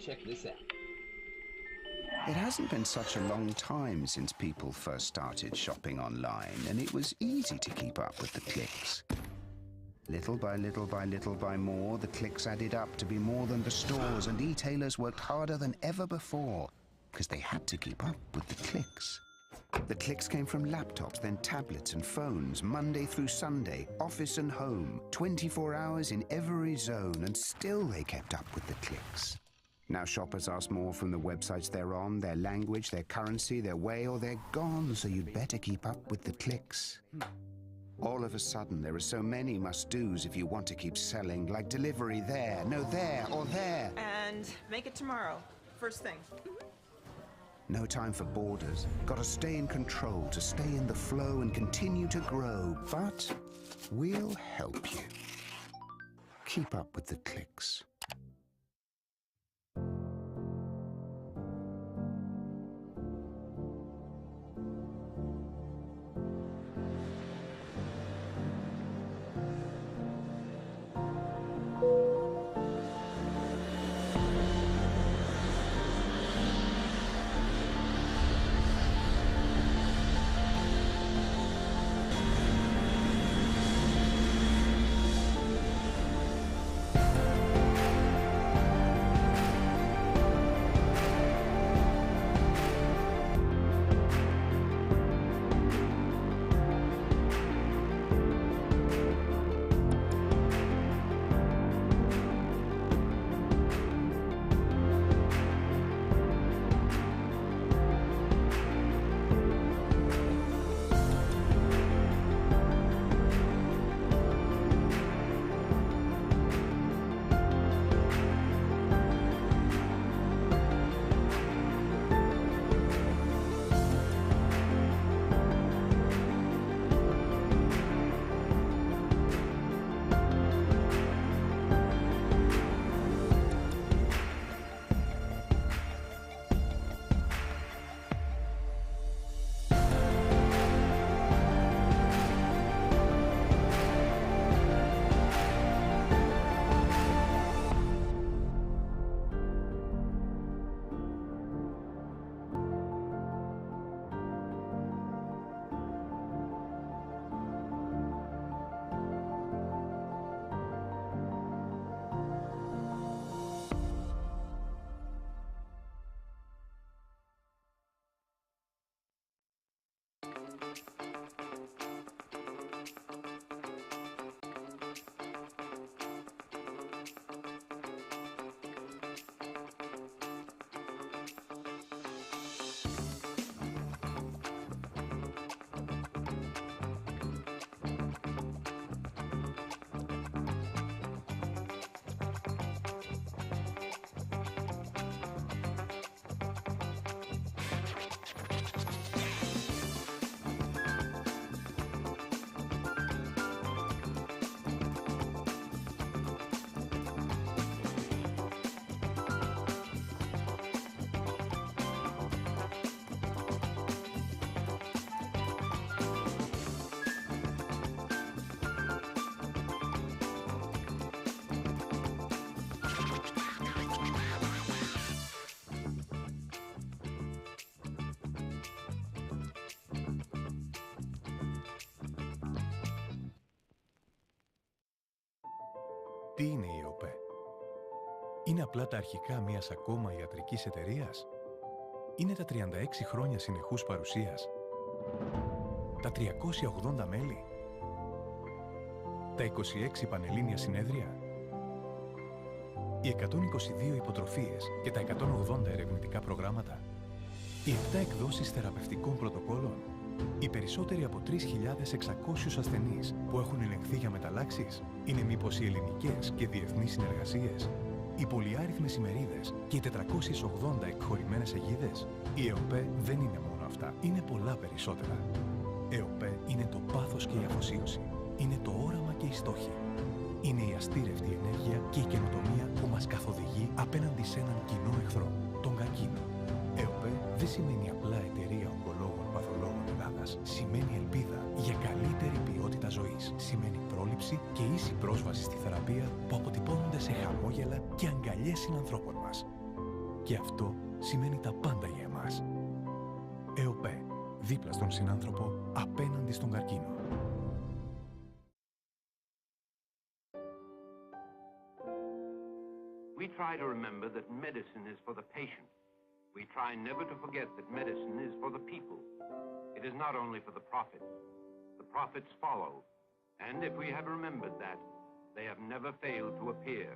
Check this out. It hasn't been such a long time since people first started shopping online, and it was easy to keep up with the clicks. Little by little by little by more, the clicks added up to be more than the stores, and e-tailers worked harder than ever before because they had to keep up with the clicks. The clicks came from laptops, then tablets and phones, Monday through Sunday, office and home, 24 hours in every zone, and still they kept up with the clicks. Now shoppers ask more from the websites they're on, their language, their currency, their way, or they're gone, so you'd better keep up with the clicks. All of a sudden, there are so many must-dos if you want to keep selling, like delivery there, no there, or there. And make it tomorrow, first thing. No time for borders. Gotta stay in control to stay in the flow and continue to grow. But we'll help you. Keep up with the clicks. Τι είναι η ΕΟΠΕ? Είναι απλά τα αρχικά μιας ακόμα ιατρικής εταιρείας? Είναι τα 36 χρόνια συνεχούς παρουσίας? Τα 380 μέλη? Τα 26 πανελλήνια συνέδρια? Οι 122 υποτροφίες και τα 180 ερευνητικά προγράμματα? Οι 7 εκδόσεις θεραπευτικών πρωτοκόλων? Οι περισσότεροι από 3.600 ασθενείς που έχουν ελεγχθεί για μεταλλάξεις? Είναι μήπως οι ελληνικές και διεθνείς συνεργασίες? Οι πολυάριθμες ημερίδες και οι 480 εκχωρημένες αιγίδες? Η ΕΟΠΕ δεν είναι μόνο αυτά. Είναι πολλά περισσότερα. ΕΟΠΕ είναι το πάθος και η αφοσίωση. Είναι το όραμα και οι στόχοι. Είναι η αστήρευτη ενέργεια και η καινοτομία που μας καθοδηγεί απέναντι σε έναν κοινό εχθρό, τον καρκίνο. ΕΟΠΕ δεν σημαίνει απλά εταιρεία ογκολόγων παθολόγων Ελλάδας. Σημαίνει ελπίδα για καλύτερη ποιότητα ζωής. Σημαίνει πρόληψη και ίση πρόσβαση στη θεραπεία που αποτυπώνονται σε χαμόγελα και αγκαλιές συνανθρώπων μας. Και αυτό σημαίνει τα πάντα για εμάς. ΕΟΠΕ. Δίπλα στον συνάνθρωπο, απέναντι στον καρκίνο. We try to remember that medicine is for the patient. We try never to forget that medicine is for the people. It is not only for the profits. The profits follow, and if we have remembered that, they have never failed to appear.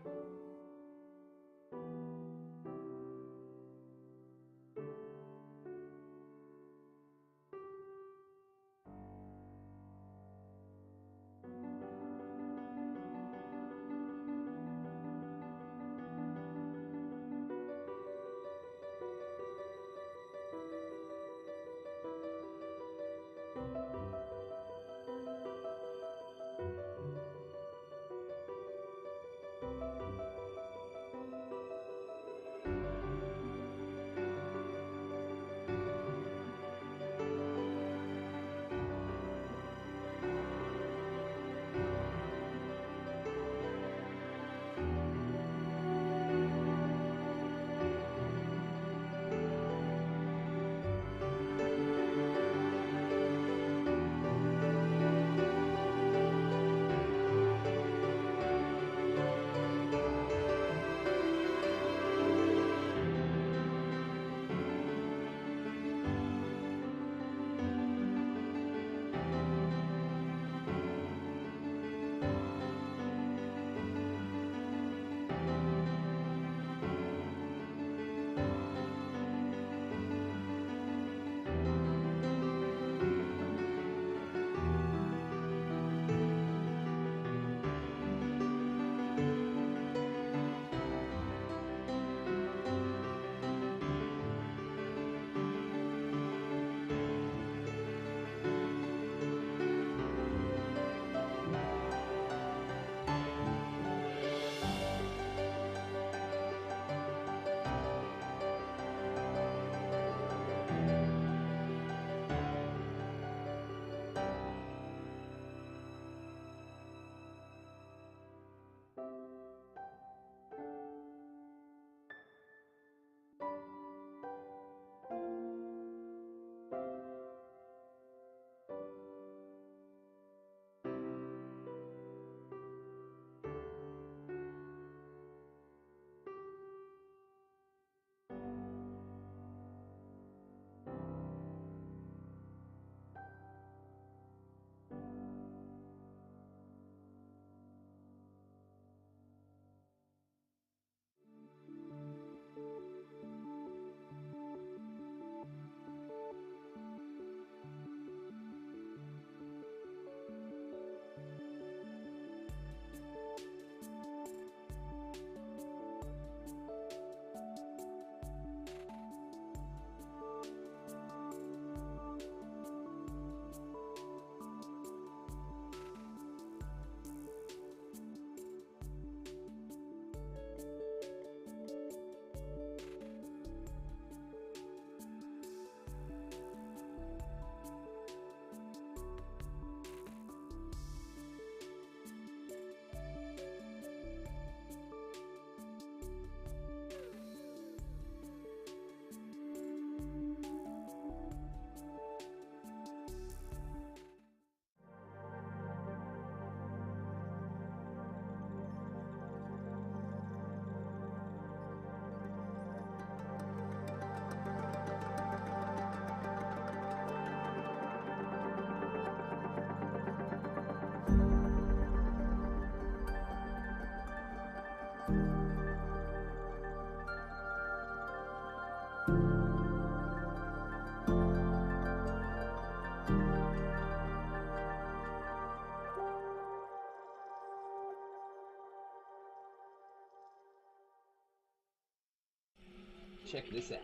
Check this out.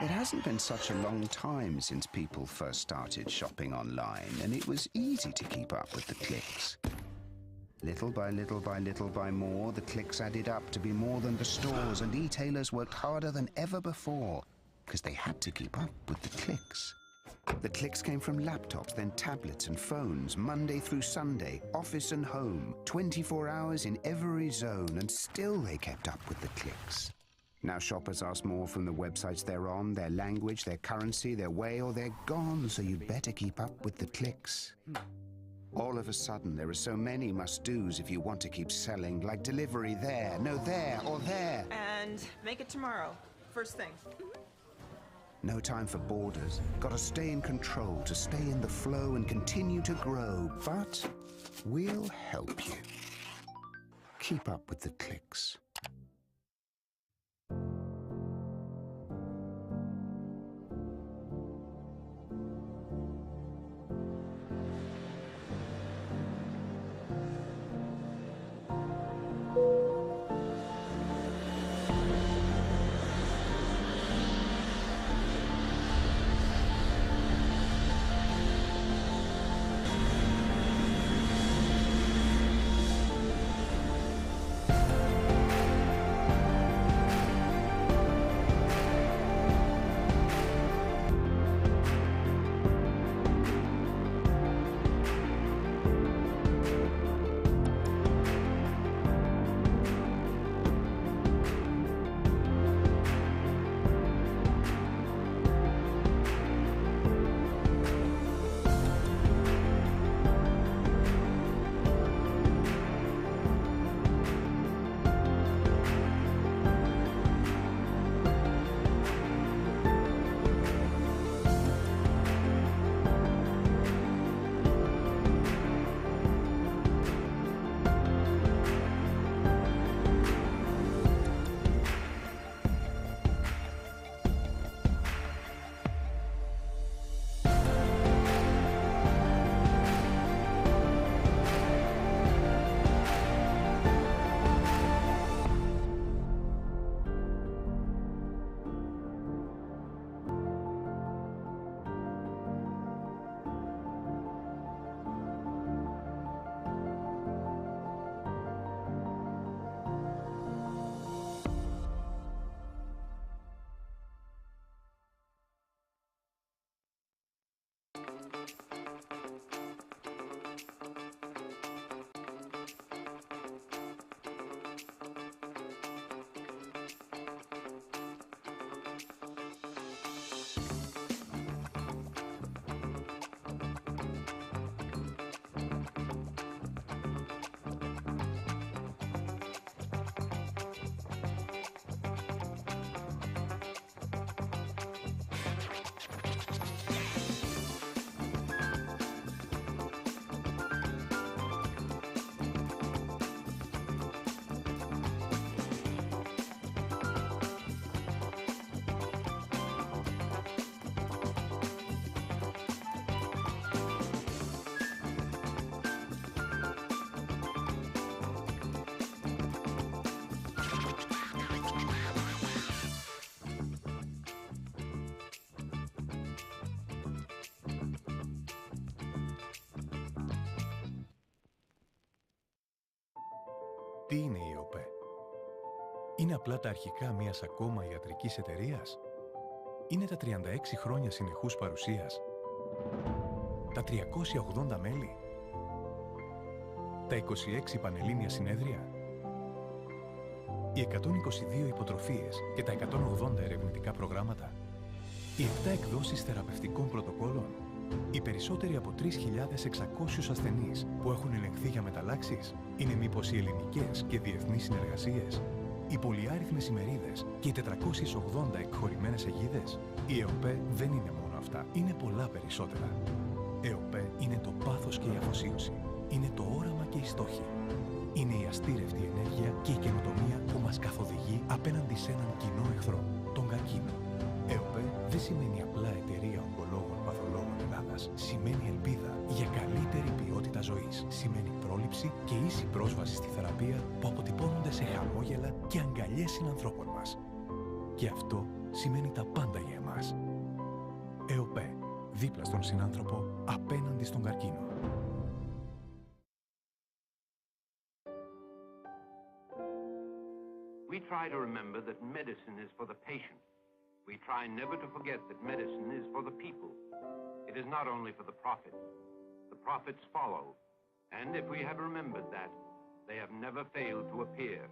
It hasn't been such a long time since people first started shopping online, and it was easy to keep up with the clicks. Little by little by little by more, the clicks added up to be more than the stores, and e-tailers worked harder than ever before because they had to keep up with the clicks. The clicks came from laptops, then tablets and phones, Monday through Sunday, office and home, 24 hours in every zone, and still they kept up with the clicks. Now shoppers ask more from the websites they're on, their language, their currency, their way, or they're gone, so you'd better keep up with the clicks. All of a sudden, there are so many must-dos if you want to keep selling, like delivery there, no there, or there. And make it tomorrow. First thing. No time for borders. Gotta stay in control to stay in the flow and continue to grow. But we'll help you. Keep up with the clicks. Τι είναι η ΕΟΠΕ? Είναι απλά τα αρχικά μιας ακόμα ιατρικής εταιρείας? Είναι τα 36 χρόνια συνεχούς παρουσίας? Τα 380 μέλη? Τα 26 πανελλήνια συνέδρια? Οι 122 υποτροφίες και τα 180 ερευνητικά προγράμματα? Οι 7 εκδόσεις θεραπευτικών πρωτοκόλων? Οι περισσότεροι από 3.600 ασθενείς που έχουν ελεγχθεί για μεταλλάξεις? Είναι μήπως οι ελληνικές και διεθνείς συνεργασίες? Οι πολυάριθμες ημερίδες και οι 480 εκχωρημένες αιγίδες? Η ΕΟΠΕ δεν είναι μόνο αυτά. Είναι πολλά περισσότερα. ΕΟΠΕ είναι το πάθος και η αφοσίωση. Είναι το όραμα και οι στόχοι. Είναι η αστήρευτη ενέργεια και η καινοτομία που μας καθοδηγεί απέναντι σε έναν κοινό εχθρό, τον καρκίνο. ΕΟΠΕ δεν σημαίνει απλά εταιρεία ογκολόγων παθολόγων Ελλάδας. Σημαίνει ελπίδα για καλύτερη ποιότητα ζωής. Σημαίνει πρόληψη και ίση πρόσβαση στη θεραπεία που αποτυπώνονται σε χαμόγελα και αγκαλιές συνανθρώπων μας. Και αυτό σημαίνει τα πάντα για εμάς. ΕΟΠΕ, δίπλα στον συνάνθρωπο, απέναντι στον καρκίνο. We try to remember that medicine is for the patient. We try never to forget that medicine is for the people. It is not only for the profit. The profits follow, and if we have remembered that, they have never failed to appear.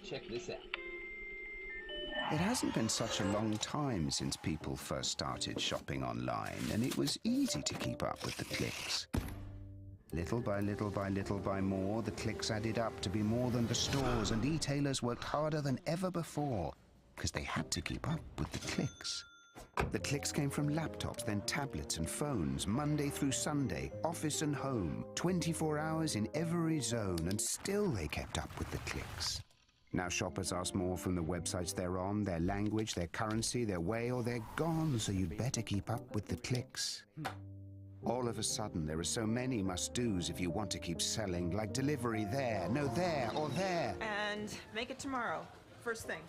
Check this out. It hasn't been such a long time since people first started shopping online, and it was easy to keep up with the clicks. Little by little by little by more, the clicks added up to be more than the stores, and e-tailers worked harder than ever before because they had to keep up with the clicks. The clicks came from laptops, then tablets and phones, Monday through Sunday, office and home, 24 hours in every zone, and still they kept up with the clicks. Now shoppers ask more from the websites they're on, their language, their currency, their way, or they're gone, so you'd better keep up with the clicks. All of a sudden, there are so many must-dos if you want to keep selling, like delivery there, no there, or there. And make it tomorrow. First thing.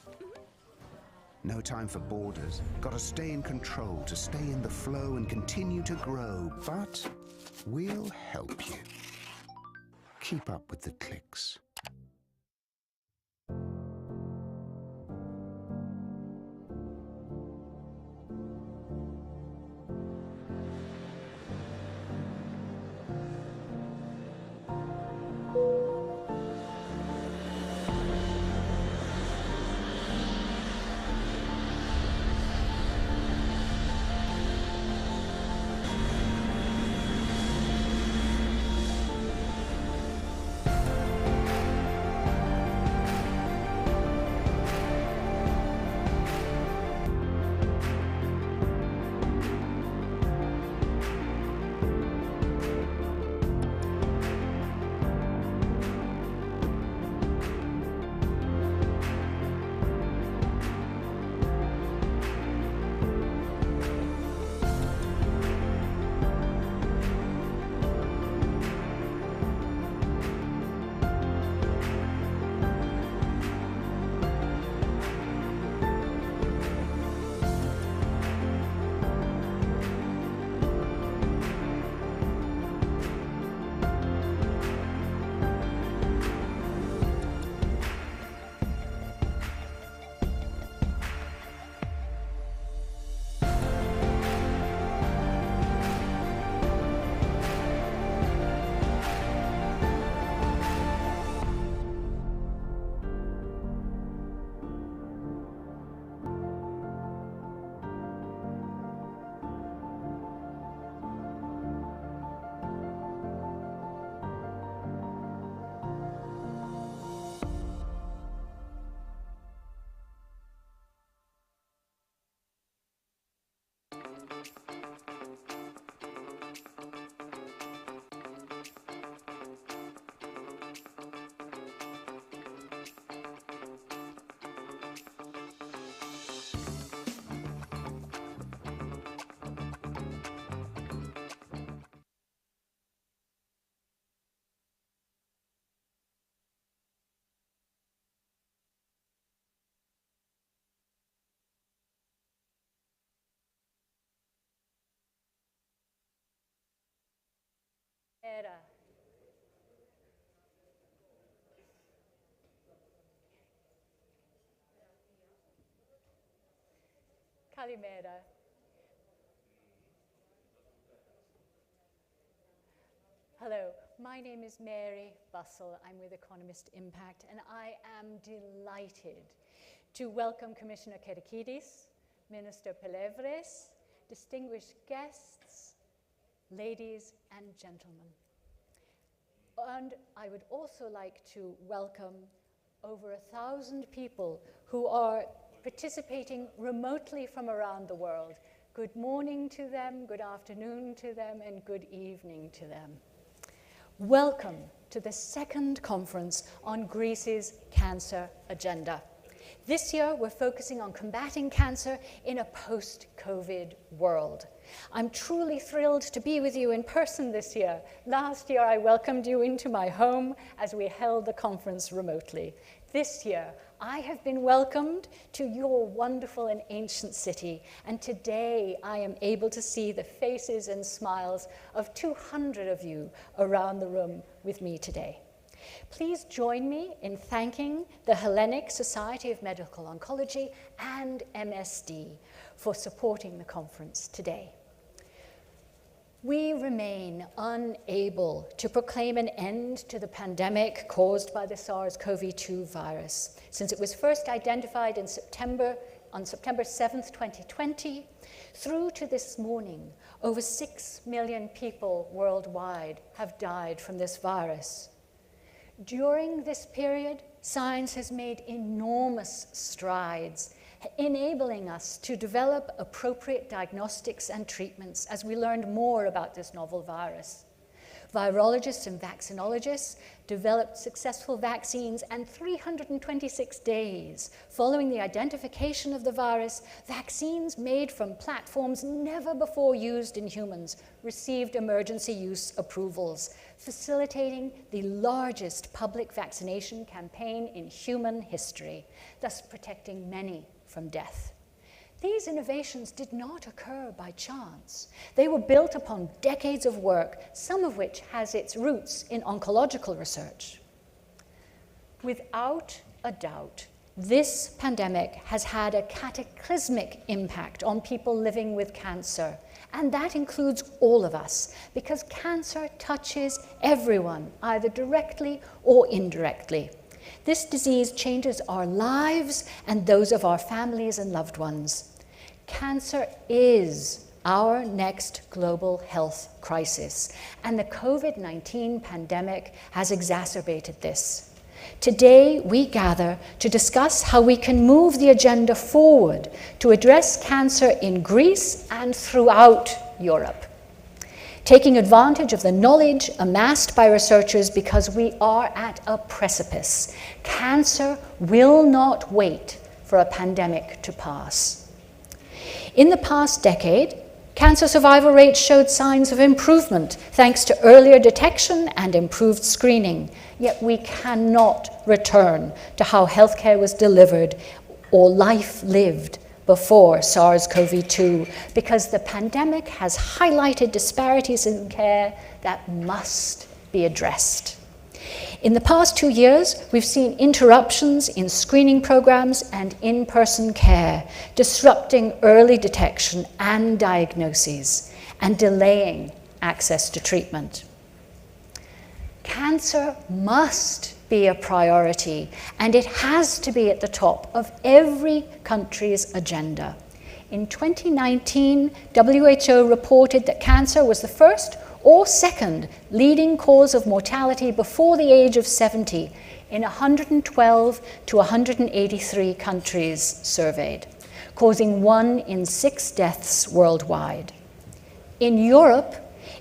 No time for borders. Gotta stay in control to stay in the flow and continue to grow. But we'll help you. Keep up with the clicks. Era. Kalimera. Hello, my name is Mary Bussell. I'm with Economist Impact, and I am delighted to welcome Commissioner Kerekidis, Minister Pelevres, distinguished guests, ladies and gentlemen. And I would also like to welcome over 1,000 people who are participating remotely from around the world. Good morning to them, good afternoon to them, and good evening to them. Welcome to the second conference on Greece's cancer agenda. This year, we're focusing on combating cancer in a post-COVID world. I'm truly thrilled to be with you in person this year. Last year, I welcomed you into my home as we held the conference remotely. This year, I have been welcomed to your wonderful and ancient city, and today I am able to see the faces and smiles of 200 of you around the room with me today. Please join me in thanking the Hellenic Society of Medical Oncology and MSD for supporting the conference today. We remain unable to proclaim an end to the pandemic caused by the SARS-CoV-2 virus. Since it was first identified on September 7th, 2020, through to this morning, over 6 million people worldwide have died from this virus. During this period, science has made enormous strides, enabling us to develop appropriate diagnostics and treatments as we learned more about this novel virus. Virologists and vaccinologists developed successful vaccines, and 326 days following the identification of the virus, vaccines made from platforms never before used in humans received emergency use approvals, facilitating the largest public vaccination campaign in human history, thus protecting many from death. These innovations did not occur by chance. They were built upon decades of work, some of which has its roots in oncological research. Without a doubt, this pandemic has had a cataclysmic impact on people living with cancer, and that includes all of us, because cancer touches everyone, either directly or indirectly. This disease changes our lives and those of our families and loved ones. Cancer is our next global health crisis, and the COVID-19 pandemic has exacerbated this. Today, we gather to discuss how we can move the agenda forward to address cancer in Greece and throughout Europe, taking advantage of the knowledge amassed by researchers because we are at a precipice. Cancer will not wait for a pandemic to pass. In the past decade, cancer survival rates showed signs of improvement thanks to earlier detection and improved screening, yet we cannot return to how healthcare was delivered or life lived before SARS-CoV-2, because the pandemic has highlighted disparities in care that must be addressed. In the past 2 years, we've seen interruptions in screening programs and in-person care, disrupting early detection and diagnoses, and delaying access to treatment. Cancer must be a priority, and it has to be at the top of every country's agenda. In 2019, WHO reported that cancer was the first or second leading cause of mortality before the age of 70 in 112 to 183 countries surveyed, causing 1 in 6 deaths worldwide. In Europe,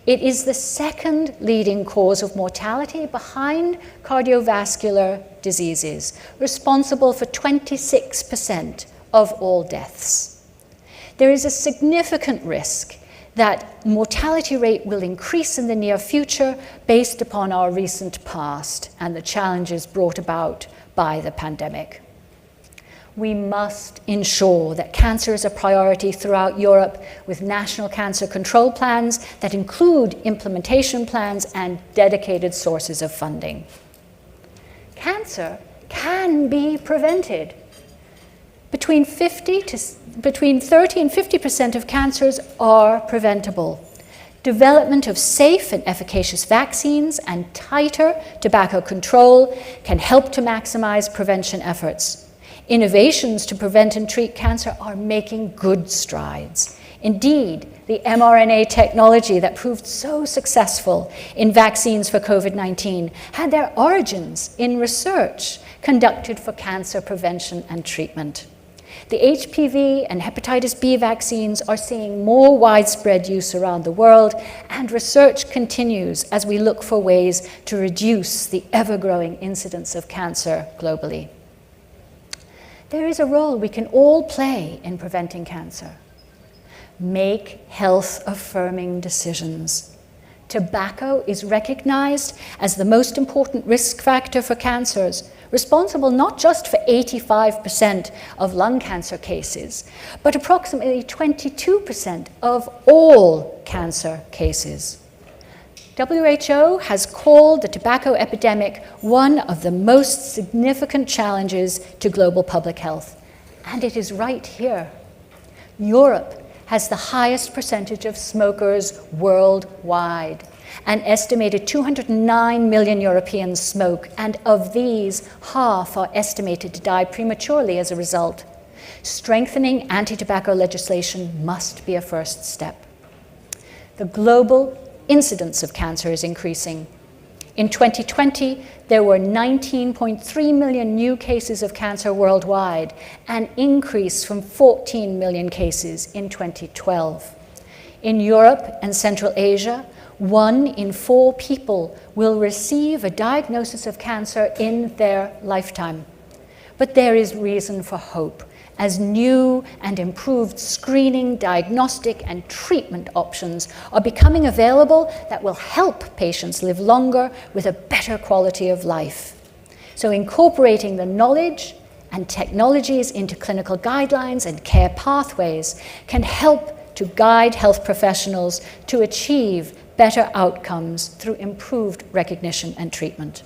it is the second leading cause of mortality behind cardiovascular diseases, responsible for 26% of all deaths. There is a significant risk that mortality rate will increase in the near future based upon our recent past and the challenges brought about by the pandemic. We must ensure that cancer is a priority throughout Europe with national cancer control plans that include implementation plans and dedicated sources of funding. Cancer can be prevented. Between 30 and 50% of cancers are preventable. Development of safe and efficacious vaccines and tighter tobacco control can help to maximize prevention efforts. Innovations to prevent and treat cancer are making good strides. Indeed, the mRNA technology that proved so successful in vaccines for COVID-19 had their origins in research conducted for cancer prevention and treatment. The HPV and hepatitis B vaccines are seeing more widespread use around the world, and research continues as we look for ways to reduce the ever-growing incidence of cancer globally. There is a role we can all play in preventing cancer. Make health-affirming decisions. Tobacco is recognized as the most important risk factor for cancers, responsible not just for 85% of lung cancer cases, but approximately 22% of all cancer cases. WHO has called the tobacco epidemic one of the most significant challenges to global public health, and it is right here. Europe has the highest percentage of smokers worldwide. An estimated 209 million Europeans smoke, and of these, half are estimated to die prematurely as a result. Strengthening anti-tobacco legislation must be a first step. The global incidence of cancer is increasing. In 2020, there were 19.3 million new cases of cancer worldwide, an increase from 14 million cases in 2012. In Europe and Central Asia, 1 in 4 people will receive a diagnosis of cancer in their lifetime. But there is reason for hope, as new and improved screening, diagnostic, and treatment options are becoming available that will help patients live longer with a better quality of life. So incorporating the knowledge and technologies into clinical guidelines and care pathways can help to guide health professionals to achieve better outcomes through improved recognition and treatment.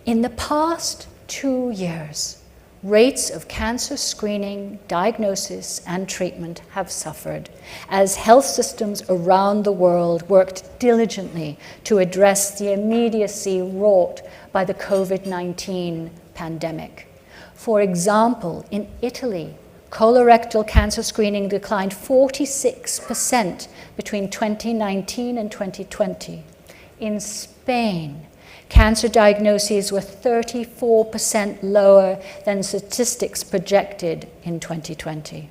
In the past 2 years, rates of cancer screening, diagnosis, and treatment have suffered as health systems around the world worked diligently to address the immediacy wrought by the COVID-19 pandemic. For example, in Italy, colorectal cancer screening declined 46% between 2019 and 2020. In Spain, cancer diagnoses were 34% lower than statistics projected in 2020.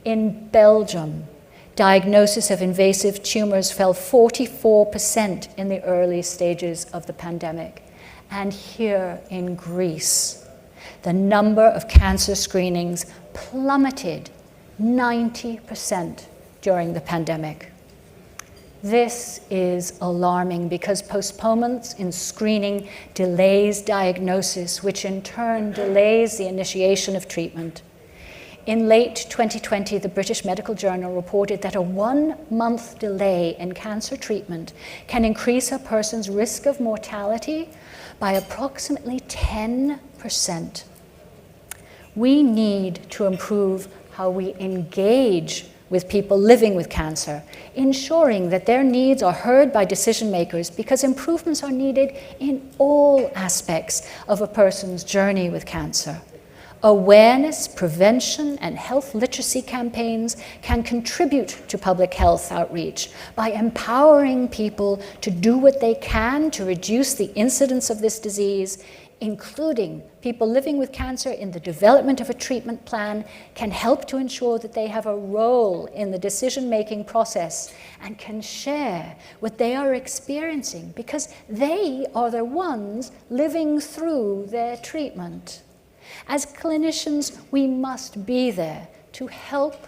In Belgium, diagnosis of invasive tumors fell 44% in the early stages of the pandemic. And here in Greece, the number of cancer screenings plummeted 90% during the pandemic. This is alarming because postponements in screening delays diagnosis, which in turn delays the initiation of treatment. In late 2020, the British Medical Journal reported that a 1-month delay in cancer treatment can increase a person's risk of mortality by approximately 10%. We need to improve how we engage with people living with cancer, ensuring that their needs are heard by decision makers, because improvements are needed in all aspects of a person's journey with cancer. Awareness, prevention, and health literacy campaigns can contribute to public health outreach by empowering people to do what they can to reduce the incidence of this disease, including people living with cancer in the development of a treatment plan, can help to ensure that they have a role in the decision-making process and can share what they are experiencing, because they are the ones living through their treatment. As clinicians, we must be there to help,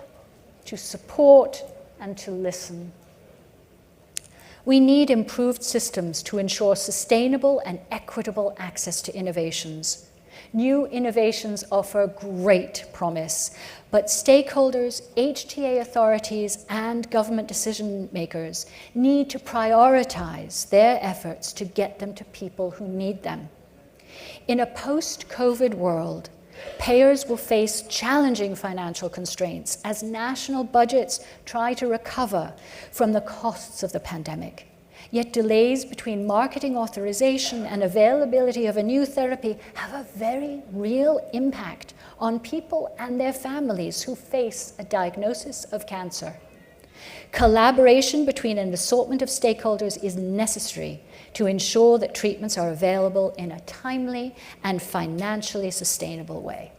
to support, and to listen. We need improved systems to ensure sustainable and equitable access to innovations. New innovations offer great promise, but stakeholders, HTA authorities, and government decision makers need to prioritize their efforts to get them to people who need them. In a post-COVID world, payers will face challenging financial constraints as national budgets try to recover from the costs of the pandemic. Yet delays between marketing authorization and availability of a new therapy have a very real impact on people and their families who face a diagnosis of cancer. Collaboration between an assortment of stakeholders is necessary to ensure that treatments are available in a timely and financially sustainable way.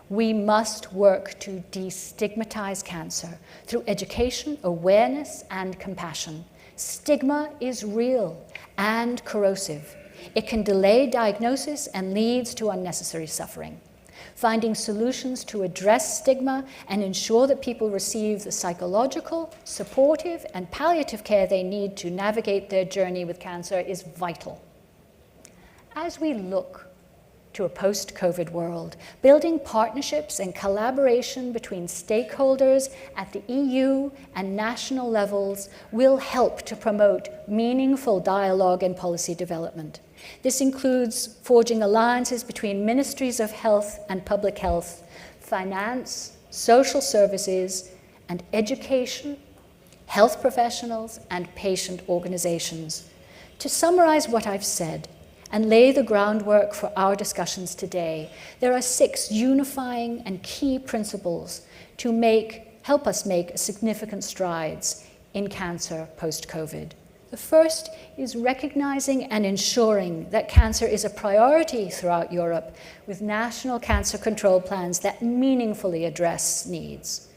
We must work to destigmatize cancer through education, awareness, and compassion. Stigma is real and corrosive. It can delay diagnosis and leads to unnecessary suffering. Finding solutions to address stigma and ensure that people receive the psychological, supportive, and palliative care they need to navigate their journey with cancer is vital. As we look to a post-COVID world, building partnerships and collaboration between stakeholders at the EU and national levels will help to promote meaningful dialogue and policy development. This includes forging alliances between ministries of health and public health, finance, social services, and education, health professionals, and patient organizations. To summarize what I've said and lay the groundwork for our discussions today, there are 6 unifying and key principles to help us make significant strides in cancer post-COVID. The first is recognizing and ensuring that cancer is a priority throughout Europe, with national cancer control plans that meaningfully address needs.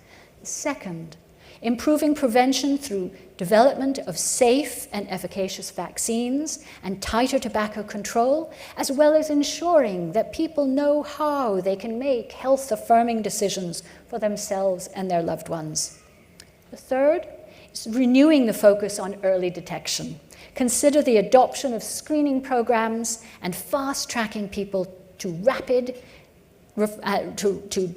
The second improving prevention through development of safe and efficacious vaccines and tighter tobacco control, as well as ensuring that people know how they can make health-affirming decisions for themselves and their loved ones. The third is renewing the focus on early detection. Consider the adoption of screening programs and fast-tracking people to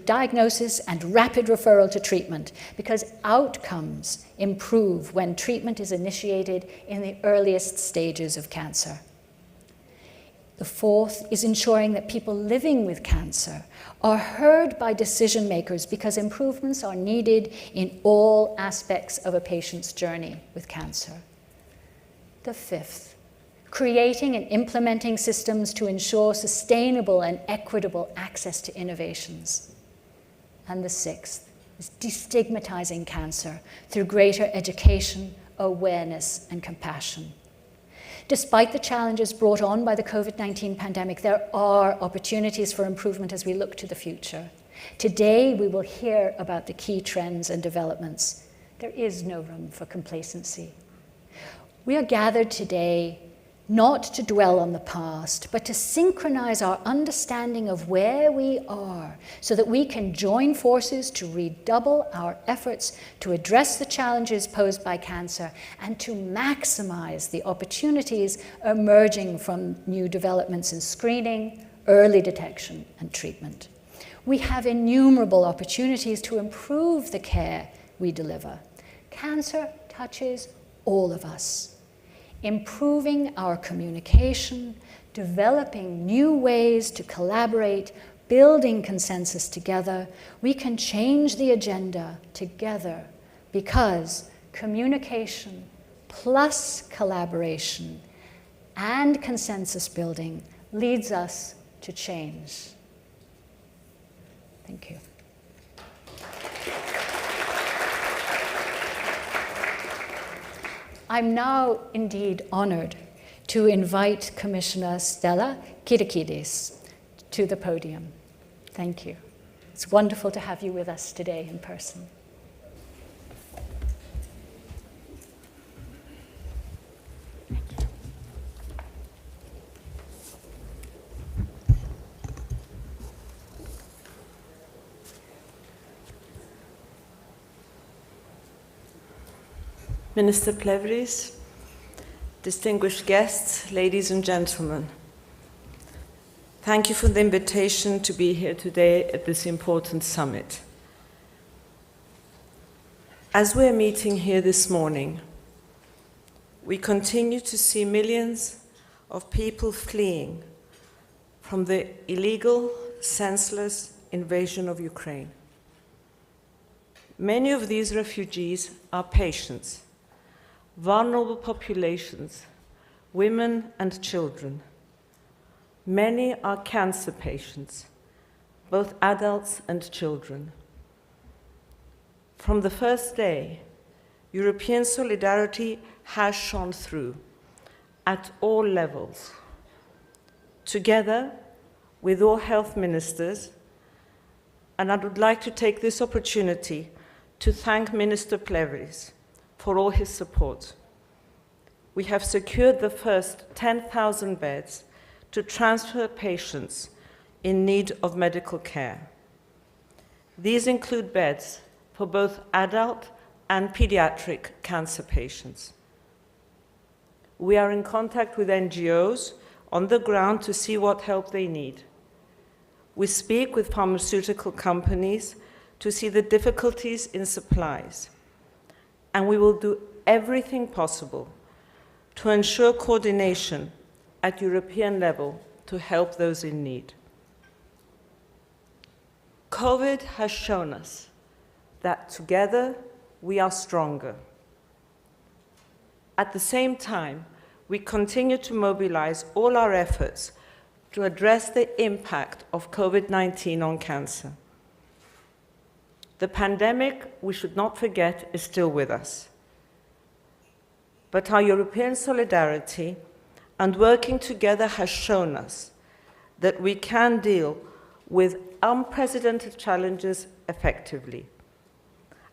diagnosis and rapid referral to treatment, because outcomes improve when treatment is initiated in the earliest stages of cancer. The fourth is ensuring that people living with cancer are heard by decision makers, because improvements are needed in all aspects of a patient's journey with cancer. The fifth, creating and implementing systems to ensure sustainable and equitable access to innovations. And the sixth is destigmatizing cancer through greater education, awareness, and compassion. Despite the challenges brought on by the COVID-19 pandemic, there are opportunities for improvement as we look to the future. Today, we will hear about the key trends and developments. There is no room for complacency. We are gathered today not to dwell on the past, but to synchronize our understanding of where we are so that we can join forces to redouble our efforts to address the challenges posed by cancer and to maximize the opportunities emerging from new developments in screening, early detection, and treatment. We have innumerable opportunities to improve the care we deliver. Cancer touches all of us. Improving our communication, developing new ways to collaborate, building consensus together, we can change the agenda together, because communication plus collaboration and consensus building leads us to change. Thank you. I'm now indeed honored to invite Commissioner Stella Kyriakides to the podium. Thank you. It's wonderful to have you with us today in person. Minister Plevris, distinguished guests, ladies and gentlemen, thank you for the invitation to be here today at this important summit. As we're meeting here this morning, we continue to see millions of people fleeing from the illegal, senseless invasion of Ukraine. Many of these refugees are patients, vulnerable populations, women and children. Many are cancer patients, both adults and children. From the first day, European solidarity has shone through at all levels. Together with all health ministers, and I would like to take this opportunity to thank Minister Plevris for all his support. We have secured the first 10,000 beds to transfer patients in need of medical care. These include beds for both adult and pediatric cancer patients. We are in contact with NGOs on the ground to see what help they need. We speak with pharmaceutical companies to see the difficulties in supplies. And we will do everything possible to ensure coordination at European level to help those in need. COVID has shown us that together we are stronger. At the same time, we continue to mobilize all our efforts to address the impact of COVID-19 on cancer. The pandemic, we should not forget, is still with us. But our European solidarity and working together has shown us that we can deal with unprecedented challenges effectively.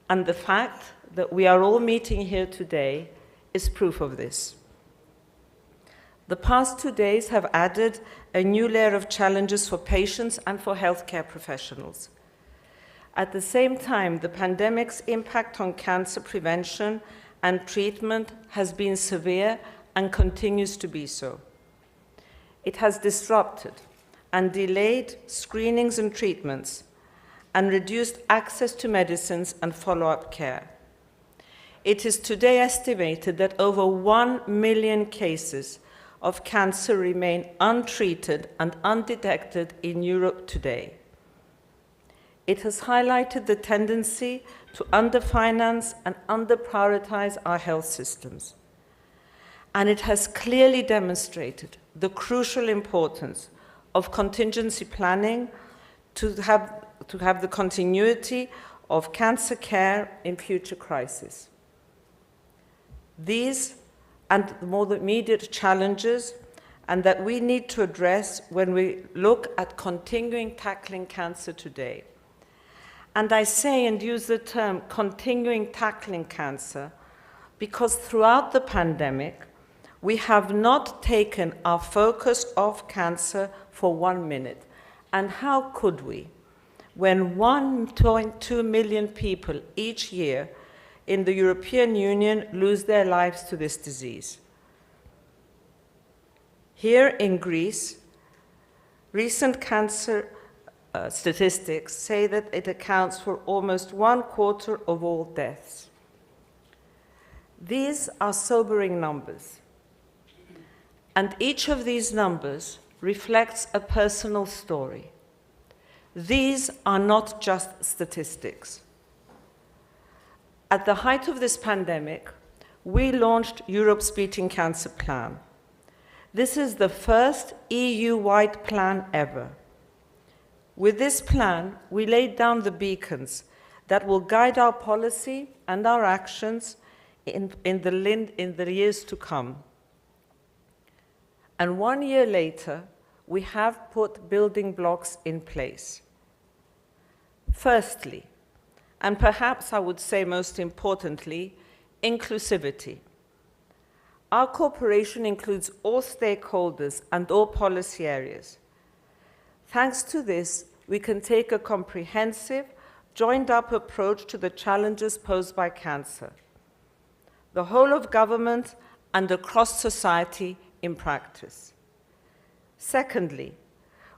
And the fact that we are all meeting here today is proof of this. The past 2 days have added a new layer of challenges for patients and for healthcare professionals. At the same time, the pandemic's impact on cancer prevention and treatment has been severe and continues to be so. It has disrupted and delayed screenings and treatments and reduced access to medicines and follow-up care. It is today estimated that over 1 million cases of cancer remain untreated and undetected in Europe today. It has highlighted the tendency to underfinance and underprioritize our health systems. And it has clearly demonstrated the crucial importance of contingency planning to have the continuity of cancer care in future crises. These and the more immediate challenges and that we need to address when we look at continuing tackling cancer today. And I say and use the term continuing tackling cancer because throughout the pandemic, we have not taken our focus off cancer for 1 minute. And how could we? When 1.2 million people each year in the European Union lose their lives to this disease. Here in Greece, recent cancer statistics say that it accounts for almost 1/4 of all deaths. These are sobering numbers. And each of these numbers reflects a personal story. These are not just statistics. At the height of this pandemic, we launched Europe's Beating Cancer Plan. This is the first EU-wide plan ever. With this plan, we laid down the beacons that will guide our policy and our actions in the years to come. And 1 year later, we have put building blocks in place. Firstly, and perhaps I would say most importantly, inclusivity. Our cooperation includes all stakeholders and all policy areas. Thanks to this, we can take a comprehensive, joined-up approach to the challenges posed by cancer, the whole of government and across society in practice. Secondly,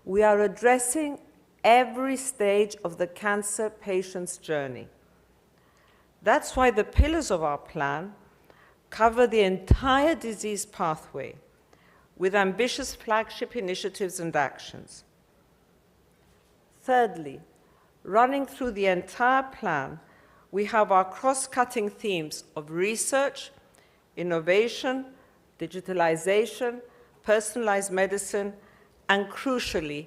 we are addressing every stage of the cancer patient's journey. That's why the pillars of our plan cover the entire disease pathway with ambitious flagship initiatives and actions. Thirdly, running through the entire plan, we have our cross-cutting themes of research, innovation, digitalization, personalized medicine, and crucially,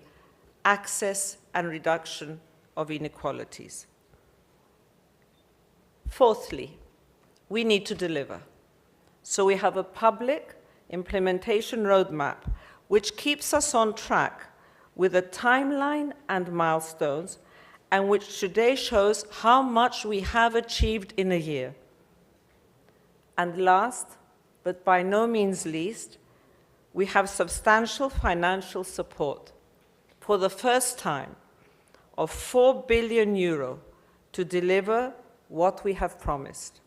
access and reduction of inequalities. Fourthly, we need to deliver. So we have a public implementation roadmap which keeps us on track with a timeline and milestones, and which today shows how much we have achieved in a year. And last, but by no means least, we have substantial financial support for the first time of 4 billion euro to deliver what we have promised.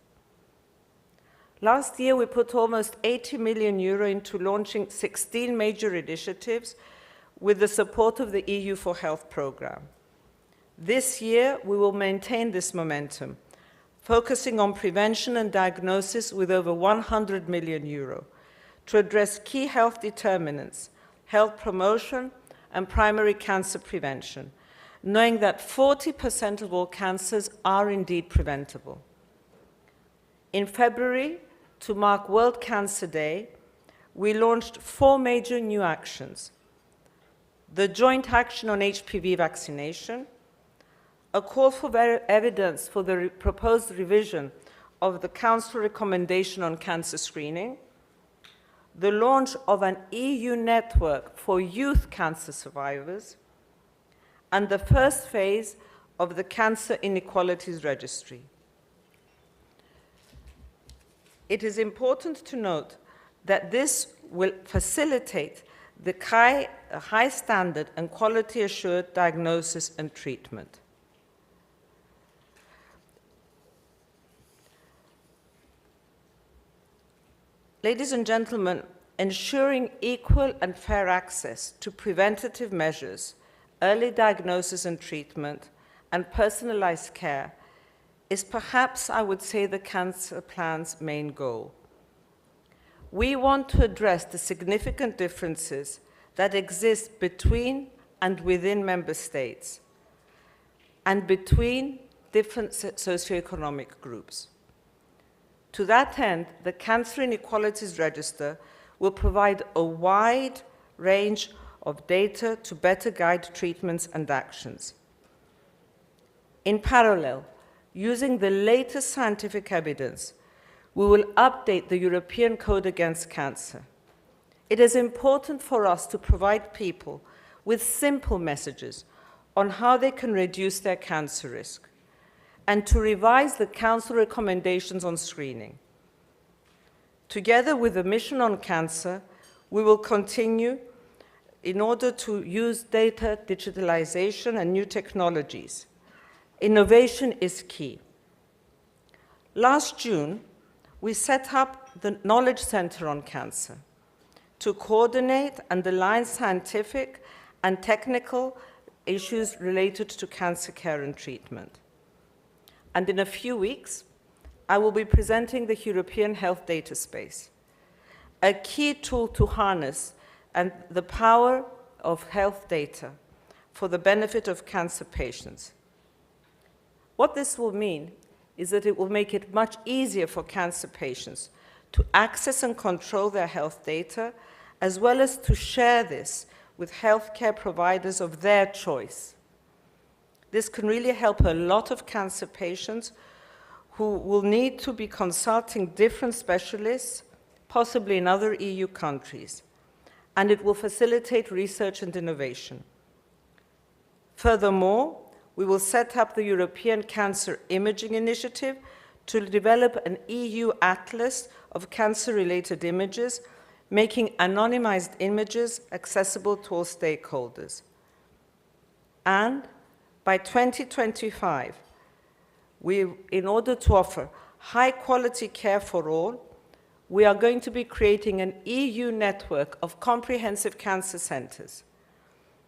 Last year, we put almost 80 million euro into launching 16 major initiatives with the support of the EU4Health program. This year, we will maintain this momentum, focusing on prevention and diagnosis with over 100 million euro to address key health determinants, health promotion, and primary cancer prevention, knowing that 40% of all cancers are indeed preventable. In February, to mark World Cancer Day, we launched 4 major new actions: the joint action on HPV vaccination, a call for evidence for the proposed revision of the Council recommendation on cancer screening, the launch of an EU network for youth cancer survivors, and the first phase of the Cancer Inequalities Registry. it is important to note that this will facilitate the high standard and quality assured diagnosis and treatment. Ladies and gentlemen, ensuring equal and fair access to preventative measures, early diagnosis and treatment, and personalized care is perhaps, I would say, the cancer plan's main goal. We want to address the significant differences that exist between and within member states and between different socioeconomic groups. To that end, the Cancer Inequalities Register will provide a wide range of data to better guide treatments and actions. In parallel, using the latest scientific evidence, we will update the European Code Against Cancer. It is important for us to provide people with simple messages on how they can reduce their cancer risk and to revise the Council recommendations on screening. Together with the Mission on Cancer, we will continue in order to use data, digitalization, and new technologies. Innovation is key. Last June, we set up the Knowledge Center on Cancer to coordinate and align scientific and technical issues related to cancer care and treatment. And in a few weeks, I will be presenting the European Health Data Space, a key tool to harness and the power of health data for the benefit of cancer patients. What this will mean is that it will make it much easier for cancer patients to access and control their health data, as well as to share this with healthcare providers of their choice. This can really help a lot of cancer patients who will need to be consulting different specialists, possibly in other EU countries, and it will facilitate research and innovation. Furthermore, we will set up the European Cancer Imaging Initiative to develop an EU atlas of cancer-related images, making anonymized images accessible to all stakeholders. And by 2025, in order to offer high-quality care for all, we are going to be creating an EU network of comprehensive cancer centers.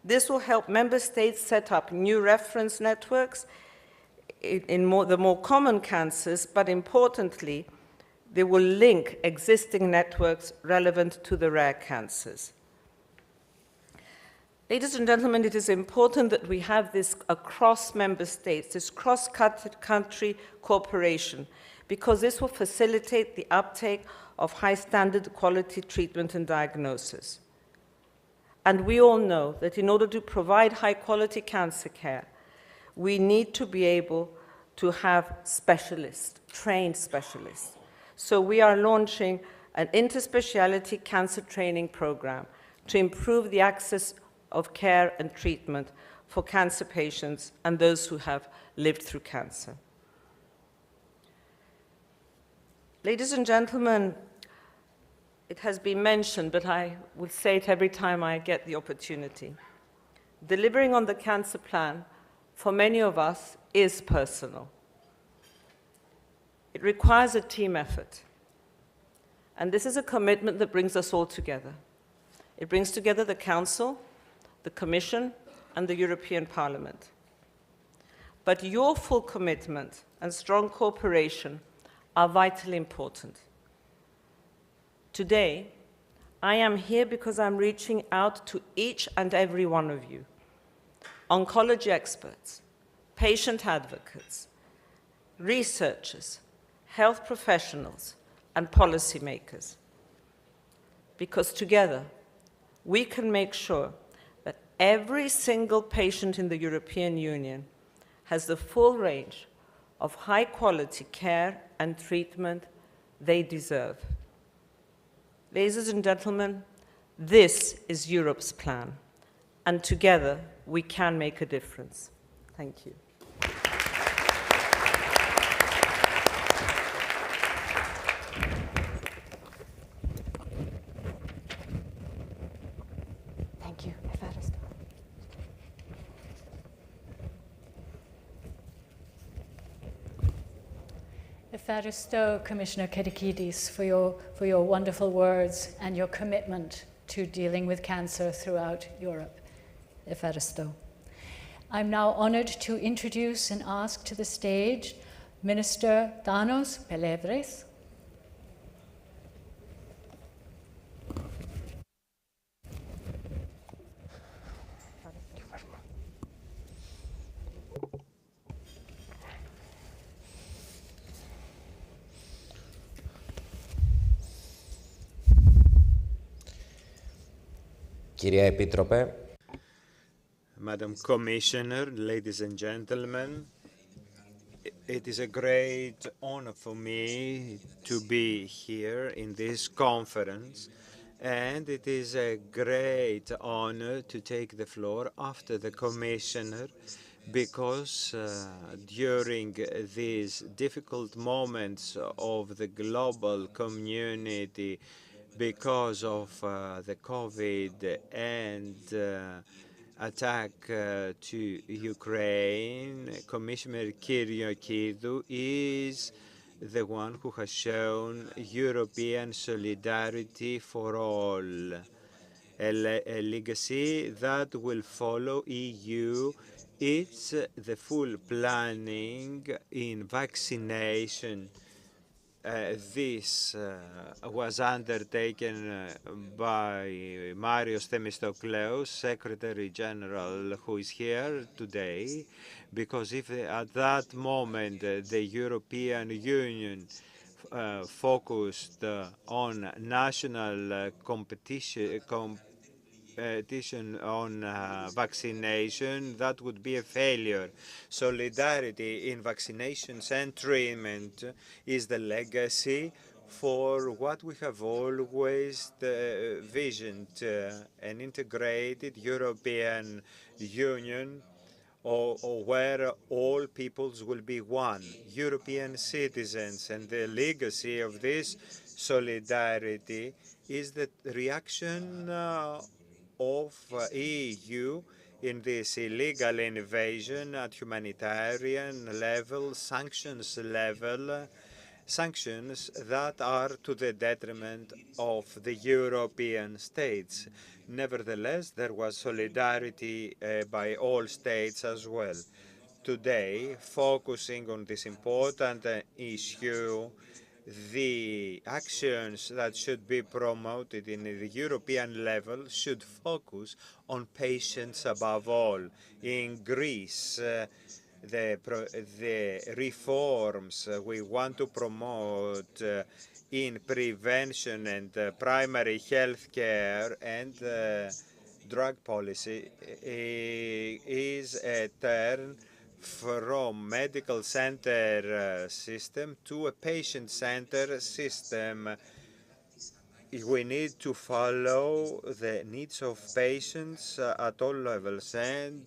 This will help member states set up new reference networks in the more common cancers, but importantly, they will link existing networks relevant to the rare cancers. Ladies and gentlemen, it is important that we have this across member states, this cross-country cooperation, because this will facilitate the uptake of high-standard quality treatment and diagnosis. And we all know that in order to provide high-quality cancer care, we need to be able to have specialists, trained specialists. So we are launching an interspeciality cancer training program to improve the access of care and treatment for cancer patients and those who have lived through cancer. Ladies and gentlemen, it has been mentioned, but I will say it every time I get the opportunity. Delivering on the cancer plan, for many of us, is personal. It requires a team effort. And this is a commitment that brings us all together. It brings together the Council, the Commission, and the European Parliament. But your full commitment and strong cooperation are vitally important. Today, I am here because I'm reaching out to each and every one of you, oncology experts, patient advocates, researchers, health professionals, and policymakers. Because together, we can make sure that every single patient in the European Union has the full range of high-quality care and treatment they deserve. Ladies and gentlemen, this is Europe's plan, and together we can make a difference. Thank you. Thank you. Ευχαριστώ. Ευχαριστώ, Commissioner Kedikidis, for your wonderful words and your commitment to dealing with cancer throughout Europe. Ευχαριστώ. I'm now honored to introduce and ask to the stage Minister Danos Pelevres. Κυρία Επίτροπε, Madam Commissioner, ladies and gentlemen, it is a great honor for me to be here in this conference, and it is a great honor to take the floor after the Commissioner, because during these difficult moments of the global community, because of the COVID and attack to Ukraine, Commissioner Kyriakidou is the one who has shown European solidarity for all, a legacy that will follow EU. It's the full planning in vaccination. This was undertaken by Marios Themistokleou, Secretary General, who is here today, because if at that moment the European Union focused on national competition on vaccination, that would be a failure. Solidarity in vaccinations and treatment is the legacy for what we have always visioned, an integrated European Union where all peoples will be one, European citizens. And the legacy of this solidarity is the reaction of EU in this illegal invasion at humanitarian level, sanctions level, sanctions that are to the detriment of the European states. Nevertheless, there was solidarity by all states as well. Today, focusing on this important issue, the actions that should be promoted in the European level should focus on patients above all. In Greece, the reforms we want to promote in prevention and primary health care and drug policy is a turn from medical center system to a patient center system. We need to follow the needs of patients at all levels, and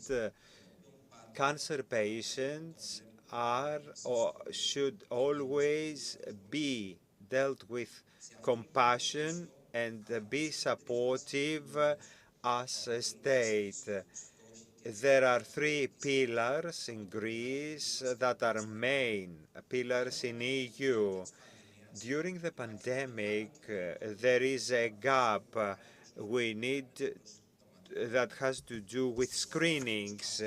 cancer patients are or should always be dealt with compassion and be supportive as a state. There are three pillars in Greece that are main pillars in EU. During the pandemic, there is a gap we need that has to do with screenings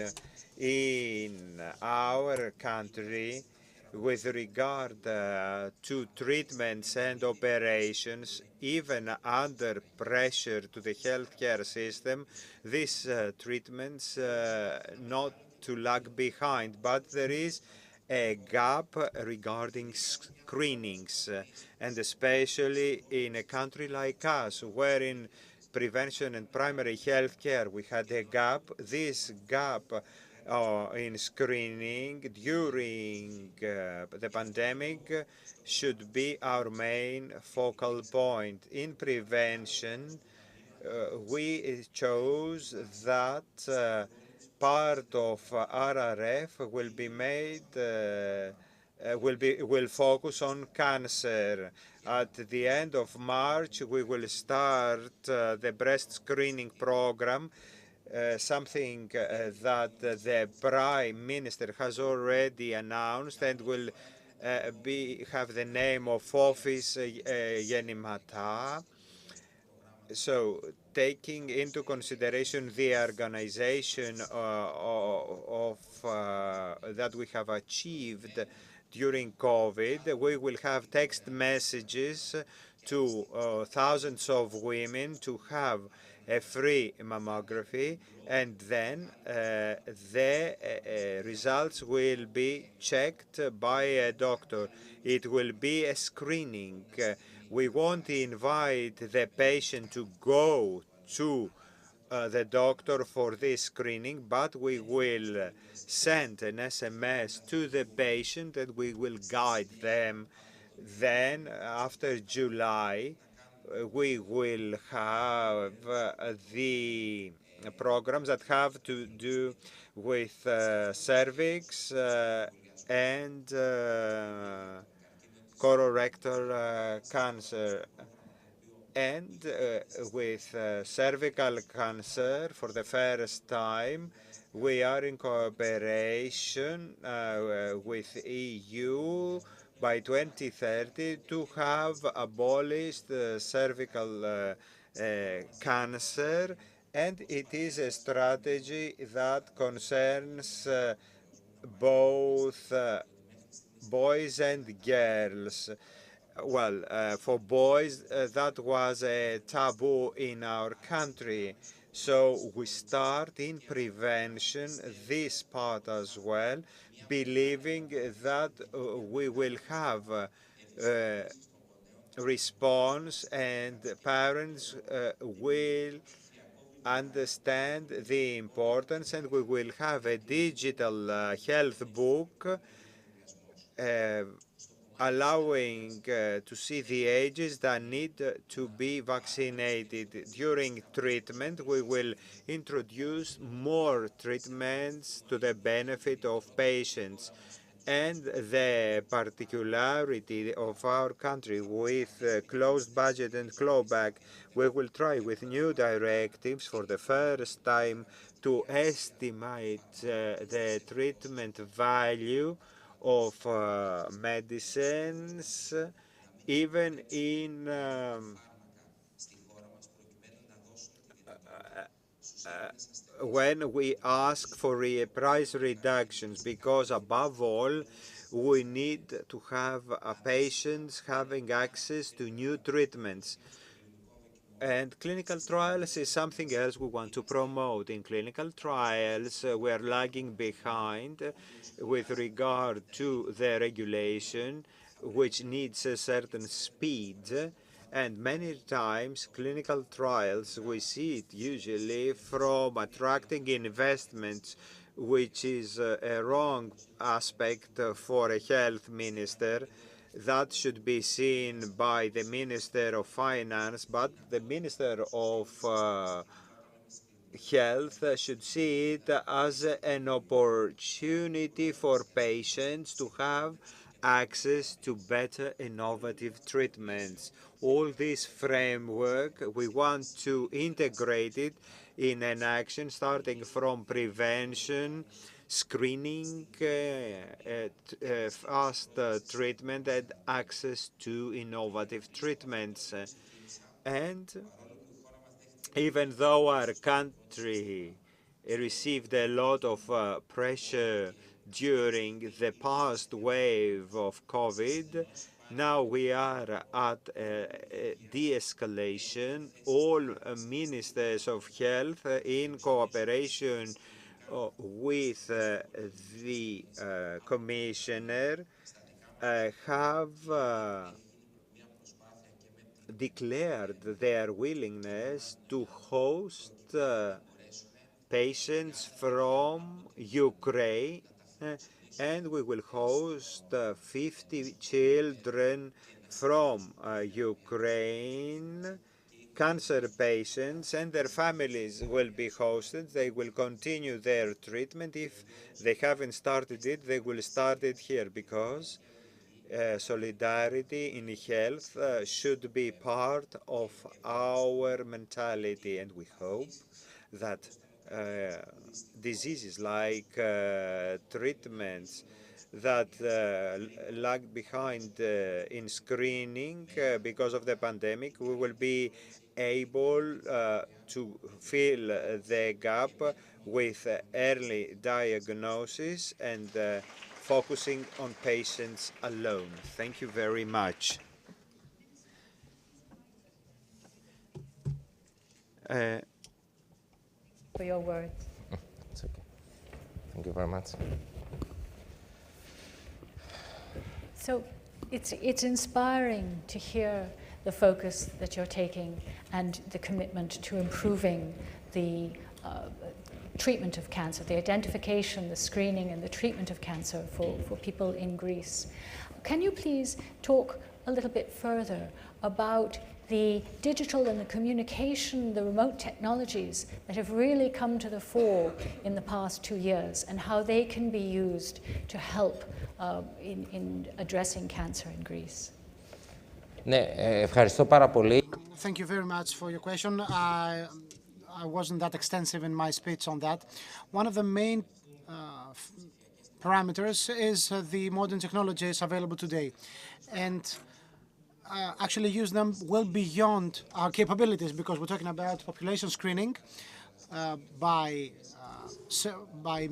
in our country with regard to treatments and operations. Even under pressure to the healthcare system, these treatments not to lag behind, but there is a gap regarding screenings, and especially in a country like us, where in prevention and primary health care we had a gap. This gap in screening during the pandemic should be our main focal point. In prevention, we chose that part of RRF will be made will focus on cancer. At the end of March, we will start the breast screening program, something that the Prime Minister has already announced and will have the name of Office Γεννηματά. So, taking into consideration the organization that we have achieved during COVID, we will have text messages to thousands of women to have a free mammography, and then the results will be checked by a doctor. It will be a screening. We won't invite the patient to go to the doctor for this screening, but we will send an SMS to the patient and we will guide them. Then, after July, we will have the programs that have to do with cervix and colorectal cancer. And with cervical cancer, for the first time, we are in cooperation with EU by 2030 to have abolished cervical cancer, and it is a strategy that concerns both boys and girls. Well, for boys, that was a taboo in our country. So we start in prevention, this part as well, believing that we will have response and parents will understand the importance, and we will have a digital health book allowing to see the ages that need to be vaccinated. During treatment, we will introduce more treatments to the benefit of patients. And the particularity of our country with closed budget and clawback, we will try with new directives for the first time to estimate the treatment value of medicines, even in when we ask for price reductions, because above all, we need to have patients having access to new treatments. And clinical trials is something else we want to promote. In clinical trials, we are lagging behind with regard to the regulation, which needs a certain speed. And many times, clinical trials, we see it usually from attracting investments, which is a wrong aspect for a health minister. That should be seen by the Minister of Finance, but the Minister of Health should see it as an opportunity for patients to have access to better innovative treatments. All this framework, we want to integrate it in an action starting from prevention, screening, fast treatment, and access to innovative treatments. And even though our country received a lot of pressure during the past wave of COVID, now we are at de-escalation. All ministers of health, in cooperation with the commissioner, have declared their willingness to host patients from Ukraine, and we will host 50 children from Ukraine cancer patients and their families will be hosted. They will continue their treatment. If they haven't started it, they will start it here, because solidarity in health should be part of our mentality, and we hope that diseases like treatments that lag behind in screening because of the pandemic, we will be able to fill the gap with early diagnosis and focusing on patients alone. Thank you very much. For your words. It's okay. Thank you very much. So it's inspiring to hear the focus that you're taking and the commitment to improving the treatment of cancer, the identification, the screening and the treatment of cancer for people in Greece. Can you please talk a little bit further about the digital and the communication, the remote technologies that have really come to the fore in the past 2 years, and how they can be used to help in addressing cancer in Greece? Ναι, ευχαριστώ πάρα πολύ. Thank you very much for your question. I wasn't that extensive in my speech on that. One of the main parameters is the modern technologies available today, and actually use them well beyond our capabilities, because we're talking about population screening by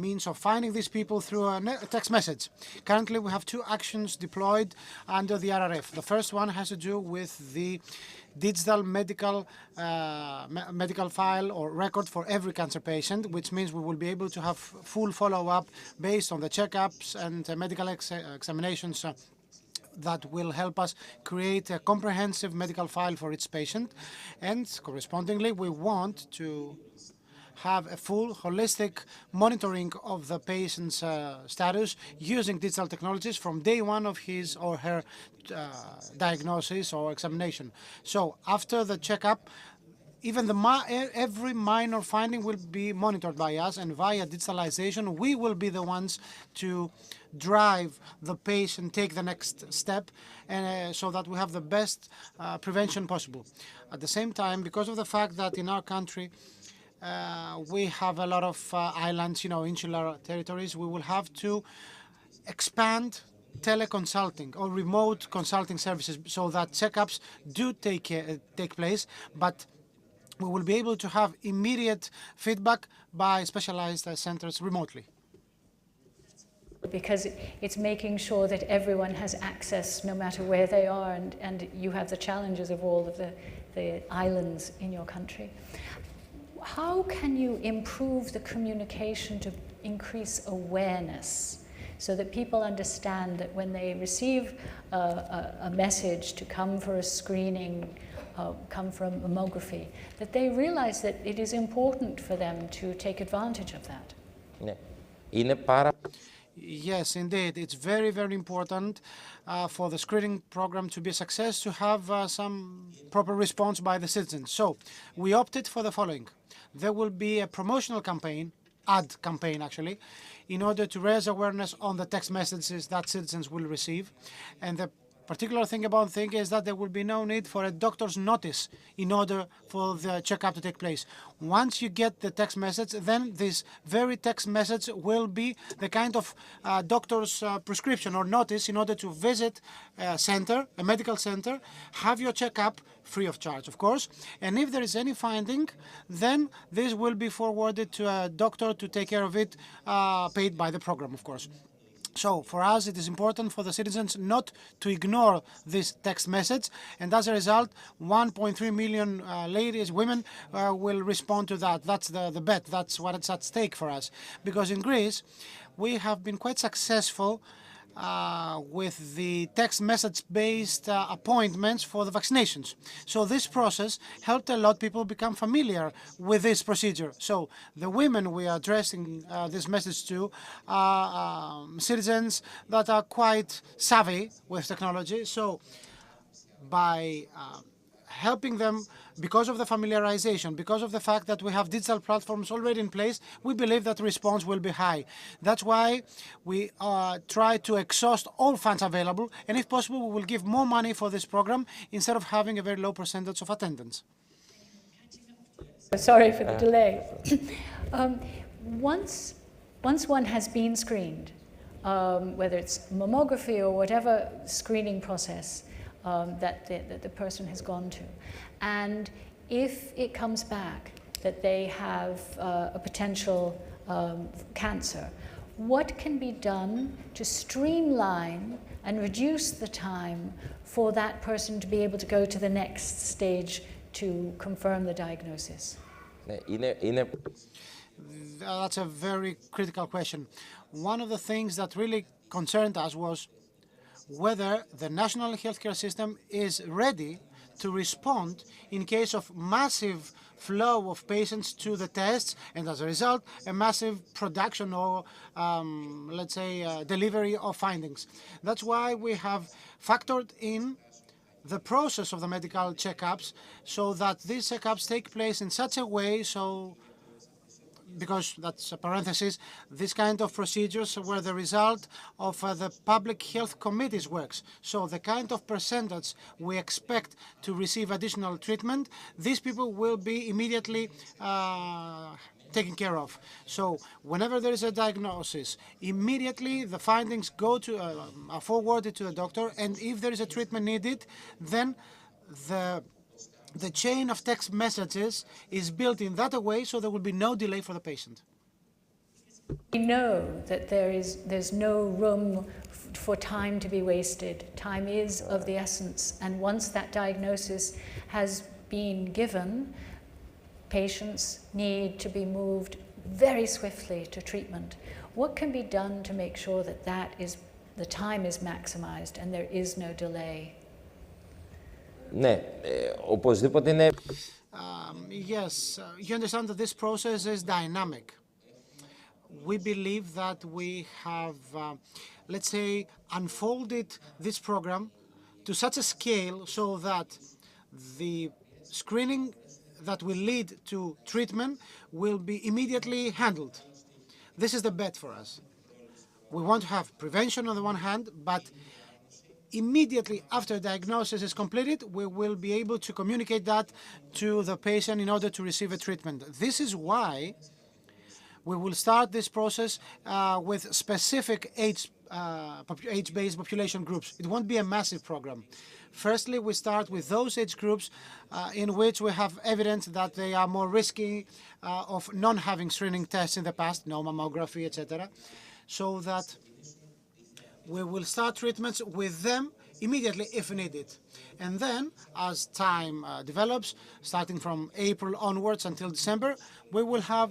means of finding these people through a text message. Currently, we have 2 actions deployed under the RRF. The first one has to do with the digital medical file or record for every cancer patient, which means we will be able to have full follow-up based on the checkups and medical examinations that will help us create a comprehensive medical file for each patient. And correspondingly, we want to have a full holistic monitoring of the patient's status using digital technologies from day one of his or her diagnosis or examination. So after the checkup, even every minor finding will be monitored by us, and via digitalization, we will be the ones to drive the patient, take the next step, and so that we have the best prevention possible. At the same time, because of the fact that in our country, we have a lot of islands, insular territories, we will have to expand teleconsulting or remote consulting services so that checkups do take place, but we will be able to have immediate feedback by specialized centers remotely. Because it's making sure that everyone has access no matter where they are, and you have the challenges of all of the islands in your country. How can you improve the communication to increase awareness so that people understand that when they receive a message to come for a screening, come for a mammography, that they realize that it is important for them to take advantage of that? Ναι. Είναι πάρα... Yes, indeed. It's very, very important for the screening program to be a success, to have some proper response by the citizens. So we opted for the following. There will be a promotional campaign, ad campaign actually, in order to raise awareness on the text messages that citizens will receive. And the particular thing about is that there will be no need for a doctor's notice in order for the checkup to take place. Once you get the text message, then this very text message will be the kind of doctor's prescription or notice in order to visit a center, a medical center, have your checkup free of charge, of course. And if there is any finding, then this will be forwarded to a doctor to take care of it, paid by the program, of course. So for us, it is important for the citizens not to ignore this text message, and as a result, 1.3 million ladies, women, will respond to that. That's the bet. That's what it's at stake for us. Because in Greece, we have been quite successful with the text message-based appointments for the vaccinations. So this process helped a lot people become familiar with this procedure. So the women we are addressing this message to are citizens that are quite savvy with technology. So by helping them because of the familiarization, because of the fact that we have digital platforms already in place, we believe that the response will be high. That's why we try to exhaust all funds available, and if possible, we will give more money for this program instead of having a very low percentage of attendance. Sorry for the delay. Once one has been screened, whether it's mammography or whatever screening process that the person has gone to, and if it comes back that they have a potential cancer, what can be done to streamline and reduce the time for that person to be able to go to the next stage to confirm the diagnosis? That's a very critical question. One of the things that really concerned us was whether the national healthcare system is ready to respond in case of massive flow of patients to the tests, and as a result, a massive production or, let's say, delivery of findings. That's why we have factored in the process of the medical checkups so that these checkups take place in such a way because that's a parenthesis, this kind of procedures were the result of the public health committee's works. So the kind of percentage we expect to receive additional treatment, these people will be immediately taken care of. So whenever there is a diagnosis, immediately the findings go to are forwarded to the doctor, and if there is a treatment needed, then the chain of text messages is built in that a way so there will be no delay for the patient. We know that there's no room for time to be wasted. Time is of the essence, and once that diagnosis has been given, patients need to be moved very swiftly to treatment. What can be done to make sure that the time is maximized and there is no delay? Yes, you understand that this process is dynamic. We believe that we have, let's say, unfolded this program to such a scale so that the screening that will lead to treatment will be immediately handled. This is the bet for us. We want to have prevention on the one hand, but immediately after diagnosis is completed, we will be able to communicate that to the patient in order to receive a treatment. This is why we will start this process with specific age-based population groups. It won't be a massive program. Firstly, we start with those age groups in which we have evidence that they are more risky of not having screening tests in the past, no mammography, etc., so that we will start treatments with them immediately if needed. And then, as time develops, starting from April onwards until December, we will have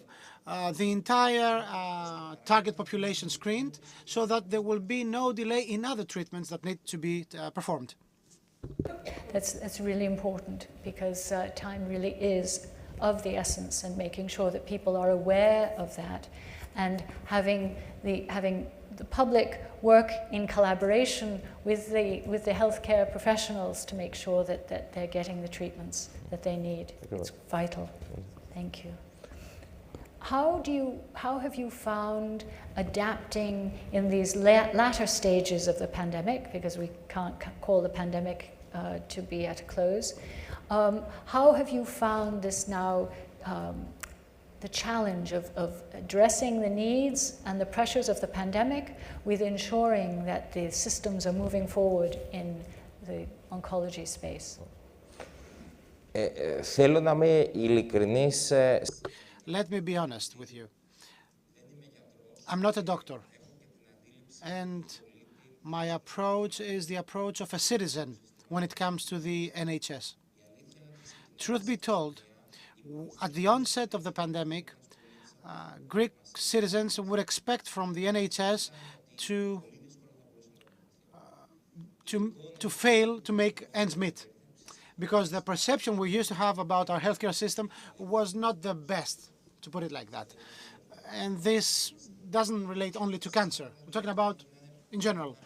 the entire target population screened so that there will be no delay in other treatments that need to be performed. That's really important because time really is of the essence, and making sure that people are aware of that, and having the public work in collaboration with the healthcare professionals to make sure that they're getting the treatments that they need. It's vital. Thank you. How have you found adapting in these latter stages of the pandemic, because we can't call the pandemic to be at a close? How have you found this now, the challenge of addressing the needs and the pressures of the pandemic with ensuring that the systems are moving forward in the oncology space? Θέλω να είμαι ειλικρινής. Let me be honest with you. I'm not a doctor, and my approach is the approach of a citizen when it comes to the NHS. Truth be told, at the onset of the pandemic, Greek citizens would expect from the NHS to fail to make ends meet, because the perception we used to have about our healthcare system was not the best, to put it like that. And this doesn't relate only to cancer. We're talking about in general.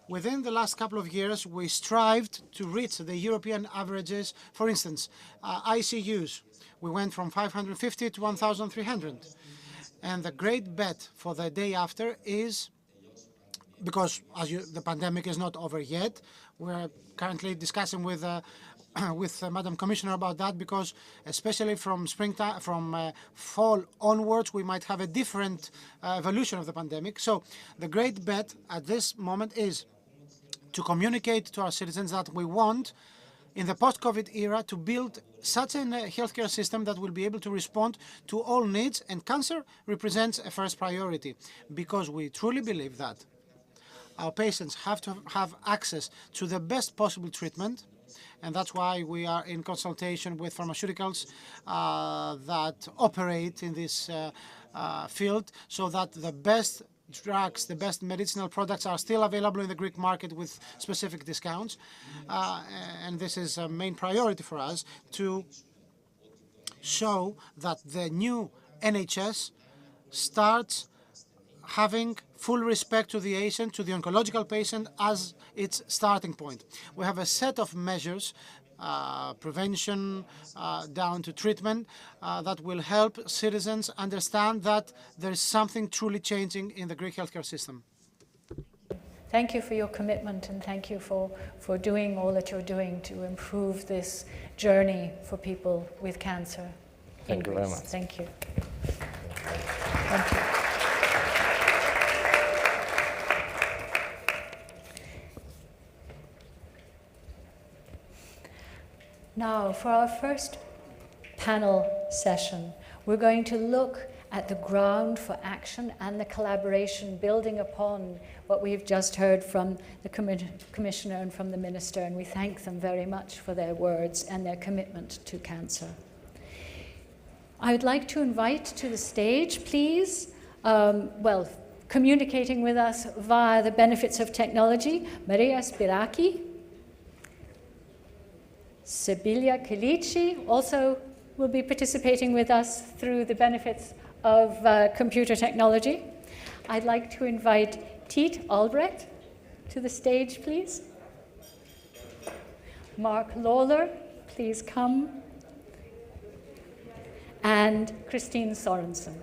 Within the last couple of years, we strived to reach the European averages. For instance, ICUs, we went from 550 to 1,300. And the great bet for the day after is, because the pandemic is not over yet, we're currently discussing with Madam Commissioner about that, because especially from springtime, from fall onwards, we might have a different evolution of the pandemic. So the great bet at this moment is to communicate to our citizens that we want, in the post-COVID era, to build such a healthcare system that will be able to respond to all needs, and cancer represents a first priority, because we truly believe that our patients have to have access to the best possible treatment, and that's why we are in consultation with pharmaceuticals that operate in this field, so that the best drugs, the best medicinal products are still available in the Greek market with specific discounts. And this is a main priority for us, to show that the new NHS starts having full respect to the patient, to the oncological patient, as its starting point. We have a set of measures, prevention down to treatment, that will help citizens understand that there is something truly changing in the Greek healthcare system. Thank you for your commitment, and thank you for doing all that you're doing to improve this journey for people with cancer. Thank you very much. Thank you. Thank you. Now, for our first panel session, we're going to look at the ground for action and the collaboration, building upon what we've just heard from the Commissioner and from the Minister, and we thank them very much for their words and their commitment to cancer. I would like to invite to the stage, please, communicating with us via the benefits of technology, Maria Spiraki. Sibilia Kilici also will be participating with us through the benefits of computer technology. I'd like to invite Tiet Albrecht to the stage, please. Mark Lawler, please come. And Christine Sorensen.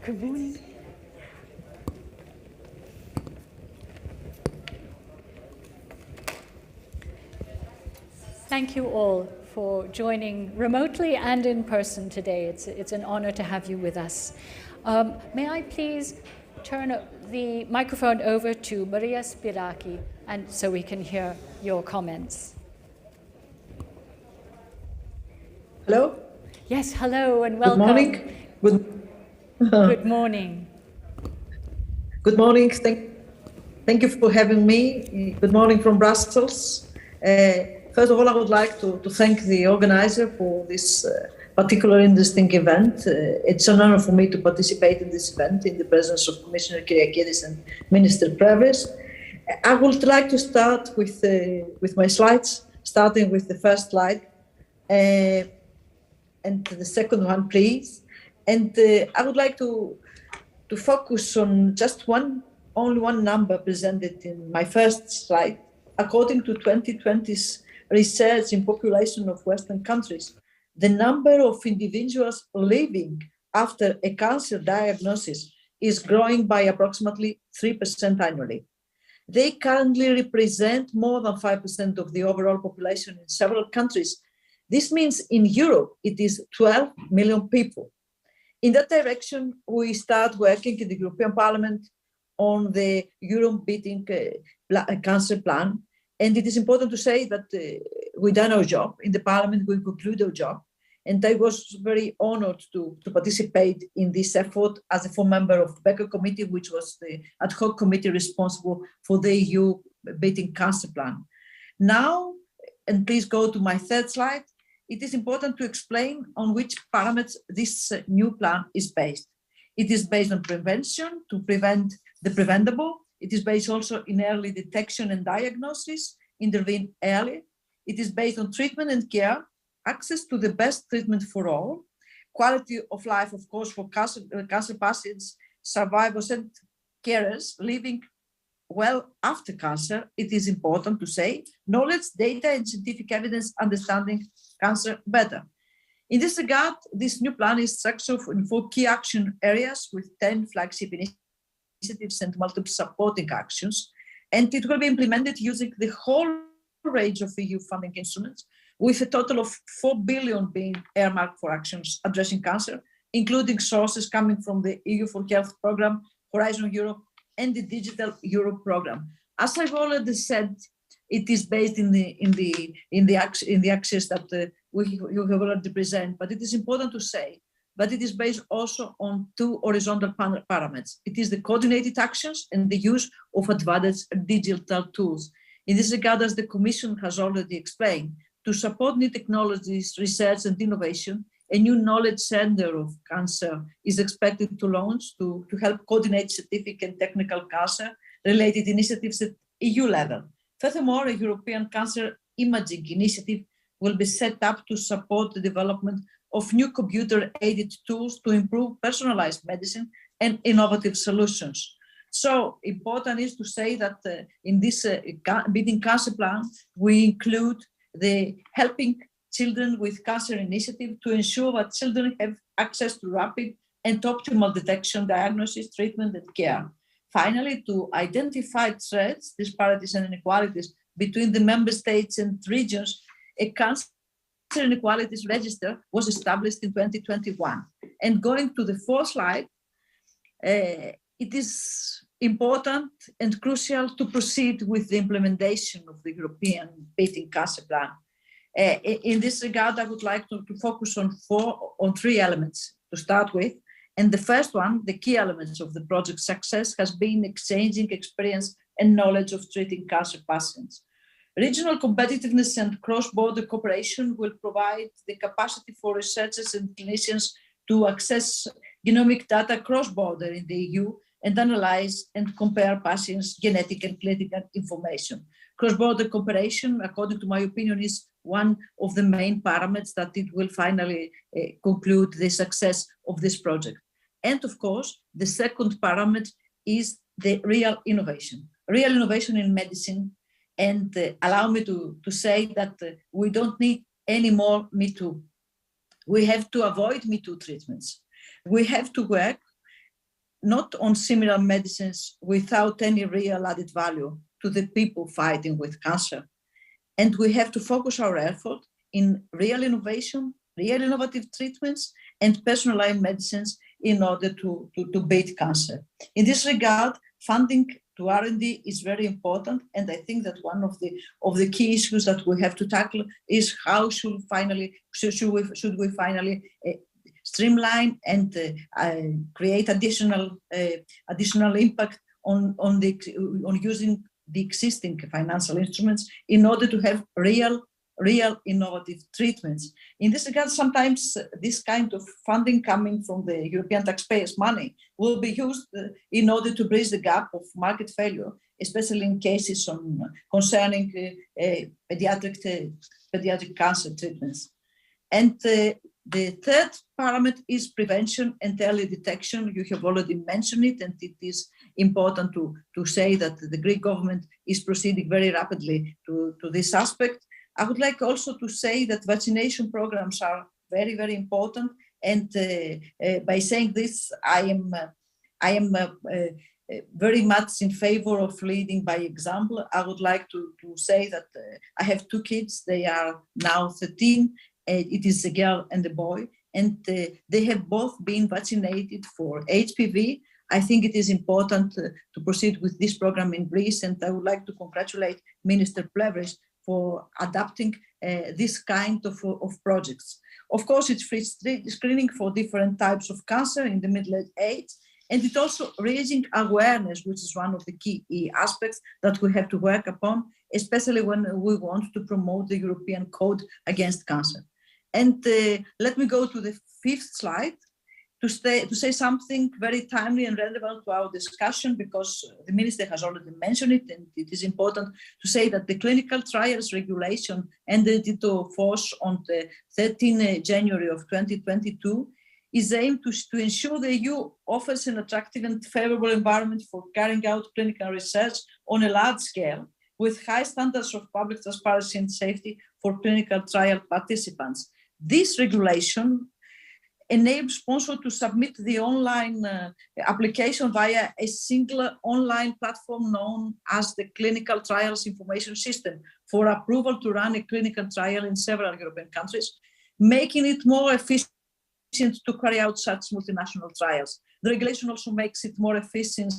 Good morning. Thank you all for joining remotely and in person today. It's an honor to have you with us. May I please turn the microphone over to Maria Spiraki, and so we can hear your comments. Hello? Yes, hello and welcome. Good morning. Good morning. Good morning. Thank you for having me. Good morning from Brussels. First of all, I would like to thank the organizer for this particularly interesting event. It's an honor for me to participate in this event in the presence of Commissioner Kyriakidis and Minister Previs. I would like to start with my slides, starting with the first slide, and the second one, please. And I would like to focus on just only one number presented in my first slide. According to 2020's research in population of Western countries, the number of individuals living after a cancer diagnosis is growing by approximately 3% annually. They currently represent more than 5% of the overall population in several countries. This means in Europe, it is 12 million people. In that direction, we start working in the European Parliament on the Europe Beating Cancer Plan. And it is important to say that we've done our job. In the Parliament, we conclude our job. And I was very honored to participate in this effort as a full member of the Becker Committee, which was the ad hoc committee responsible for the EU Beating Cancer Plan. Now, and please go to my third slide, it is important to explain on which parameters this new plan is based. It is based on prevention, to prevent the preventable. It is based also in early detection and diagnosis, intervene early. It is based on treatment and care, access to the best treatment for all, quality of life, of course, for cancer patients, survivors and carers living well after cancer. It is important to say knowledge, data, and scientific evidence understanding cancer better. In this regard, this new plan is structured in 4 key action areas with 10 flagship initiatives and multiple supporting actions. And it will be implemented using the whole range of EU funding instruments, with a total of 4 billion being earmarked for actions addressing cancer, including sources coming from the EU for Health Programme, Horizon Europe, and the Digital Europe Programme. As I've already said, it is based in the axis that you have already presented, but it is important to say that it is based also on 2 horizontal parameters. It is the coordinated actions and the use of advanced digital tools. In this regard, as the Commission has already explained, to support new technologies, research and innovation, a new knowledge center of cancer is expected to launch to help coordinate scientific and technical cancer-related initiatives at EU level. Furthermore, a European Cancer Imaging Initiative will be set up to support the development of new computer-aided tools to improve personalized medicine and innovative solutions. So important is to say that in this Beating Cancer Plan, we include the Helping Children with Cancer initiative to ensure that children have access to rapid and optimal detection, diagnosis, treatment, and care. Finally, to identify threats, disparities, and inequalities between the member states and regions, a cancer inequalities register was established in 2021. And going to the 4th slide, it is important and crucial to proceed with the implementation of the European Beating Cancer Plan. In this regard, I would like to focus on 3 elements to start with. And the first one, the key elements of the project's success, has been exchanging experience and knowledge of treating cancer patients. Regional competitiveness and cross-border cooperation will provide the capacity for researchers and clinicians to access genomic data cross-border in the EU and analyze and compare patients' genetic and clinical information. Cross-border cooperation, according to my opinion, is one of the main parameters that it will finally conclude the success of this project. And of course, the second parameter is the real innovation in medicine. And allow me to say that we don't need any more Me Too. We have to avoid Me Too treatments. We have to work not on similar medicines without any real added value to the people fighting with cancer. And we have to focus our effort in real innovation, real innovative treatments, and personalized medicines in order to beat cancer. In this regard, funding to R&D is very important, and I think that one of the key issues that we have to tackle is how should we finally streamline and create additional impact on using the existing financial instruments in order to have real innovative treatments. In this regard, sometimes this kind of funding coming from the European taxpayers' money will be used in order to bridge the gap of market failure, especially in cases concerning pediatric cancer treatments. And the third parameter is prevention and early detection. You have already mentioned it, and it is important to say that the Greek government is proceeding very rapidly to this aspect. I would like also to say that vaccination programs are very, very important. And by saying this, I am very much in favor of leading by example. I would like to say that I have 2 kids. They are now 13. It is a girl and a boy. And they have both been vaccinated for HPV. I think it is important to proceed with this program in Greece. And I would like to congratulate Minister Plevris for adapting this kind of projects. Of course, it's free screening for different types of cancer in the middle age, and it's also raising awareness, which is one of the key aspects that we have to work upon, especially when we want to promote the European Code Against Cancer. And let me go to the 5th slide. to say something very timely and relevant to our discussion, because the Minister has already mentioned it, and it is important to say that the clinical trials regulation entered into force on the 13th January of 2022 is aimed to ensure the EU offers an attractive and favorable environment for carrying out clinical research on a large scale with high standards of public transparency and safety for clinical trial participants. This regulation enables sponsors to submit the online application via a single online platform known as the Clinical Trials Information System for approval to run a clinical trial in several European countries, making it more efficient to carry out such multinational trials. The regulation also makes it more efficient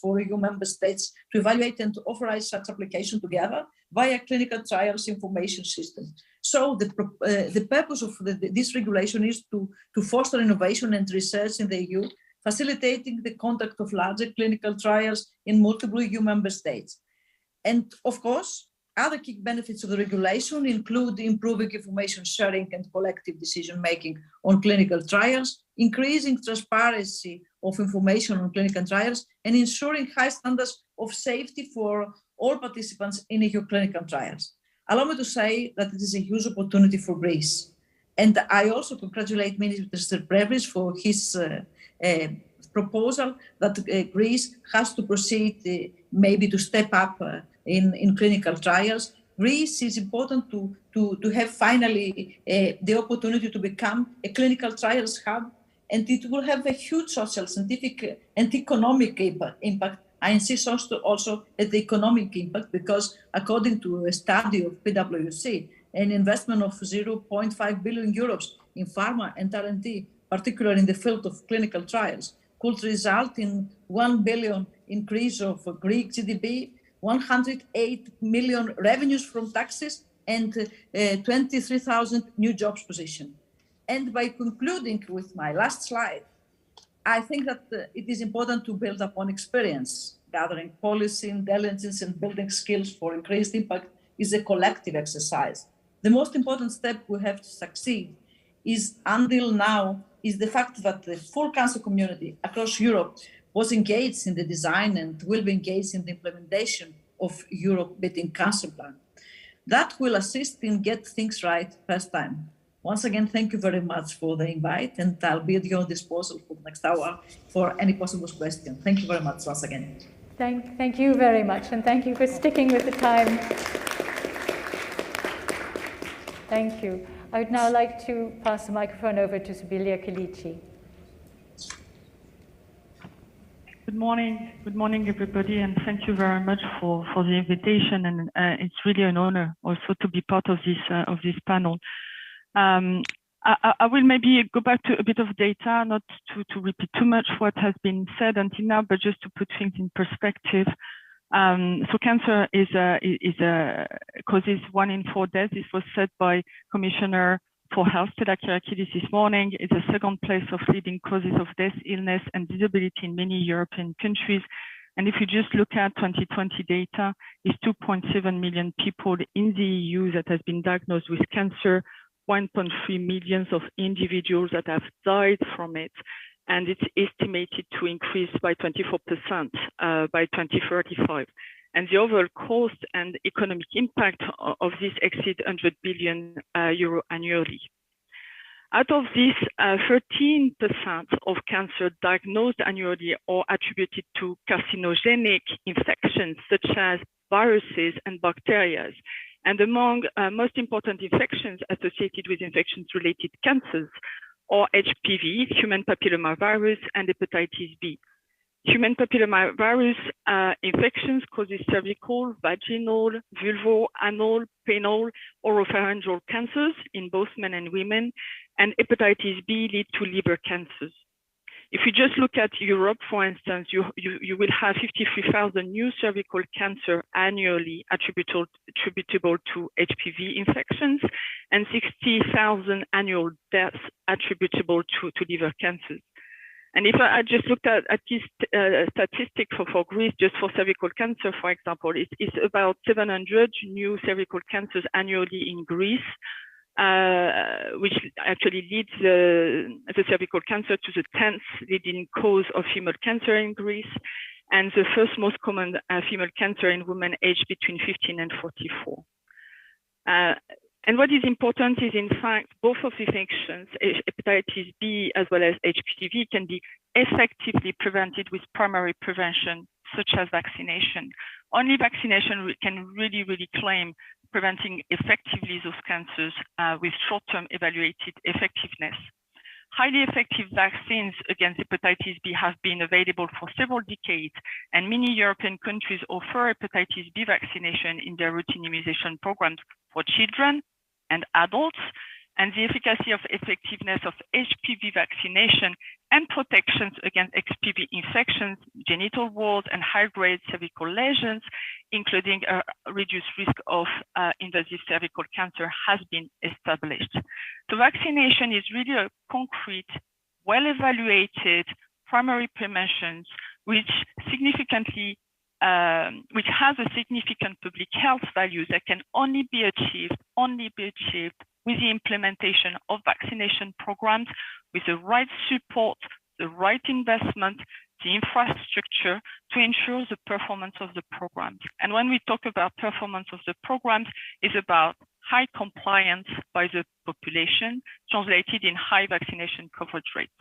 for EU member states to evaluate and to authorize such application together via clinical trials information system. So the purpose of this regulation is to foster innovation and research in the EU, facilitating the conduct of larger clinical trials in multiple EU member states. And of course, other key benefits of the regulation include improving information sharing and collective decision-making on clinical trials, increasing transparency of information on clinical trials, and ensuring high standards of safety for all participants in EU clinical trials. Allow me to say that it is a huge opportunity for Greece. And I also congratulate Minister Plevris for his proposal that Greece has to proceed maybe to step up in clinical trials. Greece is important to have finally the opportunity to become a clinical trials hub, and it will have a huge social, scientific, and economic impact. I insist also at the economic impact, because according to a study of PwC, an investment of 0.5 billion euros in pharma and R&D, particularly in the field of clinical trials, could result in 1 billion increase of Greek GDP, 108 million revenues from taxes, and 23,000 new jobs position. And by concluding with my last slide, I think that it is important to build upon experience. Gathering policy, intelligence, and building skills for increased impact is a collective exercise. The most important step we have to succeed is, until now, is the fact that the full cancer community across Europe was engaged in the design and will be engaged in the implementation of Europe Beating Cancer Plan. That will assist in get things right first time. Once again, thank you very much for the invite, and I'll be at your disposal for the next hour for any possible question. Thank you very much once again. Thank you very much, and thank you for sticking with the time. Thank you. I would now like to pass the microphone over to Sibilia Kilici. Good morning, everybody, and thank you very much for the invitation. And it's really an honor also to be part of this panel. I will maybe go back to a bit of data, not to repeat too much what has been said until now, but just to put things in perspective. So cancer causes 1 in 4 deaths. This was said by Commissioner for Health, Stella Kyriakides, this morning. It's the second place of leading causes of death, illness, and disability in many European countries. And if you just look at 2020 data, it's 2.7 million people in the EU that has been diagnosed with cancer, 1.3 million of individuals that have died from it, and it's estimated to increase by 24% by 2035. And the overall cost and economic impact of this exceeds 100 billion euro annually. Out of this, 13% of cancer diagnosed annually are attributed to carcinogenic infections, such as viruses and bacteria. And among most important infections associated with infections-related cancers are HPV, human papillomavirus, and hepatitis B. Human papillomavirus infections causes cervical, vaginal, vulval, anal, penile, oropharyngeal cancers in both men and women, and hepatitis B lead to liver cancers. If you just look at Europe, for instance, you will have 53,000 new cervical cancer annually attributable to HPV infections, and 60,000 annual deaths attributable to liver cancers. And if I just looked at this statistic for Greece, just for cervical cancer, for example, it's about 700 new cervical cancers annually in Greece. which actually leads the cervical cancer to the 10th leading cause of female cancer in Greece, and the first most common female cancer in women aged between 15 and 44. And what is important is, in fact, both of these infections, hepatitis B as well as HPV, can be effectively prevented with primary prevention, such as vaccination. Only vaccination can really claim preventing effectively those cancers with short-term evaluated effectiveness. Highly effective vaccines against hepatitis B have been available for several decades, and many European countries offer hepatitis B vaccination in their routine immunization programs for children and adults, and the efficacy of effectiveness of HPV vaccination and protections against HPV infections, genital warts, and high-grade cervical lesions, including a reduced risk of invasive cervical cancer, has been established. So vaccination is really a concrete, well-evaluated primary prevention, which has a significant public health value that can only be achieved with the implementation of vaccination programs, with the right support, the right investment, the infrastructure to ensure the performance of the programs. And when we talk about performance of the programs, it's about high compliance by the population, translated in high vaccination coverage rates.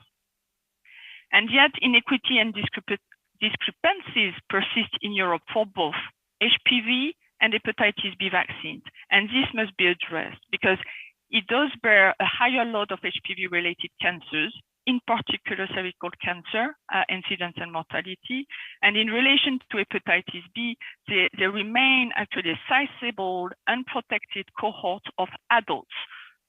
And yet inequity and discrepancies persist in Europe for both HPV and hepatitis B vaccines. And this must be addressed because it does bear a higher load of HPV-related cancers, in particular cervical cancer, incidence and mortality. And in relation to hepatitis B, there remain actually a sizable unprotected cohort of adults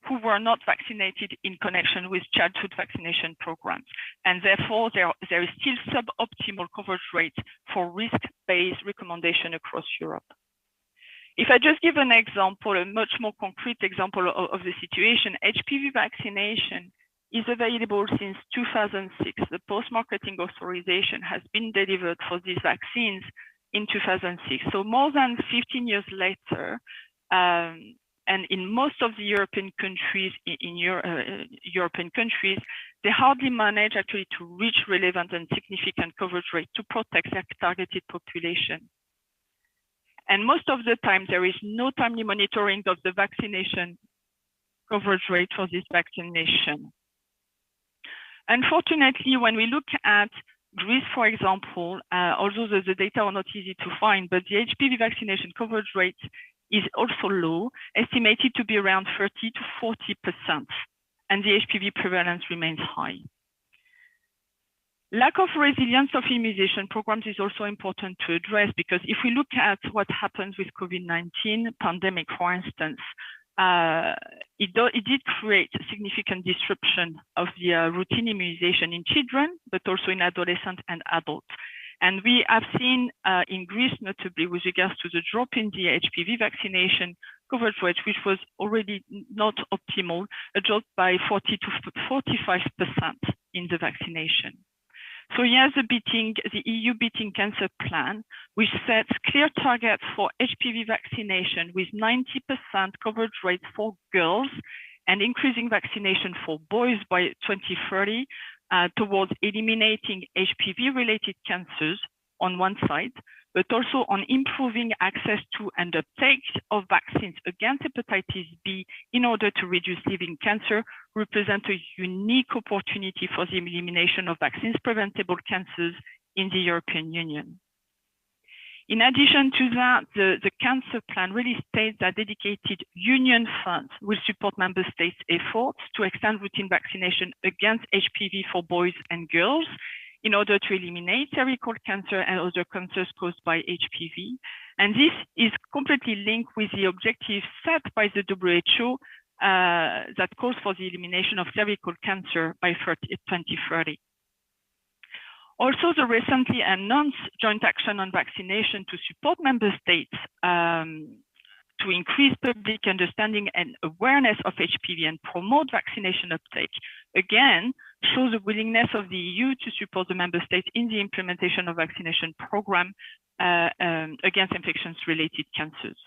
who were not vaccinated in connection with childhood vaccination programs. And therefore, there is still suboptimal coverage rates for risk-based recommendation across Europe. If I just give an example, a much more concrete example of the situation, HPV vaccination is available since 2006. The post-marketing authorization has been delivered for these vaccines in 2006. So more than 15 years later, and in most of the European countries, European countries, they hardly manage actually to reach relevant and significant coverage rate to protect their targeted population. And most of the time, there is no timely monitoring of the vaccination coverage rate for this vaccination. Unfortunately, when we look at Greece, for example, although the data are not easy to find, but the HPV vaccination coverage rate is also low, estimated to be around 30 to 40%, and the HPV prevalence remains high. Lack of resilience of immunization programs is also important to address, because if we look at what happens with COVID-19 pandemic, for instance, it did create a significant disruption of the routine immunization in children, but also in adolescents and adults. And we have seen in Greece, notably with regards to the drop in the HPV vaccination coverage rate, which was already not optimal, a drop by 40 to 45% in the vaccination. So here's the EU Beating Cancer Plan, which sets clear targets for HPV vaccination with 90% coverage rate for girls and increasing vaccination for boys by 2030 towards eliminating HPV-related cancers on one side, but also on improving access to and uptake of vaccines against hepatitis B in order to reduce living cancer, represent a unique opportunity for the elimination of vaccines-preventable cancers in the European Union. In addition to that, the cancer plan really states that dedicated union funds will support member states' efforts to extend routine vaccination against HPV for boys and girls in order to eliminate cervical cancer and other cancers caused by HPV. And this is completely linked with the objectives set by the WHO that calls for the elimination of cervical cancer by 2030. Also, the recently announced joint action on vaccination to support member states to increase public understanding and awareness of HPV and promote vaccination uptake, again, shows the willingness of the EU to support the member states in the implementation of vaccination program against infections-related cancers.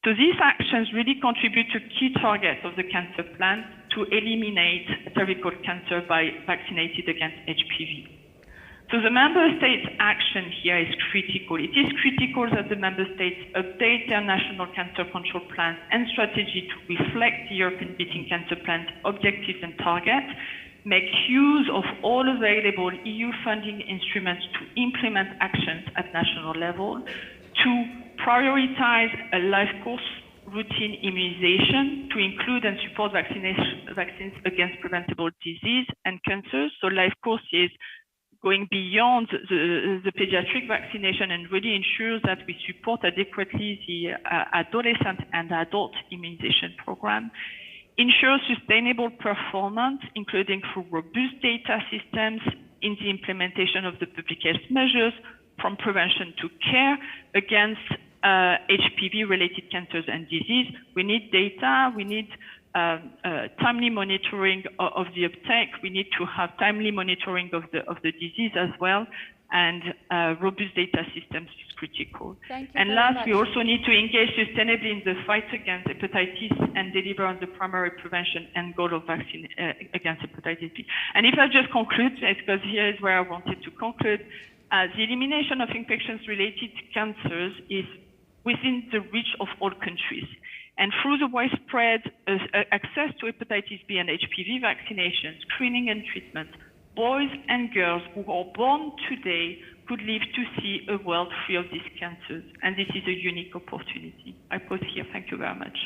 So these actions really contribute to key targets of the cancer plan to eliminate cervical cancer by vaccinated against HPV. So the member states' action here is critical. It is critical that the member states update their national cancer control plans and strategy to reflect the European Beating Cancer Plan's objectives and targets, make use of all available EU funding instruments to implement actions at national level, to prioritize a life course routine immunization to include and support vaccines against preventable disease and cancers. So life course is going beyond the pediatric vaccination and really ensures that we support adequately the adolescent and adult immunization program. Ensure sustainable performance, including through robust data systems in the implementation of the public health measures from prevention to care against HPV-related cancers and disease. We need data, we need timely monitoring of the uptake. We need to have timely monitoring of the disease as well, and robust data systems is critical. And last, we also need to engage sustainably in the fight against hepatitis and deliver on the primary prevention and goal of vaccine against hepatitis B. And if I just conclude, because here is where I wanted to conclude, the elimination of infections-related cancers is within the reach of all countries. And through the widespread access to hepatitis B and HPV vaccination, screening and treatment, boys and girls who are born today could live to see a world free of these cancers. And this is a unique opportunity. I pause here. Thank you very much.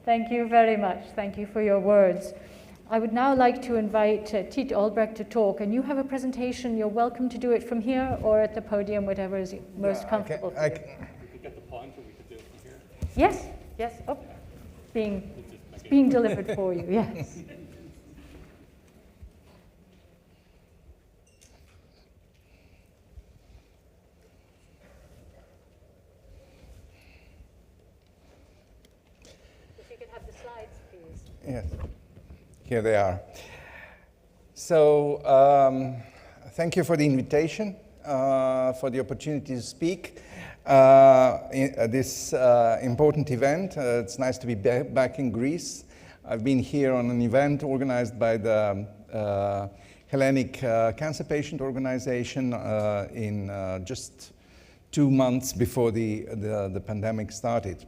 Thank you very much. Thank you for your words. I would now like to invite Tiet Albrecht to talk. And you have a presentation. You're welcome to do it from here or at the podium, whatever is most comfortable for you. We could get the pointer, we could do it from here. Yes, yes. Oh, it's being delivered for you, yes. If you could have the slides, please. Yes, here they are. So, thank you for the invitation, for the opportunity to speak. This important event. It's nice to be back in Greece. I've been here on an event organized by the Hellenic Cancer Patient Organization in just 2 months before the pandemic started.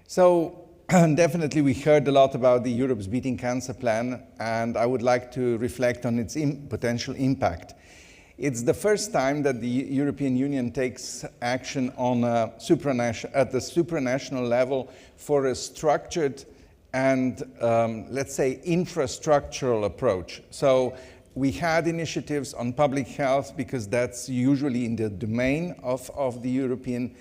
So definitely we heard a lot about the Europe's Beating Cancer Plan, and I would like to reflect on its potential impact. It's the first time that the European Union takes action on at the supranational level for a structured and, let's say, infrastructural approach. So we had initiatives on public health because that's usually in the domain of the European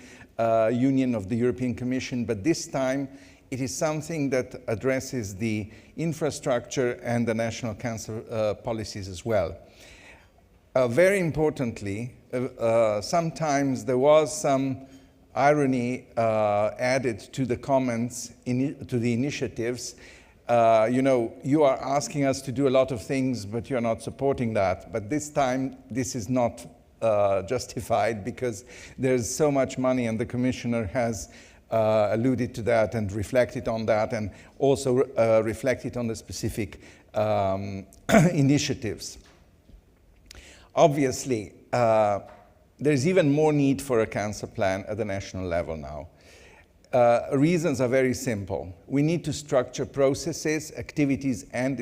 Union, of the European Commission, but this time it is something that addresses the infrastructure and the national cancer policies as well. Very importantly, sometimes there was some irony added to the comments, to the initiatives. You know, you are asking us to do a lot of things, but you're not supporting that. But this time, this is not justified because there's so much money, and the Commissioner has alluded to that and reflected on that, and also reflected on the specific initiatives. Obviously, there's even more need for a cancer plan at the national level now. Reasons are very simple. We need to structure processes, activities, and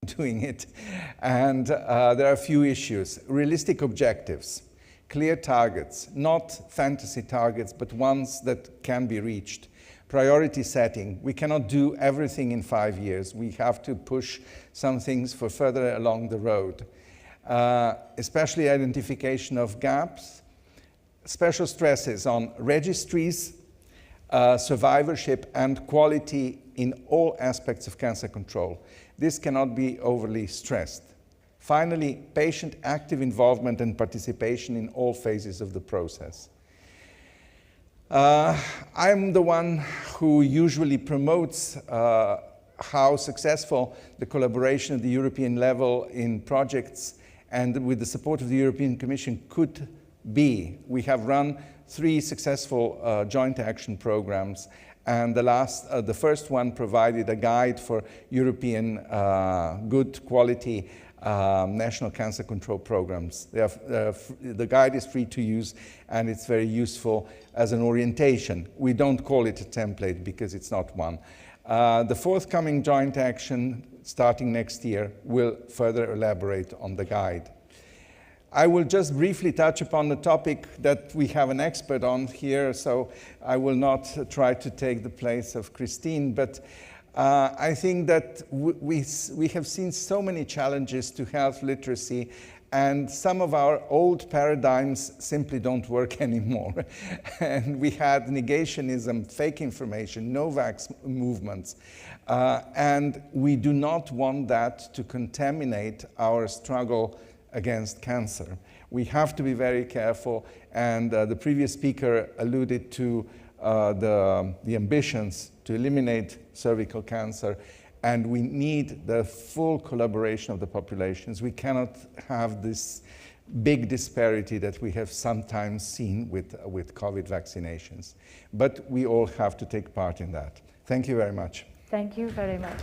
doing it. And there are a few issues. Realistic objectives, clear targets, not fantasy targets, but ones that can be reached. Priority setting. We cannot do everything in 5 years. We have to push some things for further along the road. Especially identification of gaps. Special stresses on registries, survivorship, and quality in all aspects of cancer control. This cannot be overly stressed. Finally, patient active involvement and participation in all phases of the process. I'm the one who usually promotes how successful the collaboration at the European level in projects and with the support of the European Commission could be. We have run 3 successful joint action programs, and the first one provided a guide for European good quality national cancer control programs. The guide is free to use, and it's very useful as an orientation. We don't call it a template because it's not one. The forthcoming joint action starting next year will further elaborate on the guide. I will just briefly touch upon the topic that we have an expert on here, so I will not try to take the place of Christine, but I think that we have seen so many challenges to health literacy, and some of our old paradigms simply don't work anymore. And we had negationism, fake information, no-vax movements, and we do not want that to contaminate our struggle against cancer. We have to be very careful, and the previous speaker alluded to the ambitions to eliminate cervical cancer, and we need the full collaboration of the populations. We cannot have this big disparity that we have sometimes seen with COVID vaccinations. But we all have to take part in that. Thank you very much. Thank you very much.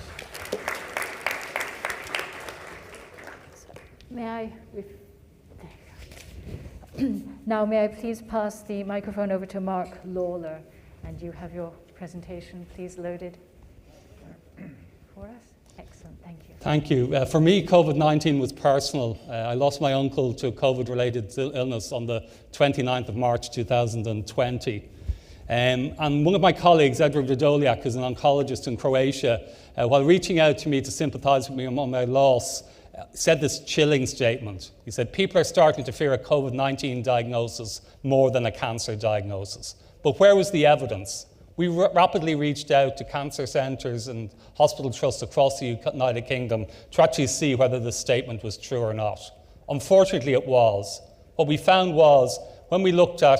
Now, may I please pass the microphone over to Mark Lawler, and you have your presentation, please, loaded for us. Excellent, thank you. Thank you. For me, COVID-19 was personal. I lost my uncle to COVID-related illness on the 29th of March 2020. And one of my colleagues, Edward Radoliak, who's an oncologist in Croatia, while reaching out to me to sympathize with me on my loss, said this chilling statement. He said, people are starting to fear a COVID-19 diagnosis more than a cancer diagnosis. But where was the evidence? We rapidly reached out to cancer centres and hospital trusts across the United Kingdom to actually see whether this statement was true or not. Unfortunately, it was. What we found was, when we looked at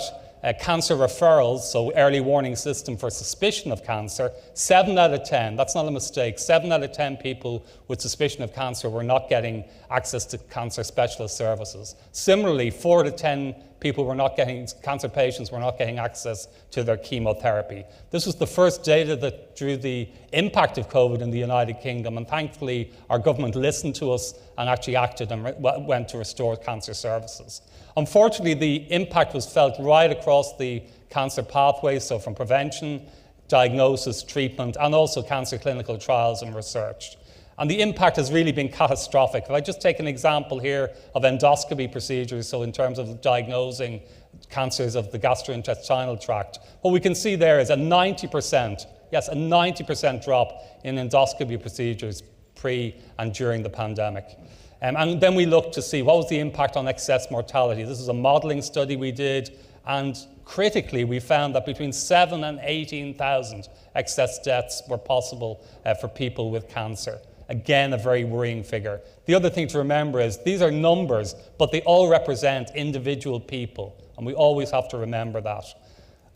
cancer referrals, so early warning system for suspicion of cancer, 7 out of 10, that's not a mistake, 7 out of 10 people with suspicion of cancer were not getting access to cancer specialist services. Similarly, 4 out of 10 people were not getting, cancer patients were not getting access to their chemotherapy. This was the first data that drew the impact of COVID in the United Kingdom, and thankfully our government listened to us and actually acted and went to restore cancer services. Unfortunately, the impact was felt right across the cancer pathway, so from prevention, diagnosis, treatment, and also cancer clinical trials and research. And the impact has really been catastrophic. If I just take an example here of endoscopy procedures, so in terms of diagnosing cancers of the gastrointestinal tract, what we can see there is a 90%, yes, a 90% drop in endoscopy procedures pre and during the pandemic. And then we looked to see what was the impact on excess mortality. This is a modelling study we did, and critically we found that between 7,000 and 18,000 excess deaths were possible for people with cancer. Again, a very worrying figure. The other thing to remember is these are numbers, but they all represent individual people, and we always have to remember that.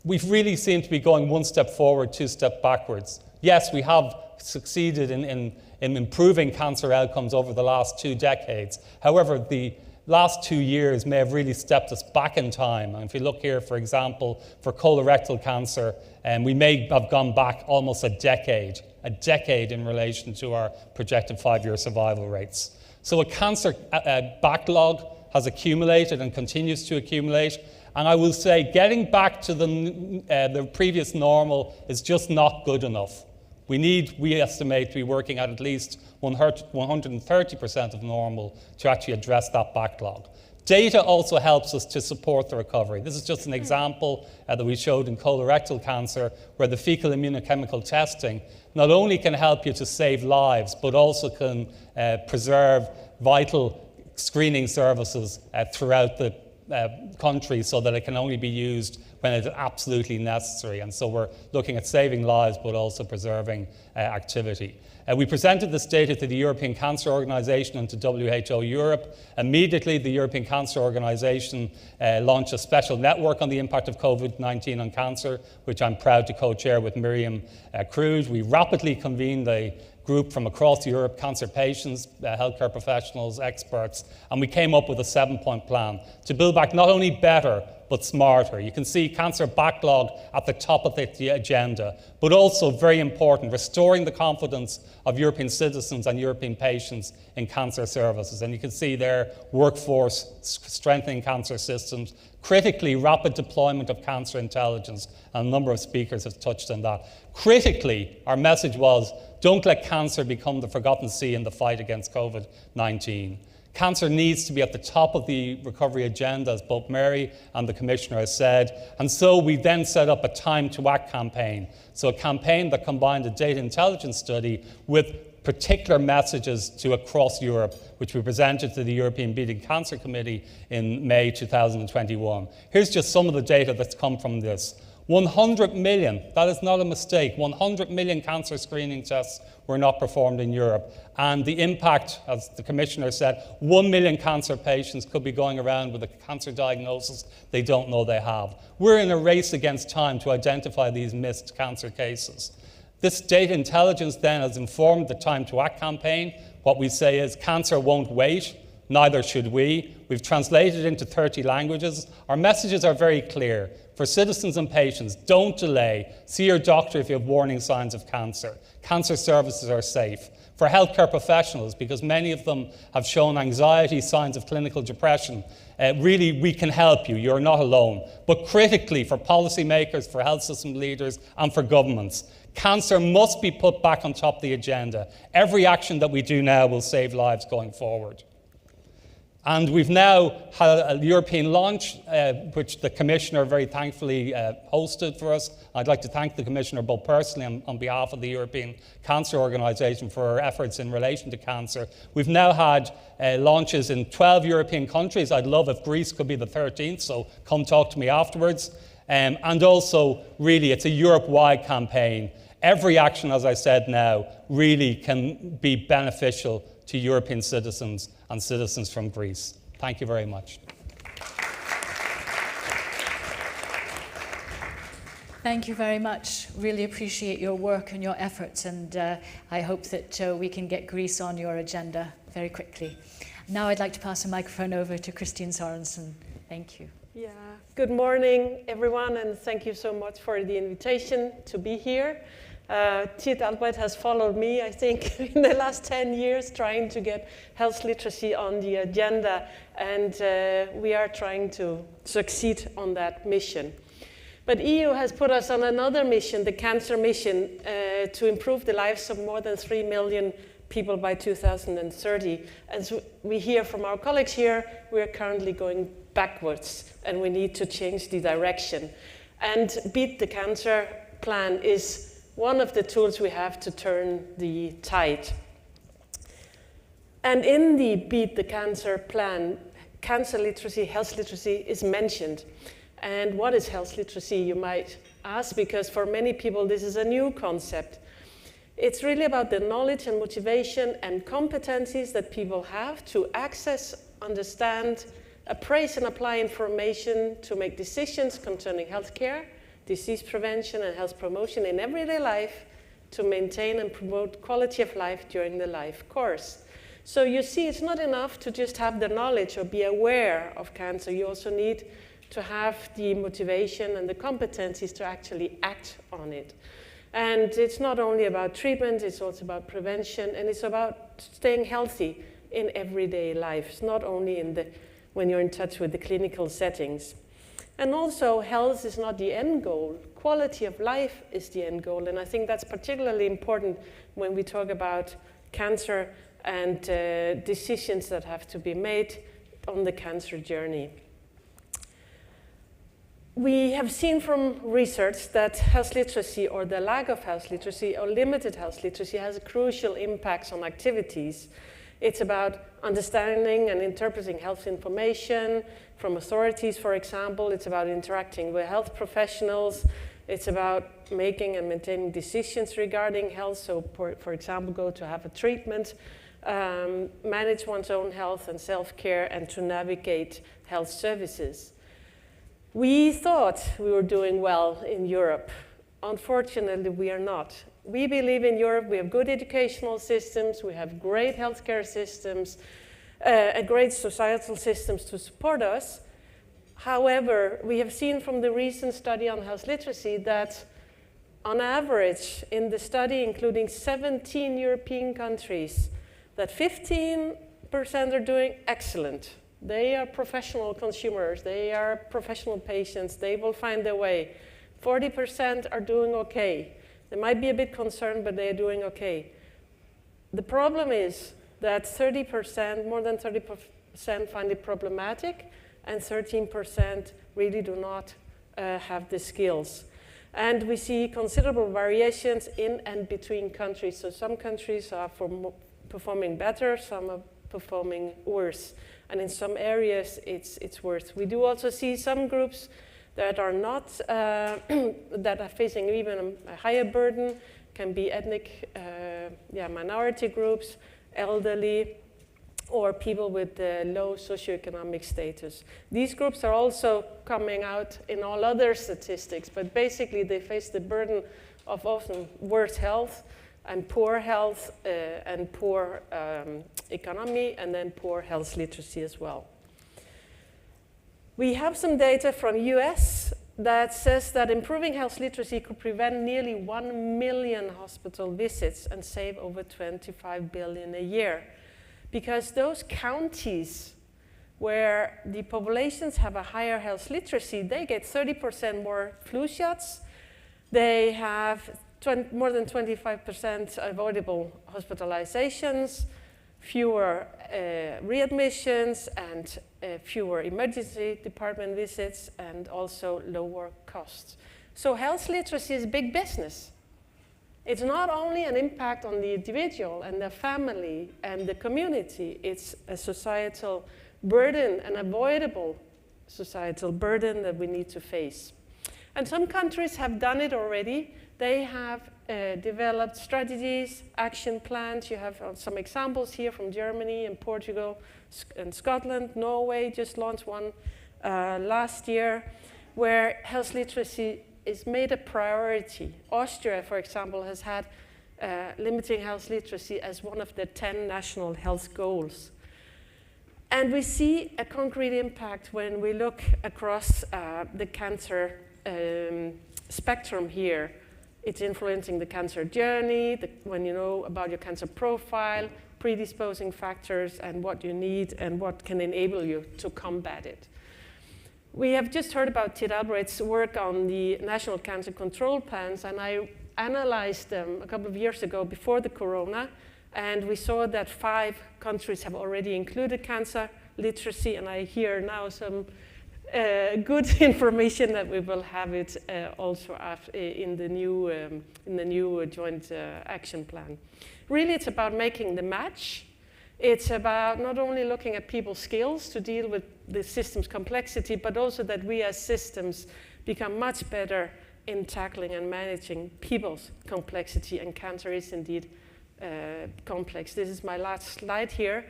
We've really seemed to be going one step forward, 2 steps backwards. Yes, we have succeeded in improving cancer outcomes over the last 2 decades. However, the last 2 years may have really stepped us back in time. And if you look here, for example, for colorectal cancer, we may have gone back almost a decade in relation to our projected 5-year survival rates. So a cancer backlog has accumulated and continues to accumulate. And I will say getting back to the previous normal is just not good enough. We estimate to be working at least 130% of normal to actually address that backlog. Data also helps us to support the recovery. This is just an example that we showed in colorectal cancer, where the fecal immunochemical testing not only can help you to save lives, but also can preserve vital screening services throughout the country, so that it can only be used when it's absolutely necessary. And so we're looking at saving lives, but also preserving activity. We presented this data to the European Cancer Organization and to WHO Europe. Immediately, the European Cancer Organization launched a special network on the impact of COVID-19 on cancer, which I'm proud to co-chair with Miriam Cruz. We rapidly convened a group from across Europe, cancer patients, healthcare professionals, experts, and we came up with a 7-point plan to build back not only better, but smarter. You can see cancer backlog at the top of the agenda, but also very important, restoring the confidence of European citizens and European patients in cancer services. And you can see there, workforce, strengthening cancer systems, critically rapid deployment of cancer intelligence, and a number of speakers have touched on that. Critically, our message was, don't let cancer become the forgotten sea in the fight against COVID-19. Cancer needs to be at the top of the recovery agenda, as both Mary and the Commissioner has said. And so we then set up a Time to Act campaign. So a campaign that combined a data intelligence study with particular messages to across Europe, which we presented to the European Beating Cancer Committee in May 2021. Here's just some of the data that's come from this. 100 million, that is not a mistake, 100 million cancer screening tests were not performed in Europe. And the impact, as the Commissioner said, 1 million cancer patients could be going around with a cancer diagnosis they don't know they have. We're in a race against time to identify these missed cancer cases. This data intelligence then has informed the Time to Act campaign. What we say is cancer won't wait, neither should we. We've translated into 30 languages. Our messages are very clear. For citizens and patients, don't delay. See your doctor if you have warning signs of cancer. Cancer services are safe. For healthcare professionals, because many of them have shown anxiety, signs of clinical depression, really, we can help you. You're not alone. But critically, for policymakers, for health system leaders, and for governments, cancer must be put back on top of the agenda. Every action that we do now will save lives going forward. And we've now had a European launch, which the Commissioner very thankfully hosted for us. I'd like to thank the Commissioner both personally and on behalf of the European Cancer Organization for her efforts in relation to cancer. We've now had launches in 12 European countries. I'd love if Greece could be the 13th, so come talk to me afterwards. And also, really, it's a Europe-wide campaign. Every action, as I said now, really can be beneficial to European citizens and citizens from Greece. Thank you very much. Thank you very much. Really appreciate your work and your efforts, and I hope that we can get Greece on your agenda very quickly. Now I'd like to pass the microphone over to Christine Sorensen. Thank you. Yeah. Good morning, everyone, and thank you so much for the invitation to be here. Tiet Albrecht has followed me, I think, in the last 10 years, trying to get health literacy on the agenda, and we are trying to succeed on that mission. But EU has put us on another mission, the cancer mission, to improve the lives of more than 3 million people by 2030. As we hear from our colleagues here, we are currently going backwards, and we need to change the direction. And Beat the Cancer plan is one of the tools we have to turn the tide. And in the Beat the Cancer plan, cancer literacy, health literacy is mentioned. And what is health literacy, you might ask, because for many people this is a new concept. It's really about the knowledge and motivation and competencies that people have to access, understand, appraise and apply information to make decisions concerning healthcare, disease prevention and health promotion in everyday life, to maintain and promote quality of life during the life course. So you see, it's not enough to just have the knowledge or be aware of cancer. You also need to have the motivation and the competencies to actually act on it. And it's not only about treatment, it's also about prevention, and it's about staying healthy in everyday life, not only in when you're in touch with the clinical settings. And also, health is not the end goal. Quality of life is the end goal. And I think that's particularly important when we talk about cancer and decisions that have to be made on the cancer journey. We have seen from research that health literacy, or the lack of health literacy, or limited health literacy, has crucial impacts on activities. It's about understanding and interpreting health information from authorities, for example. It's about interacting with health professionals. It's about making and maintaining decisions regarding health. So, for example, go to have a treatment, manage one's own health and self-care, and to navigate health services. We thought we were doing well in Europe. Unfortunately, we are not. We believe in Europe we have good educational systems, we have great healthcare systems, great societal systems to support us. However, we have seen from the recent study on health literacy that on average, in the study including 17 European countries, that 15% are doing excellent. They are professional consumers, they are professional patients, they will find their way. 40% are doing okay. They might be a bit concerned, but they are doing okay. The problem is that 30%, more than 30% find it problematic, and 13% really do not have the skills. And we see considerable variations in and between countries. So some countries are performing better, some are performing worse. And in some areas, it's worse. We do also see some groups that are not, that are facing even a higher burden, can be ethnic minority groups, elderly, or people with low socioeconomic status. These groups are also coming out in all other statistics, but basically they face the burden of often worse health, and poor health, and poor economy, and then poor health literacy as well. We have some data from US that says that improving health literacy could prevent nearly 1 million hospital visits and save over 25 billion a year. Because those counties where the populations have a higher health literacy, they get 30% more flu shots. They have more than 25% avoidable hospitalizations, fewer readmissions, and fewer emergency department visits, and also lower costs. So health literacy is big business. It's not only an impact on the individual and the family and the community, it's a societal burden, an avoidable societal burden that we need to face. And some countries have done it already. They have developed strategies, action plans. You have some examples here from Germany and Portugal and Scotland. Norway just launched one last year, where health literacy is made a priority. Austria, for example, has had limiting health literacy as one of the 10 national health goals. And we see a concrete impact when we look across the cancer spectrum here. It's influencing the cancer journey, when you know about your cancer profile, predisposing factors, and what you need and what can enable you to combat it. We have just heard about Ted Albright's work on the National Cancer Control Plans, and I analyzed them a couple of years ago before the corona, and we saw that 5 countries have already included cancer literacy, and I hear now some good information that we will have it also in the new joint action plan. Really, it's about making the match. It's about not only looking at people's skills to deal with the system's complexity, but also that we as systems become much better in tackling and managing people's complexity, and cancer is indeed complex. This is my last slide here.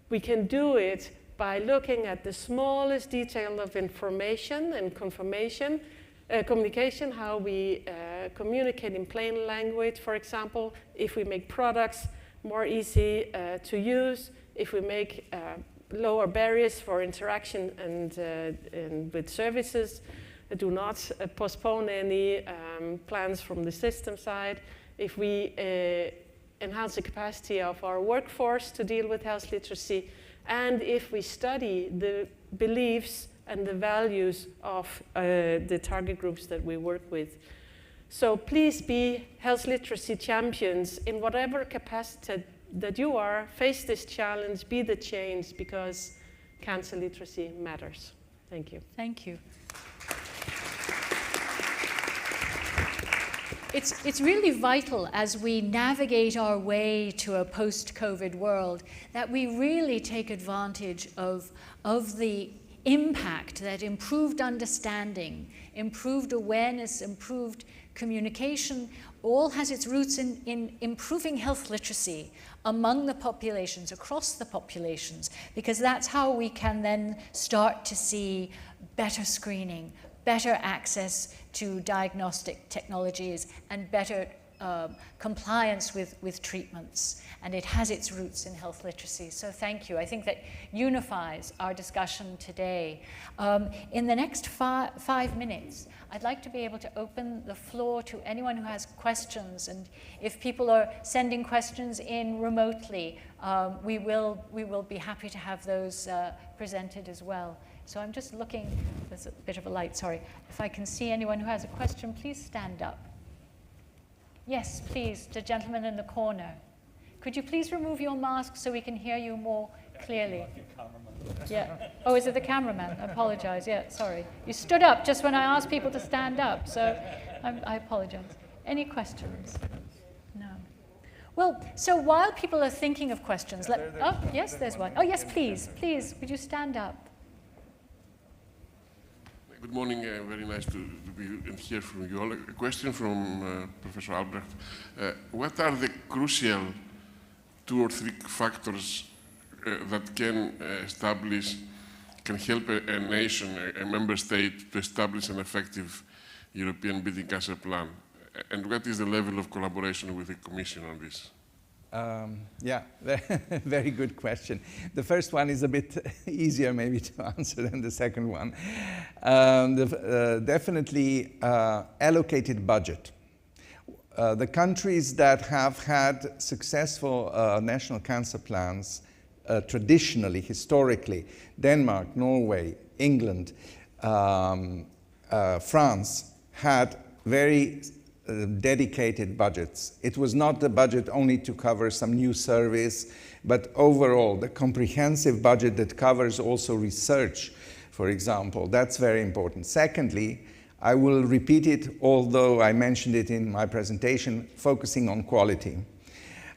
We can do it by looking at the smallest detail of information and communication, how we communicate in plain language, for example, if we make products more easy to use, if we make lower barriers for interaction and with services, do not postpone any plans from the system side, if we enhance the capacity of our workforce to deal with health literacy, and if we study the beliefs and the values of the target groups that we work with. So please be health literacy champions in whatever capacity that you are. Face this challenge, be the change, because cancer literacy matters. Thank you. Thank you. It's really vital as we navigate our way to a post-COVID world that we really take advantage of the impact that improved understanding, improved awareness, improved communication all has its roots in improving health literacy among the populations, across the populations, because that's how we can then start to see better screening, better access to diagnostic technologies, and better compliance with treatments. And it has its roots in health literacy. So thank you. I think that unifies our discussion today. In the next 5 minutes, I'd like to be able to open the floor to anyone who has questions. And if people are sending questions in remotely, we will be happy to have those presented as well. So I'm just looking, there's a bit of a light, sorry. If I can see anyone who has a question, please stand up. Yes, please, the gentleman in the corner. Could you please remove your mask so we can hear you more clearly? Yeah. Oh, is it the cameraman? I apologize. Yeah, sorry. You stood up just when I asked people to stand up, so I apologize. Any questions? No. Well, so while people are thinking of questions, oh, yes, there's one. Oh, yes, please, please, would you stand up? Good morning. Very nice to be and hear from you all. A question from Professor Albrecht. What are the crucial 2 or 3 factors that can help a nation, a member state, to establish an effective European beating cancer plan? And what is the level of collaboration with the Commission on this? Yeah, very good question. The first one is a bit easier maybe to answer than the second one. Definitely allocated budget. The countries that have had successful national cancer plans traditionally, historically, Denmark, Norway, England, France, had very dedicated budgets. It was not the budget only to cover some new service, but overall the comprehensive budget that covers also research, for example. That's very important. Secondly, I will repeat it, although I mentioned it in my presentation, focusing on quality.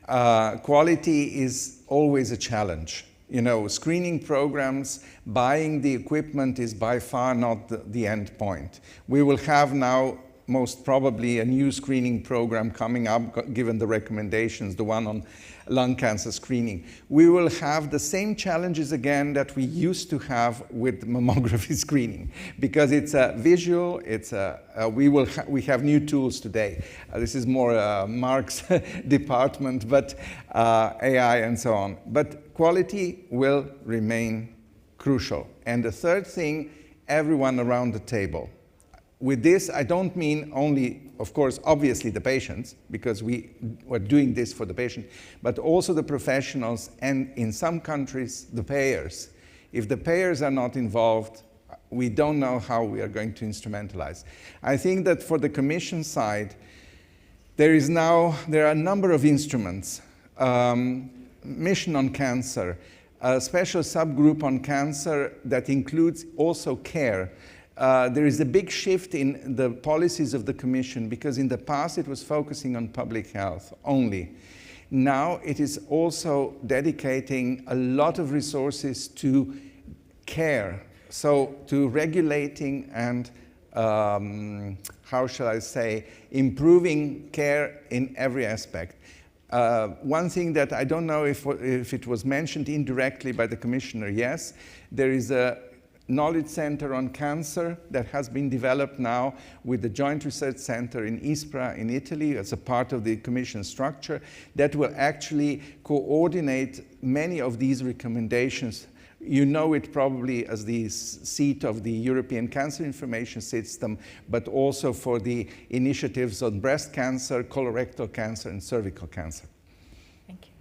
Quality is always a challenge. You know, screening programs, buying the equipment is by far not the end point. We will have now most probably a new screening program coming up, given the recommendations, the one on lung cancer screening. We will have the same challenges again that we used to have with mammography screening, because it's a visual, we have new tools today. This is more Mark's department, but AI and so on. But quality will remain crucial. And the third thing, everyone around the table. With this, I don't mean only, of course, obviously the patients, because we were doing this for the patient, but also the professionals and, in some countries, the payers. If the payers are not involved, we don't know how we are going to instrumentalize. I think that for the Commission side, there are a number of instruments. Mission on Cancer, a special subgroup on cancer that includes also care. There is a big shift in the policies of the Commission, because in the past it was focusing on public health only. Now it is also dedicating a lot of resources to care, so to regulating and, how shall I say, improving care in every aspect. One thing that I don't know if it was mentioned indirectly by the Commissioner, yes, there is a knowledge center on cancer that has been developed now with the Joint Research Center in Ispra in Italy as a part of the Commission structure that will actually coordinate many of these recommendations. You know it probably as the seat of the European Cancer Information System, but also for the initiatives on breast cancer, colorectal cancer, and cervical cancer. Thank you.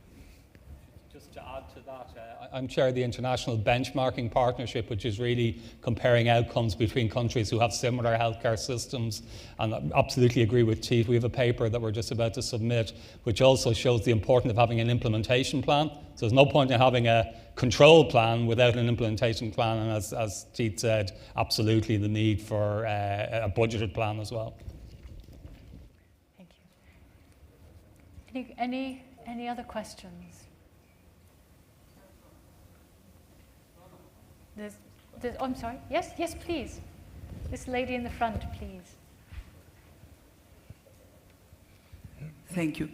Just to add to that, I'm chair of the International Benchmarking Partnership, which is really comparing outcomes between countries who have similar healthcare systems. And I absolutely agree with Chief. We have a paper that we're just about to submit, which also shows the importance of having an implementation plan. So there's no point in having a control plan without an implementation plan. And as Chief said, absolutely the need for a budgeted plan as well. Thank you. Any other questions? Oh, I'm sorry. Yes, please. This lady in the front, please. Thank you.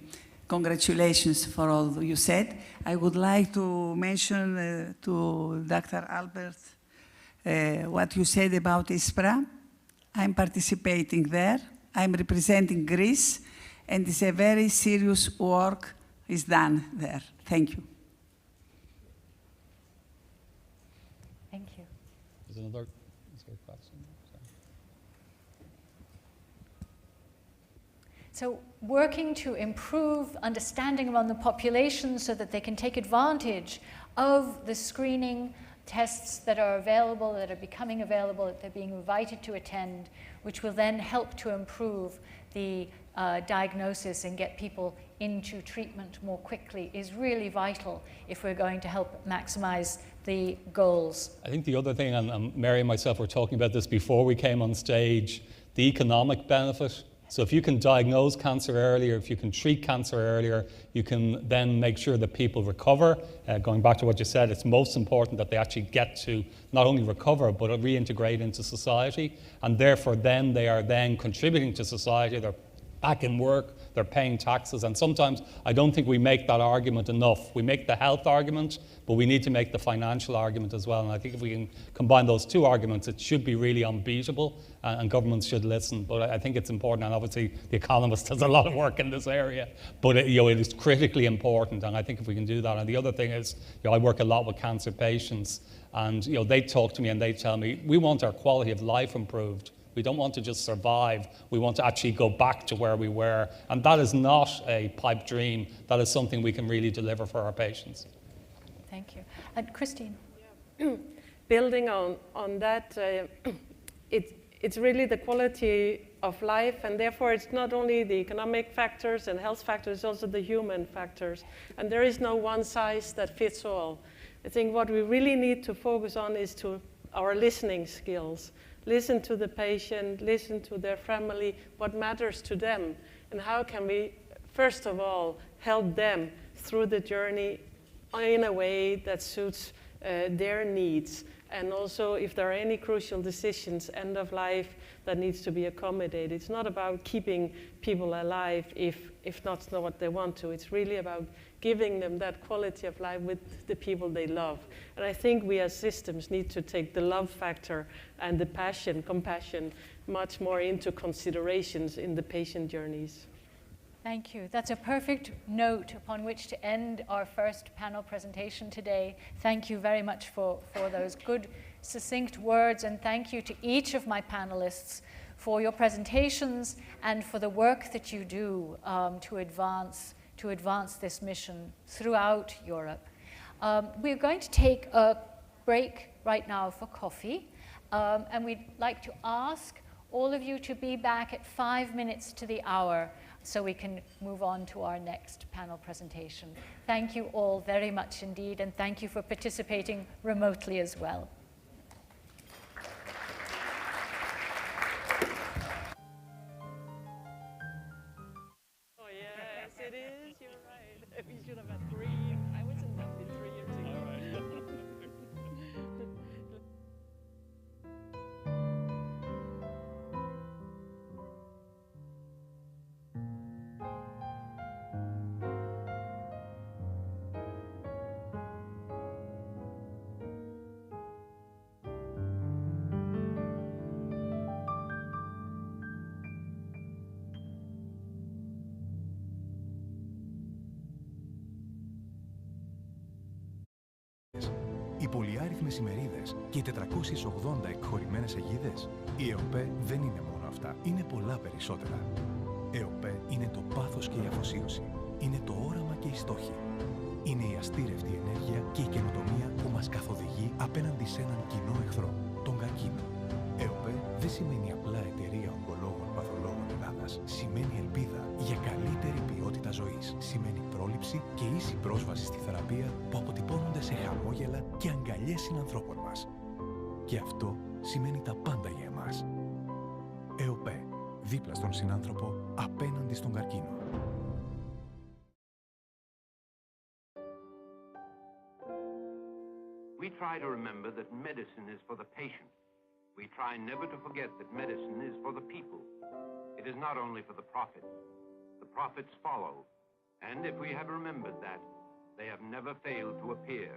Congratulations for all you said. I would like to mention to Dr. Albert what you said about ISPRA. I'm participating there. I'm representing Greece, and it's a very serious work is done there. Thank you. Thank you. Is there another question? So working to improve understanding among the population so that they can take advantage of the screening tests that are available, that are becoming available, that they're being invited to attend, which will then help to improve the diagnosis and get people into treatment more quickly, is really vital if we're going to help maximize the goals. I think the other thing, and Mary and myself were talking about this before we came on stage, the economic benefit. So if you can diagnose cancer earlier, if you can treat cancer earlier, you can then make sure that people recover. Going back to what you said, it's most important that they actually get to not only recover, but reintegrate into society. And therefore then they are then contributing to society. They're back in work, they're paying taxes. And sometimes I don't think we make that argument enough. We make the health argument, but we need to make the financial argument as well. And I think if we can combine those two arguments, it should be really unbeatable, and governments should listen. But I think it's important, and obviously The Economist does a lot of work in this area, but it is critically important, and I think if we can do that. And the other thing is, I work a lot with cancer patients, and they talk to me and they tell me, we want our quality of life improved. We don't want to just survive. We want to actually go back to where we were. And that is not a pipe dream. That is something we can really deliver for our patients. Thank you. And Christine? Yeah. Building on that, it's really the quality of life, and therefore it's not only the economic factors and health factors, it's also the human factors. And there is no one size that fits all. I think what we really need to focus on is to our listening skills. Listen to the patient, listen to their family, what matters to them, and how can we, first of all, help them through the journey in a way that suits their needs. And also, if there are any crucial decisions, end of life, that needs to be accommodated. It's not about keeping people alive if that's not what they want to. It's really about giving them that quality of life with the people they love. And I think we as systems need to take the love factor and the passion, compassion, much more into considerations in the patient journeys. Thank you. That's a perfect note upon which to end our first panel presentation today. Thank you very much for those good, succinct words, and thank you to each of my panelists for your presentations and for the work that you do to advance this mission throughout Europe. We're going to take a break right now for coffee, and we'd like to ask all of you to be back at 5 minutes to the hour so we can move on to our next panel presentation. Thank you all very much indeed, and thank you for participating remotely as well. Oh yes, it is, you're right. We should have had 3. I was inducted 3 years ago. Οι πολυάριθμες ημερίδες και οι 480 εκχωρημένες αιγίδες. Η ΕΟΠΕ δεν είναι μόνο αυτά. Είναι πολλά περισσότερα. ΕΟΠΕ είναι το πάθος και η αφοσίωση. Είναι το όραμα και οι στόχοι. Είναι η αστήρευτη ενέργεια και η καινοτομία που μας καθοδηγεί απέναντι σε έναν κοινό εχθρό, τον καρκίνο. ΕΟΠΕ δεν σημαίνει απλά εταιρεία ογκολόγων παθολόγων Ελλάδας. Σημαίνει ελπίδα για καλύτερη ποιότητα ζωής. Σημαίνει πρόληψη και ίση πρόσβαση στη θεραπεία που αποτυπώνονται σε χαμόγελα και αγκαλιές συνανθρώπων μας. Και αυτό σημαίνει τα πάντα για εμάς. ΕΟΠΕ. Δίπλα στον συνάνθρωπο, απέναντι στον καρκίνο. We try to remember that medicine is for the patient. We try never to forget that medicine is for the people. It is not only for the profits. The profits follow. And if we have remembered that, they have never failed to appear.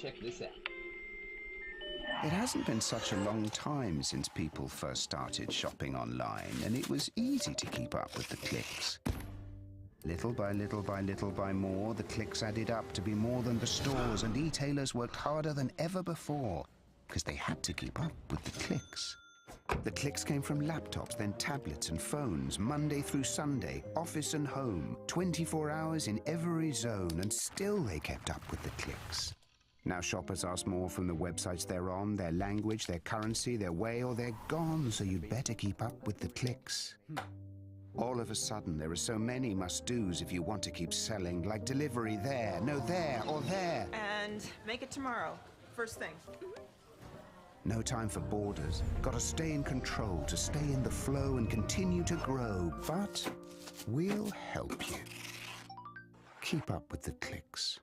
Check this out. It hasn't been such a long time since people first started shopping online, and it was easy to keep up with the clicks. Little by little by little by more, the clicks added up to be more than the stores, and e-tailers worked harder than ever before because they had to keep up with the clicks. The clicks came from laptops, then tablets and phones, Monday through Sunday, office and home, 24 hours in every zone, and still they kept up with the clicks. Now shoppers ask more from the websites they're on, their language, their currency, their way, or they're gone, so you'd better keep up with the clicks. All of a sudden, there are so many must-dos if you want to keep selling, like delivery there, no there, or there. And make it tomorrow, first thing. No time for borders. Gotta stay in control, to stay in the flow and continue to grow. But we'll help you. Keep up with the clicks.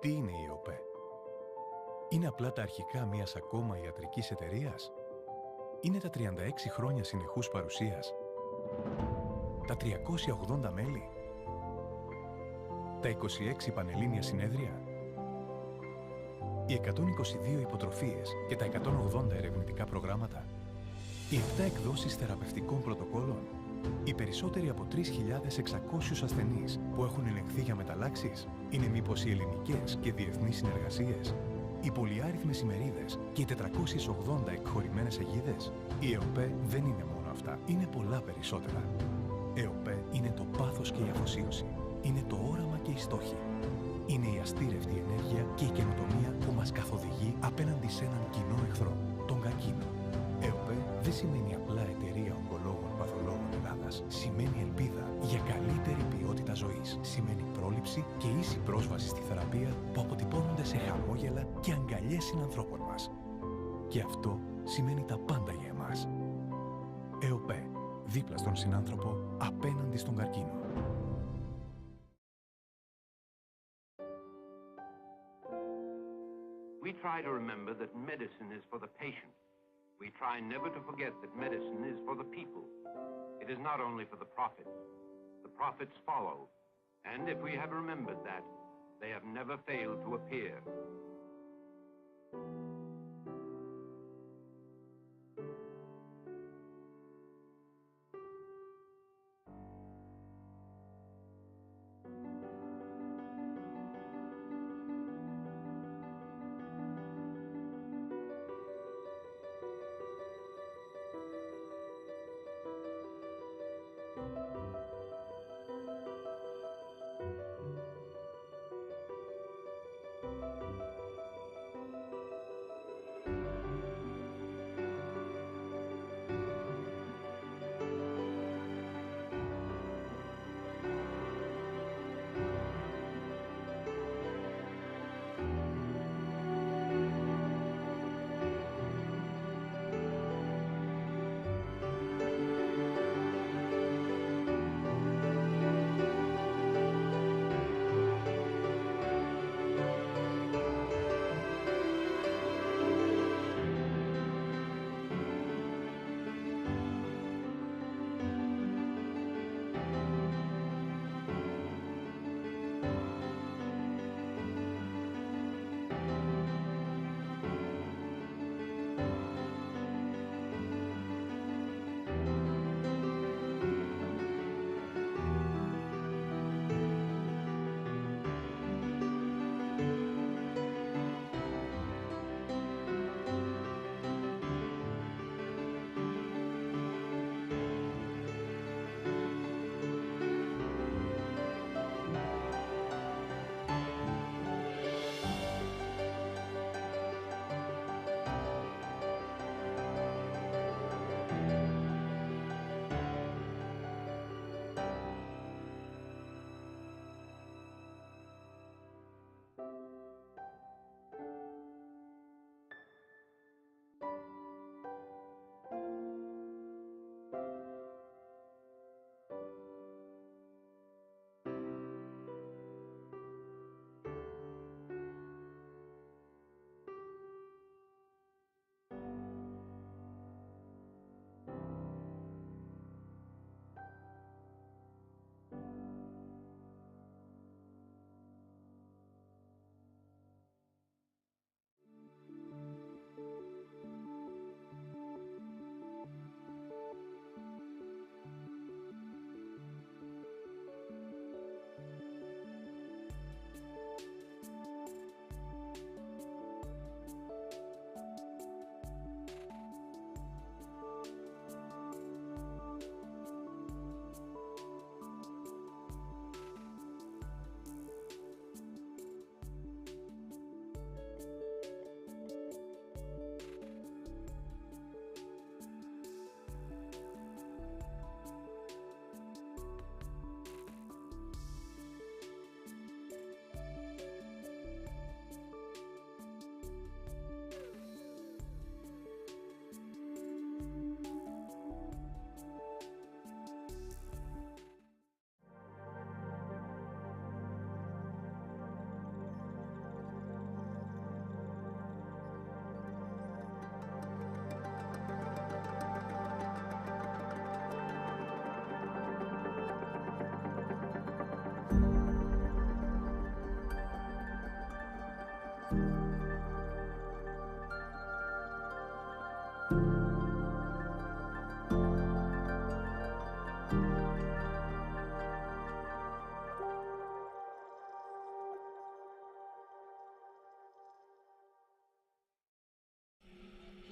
Τι είναι η ΕΟΠΕ? Είναι απλά τα αρχικά μιας ακόμα ιατρικής εταιρείας? Είναι τα 36 χρόνια συνεχούς παρουσίας? Τα 380 μέλη? Τα 26 πανελλήνια συνέδρια? Οι 122 υποτροφίες και τα 180 ερευνητικά προγράμματα? Οι 7 εκδόσεις θεραπευτικών πρωτοκόλων? Οι περισσότεροι από 3.600 ασθενείς που έχουν ελεγχθεί για μεταλλάξεις? Είναι μήπως οι ελληνικές και διεθνείς συνεργασίες? Οι πολυάριθμες ημερίδες και οι 480 εκχωρημένες αιγίδες? Η ΕΟΠΕ δεν είναι μόνο αυτά. Είναι πολλά περισσότερα. ΕΟΠΕ είναι το πάθος και η αφοσίωση. Είναι το όραμα και οι στόχοι. Είναι η αστήρευτη ενέργεια και η καινοτομία που μας καθοδηγεί απέναντι σε έναν κοινό εχθρό, τον καρκίνο. ΕΟΠΕ δεν σημαίνει απλά εταιρεία ογκολόγων παθολόγων Ελλάδας. Σημαίνει ελπίδα για καλύτερη ποιότητα ζωής. Σημαίνει πρόληψη και ίση πρόσβαση στη θεραπεία που αποτυπώνονται σε χαμόγελα και αγκαλιές συνανθρώπων μας. Και αυτό σημαίνει τα πάντα για εμάς. ΕΟΠΕ, δίπλα στον συνάνθρωπο, απέναντι στον καρκίνο. We try to remember that medicine is for the patient. We try never to forget that medicine is for the people. It is not only for the profits. The profits follow, and if we have remembered that, they have never failed to appear.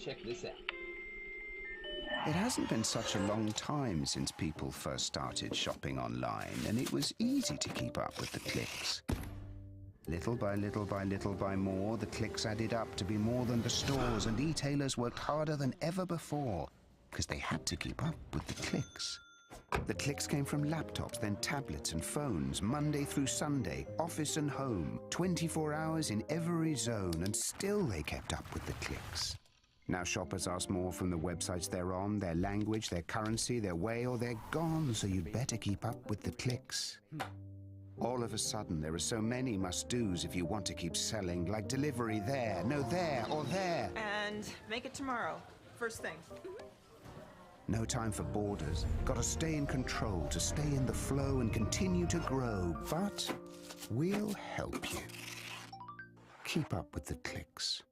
Check this out. It hasn't been such a long time since people first started shopping online, and it was easy to keep up with the clicks. Little by little by little by more, the clicks added up to be more than the stores, and e-tailers worked harder than ever before because they had to keep up with the clicks. The clicks came from laptops, then tablets and phones, Monday through Sunday, office and home, 24 hours in every zone, and still they kept up with the clicks. Now shoppers ask more from the websites they're on, their language, their currency, their way, or they're gone, so you'd better keep up with the clicks. All of a sudden, there are so many must-dos if you want to keep selling, like delivery there, no there, or there. And make it tomorrow, first thing. No time for borders. Gotta stay in control to stay in the flow and continue to grow. But we'll help you. Keep up with the clicks.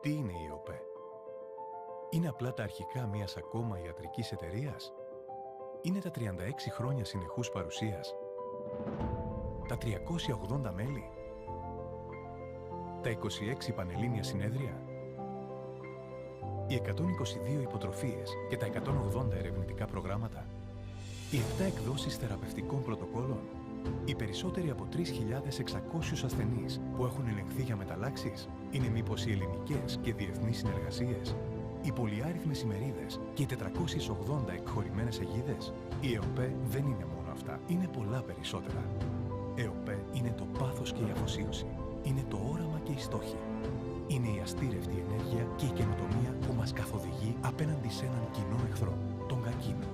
Τι είναι η ΕΟΠΕ? Είναι απλά τα αρχικά μιας ακόμα ιατρικής εταιρείας? Είναι τα 36 χρόνια συνεχούς παρουσίας? Τα 380 μέλη? Τα 26 πανελλήνια συνέδρια? Οι 122 υποτροφίες και τα 180 ερευνητικά προγράμματα? Οι 7 εκδόσεις θεραπευτικών πρωτοκόλων? Οι περισσότεροι από 3.600 ασθενείς που έχουν ελεγχθεί για μεταλλάξεις? Είναι μήπως οι ελληνικές και διεθνείς συνεργασίες? Οι πολυάριθμες ημερίδες και οι 480 εκχωρημένες αιγίδες? Η ΕΟΠΕ δεν είναι μόνο αυτά. Είναι πολλά περισσότερα. ΕΟΠΕ είναι το πάθος και η αφοσίωση. Είναι το όραμα και οι στόχοι. Είναι η αστήρευτη ενέργεια και η καινοτομία που μας καθοδηγεί απέναντι σε έναν κοινό εχθρό, τον καρκίνο.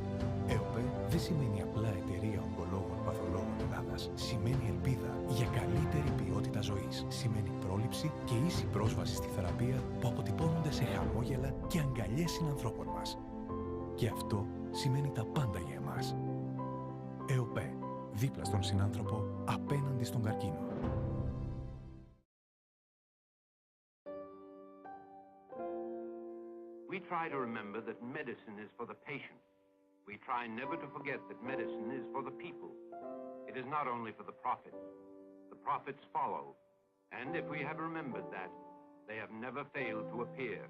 ΕΟΠΕ δεν σημαίνει απλά εταιρεία ογκολόγων παθολόγων Ελλάδας. Σημαίνει ελπίδα για καλύτερη ποιότητα ζωής. Σημαίνει πρόληψη και ίση πρόσβαση στη θεραπεία που αποτυπώνονται σε χαμόγελα και αγκαλιές συνανθρώπων μας. Και αυτό σημαίνει τα πάντα για εμάς. ΕΟΠΕ. Δίπλα στον συνάνθρωπο, απέναντι στον καρκίνο. We try to remember that medicine is for the patient. We try never to forget that medicine is for the people. It is not only for the profits. The profits follow. And if we have remembered that, they have never failed to appear.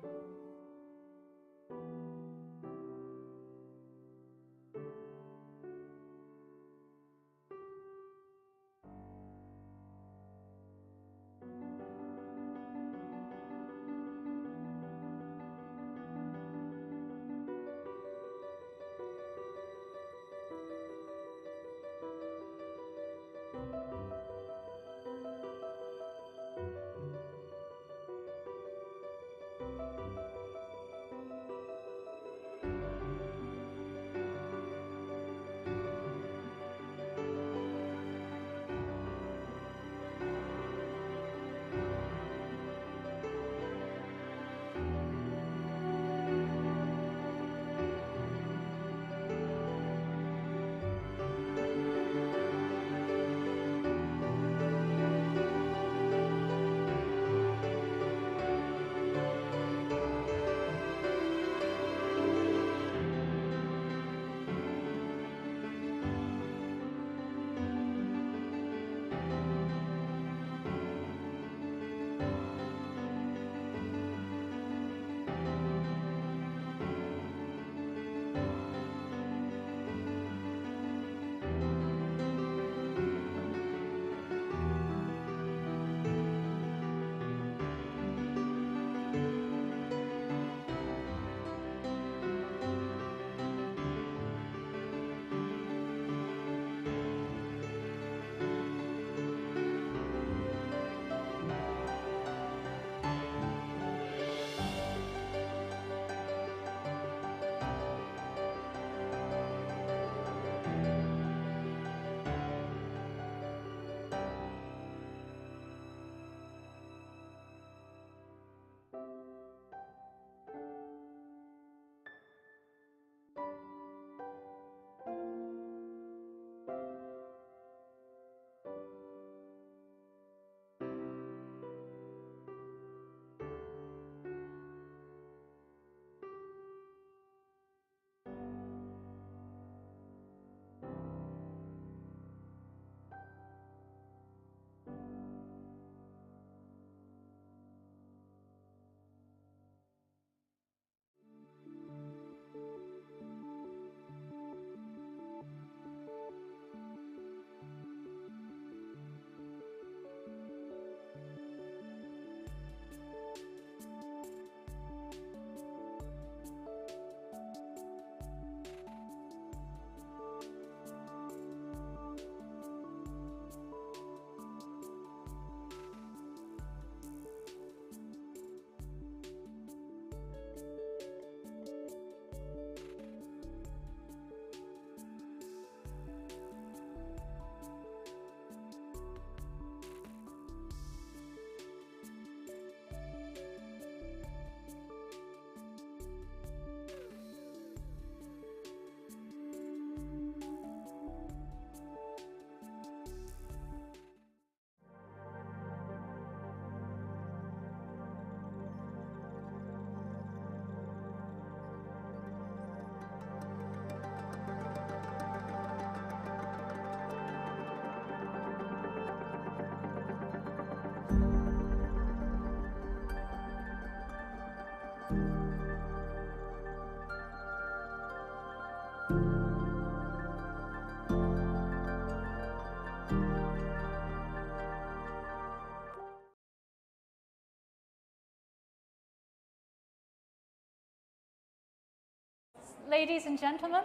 Ladies and gentlemen,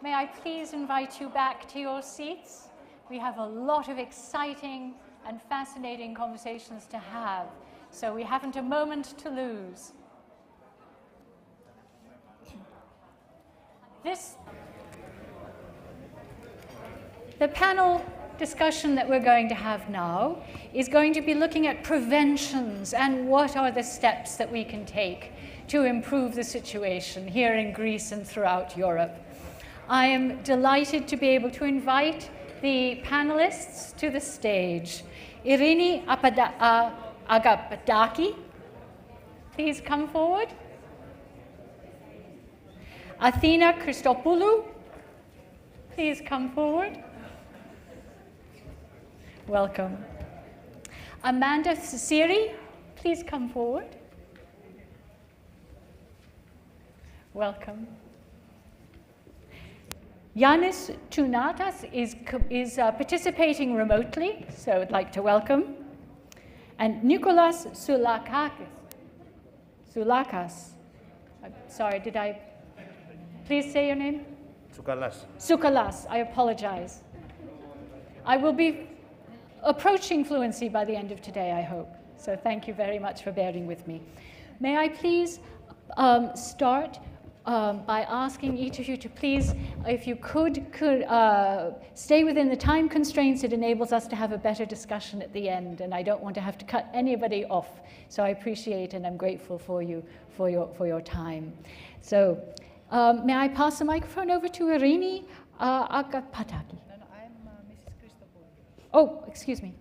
may I please invite you back to your seats? We have a lot of exciting and fascinating conversations to have, so we haven't a moment to lose. The panel discussion that we're going to have now is going to be looking at preventions and what are the steps that we can take to improve the situation here in Greece and throughout Europe. I am delighted to be able to invite the panelists to the stage. Irini Agapadaki, please come forward. Athena Christopoulou, please come forward. Welcome. Amanda Sisiri, please come forward. Welcome. Yanis Tunatas is participating remotely, so I'd like to welcome. And Nicholas Soulakas. Sorry, did I? Please say your name. Soukalas, I apologize. I will be approaching fluency by the end of today, I hope. So thank you very much for bearing with me. May I please start by asking each of you to please, if you could stay within the time constraints. It enables us to have a better discussion at the end, and I don't want to have to cut anybody off. So I appreciate and I'm grateful for you for your time. So may I pass the microphone over to Irini Agapataki? No, I'm Mrs. Christopoulou. Oh, excuse me.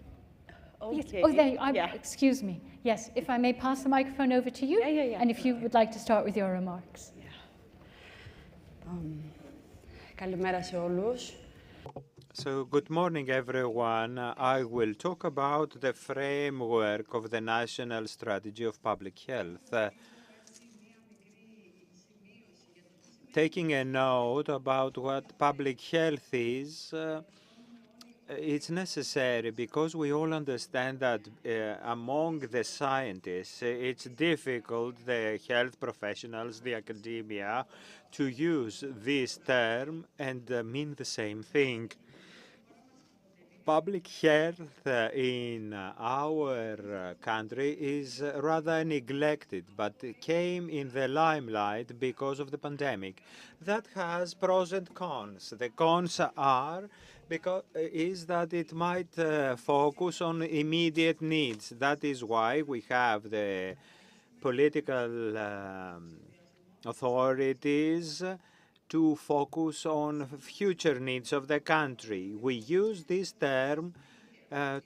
Okay. Yes. Oh, there you are. Excuse me. Yes, if I may pass the microphone over to you, and if you would like to start with your remarks. Καλημέρα σε όλους. So, good morning, everyone. I will talk about the framework of the National Strategy of Public Health. Taking a note about what public health is, it's necessary because we all understand that among the scientists, it's difficult, the health professionals, the academia, to use this term and mean the same thing. Public health in our country is rather neglected, but came in the limelight because of the pandemic. That has pros and cons. The cons is that it might focus on immediate needs. That is why we have the political authorities to focus on future needs of the country. We use this term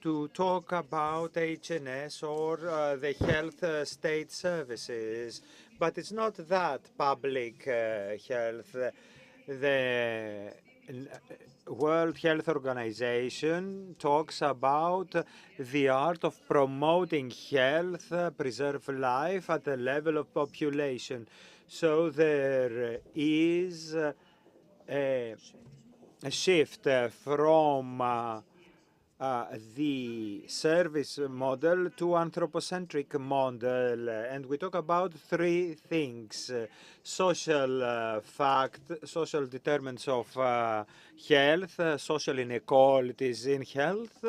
to talk about HNS or the health state services, but it's not that public health. The World Health Organization talks about the art of promoting health, preserve life at the level of population. So there is a shift from the service model to anthropocentric model, and we talk about three things: social social determinants of health, social inequalities in health,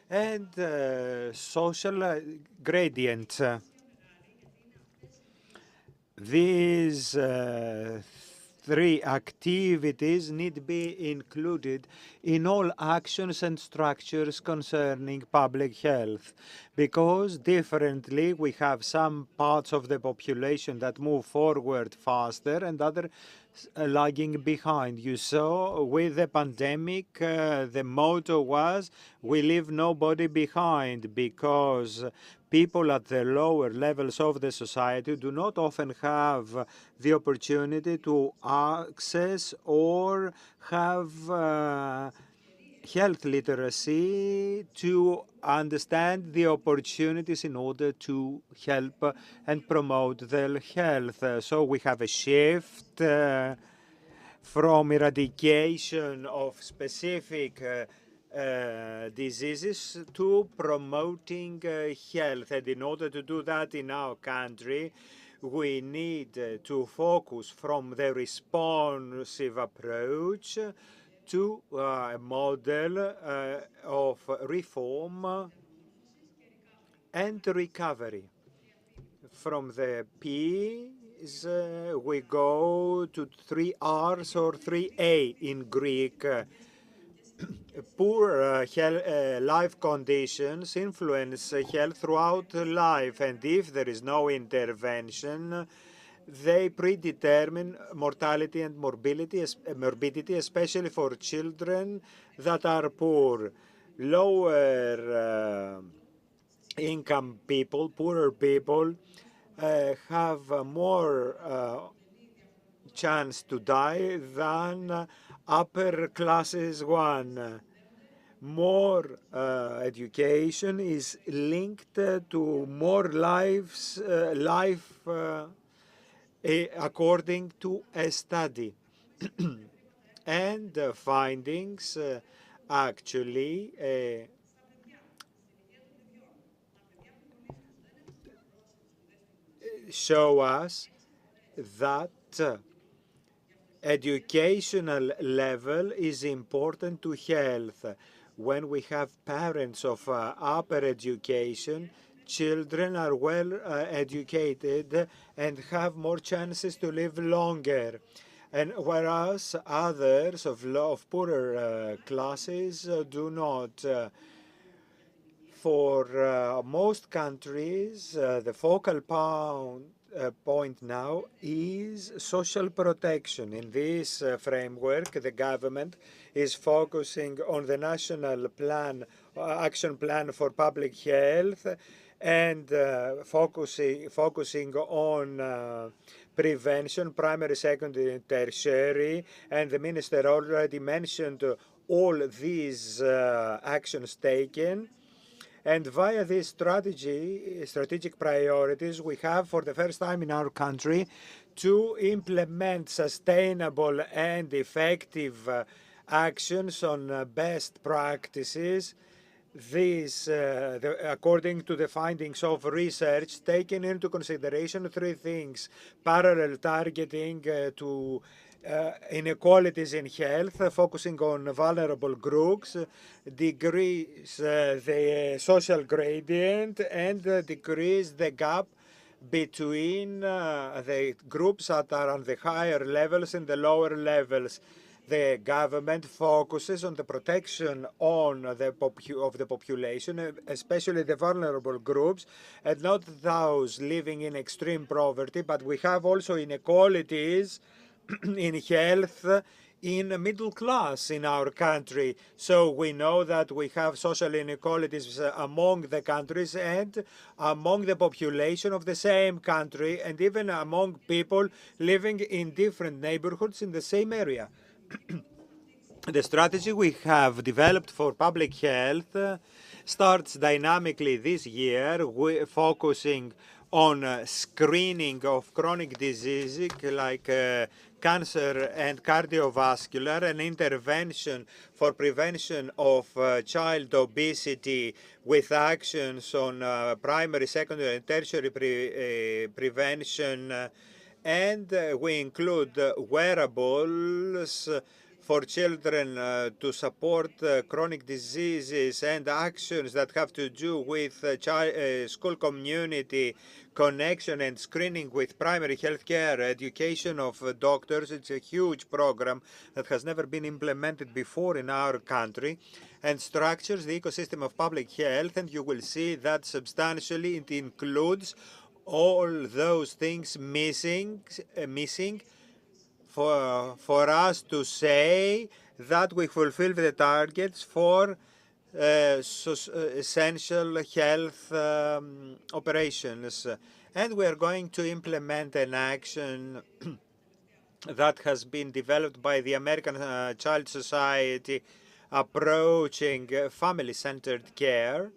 and social gradient. These three activities need to be included in all actions and structures concerning public health, because differently we have some parts of the population that move forward faster and others lagging behind. You saw with the pandemic, the motto was, we leave nobody behind, because people at the lower levels of the society do not often have the opportunity to access or have health literacy to understand the opportunities in order to help and promote their health. So we have a shift from eradication of specific diseases to promoting health. And in order to do that in our country, we need to focus from the responsive approach to a model of reform and recovery. From the P's, we go to 3 R's or 3A in Greek. Poor life conditions influence health throughout life, and if there is no intervention, they predetermine mortality and morbidity, especially for children that are poor. Lower income people, poorer people, have more chance to die than upper classes one. More education is linked to more life according to a study. And findings actually show us that educational level is important to health. When we have parents of upper education, children are well educated and have more chances to live longer. And whereas others of poorer classes do not. For most countries, the focal point now is social protection. In this framework, the government is focusing on the national plan, action plan for public health, and focusing on prevention, primary, secondary, and tertiary. And the minister already mentioned all these actions taken. And via this strategic priorities, we have, for the first time in our country, to implement sustainable and effective actions on best practices. These, according to the findings of research, taking into consideration three things: parallel targeting to inequalities in health, focusing on vulnerable groups, decrease the social gradient, and decrease the gap between the groups that are on the higher levels and the lower levels. The government focuses on the protection of the population, especially the vulnerable groups, and not those living in extreme poverty, but we have also inequalities in health in middle class in our country. So we know that we have social inequalities among the countries and among the population of the same country, and even among people living in different neighborhoods in the same area. The strategy we have developed for public health starts dynamically this year, focusing on screening of chronic diseases like cancer and cardiovascular, and intervention for prevention of child obesity with actions on primary, secondary, and tertiary prevention. And we include wearables for children to support chronic diseases, and actions that have to do with school community connection and screening with primary health care, education of doctors. It's a huge program that has never been implemented before in our country, and structures the ecosystem of public health. And you will see that substantially it includes all those things missing for us to say that we fulfill the targets for essential health operations. And we are going to implement an action that has been developed by the American Child Society, approaching family-centered care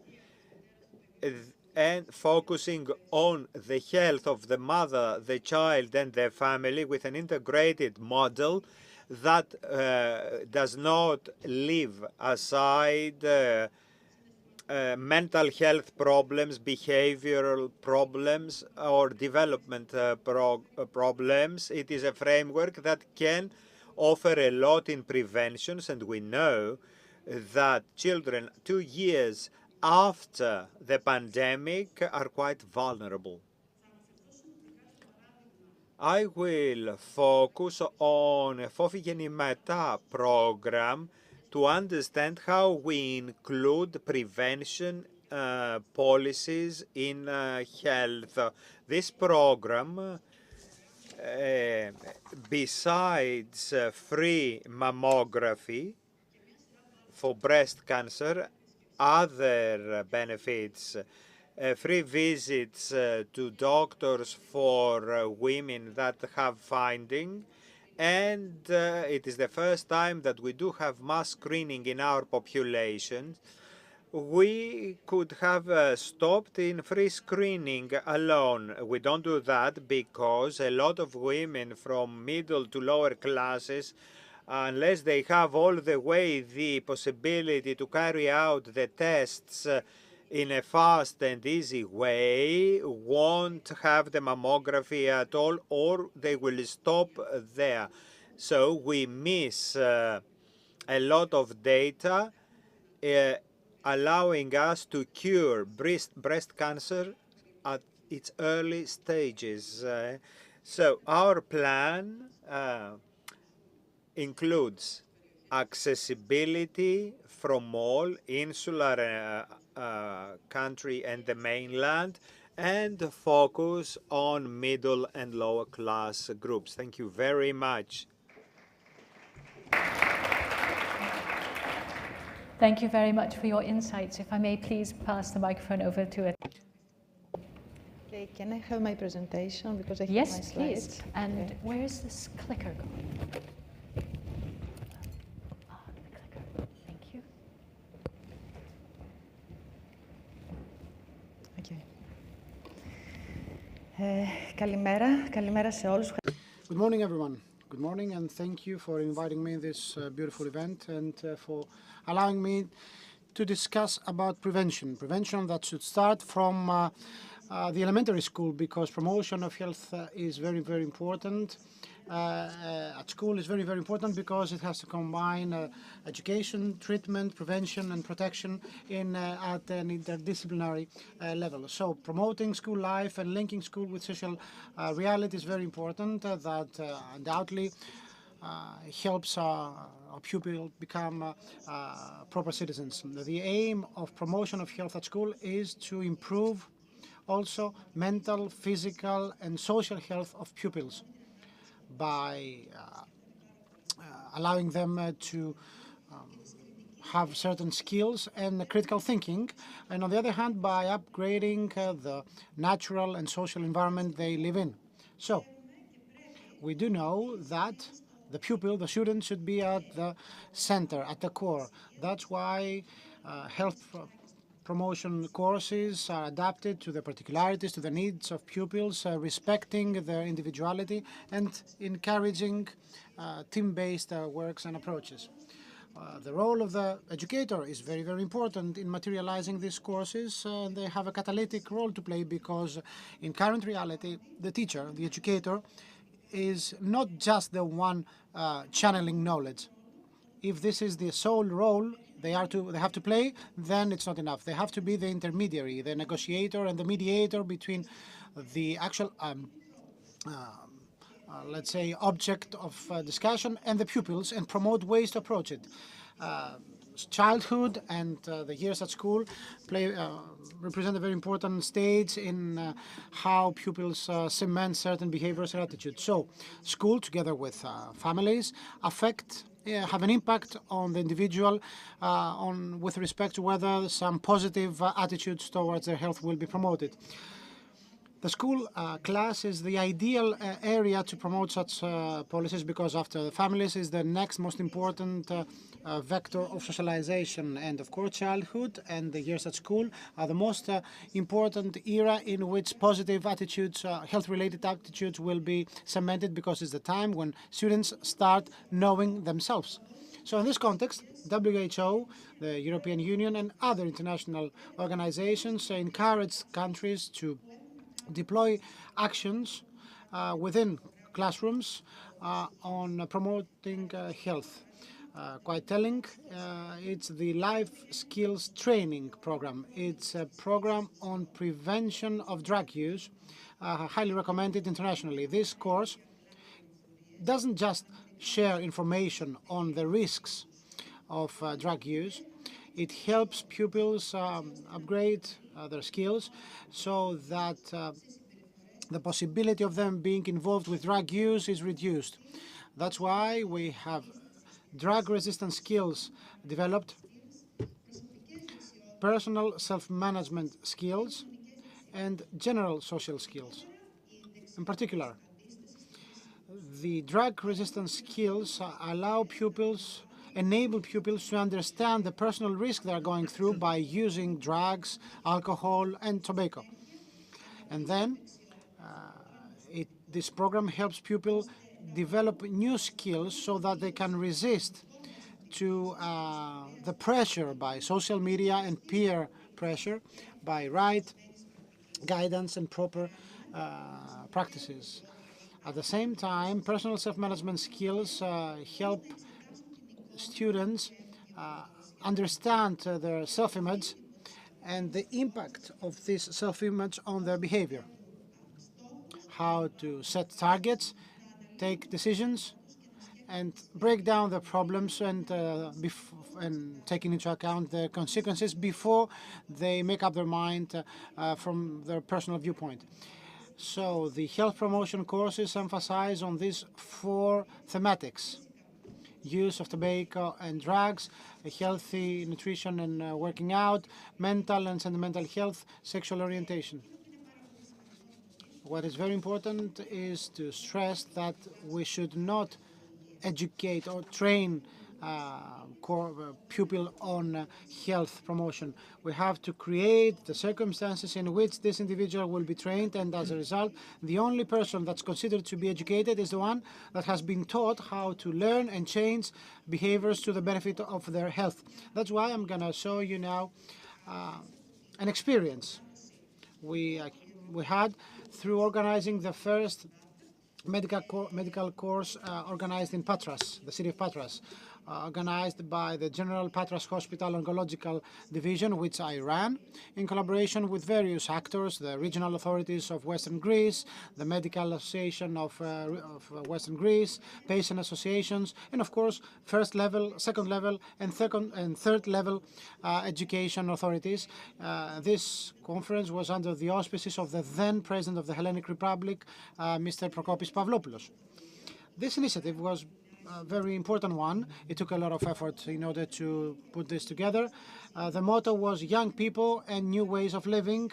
and focusing on the health of the mother, the child, and the family with an integrated model that does not leave aside mental health problems, behavioral problems, or development problems. It is a framework that can offer a lot in preventions, and we know that children 2 years after the pandemic are quite vulnerable. I will focus on a Fofi Genimata program to understand how we include prevention policies in health. This program, besides free mammography for breast cancer, other benefits, free visits to doctors for women that have finding, and it is the first time that we do have mass screening in our population. We could have stopped in free screening alone. We don't do that because a lot of women from middle to lower classes, unless they have all the way the possibility to carry out the tests in a fast and easy way, won't have the mammography at all, or they will stop there. So we miss a lot of data allowing us to cure breast cancer at its early stages. So our plan includes accessibility from all insular country and the mainland, and focus on middle and lower class groups. Thank you very much. Thank you very much for your insights. If I may please pass the microphone over to it. Okay, can I have my presentation because I have Yes, my slides? please. And okay. where is this clicker going? The clicker. Thank you. Okay. Καλημέρα σε όλους. Good morning, everyone. Good morning, and thank you for inviting me to this beautiful event and for allowing me to discuss about prevention. Prevention that should start from the elementary school, because promotion of health is very, very important. At school is very, very important because it has to combine education, treatment, prevention, and protection at an interdisciplinary level. So promoting school life and linking school with social reality is very important. That undoubtedly helps our pupils become proper citizens. The aim of promotion of health at school is to improve also mental, physical, and social health of pupils by allowing them to have certain skills and critical thinking, and on the other hand by upgrading the natural and social environment they live in. So we do know that the pupil, the student, should be at the center, at the core. That's why health promotion courses are adapted to the particularities, to the needs of pupils, respecting their individuality and encouraging team-based works and approaches. The role of the educator is very, very important in materializing these courses. They have a catalytic role to play because in current reality, the teacher, the educator, is not just the one channeling knowledge. If this is the sole role they have to play, then it's not enough. They have to be the intermediary, the negotiator and the mediator between the actual let's say object of discussion and the pupils, and promote ways to approach it. Childhood and the years at school represent a very important stage in how pupils cement certain behaviors and attitudes. So school, together with families, have an impact on the individual with respect to whether some positive attitudes towards their health will be promoted. The school class is the ideal area to promote such policies, because after the families is the next most important vector of socialization. And of course, childhood and the years at school are the most important era in which positive attitudes, health-related attitudes, will be cemented, because it's the time when students start knowing themselves. So in this context, WHO, the European Union, and other international organizations encourage countries to deploy actions within classrooms on promoting health. Quite telling, it's the Life Skills Training Program. It's a program on prevention of drug use, highly recommended internationally. This course doesn't just share information on the risks of drug use. It helps pupils upgrade their skills so that the possibility of them being involved with drug use is reduced. That's why we have drug-resistant skills developed, personal self-management skills, and general social skills. In particular, the drug-resistant skills enable pupils to understand the personal risk they are going through by using drugs, alcohol, and tobacco. And then this program helps pupils develop new skills so that they can resist to the pressure by social media and peer pressure, by right guidance and proper practices. At the same time, personal self-management skills help students understand their self-image and the impact of this self-image on their behavior. How to set targets, take decisions, and break down the problems and taking into account the consequences before they make up their mind from their personal viewpoint. So the health promotion courses emphasize on these 4 thematics: use of tobacco and drugs, healthy nutrition and working out, mental and sentimental health, sexual orientation. What is very important is to stress that we should not educate or train pupil on health promotion. We have to create the circumstances in which this individual will be trained, and as a result, the only person that's considered to be educated is the one that has been taught how to learn and change behaviors to the benefit of their health. That's why I'm going to show you now an experience we had through organizing the first medical course organized in Patras, the city of Patras, organized by the General Patras Hospital Oncological Division, which I ran, in collaboration with various actors, the regional authorities of Western Greece, the Medical Association of Western Greece, patient associations, and of course, first level, second level, and third level education authorities. This conference was under the auspices of the then President of the Hellenic Republic, Mr. Prokopis Pavlopoulos. This initiative was a very important one. It took a lot of effort in order to put this together. The motto was young people and new ways of living.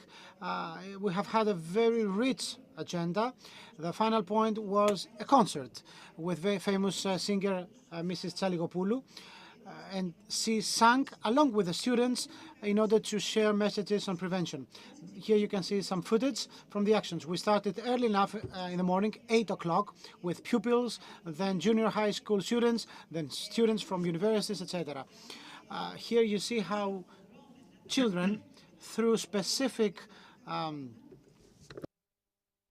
We have had a very rich agenda. The final point was a concert with very famous singer Mrs. Tsaligopoulou. And she sang along with the students in order to share messages on prevention. Here you can see some footage from the actions. We started early enough in the morning, 8 o'clock, with pupils, then junior high school students, then students from universities, etc. Here you see how children, through specific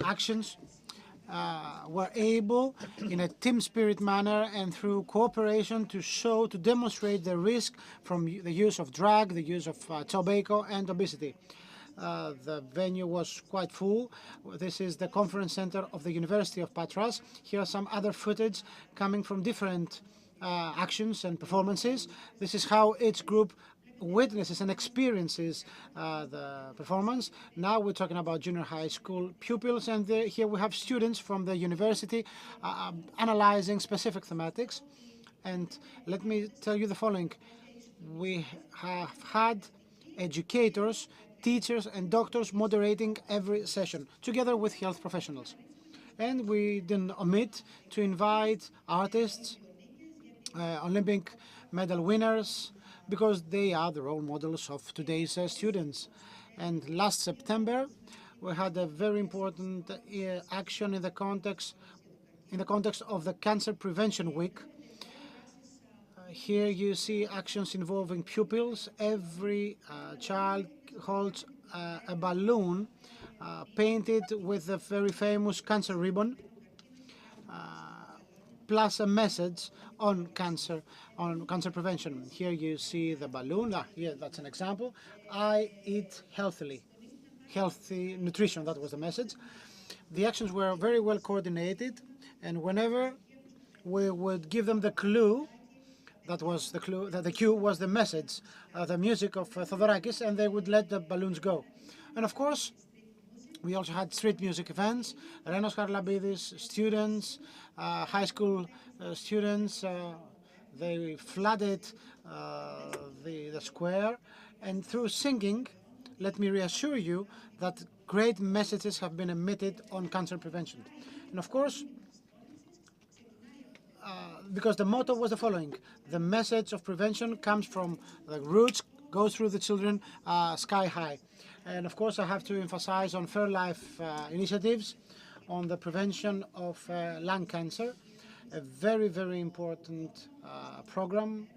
actions, were able, in a team spirit manner and through cooperation, to demonstrate the risk from the use of drug, the use of tobacco and obesity. The venue was quite full. This is the conference center of the University of Patras. Here are some other footage coming from different actions and performances. This is how each group witnesses and experiences the performance. Now we're talking about junior high school pupils, and here we have students from the university analyzing specific thematics. And let me tell you the following. We have had educators, teachers and doctors moderating every session, together with health professionals. And we didn't omit to invite artists, Olympic medal winners, because they are the role models of today's students. And last September, we had a very important action in the context of the Cancer Prevention Week. Here you see actions involving pupils. Every child holds a balloon painted with a very famous cancer ribbon, plus a message on cancer prevention. Here you see the balloon. Here, that's an example. I eat healthily. Healthy nutrition, that was the message. The actions were very well coordinated, and whenever we would give them the clue, that was the clue, the cue was the message, the music of Theodorakis, and they would let the balloons go. And of course, we also had street music events. Renos Harlabidis, students, high school students, they flooded the square. And through singing, let me reassure you that great messages have been emitted on cancer prevention. And of course, because the motto was the following: the message of prevention comes from the roots, goes through the children sky high. And of course, I have to emphasize on Fair Life initiatives on the prevention of lung cancer, a very, very important program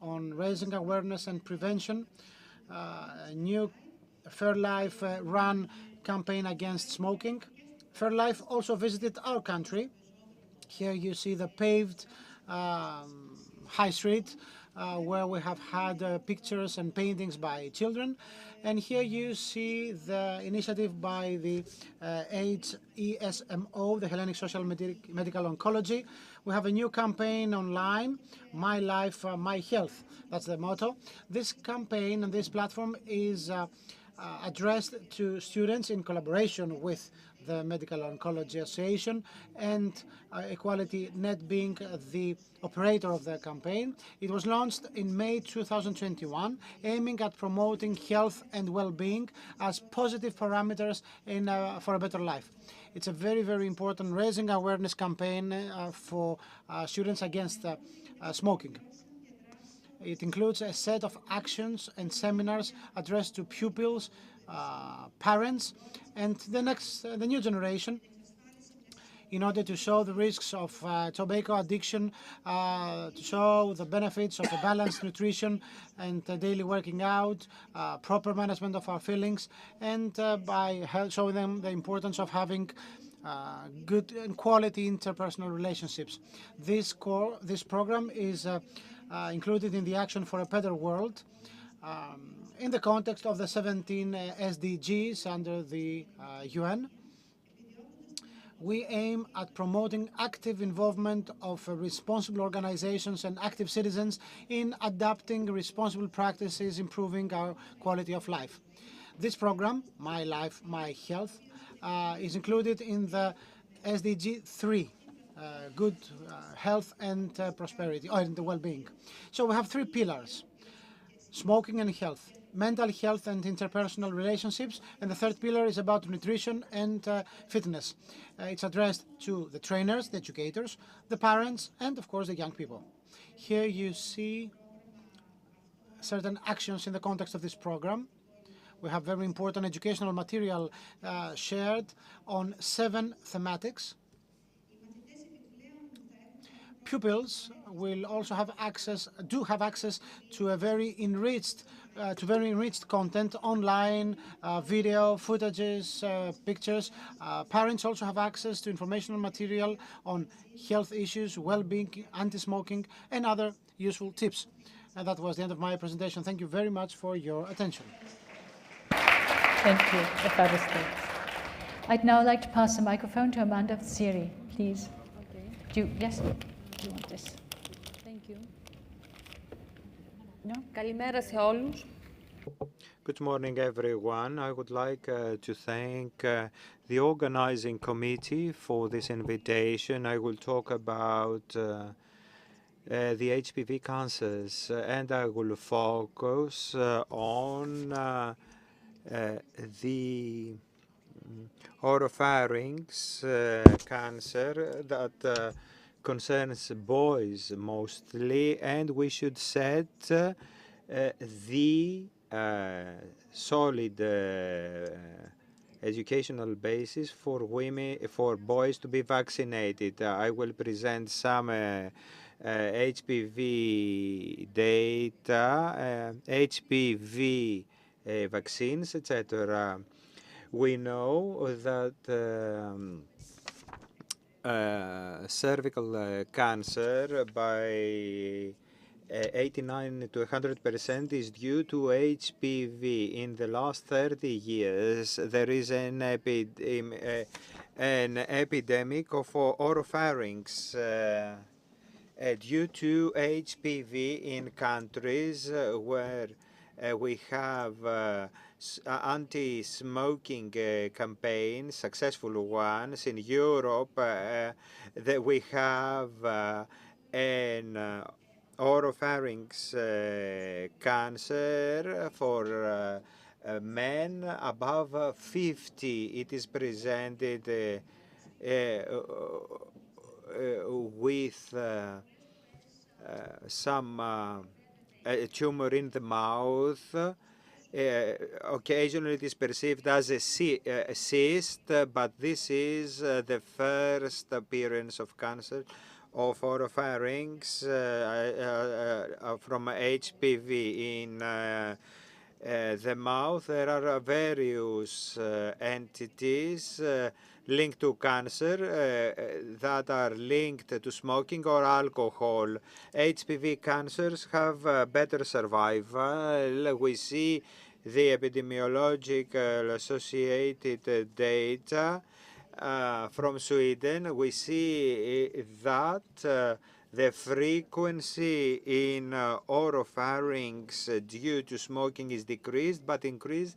on raising awareness and prevention, a new Fair Life run campaign against smoking. Fair Life also visited our country. Here you see the paved high street where we have had pictures and paintings by children. And here you see the initiative by the HESMO, the Hellenic Social Medical Oncology. We have a new campaign online, My Life, My Health. That's the motto. This campaign and this platform is addressed to students in collaboration with the Medical Oncology Association and Equality Net being the operator of the campaign. It was launched in May 2021, aiming at promoting health and well-being as positive parameters for a better life. It's a very, very important raising awareness campaign for students against smoking. It includes a set of actions and seminars addressed to pupils, parents, and the new generation, in order to show the risks of tobacco addiction, to show the benefits of a balanced nutrition and daily working out, proper management of our feelings, and by showing them the importance of having good and quality interpersonal relationships. This program is included in the Action for a Better World in the context of the 17 SDGs under the UN. We aim at promoting active involvement of responsible organizations and active citizens in adapting responsible practices, improving our quality of life. This program, My Life, My Health, is included in the SDG 3, good health and prosperity, and well-being. So we have three pillars: smoking and health, mental health and interpersonal relationships, and the third pillar is about nutrition and fitness. It's addressed to the trainers, the educators, the parents, and of course the young people. Here you see certain actions in the context of this program. We have very important educational material shared on 7 thematics. Pupils will also have access to a very enriched content online, video, footages, pictures. Parents also have access to informational material on health issues, well-being, anti-smoking, and other useful tips. And that was the end of my presentation. Thank you very much for your attention. Thank you, Evaristos. I'd now like to pass the microphone to Amanda Siri, please. Okay. Yes? Do you want this? Thank you. No? Καλημέρα σε όλους. Good morning, everyone. I would like to thank the organizing committee for this invitation. I will talk about the HPV cancers, and I will focus on the oropharynx cancer that concerns boys mostly, and we should set the solid educational basis for boys to be vaccinated. I will present some HPV data, HPV vaccines, etc. We know that cervical cancer by 89 to 100% is due to HPV. In the last 30 years, there is an epidemic of oropharynx due to HPV in countries where we have anti-smoking campaigns, successful ones. In Europe, that we have an oropharynx cancer for men above 50. It is presented with some tumor in the mouth. Occasionally it is perceived as a cyst, but this is the first appearance of cancer of oropharynx from HPV. In the mouth there are various entities linked to cancer that are linked to smoking or alcohol. HPV cancers have better survival. We see the epidemiological associated data from Sweden. We see that the frequency in oropharynx due to smoking is decreased, but increased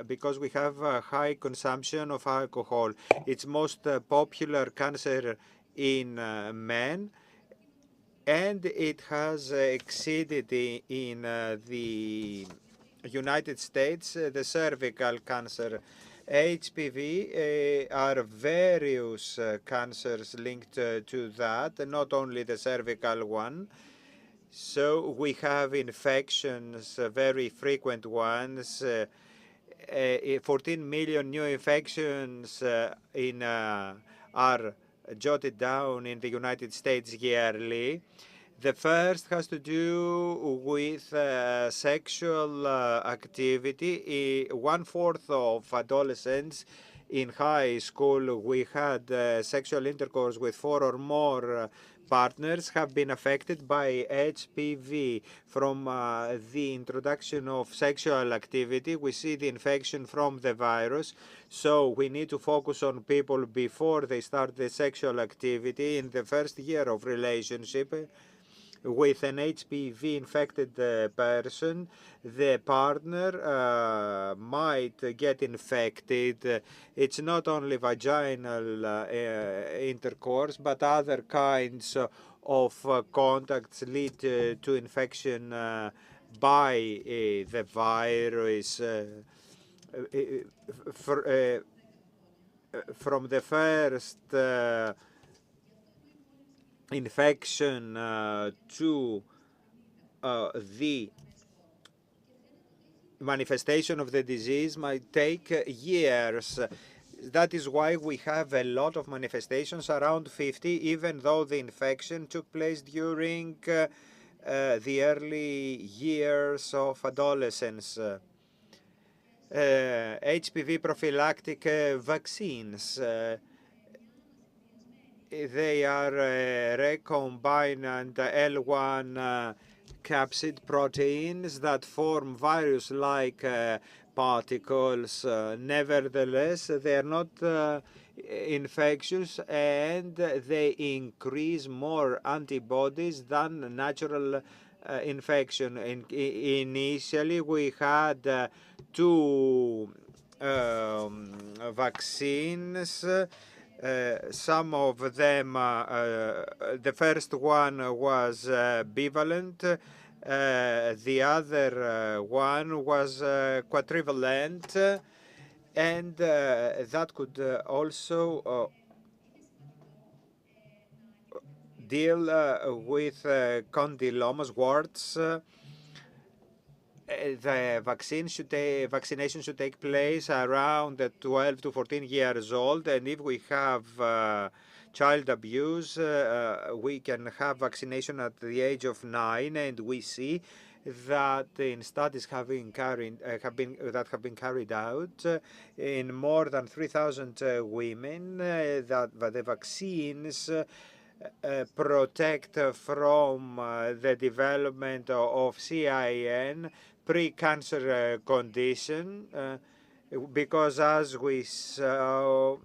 because we have a high consumption of alcohol. It's most popular cancer in men, and it has exceeded in the United States the cervical cancer. HPV are various cancers linked to that, not only the cervical one. So we have infections, very frequent ones, 14 million new infections are jotted down in the United States yearly. The first has to do with sexual activity. 1/4 of adolescents in high school, we had sexual intercourse with 4 or more partners, have been affected by HPV. From the introduction of sexual activity, we see the infection from the virus. So we need to focus on people before they start the sexual activity in the first year of relationship. With an HPV-infected person, the partner might get infected. It's not only vaginal intercourse, but other kinds of contacts lead to infection by the virus. From the first infection to the manifestation of the disease might take years. That is why we have a lot of manifestations, around 50, even though the infection took place during the early years of adolescence. HPV prophylactic vaccines. They are recombinant L1 capsid proteins that form virus-like particles. Nevertheless, they are not infectious, and they increase more antibodies than natural infection. Initially, we had 2 vaccines. Some of them, the first one was bivalent, the other one was quadrivalent, and that could also deal with condylomas, warts. The vaccination should take place around 12 to 14 years old, and if we have child abuse, we can have vaccination at the age of 9, and we see that in studies have been carried out in more than 3,000 women that the vaccines protect from the development of CIN, pre-cancer condition, because as we saw,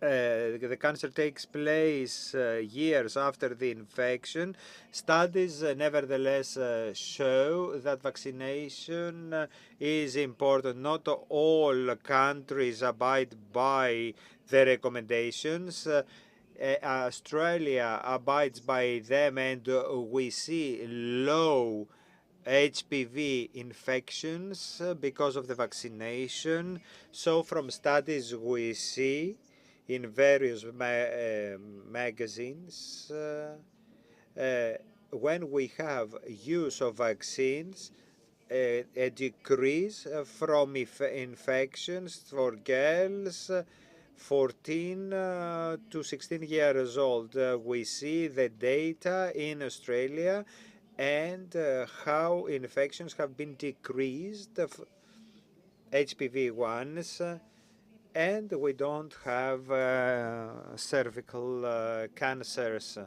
the cancer takes place years after the infection. Studies nevertheless show that vaccination is important. Not all countries abide by the recommendations. Australia abides by them, and we see low HPV infections because of the vaccination. So from studies we see in various magazines, when we have use of vaccines, a decrease from infections for girls 14 to 16 years old. We see the data in Australia and how infections have been decreased of HPV ones, and we don't have cervical cancers.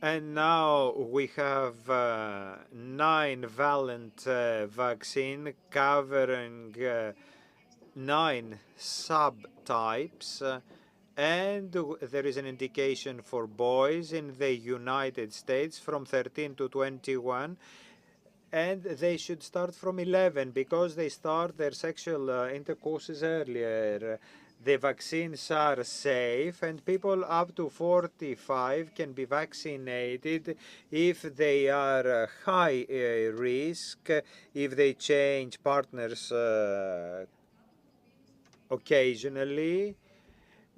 And now we have 9-valent vaccine covering 9 subtypes, and there is an indication for boys in the United States from 13 to 21, and they should start from 11 because they start their sexual intercourses earlier. The vaccines are safe, and people up to 45 can be vaccinated if they are high risk, if they change partners occasionally,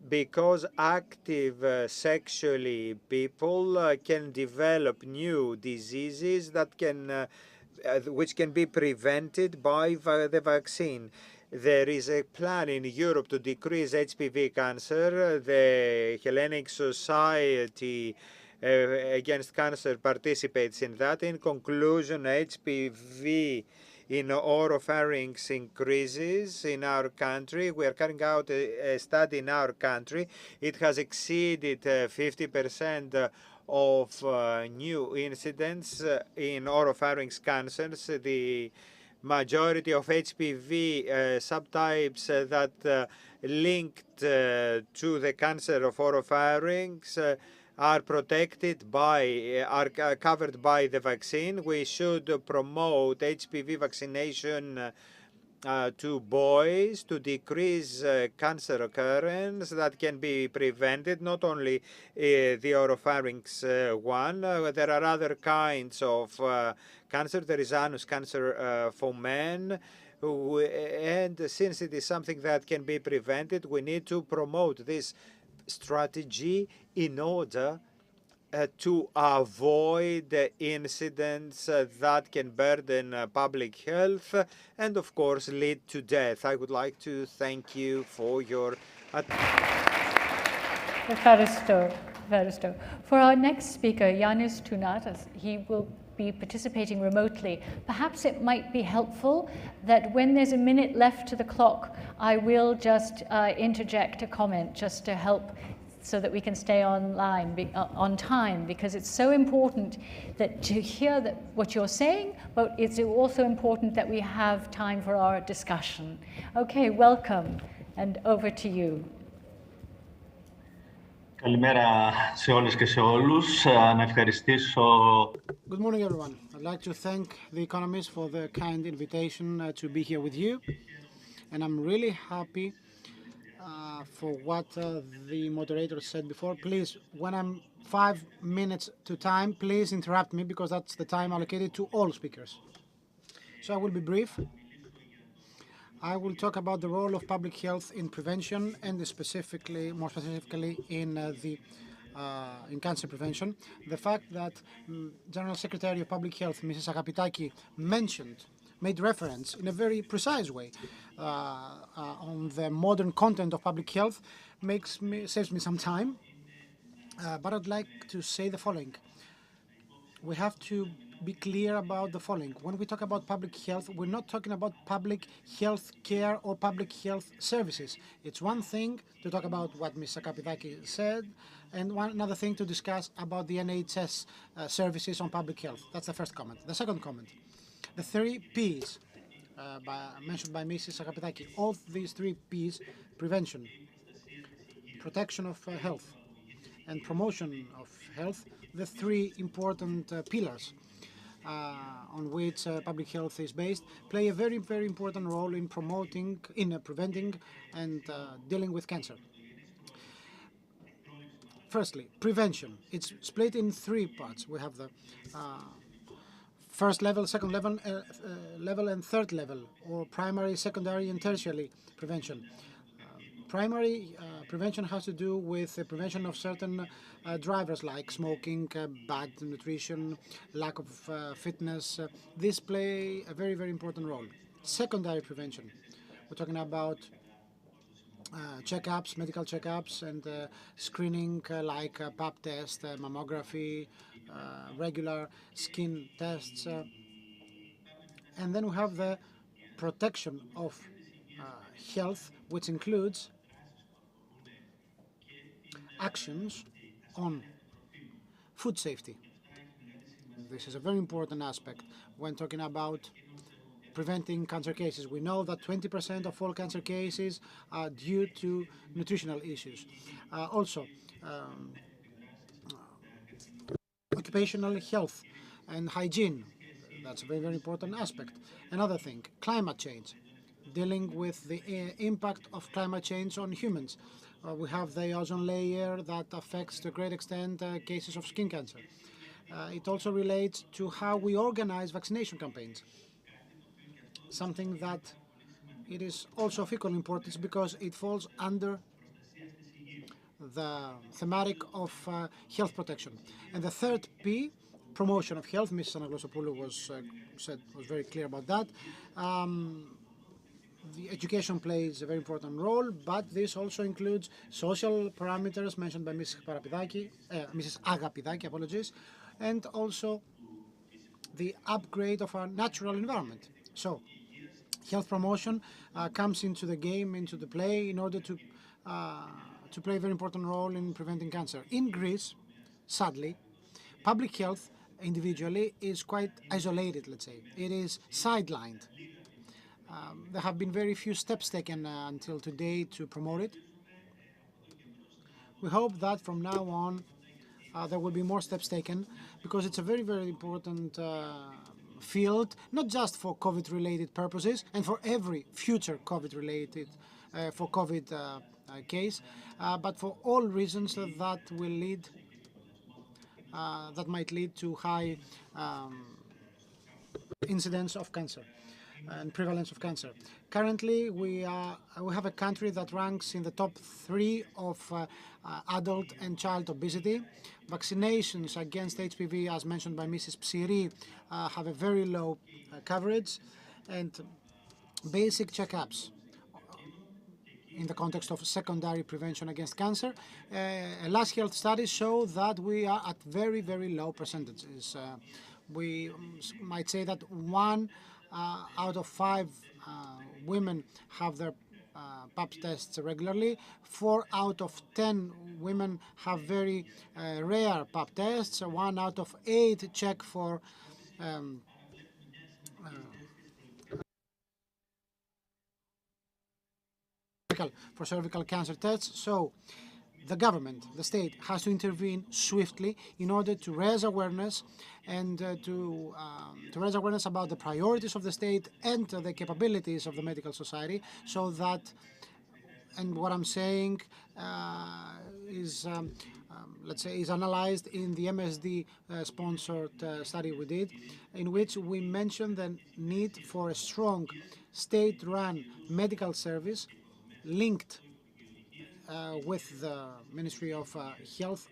because active sexually people can develop new diseases that can which can be prevented by the vaccine. There is a plan in Europe to decrease HPV cancer. The Hellenic Society Against Cancer participates in that. In conclusion, HPV in oropharynx increases in our country. We are carrying out a study in our country. It has exceeded 50% of new incidents in oropharynx cancers. The majority of HPV subtypes that linked to the cancer of oropharynx are protected by, are covered by the vaccine. We should promote HPV vaccination to boys to decrease cancer occurrence that can be prevented, not only the oropharynx one. There are other kinds of cancer. There is anus cancer for men. And since it is something that can be prevented, we need to promote this strategy in order to avoid incidents that can burden public health and, of course, lead to death. I would like to thank you for your attention. For our next speaker, Yanis Tounatas, he will be participating remotely. Perhaps it might be helpful that when there's a minute left to the clock, I will just interject a comment just to help so that we can stay online on time, because it's so important that to hear that what you're saying, but it's also important that we have time for our discussion. Okay, welcome, and over to you. Καλημέρα σε όλες και σε όλους. Να ευχαριστήσω. Good morning, everyone. I'd like to thank the economists for the kind invitation to be here with you, and I'm really happy for what the moderator said before. Please, when I'm 5 minutes to time, please interrupt me, because that's the time allocated to all speakers. So I will be brief. I will talk about the role of public health in prevention, and more specifically in cancer prevention. The fact that General Secretary of Public Health, Mrs. Agapitaki, made reference in a very precise way on the modern content of public health saves me some time. But I'd like to say the following. We have to be clear about the following. When we talk about public health, we're not talking about public health care or public health services. It's one thing to talk about what Ms. Agapitaki said, and another thing to discuss about the NHS services on public health. That's the first comment. The second comment. The 3 Ps mentioned by Mrs. Agapitaki. All these 3 Ps, prevention, protection of health, and promotion of health, the 3 important pillars on which public health is based, play a very, very important role in preventing and dealing with cancer. Firstly, prevention. It's split in 3 parts. We have the first level, second level, and third level, or primary, secondary, and tertiary prevention. Primary prevention has to do with the prevention of certain drivers like smoking, bad nutrition, lack of fitness. These play a very, very important role. Secondary prevention. We're talking about checkups, medical checkups, and screening like pap test, mammography, regular skin tests. And then we have the protection of health, which includes actions on food safety. This is a very important aspect when talking about preventing cancer cases. We know that 20% of all cancer cases are due to nutritional issues. Also, occupational health and hygiene. That's a very, very important aspect. Another thing, climate change, dealing with the impact of climate change on humans. We have the ozone layer that affects to a great extent cases of skin cancer. It also relates to how we organize vaccination campaigns, something that it is also of equal importance because it falls under the thematic of health protection. And the third P, promotion of health. Mrs. Anaglossopoulou was very clear about that. The education plays a very important role, but this also includes social parameters mentioned by Mrs. Agapidaki, apologies, and also the upgrade of our natural environment. So, health promotion comes into the game, into the play, in order to play a very important role in preventing cancer. In Greece, sadly, public health individually is quite isolated, let's say. It is sidelined. There have been very few steps taken until today to promote it. We hope that from now on there will be more steps taken because it's a very, very important field, not just for COVID-related purposes and for every future COVID-related, for COVID case, but for all reasons that will lead, that might lead to high incidence of cancer and prevalence of cancer. Currently, we have a country that ranks in the top 3 of adult and child obesity. Vaccinations against HPV, as mentioned by Mrs. Psiri, have a very low coverage, and basic checkups in the context of secondary prevention against cancer. Last health studies show that we are at very, very low percentages. We might say that 1 out of 5 women have their pap tests regularly. 4 out of 10 women have very rare pap tests. 1 out of 8 check for cervical cancer tests. So the government, the state, has to intervene swiftly in order to raise awareness and to raise awareness about the priorities of the state and the capabilities of the medical society, so that, and what I'm saying is, let's say, is analyzed in the MSD sponsored study we did, in which we mentioned the need for a strong state-run medical service linked with the Ministry of Health,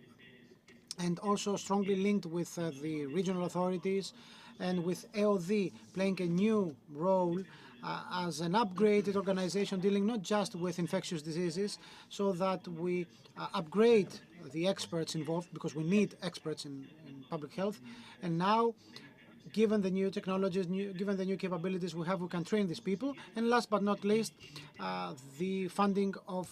and also strongly linked with the regional authorities, and with AOD playing a new role as an upgraded organization dealing not just with infectious diseases, so that we upgrade the experts involved, because we need experts in public health. And now, given the new technologies, given the new capabilities we have, we can train these people. And last but not least, the funding of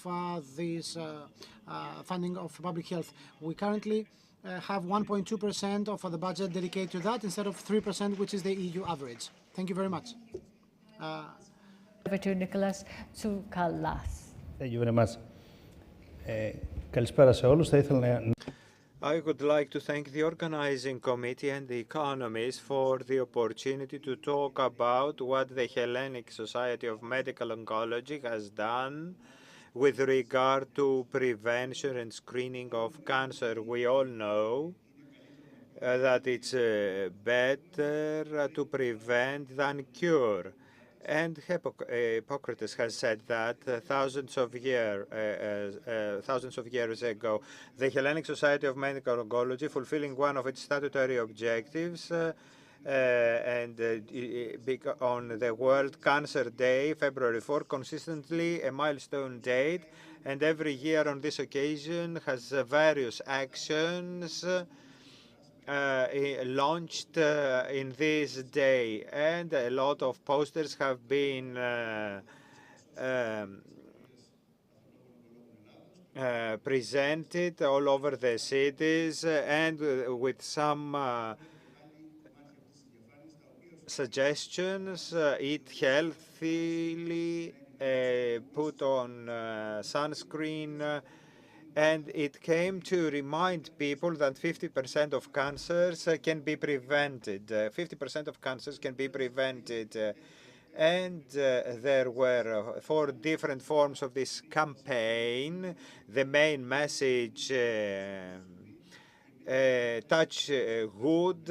funding of public health. We currently have 1.2% of the budget dedicated to that, instead of 3%, which is the EU average. Thank you very much. Over to Nicholas Tsoukalas. Thank you very much. Καλησπέρα σε όλους. Θα ήθελα να... I would like to thank the organizing committee and the economists for the opportunity to talk about what the Hellenic Society of Medical Oncology has done with regard to prevention and screening of cancer. We all know that it's better to prevent than cure. And Hippocrates has said that thousands of years ago. The Hellenic Society of Medical Oncology, fulfilling one of its statutory objectives, on the World Cancer Day, February 4, consistently a milestone date, and every year on this occasion has various actions launched in this day, and a lot of posters have been presented all over the cities, and with some suggestions: eat healthily, put on sunscreen, and it came to remind people that 50% of cancers can be prevented. 50% of cancers can be prevented. And there were 4 different forms of this campaign. The main message, touch wood,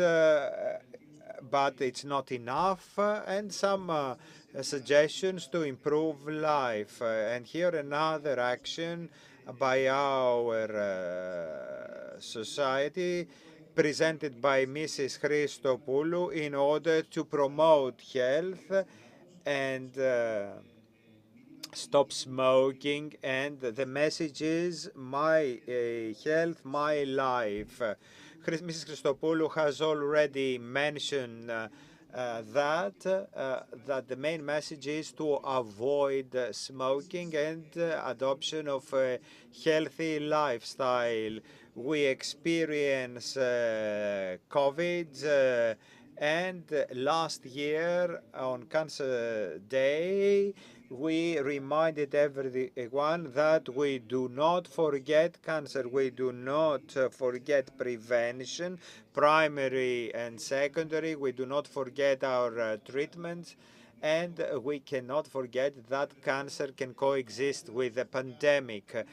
but it's not enough, and some suggestions to improve life. And here another action by our society, presented by Mrs. Christopoulou, in order to promote health and stop smoking. And the message is my health, my life. Mrs. Christopoulou has already mentioned that the main message is to avoid smoking and adoption of a healthy lifestyle. We experience COVID, and last year on Cancer Day, we reminded everyone that we do not forget cancer. We do not forget prevention, primary and secondary. We do not forget our treatments. And we cannot forget that cancer can coexist with a pandemic.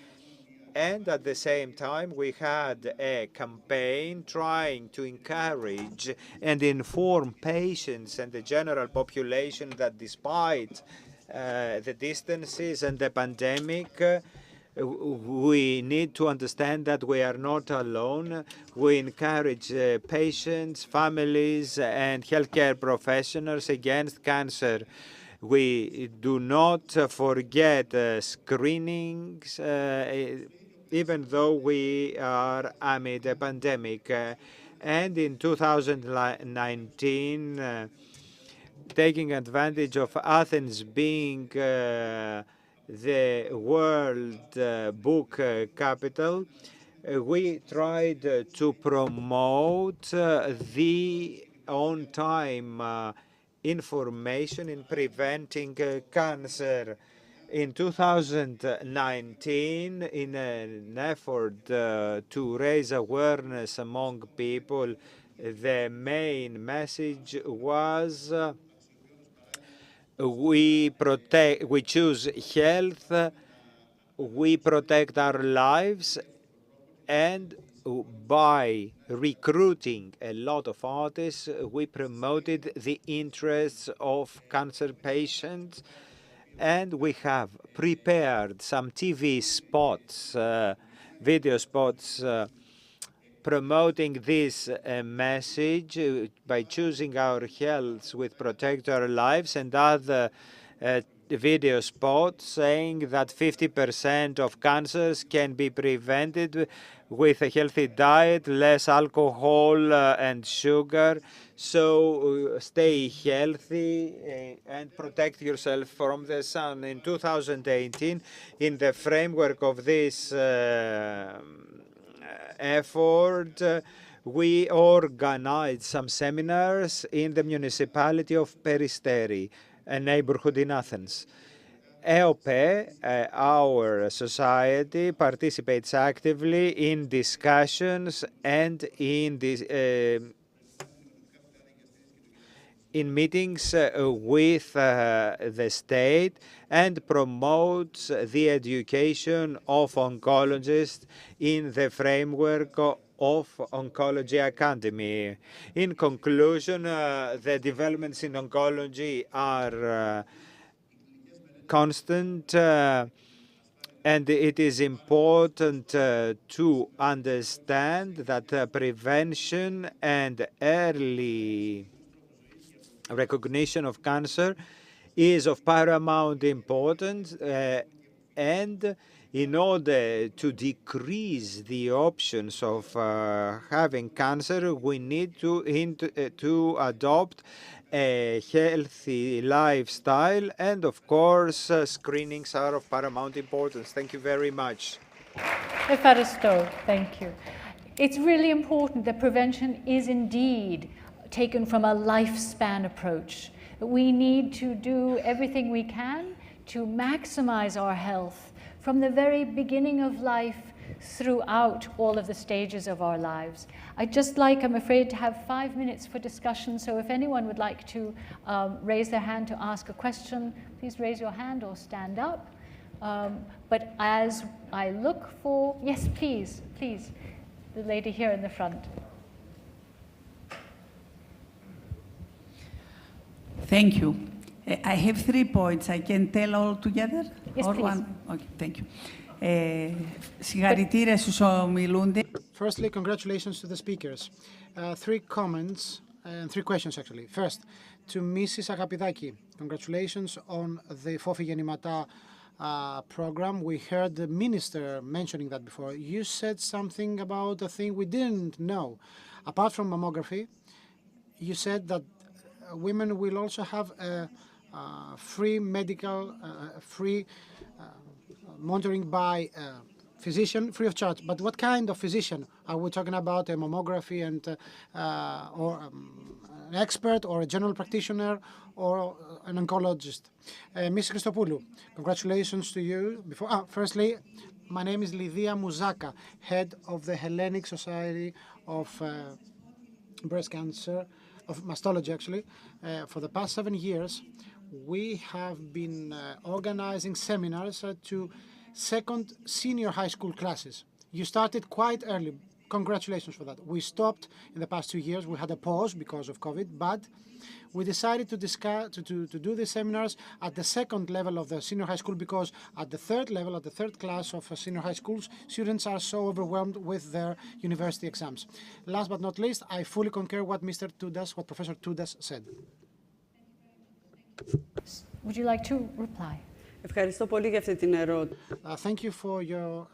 And at the same time, we had a campaign trying to encourage and inform patients and the general population that despite the distances and the pandemic, we need to understand that we are not alone. We encourage patients, families, and healthcare professionals against cancer. We do not forget screenings, even though we are amid a pandemic. And in 2019, taking advantage of Athens being the world book capital, we tried to promote the on-time information in preventing cancer. In 2019, in an effort to raise awareness among people, the main message was we choose health, we protect our lives, and by recruiting a lot of artists, we promoted the interests of cancer patients. And we have prepared some TV spots, video spots, promoting this message by choosing our health with protect our lives, and other video spots saying that 50% of cancers can be prevented with a healthy diet, less alcohol and sugar. So stay healthy and protect yourself from the sun. In 2018, in the framework of this effort, we organized some seminars in the municipality of Peristeri, a neighborhood in Athens. EOPE, our society, participates actively in discussions and in meetings with the state, and promotes the education of oncologists in the framework of Oncology Academy. In conclusion, the developments in oncology are constant, and it is important to understand that prevention and early recognition of cancer is of paramount importance, and in order to decrease the options of having cancer, we need to adopt a healthy lifestyle, and of course, screenings are of paramount importance. Thank you very much. Efaristo, thank you. It's really important that prevention is indeed taken from a lifespan approach. We need to do everything we can to maximize our health from the very beginning of life throughout all of the stages of our lives. I'd just like, I'm afraid, to have 5 minutes for discussion, so if anyone would like to raise their hand to ask a question, please raise your hand or stand up. But as I look for, yes, please, the lady here in the front. Thank you. I have 3 points. I can tell all together? Yes, or please. One? Okay, thank you. Συγχαρητήρια στους ομιλούντες. Firstly, congratulations to the speakers. 3 comments and 3 questions, actually. First, to Mrs. Agapidaki, congratulations on the Fofi Genimata program. We heard the minister mentioning that before. You said something about a thing we didn't know. Apart from mammography, you said that women will also have a free medical, free monitoring by physician, free of charge. But what kind of physician? Are we talking about a mammography and or an expert or a general practitioner or an oncologist? Ms. Christopoulou, congratulations to you. Firstly, my name is Lydia Mouzaka, head of the Hellenic Society of Breast Cancer, of mastology actually. For the past 7 years, we have been organizing seminars to second senior high school classes. You started quite early. Congratulations for that. We stopped in the past 2 years. We had a pause because of COVID, but we decided to do the seminars at the second level of the senior high school, because at the third level, at the third class of senior high schools, students are so overwhelmed with their university exams. Last but not least, I fully concur what Professor Toudas said. Would you like to reply? Ευχαριστώ πολύ για αυτή την ερώτηση. Thank you for your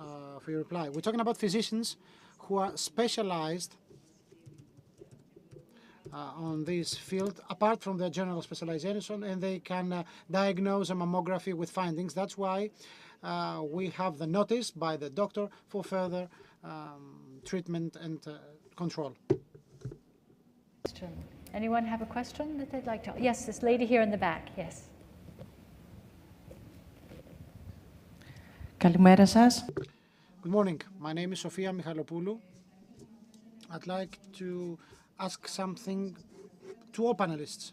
reply. We're talking about physicians who are specialized on this field, apart from their general specialization, and they can diagnose a mammography with findings. That's why we have the notice by the doctor for further treatment and control. Anyone have a question that they'd like to? Yes, this lady here in the back, yes. Καλημέρα σας. Good morning. My name is Sofia Michalopoulou. I'd like to ask something to all panelists.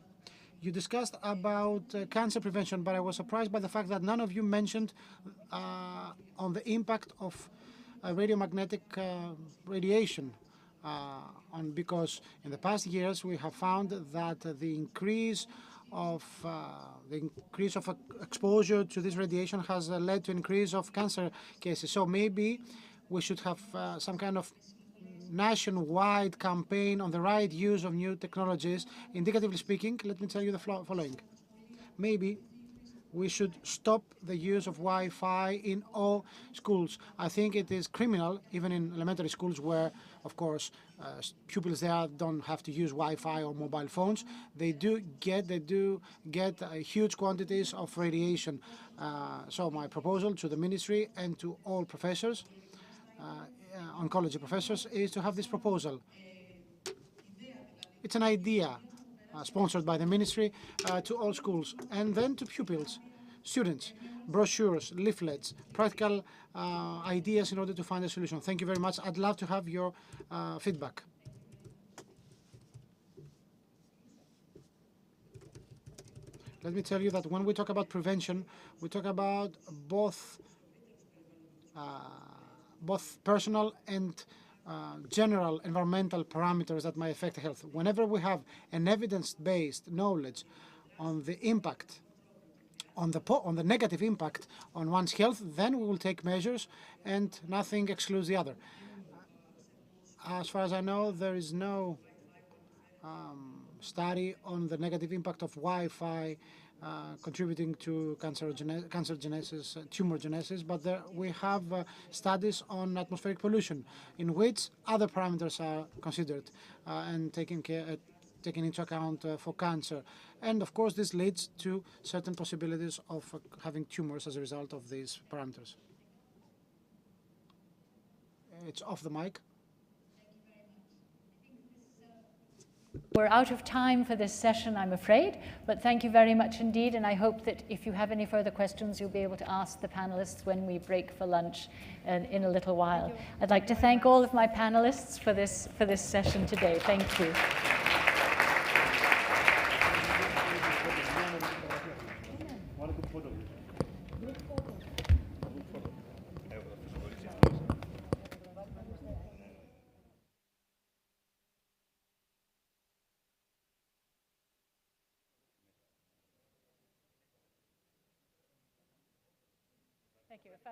You discussed about cancer prevention, but I was surprised by the fact that none of you mentioned on the impact of radiomagnetic radiation. Because in the past years we have found that the increase of exposure to this radiation has led to increase of cancer cases. So maybe we should have some kind of nationwide campaign on the right use of new technologies. Indicatively speaking, let me tell you the following. Maybe we should stop the use of Wi-Fi in all schools. I think it is criminal, even in elementary schools where, of course, pupils there don't have to use Wi-Fi or mobile phones. They do get huge quantities of radiation. So my proposal to the ministry and to all professors, oncology professors, is to have this proposal. It's an idea sponsored by the ministry to all schools, and then to pupils, students, brochures, leaflets, practical ideas in order to find a solution. Thank you very much. I'd love to have your feedback. Let me tell you that when we talk about prevention, we talk about both personal and general environmental parameters that might affect health. Whenever we have an evidence-based knowledge on the impact, on the negative impact on one's health, then we will take measures and nothing excludes the other. As far as I know, there is no study on the negative impact of Wi-Fi contributing to cancer genesis, tumor genesis, but we have studies on atmospheric pollution in which other parameters are considered and taken into account for cancer. And of course, this leads to certain possibilities of having tumors as a result of these parameters. It's off the mic. We're out of time for this session, I'm afraid, but thank you very much indeed, and I hope that if you have any further questions, you'll be able to ask the panelists when we break for lunch in a little while. I'd like to thank all of my panelists for this session today. Thank you.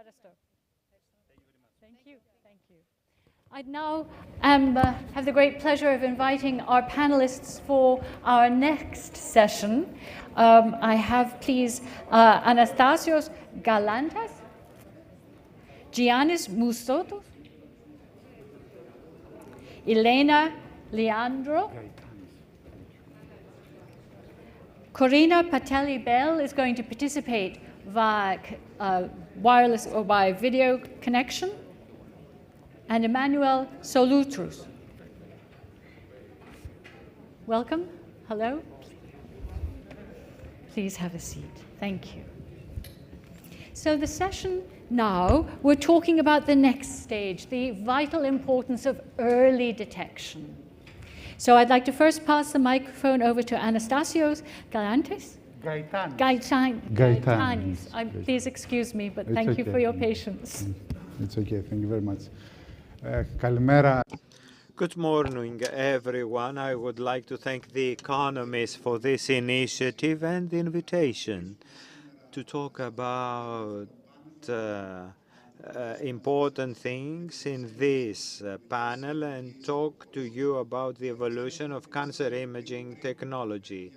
Thank you. Thank you. Thank you. I'd now have the great pleasure of inviting our panelists for our next session. I have, please, Anastasios Galantas, Giannis Moussotos, Elena Leandro. Corina Patelli-Bell is going to participate via wireless or by video connection, and Emmanuel Solutrus. Welcome. Hello. Please have a seat. Thank you. So the session now, we're talking about the next stage, the vital importance of early detection. So I'd like to first pass the microphone over to Anastasios Galantis. Gaitanis. Please excuse me, but thank you for your patience. It's okay. Thank you very much. Kalimera. Good morning, everyone. I would like to thank the economists for this initiative and the invitation to talk about important things in this panel and talk to you about the evolution of cancer imaging technology.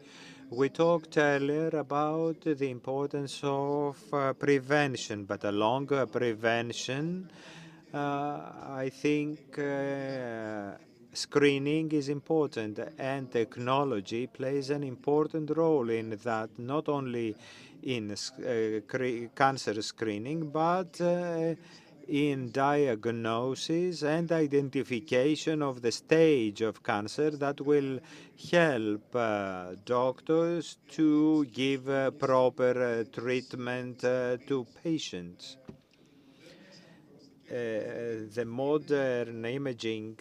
We talked earlier about the importance of prevention, but along prevention, I think screening is important, and technology plays an important role in that, not only in cancer screening, but in diagnosis and identification of the stage of cancer that will help doctors to give proper treatment to patients. The modern imaging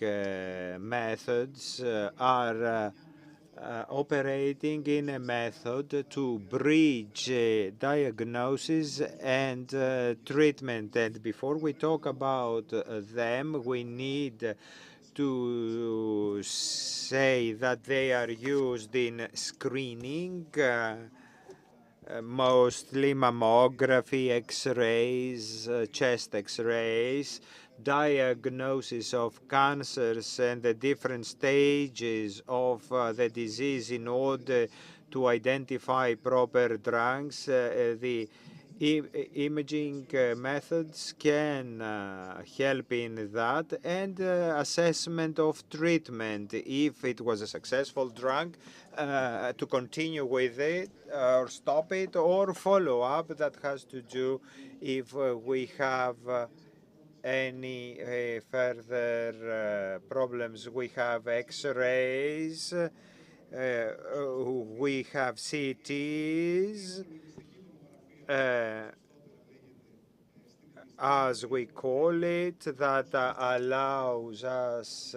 methods are operating in a method to bridge diagnosis and treatment. And before we talk about them, we need to say that they are used in screening, mostly mammography, X-rays, chest X-rays, diagnosis of cancers and the different stages of the disease in order to identify proper drugs. The imaging methods can help in that, and assessment of treatment, if it was a successful drug, to continue with it or stop it, or follow up that has to do if we have any further problems. We have X-rays, we have CTs, as we call it, that allows us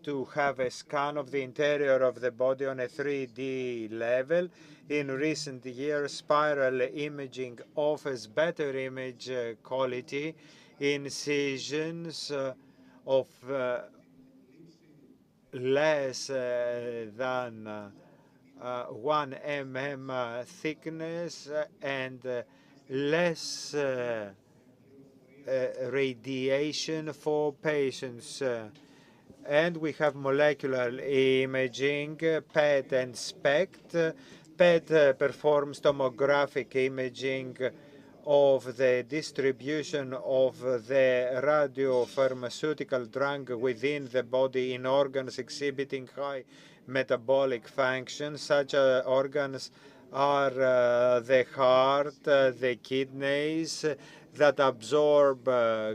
to have a scan of the interior of the body on a 3D level. In recent years, spiral imaging offers better image quality, incisions of less than 1 mm thickness and less radiation for patients. And we have molecular imaging, PET and SPECT. PET performs tomographic imaging of the distribution of the radiopharmaceutical drug within the body in organs exhibiting high metabolic function. Such organs are the heart, the kidneys that absorb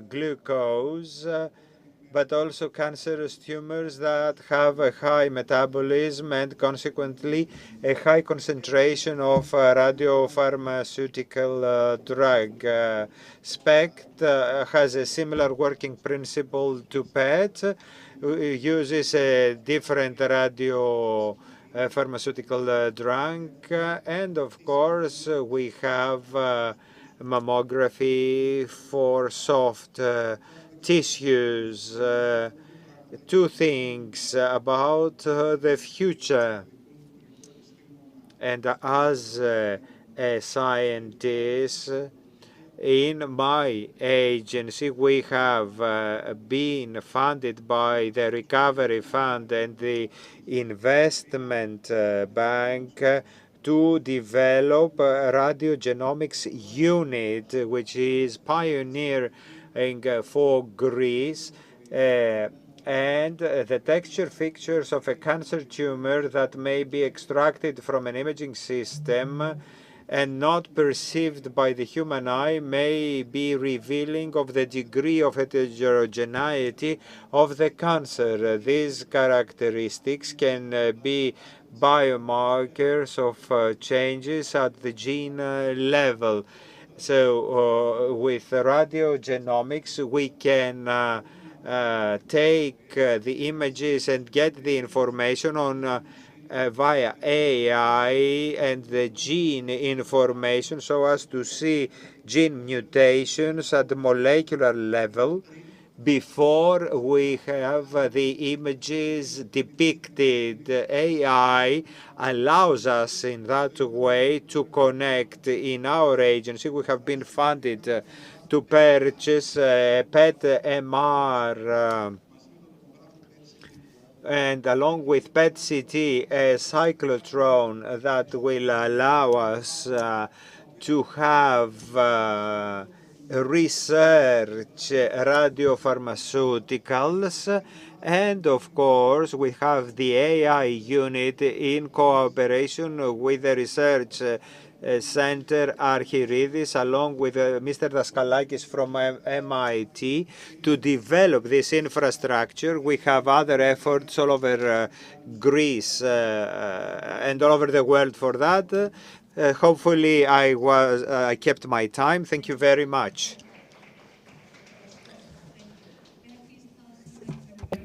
glucose, but also cancerous tumors that have a high metabolism and consequently a high concentration of radiopharmaceutical drug. SPECT has a similar working principle to PET, uses a different pharmaceutical drug, and of course we have mammography for soft tissues. Two things about the future. And as a scientist, in my agency, we have been funded by the Recovery Fund and the Investment Bank to develop a radiogenomics unit, which is pioneering for Greece, and the texture features of a cancer tumor that may be extracted from an imaging system and not perceived by the human eye may be revealing of the degree of heterogeneity of the cancer. These characteristics can be biomarkers of changes at the gene level. So with radiogenomics, we can take the images and get the information on via AI and the gene information so as to see gene mutations at the molecular level before we have the images depicted. AI allows us in that way to connect. In our agency, we have been funded to purchase PET-MR and along with PET-CT, a cyclotron that will allow us to have research radiopharmaceuticals. And of course, we have the AI unit in cooperation with the research Center Archiridis, along with Mr. Daskalakis from MIT, to develop this infrastructure. We have other efforts all over Greece and all over the world for that. Hopefully, I kept my time. Thank you very much.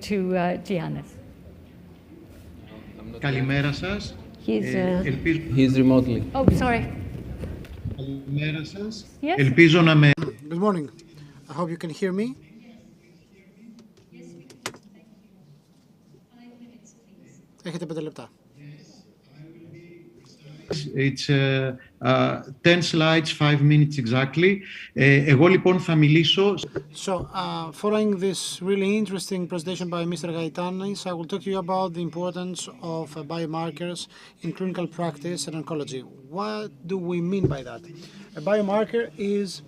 To Giannis. Καλημέρα σας. He's remotely. Oh, sorry. Καλημέρα σας. Yes. Ελπίζω να με... Good morning. I hope you can hear me. Έχετε 5 λεπτά. It's 10 slides, 5 minutes exactly. Εγώ λοιπόν θα μιλήσω... So, following this really interesting presentation by Mr. Gaitanis, I will talk to you about the importance of biomarkers in clinical practice and oncology. What do we mean by that? A biomarker is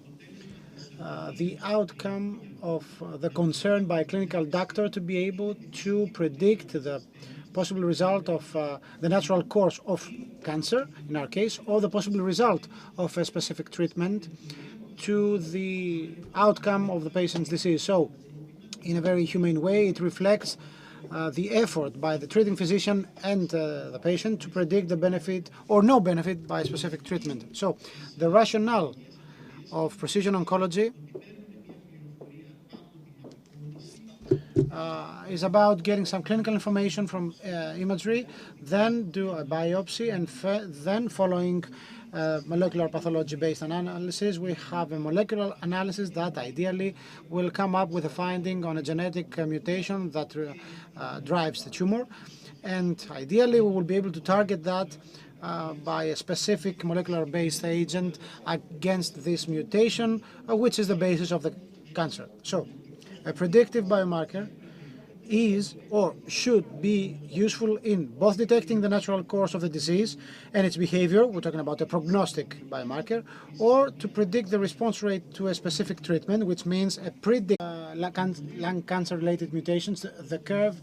the outcome of the concern by a clinical doctor to be able to predict the possible result of the natural course of cancer, in our case, or the possible result of a specific treatment to the outcome of the patient's disease. So, in a very humane way, it reflects the effort by the treating physician and the patient to predict the benefit or no benefit by a specific treatment. So, the rationale of precision oncology is about getting some clinical information from imagery, then do a biopsy, and then following molecular pathology-based analysis, we have a molecular analysis that ideally will come up with a finding on a genetic mutation that drives the tumor. And ideally, we will be able to target that by a specific molecular-based agent against this mutation, which is the basis of the cancer. So, a predictive biomarker is or should be useful in both detecting the natural course of the disease and its behavior, we're talking about a prognostic biomarker, or to predict the response rate to a specific treatment, which means a predict lung cancer-related mutations. The curve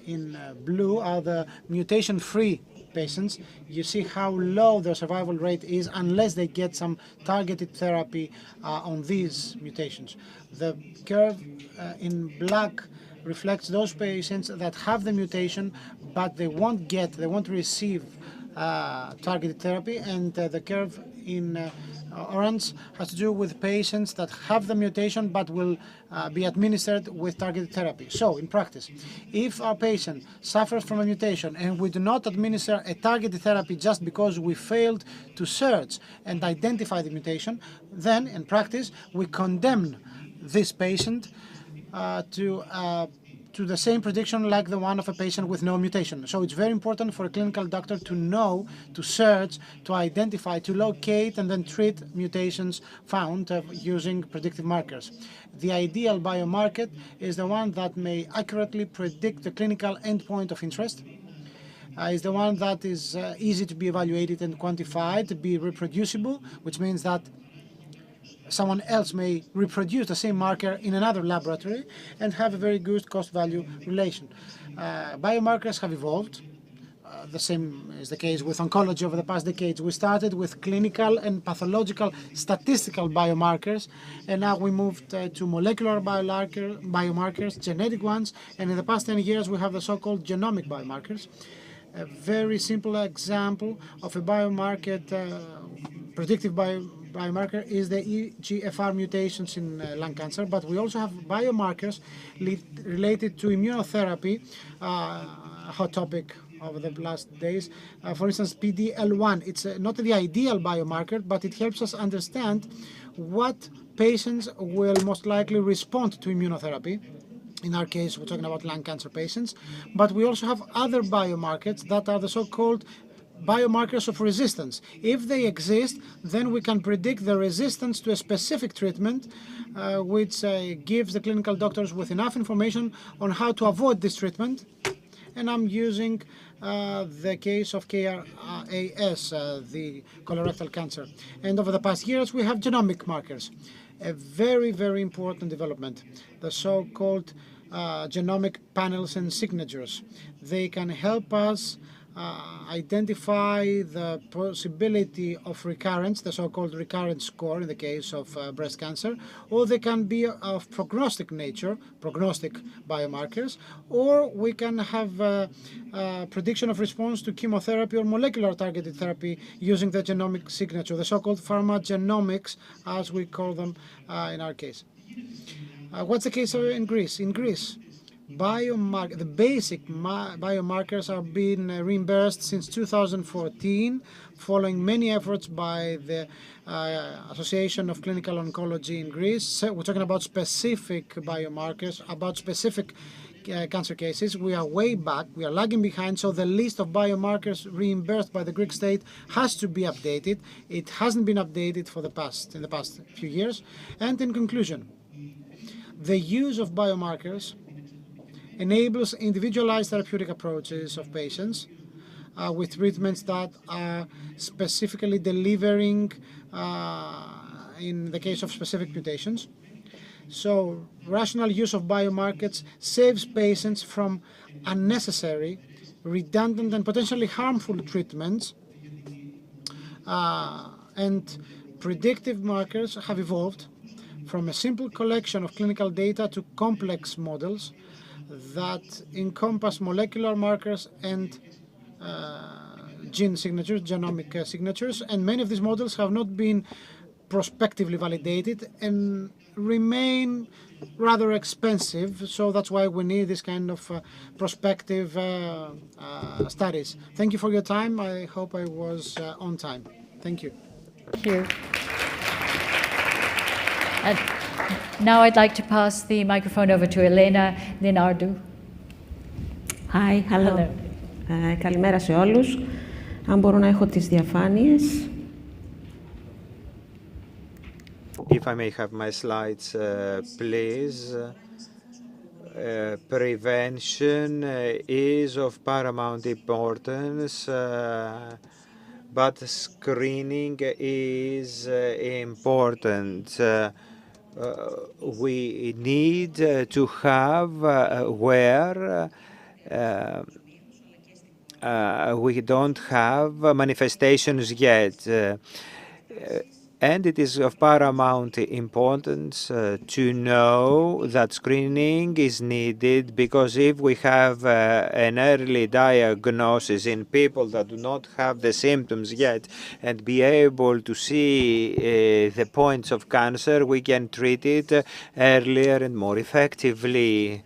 in blue are the mutation-free patients. You see how low their survival rate is unless they get some targeted therapy on these mutations. The curve in black reflects those patients that have the mutation, but they won't receive targeted therapy, and the curve in orange has to do with patients that have the mutation but will be administered with targeted therapy. So, in practice, if our patient suffers from a mutation and we do not administer a targeted therapy just because we failed to search and identify the mutation, then, in practice, we condemn this patient to the same prediction like the one of a patient with no mutation. So it's very important for a clinical doctor to know, to search, to identify, to locate and then treat mutations found using predictive markers. The ideal biomarker is the one that may accurately predict the clinical endpoint of interest. Is the one that is easy to be evaluated and quantified, to be reproducible, which means that someone else may reproduce the same marker in another laboratory and have a very good cost-value relation. Biomarkers have evolved. The same is the case with oncology over the past decades. We started with clinical and pathological statistical biomarkers, and now we moved to molecular biomarkers, genetic ones, and in the past 10 years we have the so-called genomic biomarkers. A very simple example of a biomarker, predictive biomarker, is the EGFR mutations in lung cancer, but we also have biomarkers related to immunotherapy, a hot topic over the last days. For instance, PD-L1. It's not the ideal biomarker, but it helps us understand what patients will most likely respond to immunotherapy. In our case, we're talking about lung cancer patients, but we also have other biomarkers that are the so-called biomarkers of resistance. If they exist, then we can predict the resistance to a specific treatment, which gives the clinical doctors with enough information on how to avoid this treatment. And I'm using the case of KRAS, the colorectal cancer. And over the past years, we have genomic markers. A very, very important development, the so-called genomic panels and signatures. They can help us identify the possibility of recurrence, the so-called recurrence score in the case of breast cancer, or they can be of prognostic nature, prognostic biomarkers, or we can have prediction of response to chemotherapy or molecular targeted therapy using the genomic signature, the so-called pharmacogenomics, as we call them in our case. What's the case in Greece? In Greece, the basic biomarkers are being reimbursed since 2014, following many efforts by the Association of Clinical Oncology in Greece. So we're talking about specific biomarkers, about specific cancer cases. We are way back, we are lagging behind, so the list of biomarkers reimbursed by the Greek state has to be updated. It hasn't been updated in the past few years. And in conclusion, the use of biomarkers enables individualized therapeutic approaches of patients with treatments that are specifically delivering in the case of specific mutations. So rational use of biomarkers saves patients from unnecessary, redundant and potentially harmful treatments, and predictive markers have evolved from a simple collection of clinical data to complex models that encompass molecular markers and gene signatures, genomic signatures, and many of these models have not been prospectively validated and remain rather expensive, so that's why we need this kind of prospective studies. Thank you for your time. I hope I was on time. Thank you. Thank you. Now I'd like to pass the microphone over to Elena Linardou. Hi, hello. Καλημέρα σε όλους. Αν μπορώ να έχω τις διαφάνειες. If I may have my slides, please. prevention is of paramount importance, but screening is important. We need to have where we don't have manifestations yet. And it is of paramount importance to know that screening is needed, because if we have an early diagnosis in people that do not have the symptoms yet and be able to see the points of cancer, we can treat it earlier and more effectively.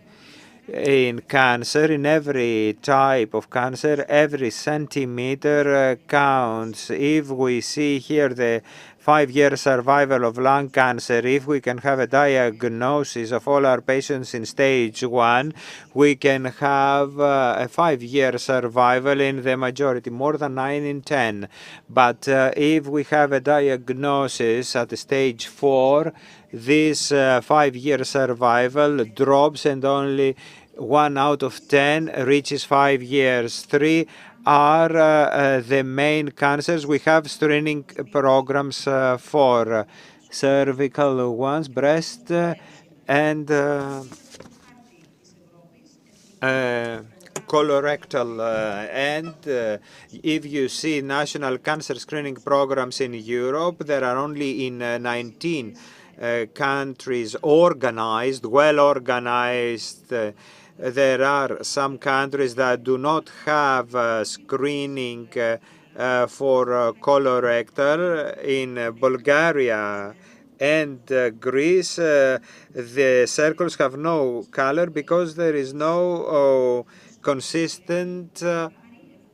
In cancer, in every type of cancer, every centimeter counts. If we see here the 5-year survival of lung cancer, if we can have a diagnosis of all our patients in stage 1, we can have a 5-year survival in the majority, more than 9 in 10. But if we have a diagnosis at stage 4, this 5-year survival drops, and only 1 out of 10 reaches 5 years. 3 are the main cancers we have screening programs for: cervical ones, breast, and colorectal. And if you see national cancer screening programs in Europe, there are only in 19 countries organized, well organized. There are some countries that do not have screening for colorectal. In Bulgaria and Greece, the circles have no color because there is no consistent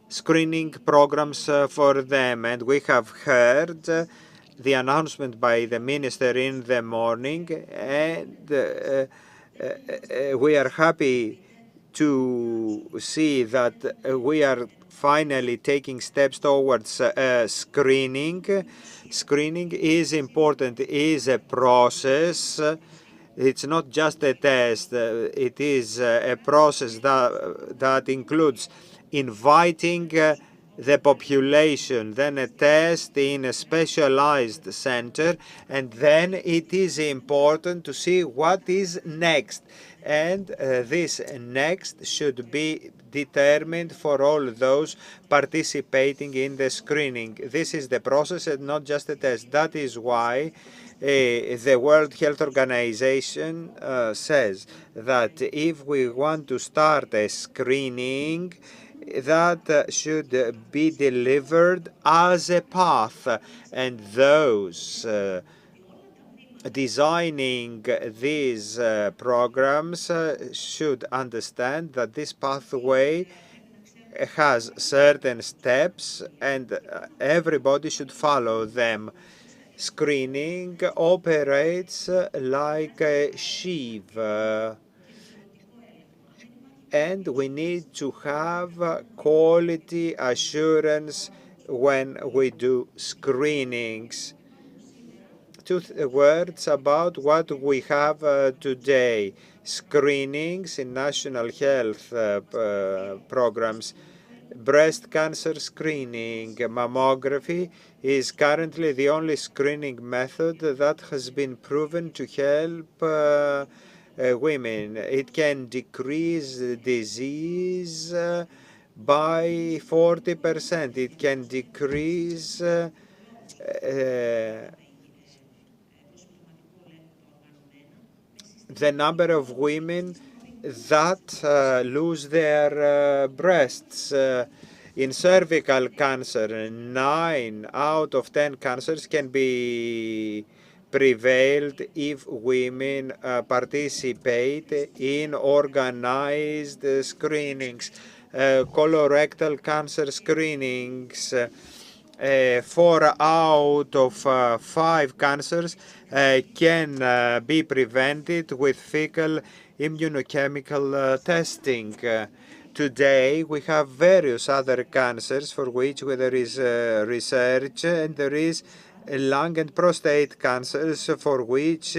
screening programs for them. And we have heard the announcement by the minister in the morning, and we are happy to see that we are finally taking steps towards screening. Screening is important, is a process. It's not just a test. It is a process that includes inviting the population, then a test in a specialized center, and then it is important to see what is next. And this next should be determined for all those participating in the screening. This is the process and not just a test. That is why the World Health Organization says that if we want to start a screening, that should be delivered as a path, and those designing these programs should understand that this pathway has certain steps and everybody should follow them. Screening operates like a sieve, and we need to have quality assurance when we do screenings. 2 words about what we have today. Screenings in national health programs. Breast cancer screening, mammography, is currently the only screening method that has been proven to help women. It can decrease disease by 40%. It can decrease the number of women that lose their breasts. In cervical cancer, 9 out of 10 cancers can be prevailed if women participate in organized screenings. Colorectal cancer screenings, 4 out of 5 cancers can be prevented with fecal immunochemical testing. Today, we have various other cancers for which there is research, and there is lung and prostate cancers for which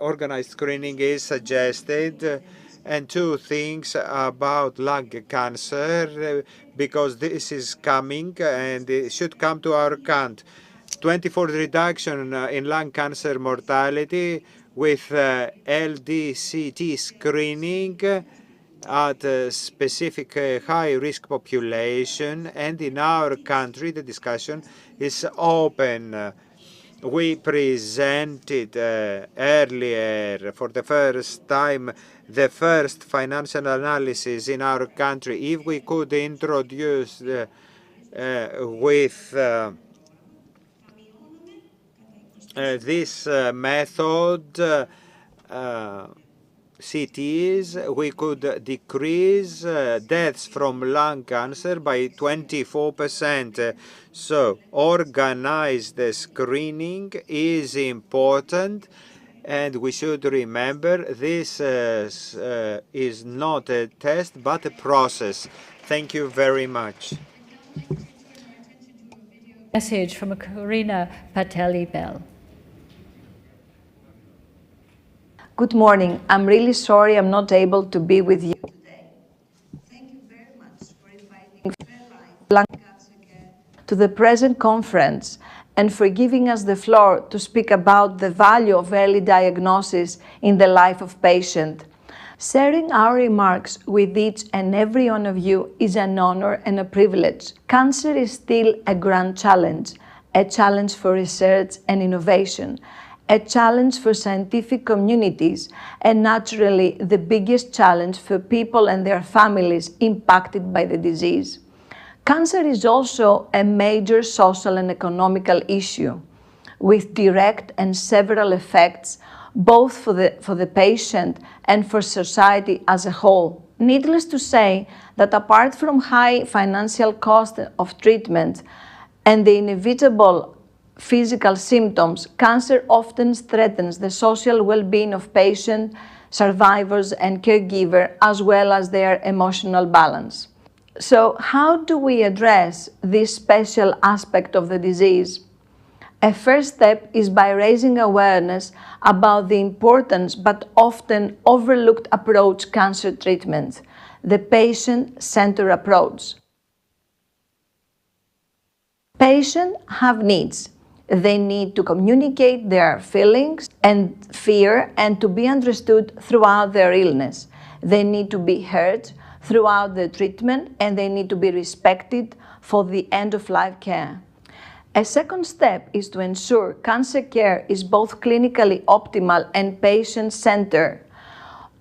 organized screening is suggested. And two things about lung cancer, because this is coming and it should come to our account. 24 reduction in lung cancer mortality with LDCT screening at a specific high-risk population, and in our country the discussion is open. We presented earlier for the first time the first financial analysis in our country. If we could introduce with this method CTs, we could decrease deaths from lung cancer by 24%. So organized screening is important, and we should remember this is not a test but a process. Thank you very much. Message from Karina Patelli-Bell. Good morning. I'm really sorry I'm not able to be with you today. Thank you very much for inviting lung cancer care to the present conference and for giving us the floor to speak about the value of early diagnosis in the life of patient. Sharing our remarks with each and every one of you is an honor and a privilege. Cancer is still a grand challenge, a challenge for research and innovation, a challenge for scientific communities, and naturally the biggest challenge for people and their families impacted by the disease. Cancer is also a major social and economical issue, with direct and several effects both for the patient and for society as a whole. Needless to say that apart from high financial cost of treatment and the inevitable physical symptoms, cancer often threatens the social well-being of patients, survivors, and caregivers, as well as their emotional balance. So how do we address this special aspect of the disease? A first step is by raising awareness about the importance but often overlooked approach cancer treatment, the patient-centered approach. Patients have needs. They need to communicate their feelings and fear and to be understood throughout their illness. They need to be heard throughout the treatment, and they need to be respected for the end-of-life care. A second step is to ensure cancer care is both clinically optimal and patient-centered.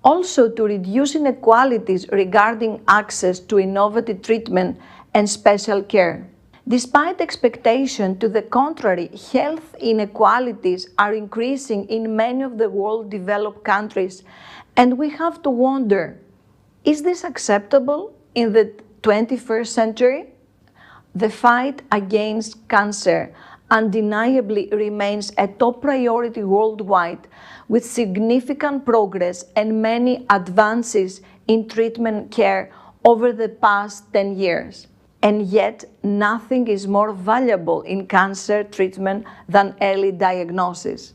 Also, to reduce inequalities regarding access to innovative treatment and special care. Despite expectation to the contrary, health inequalities are increasing in many of the world developed countries, and we have to wonder, is this acceptable in the 21st century? The fight against cancer undeniably remains a top priority worldwide, with significant progress and many advances in treatment care over the past 10 years. And yet, nothing is more valuable in cancer treatment than early diagnosis.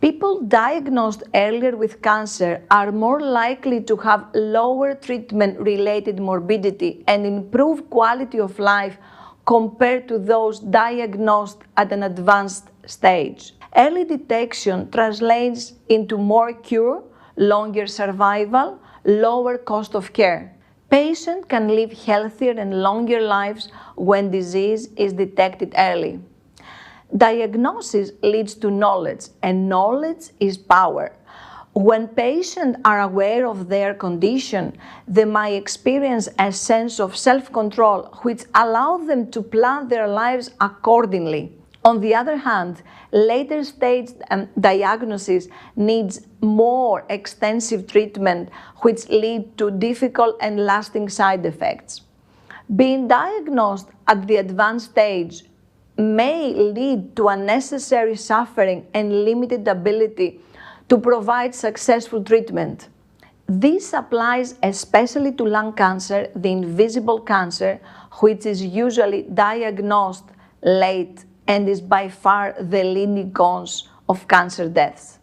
People diagnosed earlier with cancer are more likely to have lower treatment-related morbidity and improved quality of life compared to those diagnosed at an advanced stage. Early detection translates into more cure, longer survival, lower cost of care. Patients can live healthier and longer lives when disease is detected early. Diagnosis leads to knowledge, and knowledge is power. When patients are aware of their condition, they might experience a sense of self-control, which allows them to plan their lives accordingly. On the other hand, later stage diagnosis needs more extensive treatment, which lead to difficult and lasting side effects. Being diagnosed at the advanced stage may lead to unnecessary suffering and limited ability to provide successful treatment. This applies especially to lung cancer, the invisible cancer, which is usually diagnosed late and is by far the leading cause of cancer deaths.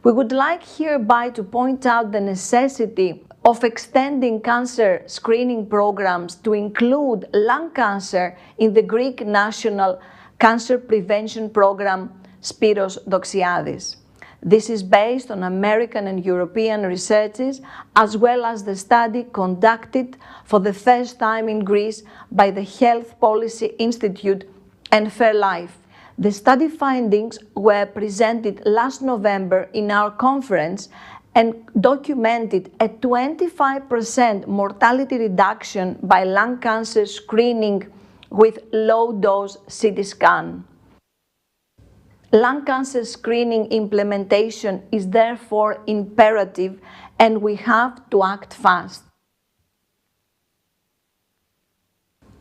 We would like hereby to point out the necessity of extending cancer screening programs to include lung cancer in the Greek National Cancer Prevention Program Spiros Doxiadis. This is based on American and European researches, as well as the study conducted for the first time in Greece by the Health Policy Institute and Fairlife. The study findings were presented last November in our conference and documented a 25% mortality reduction by lung cancer screening with low-dose CT scan. Lung cancer screening implementation is therefore imperative, and we have to act fast.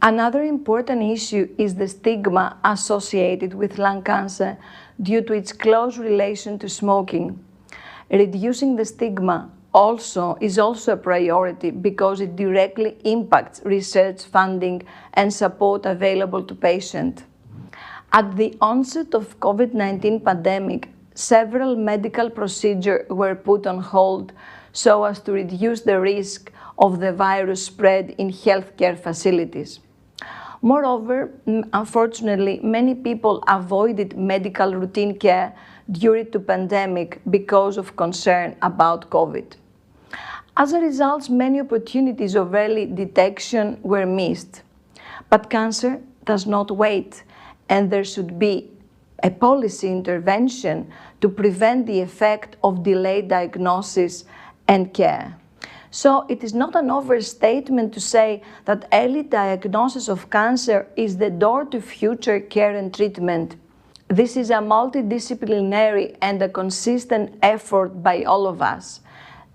Another important issue is the stigma associated with lung cancer due to its close relation to smoking. Reducing the stigma is also a priority because it directly impacts research funding and support available to patients. At the onset of COVID-19 pandemic, several medical procedures were put on hold so as to reduce the risk of the virus spread in healthcare facilities. Moreover, unfortunately, many people avoided medical routine care during the pandemic because of concern about COVID. As a result, many opportunities of early detection were missed. But cancer does not wait, and there should be a policy intervention to prevent the effect of delayed diagnosis and care. So it is not an overstatement to say that early diagnosis of cancer is the door to future care and treatment. This is a multidisciplinary and a consistent effort by all of us.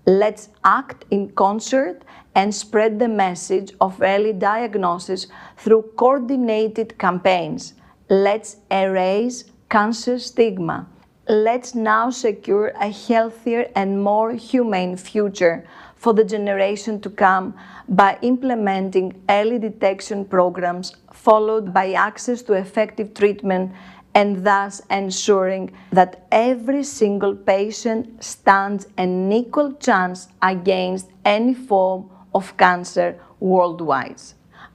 Let's act in concert and spread the message of early diagnosis through coordinated campaigns. Let's erase cancer stigma. Let's now secure a healthier and more humane future for the generation to come by implementing early detection programs followed by access to effective treatment, and thus ensuring that every single patient stands an equal chance against any form of cancer worldwide.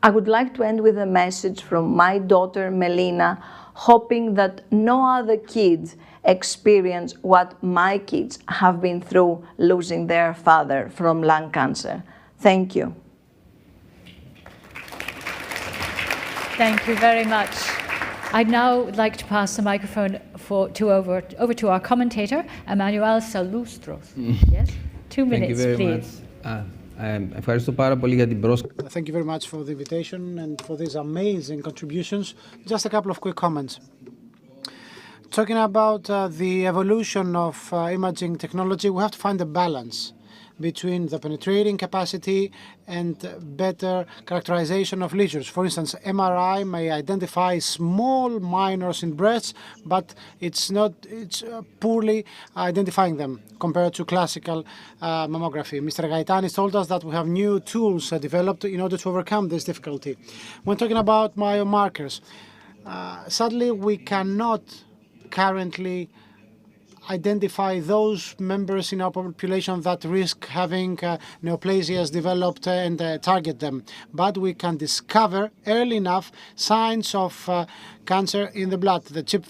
I would like to end with a message from my daughter Melina, hoping that no other kids experience what my kids have been through losing their father from lung cancer. Thank you. Thank you very much. I'd now like to pass the microphone over to our commentator, Emmanuel Salustros. Yes? 2 minutes, please. Thank you very much for the invitation and for these amazing contributions. Just a couple of quick comments. Talking about the evolution of imaging technology, we have to find a balance between the penetrating capacity and better characterization of lesions. For instance, MRI may identify small minors in breasts, but it's poorly identifying them compared to classical mammography. Mr. Gaetanis told us that we have new tools developed in order to overcome this difficulty. When talking about biomarkers, sadly we cannot currently identify those members in our population that risk having neoplasias developed and target them. But we can discover early enough signs of cancer in the blood. The CHIP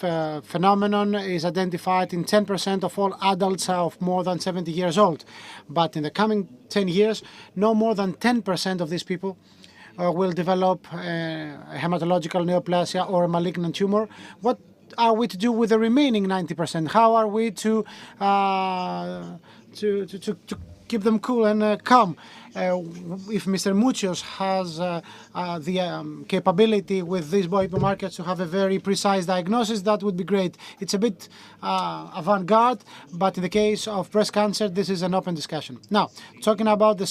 phenomenon is identified in 10% of all adults of more than 70 years old. But in the coming 10 years, no more than 10% of these people will develop a hematological neoplasia or a malignant tumor. What are we to do with the remaining 90%? How are we to keep them cool and calm? if Mr. Mucios has the capability with these biomarkers to have a very precise diagnosis, that would be great. It's a bit avant-garde, but in the case of breast cancer, this is an open discussion. Now, talking about the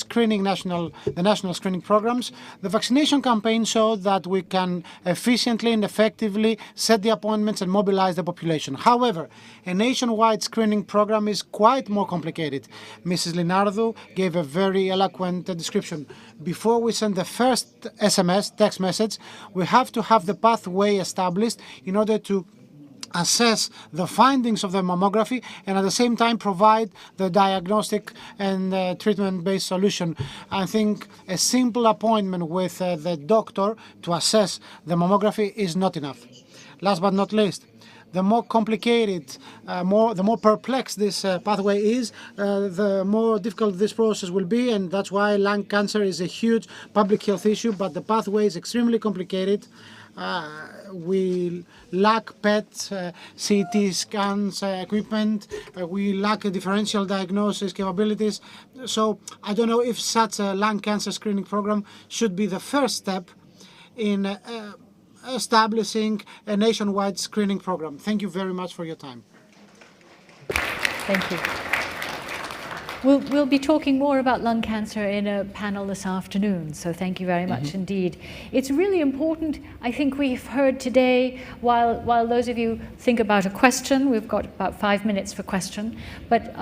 national screening programs, the vaccination campaign showed that we can efficiently and effectively set the appointments and mobilize the population. However, a nationwide screening program is quite more complicated. Mrs. Linardo gave a very eloquent description. Before we send the first SMS, text message, we have to have the pathway established in order to assess the findings of the mammography and at the same time provide the diagnostic and treatment-based solution. I think a simple appointment with the doctor to assess the mammography is not enough. Last but not least, the more complicated, the more perplexed this pathway is, the more difficult this process will be, and that's why lung cancer is a huge public health issue, but the pathway is extremely complicated. We lack PET, CT scans equipment, we lack a differential diagnosis capabilities. So I don't know if such a lung cancer screening program should be the first step in establishing a nationwide screening program. Thank you very much for your time. Thank you. We'll be talking more about lung cancer in a panel this afternoon, so thank you very much indeed. It's really important, I think we've heard today, while those of you think about a question, we've got about 5 minutes for question, but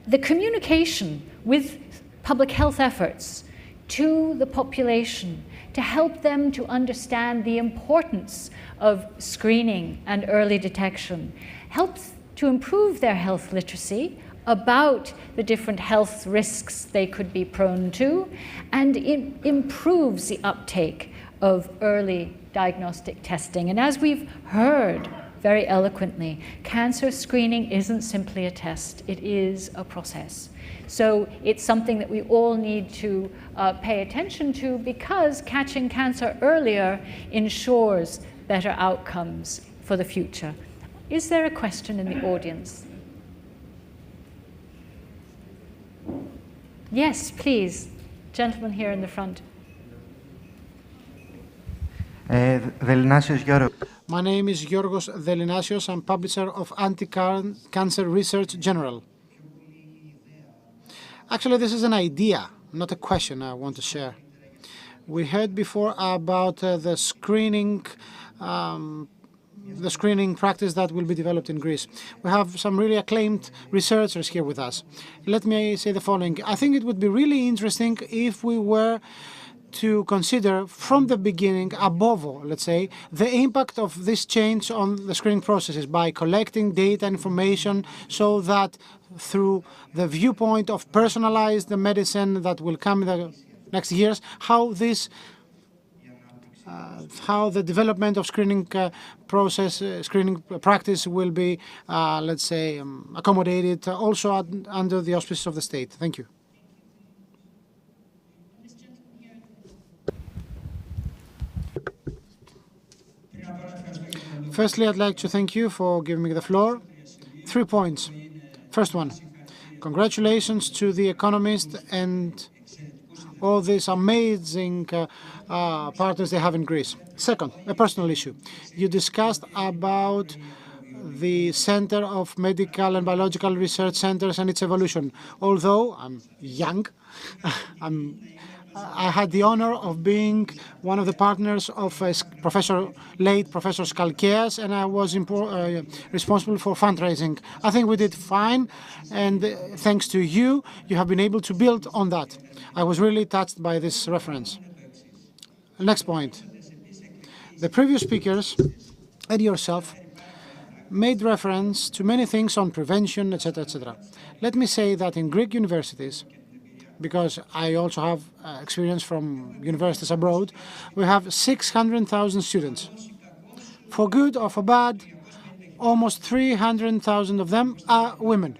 the communication with public health efforts to the population to help them to understand the importance of screening and early detection helps to improve their health literacy about the different health risks they could be prone to, and it improves the uptake of early diagnostic testing. And as we've heard very eloquently, cancer screening isn't simply a test, it is a process. So it's something that we all need to pay attention to, because catching cancer earlier ensures better outcomes for the future. Is there a question in the audience? Yes, please. Gentleman here in the front. My name is Giorgos Delinasios. I'm publisher of Anti-Cancer Research General. Actually, this is an idea, not a question I want to share. We heard before about the screening practice that will be developed in Greece. We have some really acclaimed researchers here with us. Let me say the following. I think it would be really interesting if we were to consider from the beginning, above all, let's say, the impact of this change on the screening processes by collecting data and information, so that through the viewpoint of personalized medicine that will come in the next years, how the development of screening screening practice will be, let's say, accommodated also under the auspices of the state. Thank you. Firstly, I'd like to thank you for giving me the floor. 3 points. First one, congratulations to The Economist and all these amazing partners they have in Greece. Second, a personal issue. You discussed about the Center of Medical and Biological Research Centers and its evolution. Although I'm young, I had the honor of being one of the partners of late Professor Skalkeas, and I was responsible for fundraising. I think we did fine, and thanks to you, you have been able to build on that. I was really touched by this reference. Next point. The previous speakers and yourself made reference to many things on prevention, etc., etc. Let me say that in Greek universities, because I also have experience from universities abroad, we have 600,000 students. For good or for bad, almost 300,000 of them are women.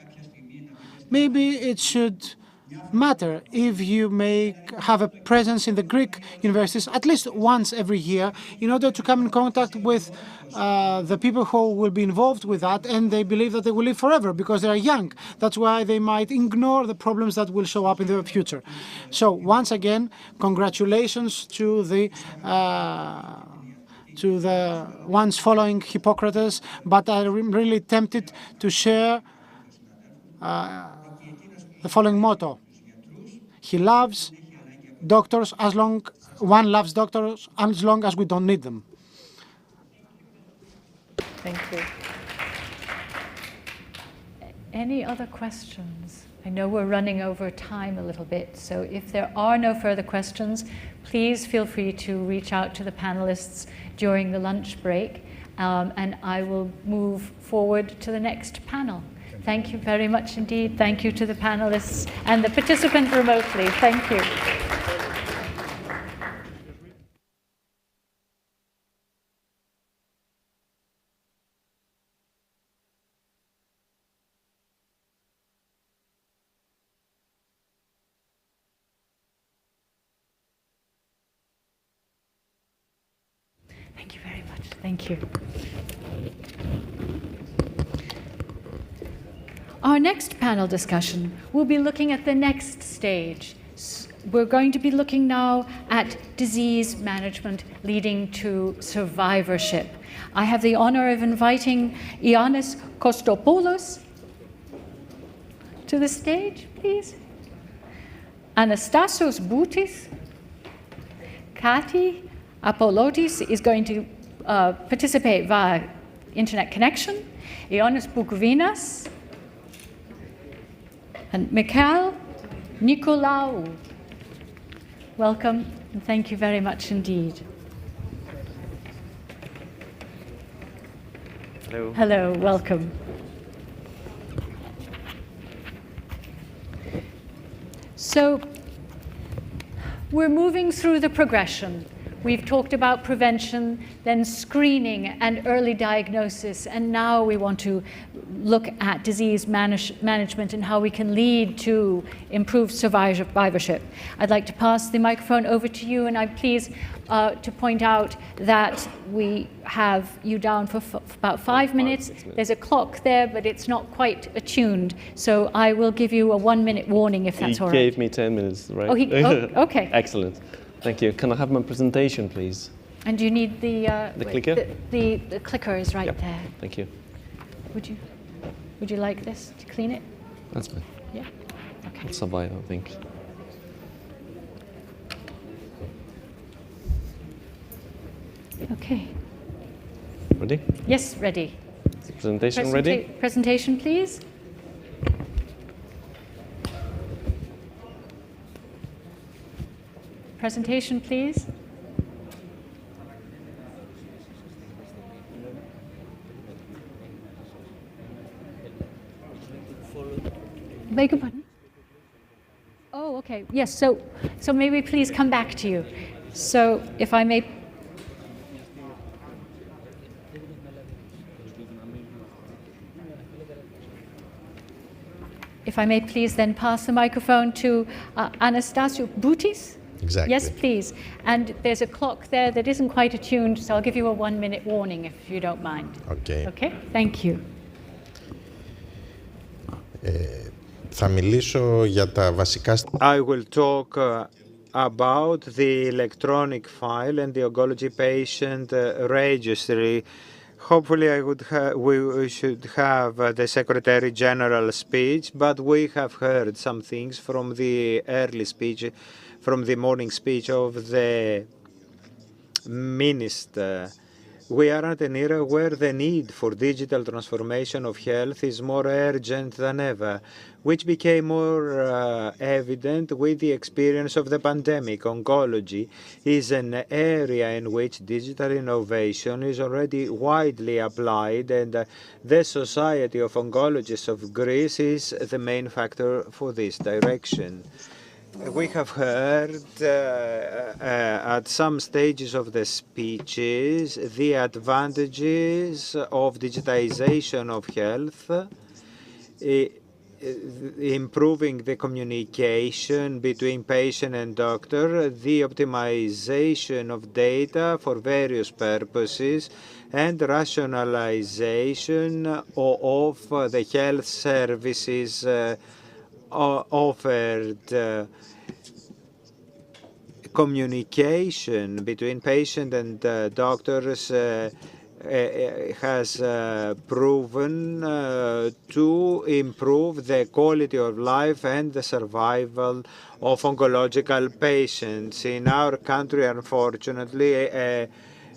Maybe it should matter if you have a presence in the Greek universities at least once every year in order to come in contact with the people who will be involved with that, and they believe that they will live forever because they are young. That's why they might ignore the problems that will show up in the future. So once again, congratulations to the ones following Hippocrates, but I'm really tempted to share the following motto: he loves doctors one loves doctors as long as we don't need them. Thank you. Any other questions? I know we're running over time a little bit, so if there are no further questions, please feel free to reach out to the panelists during the lunch break, and I will move forward to the next panel. Thank you very much indeed. Thank you to the panelists and the participant remotely. Thank you. Thank you very much. Thank you. Our next panel discussion will be looking at the next stage. We're going to be looking now at disease management leading to survivorship. I have the honor of inviting Ioannis Kostopoulos to the stage, please. Anastasios Boutis. Kati Apollotis is going to participate via internet connection. Ioannis Boukvinas and Mikhail Nicolaou. Welcome, and thank you very much indeed. Hello. Hello, welcome. So, we're moving through the progression. We've talked about prevention, then screening and early diagnosis, and now we want to look at disease management and how we can lead to improved survivorship. I'd like to pass the microphone over to you, and I'm pleased to point out that we have you down for about 5 minutes. There's a clock there, but it's not quite attuned, so I will give you a 1-minute warning if that's all right. He gave me 10 minutes, right? Okay. Excellent. Thank you. Can I have my presentation, please? And do you need the clicker? The clicker is right there. Thank you. Would you like this to clean it? That's fine. Yeah. Okay. I'll survive, I think. Okay. Ready? Yes, ready. Is the presentation ready? Presentation, please. Presentation, please. Beg your pardon? Oh, okay. Yes, so maybe please come back to you. So if I may. If I may please then pass the microphone to Anastasios Boutis. Exactly. Yes, please. And there's a clock there that isn't quite attuned, so I'll give you a 1-minute warning if you don't mind. Okay. Okay, thank you. Θα μιλήσω για τα βασικά. I will talk about the electronic file and the oncology patient registry. Hopefully, we should have the Secretary General speech, but we have heard some things from the early speech, from the morning speech of the Minister. We are at an era where the need for digital transformation of health is more urgent than ever, which became more evident with the experience of the pandemic. Oncology is an area in which digital innovation is already widely applied, and the Society of Oncologists of Greece is the main factor for this direction. We have heard at some stages of the speeches the advantages of digitization of health. improving the communication between patient and doctor, the optimization of data for various purposes, and rationalization of the health services offered. Communication between patient and doctors has proven to improve the quality of life and the survival of oncological patients. In our country, unfortunately,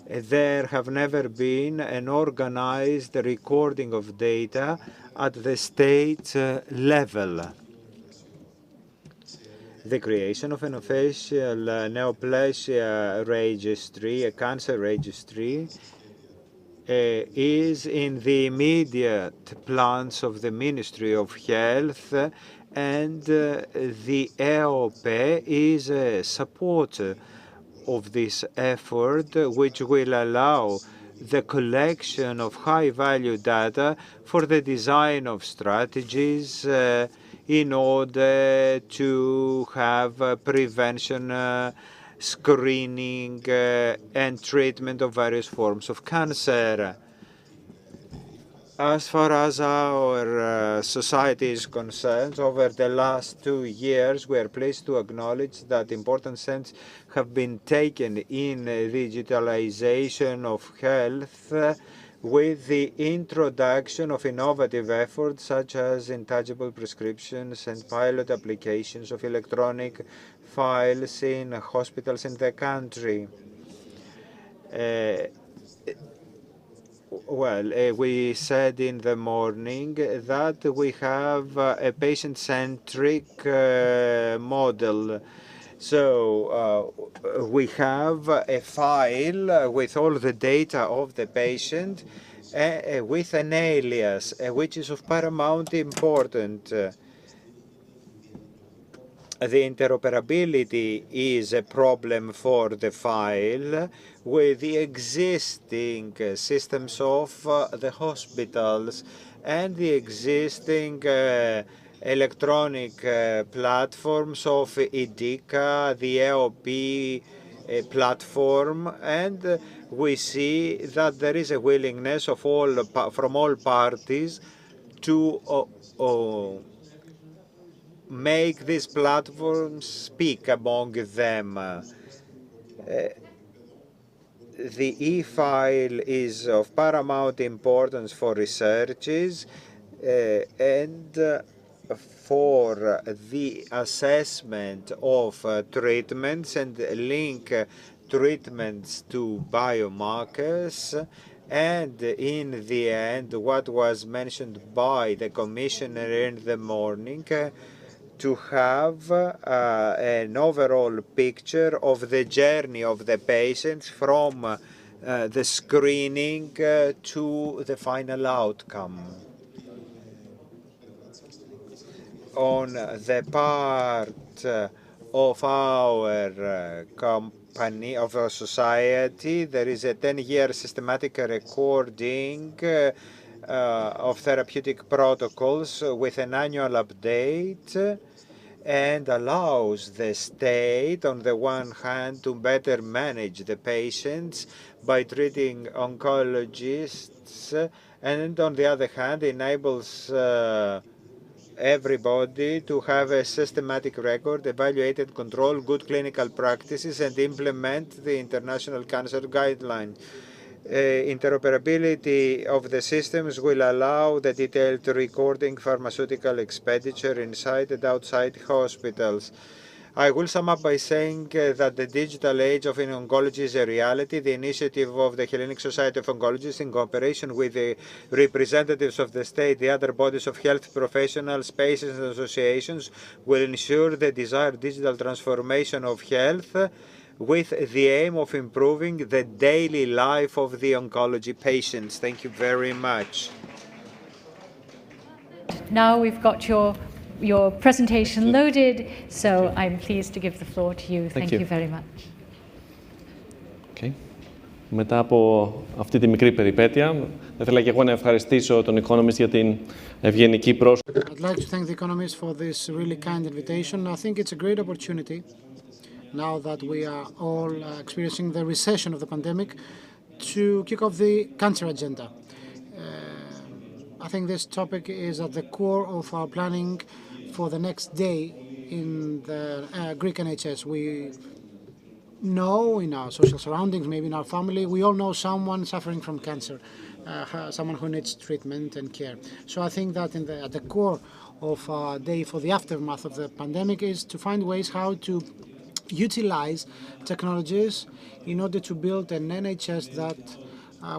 there have never been an organized recording of data at the state level. The creation of an official neoplasia registry, a cancer registry, is in the immediate plans of the Ministry of Health, and the EOP is a supporter of this effort, which will allow the collection of high-value data for the design of strategies in order to have prevention, screening, and treatment of various forms of cancer. As far as our society is concerned, over the last 2 years, we are pleased to acknowledge that important steps have been taken in digitalization of health, with the introduction of innovative efforts such as intangible prescriptions and pilot applications of electronic files in hospitals in the country. We said in the morning that we have a patient-centric model. So we have a file with all the data of the patient with an alias, which is of paramount importance. The interoperability is a problem for the file with the existing systems of the hospitals and the existing electronic platforms of IDICA, the EOP platform, and we see that there is a willingness of from all parties to make these platforms speak among them. The e-file is of paramount importance for researches and for the assessment of treatments and link treatments to biomarkers. And in the end, what was mentioned by the Commissioner in the morning, to have an overall picture of the journey of the patients from the screening to the final outcome. On the part of our company, of our society, there is a 10-year systematic recording of therapeutic protocols with an annual update, and allows the state, on the one hand, to better manage the patients by treating oncologists, and on the other hand, enables everybody to have a systematic record, evaluate and control good clinical practices, and implement the International Cancer Guidelines. Interoperability of the systems will allow the detailed recording pharmaceutical expenditure inside and outside hospitals. I will sum up by saying that the digital age of oncology is a reality. The initiative of the Hellenic Society of Oncologists, in cooperation with the representatives of the state, the other bodies of health professionals, patients and associations, will ensure the desired digital transformation of health, with the aim of improving the daily life of the oncology patients. Thank you very much. Now we've got your presentation loaded, so I'm pleased to give the floor to you. Thank you very much. Okay. Μετά από αυτή τη μικρή περιπέτεια, θα ήθελα και εγώ να ευχαριστήσω τον Economist για την ευγενική πρόσκληση. I'd like to thank the Economist for this really kind invitation. I think it's a great opportunity, now that we are all experiencing the recession of the pandemic, to kick off the cancer agenda. I think this topic is at the core of our planning for the next day in the Greek NHS. We know in our social surroundings, maybe in our family, we all know someone suffering from cancer, someone who needs treatment and care. So I think that at the core of our day for the aftermath of the pandemic is to find ways how to utilize technologies in order to build an NHS that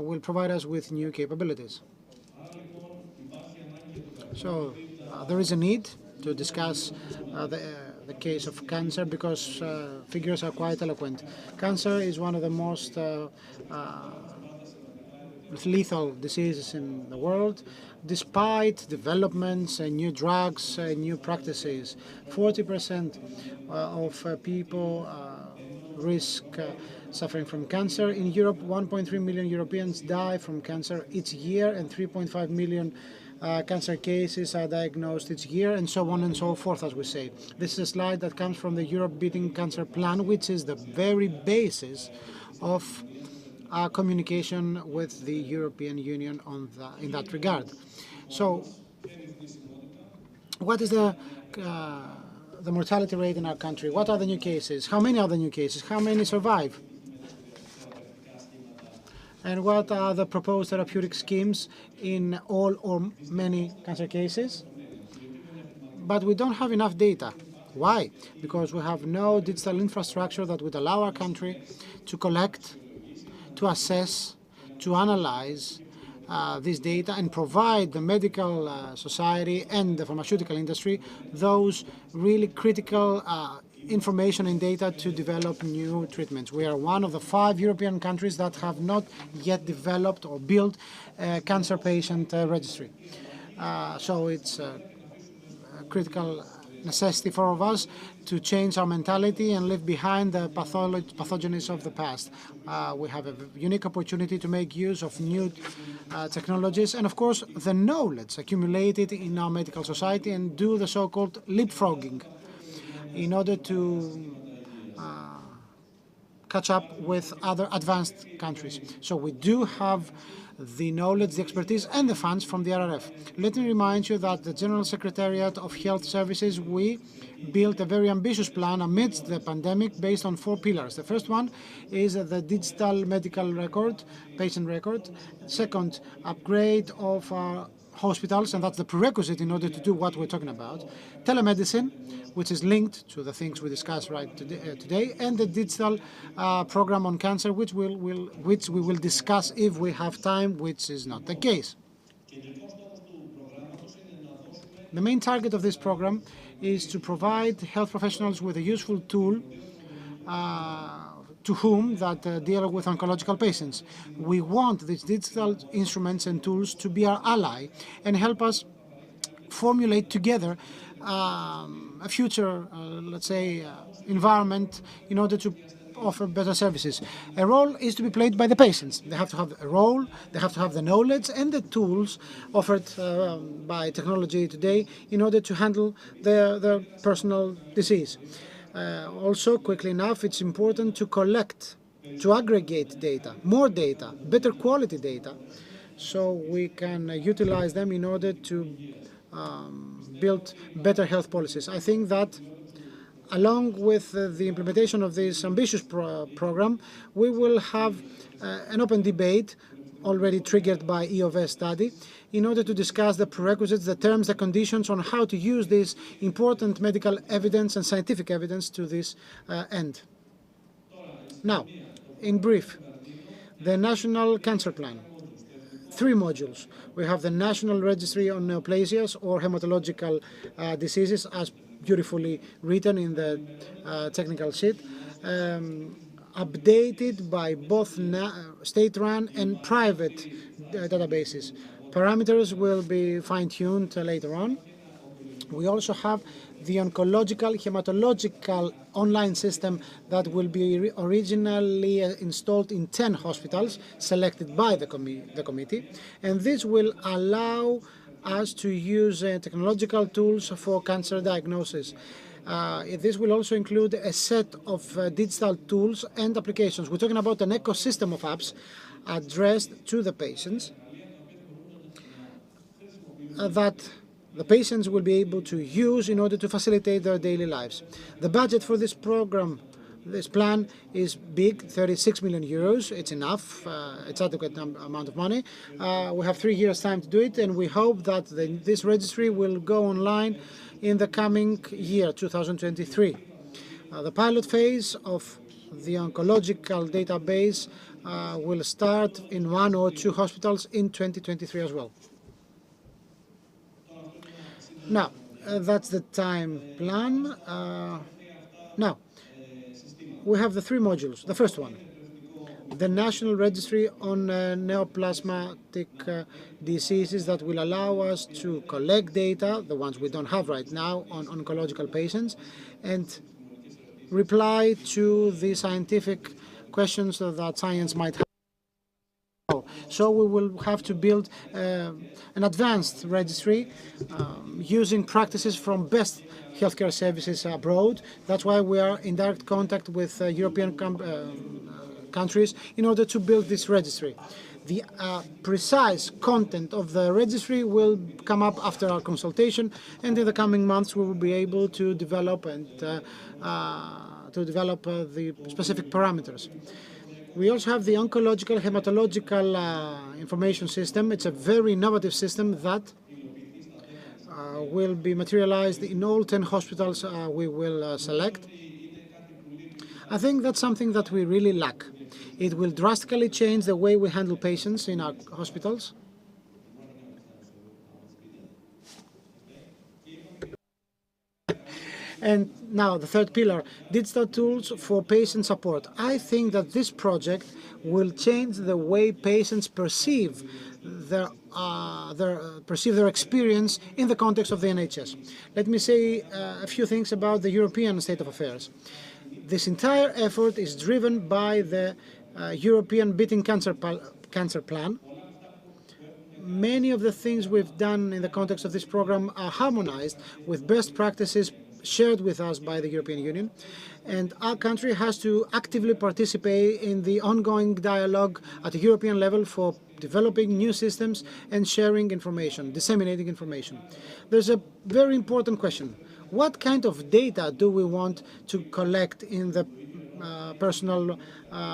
will provide us with new capabilities. So there is a need to discuss the case of cancer because figures are quite eloquent. Cancer is one of the most lethal diseases in the world, despite developments and new drugs and new practices. 40% of people risk suffering from cancer. In Europe, 1.3 million Europeans die from cancer each year, and 3.5 million cancer cases are diagnosed each year, and so on and so forth, as we say. This is a slide that comes from the Europe Beating Cancer Plan, which is the very basis of our communication with the European Union in that regard. So, what is the mortality rate in our country? What are the new cases? How many are the new cases? How many survive? And what are the proposed therapeutic schemes in all or many cancer cases? But we don't have enough data. Why? Because we have no digital infrastructure that would allow our country to collect, to assess, to analyze this data and provide the medical society and the pharmaceutical industry those really critical information and data to develop new treatments. We are one of the 5 European countries that have not yet developed or built a cancer patient registry. So it's a critical necessity for all of us to change our mentality and leave behind the pathogenies of the past. We have a unique opportunity to make use of new technologies and, of course, the knowledge accumulated in our medical society and do the so-called leapfrogging in order to catch up with other advanced countries. So we do have the knowledge, the expertise and the funds from the RRF. Let me remind you that the General Secretariat of Health Services, we built a very ambitious plan amidst the pandemic based on 4 pillars. The first one is the digital medical record, patient record. Second, upgrade of our hospitals, and that's the prerequisite in order to do what we're talking about. Telemedicine, which is linked to the things we discussed today, and the digital program on cancer, which we will discuss if we have time, which is not the case. The main target of this program is to provide health professionals with a useful tool to whom that deal with oncological patients. We want these digital instruments and tools to be our ally and help us formulate together a future, let's say, environment in order to offer better services. A role is to be played by the patients. They have to have a role, they have to have the knowledge and the tools offered by technology today in order to handle their personal disease. Also, quickly enough, it's important to collect, to aggregate data, more data, better quality data, so we can utilize them in order to build better health policies. I think that along with the implementation of this ambitious program, we will have an open debate already triggered by EOVS study in order to discuss the prerequisites, the terms, the conditions on how to use this important medical evidence and scientific evidence to this end. Now, in brief, the National Cancer Plan. 3 modules. We have the National Registry on Neoplasias or hematological diseases, as beautifully written in the technical sheet, updated by both state-run and private databases. Parameters will be fine-tuned later on. We also have the oncological hematological online system that will be originally installed in 10 hospitals selected by the committee, and this will allow us to use technological tools for cancer diagnosis. This will also include a set of digital tools and applications. We're talking about an ecosystem of apps addressed to the patients that the patients will be able to use in order to facilitate their daily lives. The budget for this program, this plan, is big, 36 million euros. It's enough, it's adequate amount of money. We have 3 years' time to do it, and we hope that this registry will go online in the coming year, 2023. The pilot phase of the oncological database will start in 1 or 2 hospitals in 2023 as well. Now, that's the time plan. Now, we have the 3 modules. The first one, the National Registry on Neoplasmatic Diseases, that will allow us to collect data, the ones we don't have right now, on oncological patients, and reply to the scientific questions that science might have. So we will have to build an advanced registry using practices from best healthcare services abroad. That's why we are in direct contact with European countries in order to build this registry. The precise content of the registry will come up after our consultation, and in the coming months we will be able to develop the specific parameters. We also have the oncological hematological information system. It's a very innovative system that will be materialized in all 10 hospitals we will select. I think that's something that we really lack. It will drastically change the way we handle patients in our hospitals. And now the third pillar, digital tools for patient support. I think that this project will change the way patients perceive their experience in the context of the NHS. Let me say a few things about the European state of affairs. This entire effort is driven by the European Beating Cancer Plan. Many of the things we've done in the context of this program are harmonized with best practices shared with us by the European Union, and our country has to actively participate in the ongoing dialogue at the European level for developing new systems and sharing information, disseminating information. There's a very important question. What kind of data do we want to collect in the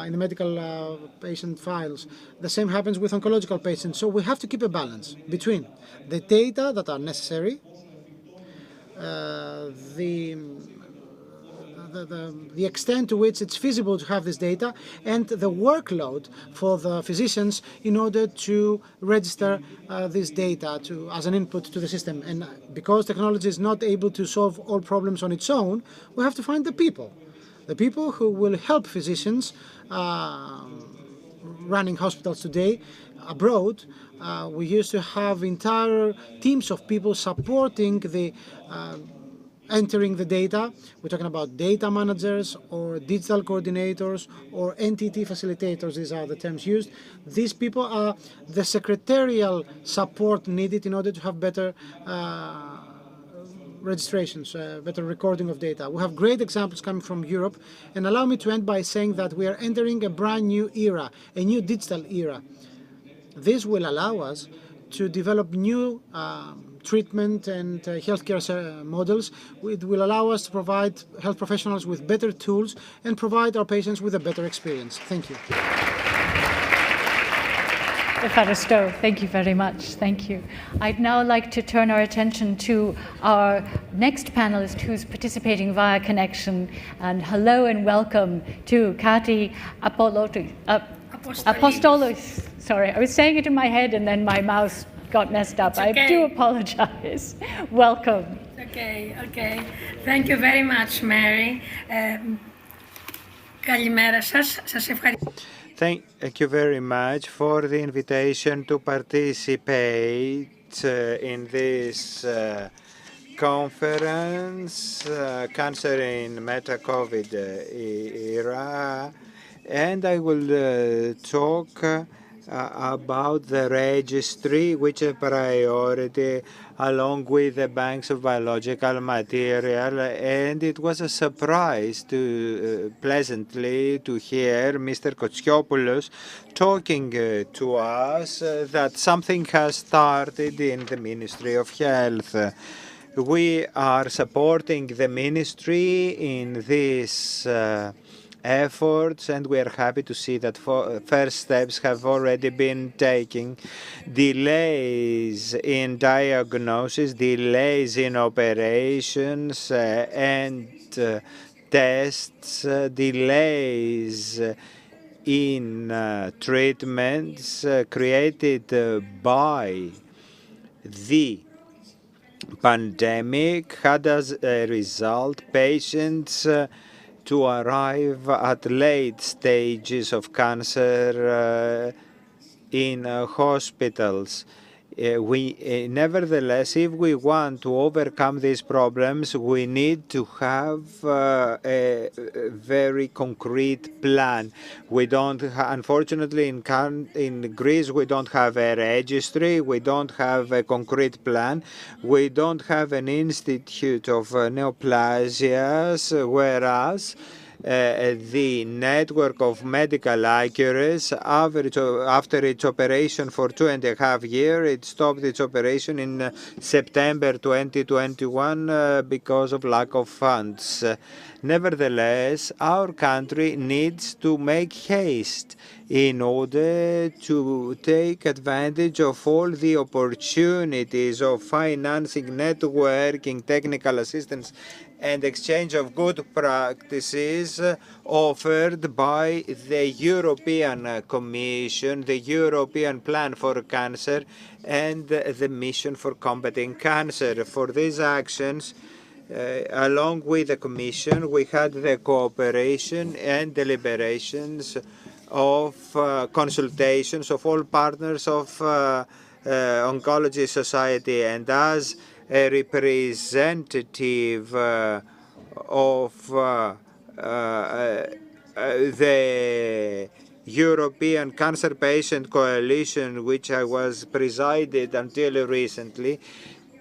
in the medical patient files? The same happens with oncological patients. So we have to keep a balance between the data that are necessary, the extent to which it's feasible to have this data, and the workload for the physicians in order to register this data as an input to the system. And because technology is not able to solve all problems on its own, we have to find the people who will help physicians running hospitals today. Abroad, we used to have entire teams of people supporting the entering the data. We're talking about data managers or digital coordinators or NTT facilitators. These are the terms used. These people are the secretarial support needed in order to have better registrations, better recording of data. We have great examples coming from Europe, and allow me to end by saying that we are entering a brand new era, a new digital era. This will allow us to develop new treatment and healthcare models. It will allow us to provide health professionals with better tools and provide our patients with a better experience. Thank you. Thank you very much. Thank you. I'd now like to turn our attention to our next panelist who's participating via connection. And hello and welcome to Kati Apostolos. Sorry, I was saying it in my head and then my mouth got messed up. Okay. I do apologize. Welcome. Okay. Thank you very much, Mary. Καλημέρα σας. Σας ευχαριστώ. Thank you very much for the invitation to participate in this conference, Cancer in Meta-COVID Era, and I will talk about the registry, which is a priority, along with the banks of biological material. And it was a surprise pleasantly to hear Mr. Kotskiopoulos talking to us that something has started in the Ministry of Health. We are supporting the ministry in this efforts, and we are happy to see that first steps have already been taken. Delays in diagnosis, delays in operations and tests, delays in treatments created by the pandemic had as a result patients to arrive at late stages of cancer in hospitals. Nevertheless, if we want to overcome these problems, we need to have a very concrete plan. We don't, unfortunately, in Greece, we don't have a registry. We don't have a concrete plan. We don't have an institute of neoplasias, whereas the network of medical accuracy, after its operation for 2.5 years, it stopped its operation in September 2021 because of lack of funds. Nevertheless, our country needs to make haste in order to take advantage of all the opportunities of financing, networking, technical assistance, and exchange of good practices offered by the European Commission, the European Plan for Cancer, and the Mission for Combating Cancer. For these actions, along with the Commission, we had the cooperation and deliberations of consultations of all partners of Oncology Society, and as a representative of the European Cancer Patient Coalition, which I was presided until recently,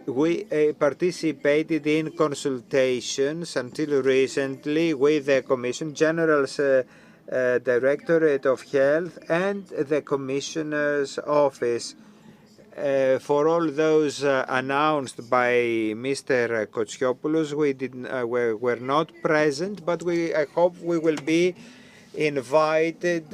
we participated in consultations until recently with the Commission, General Directorate of Health, and the Commissioner's Office. For all those announced by Mr. Kotskiopoulos, we were not present, but I hope we will be invited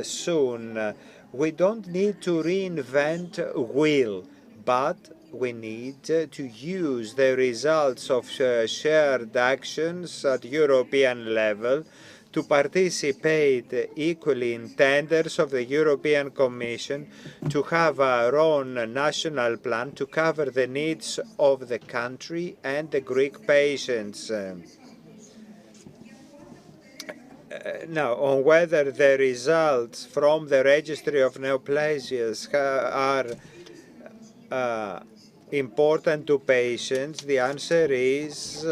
soon. We don't need to reinvent wheel, but we need to use the results of shared actions at European level to participate equally in tenders of the European Commission, to have our own national plan to cover the needs of the country and the Greek patients. Now, on whether the results from the registry of neoplasias are important to patients, the answer is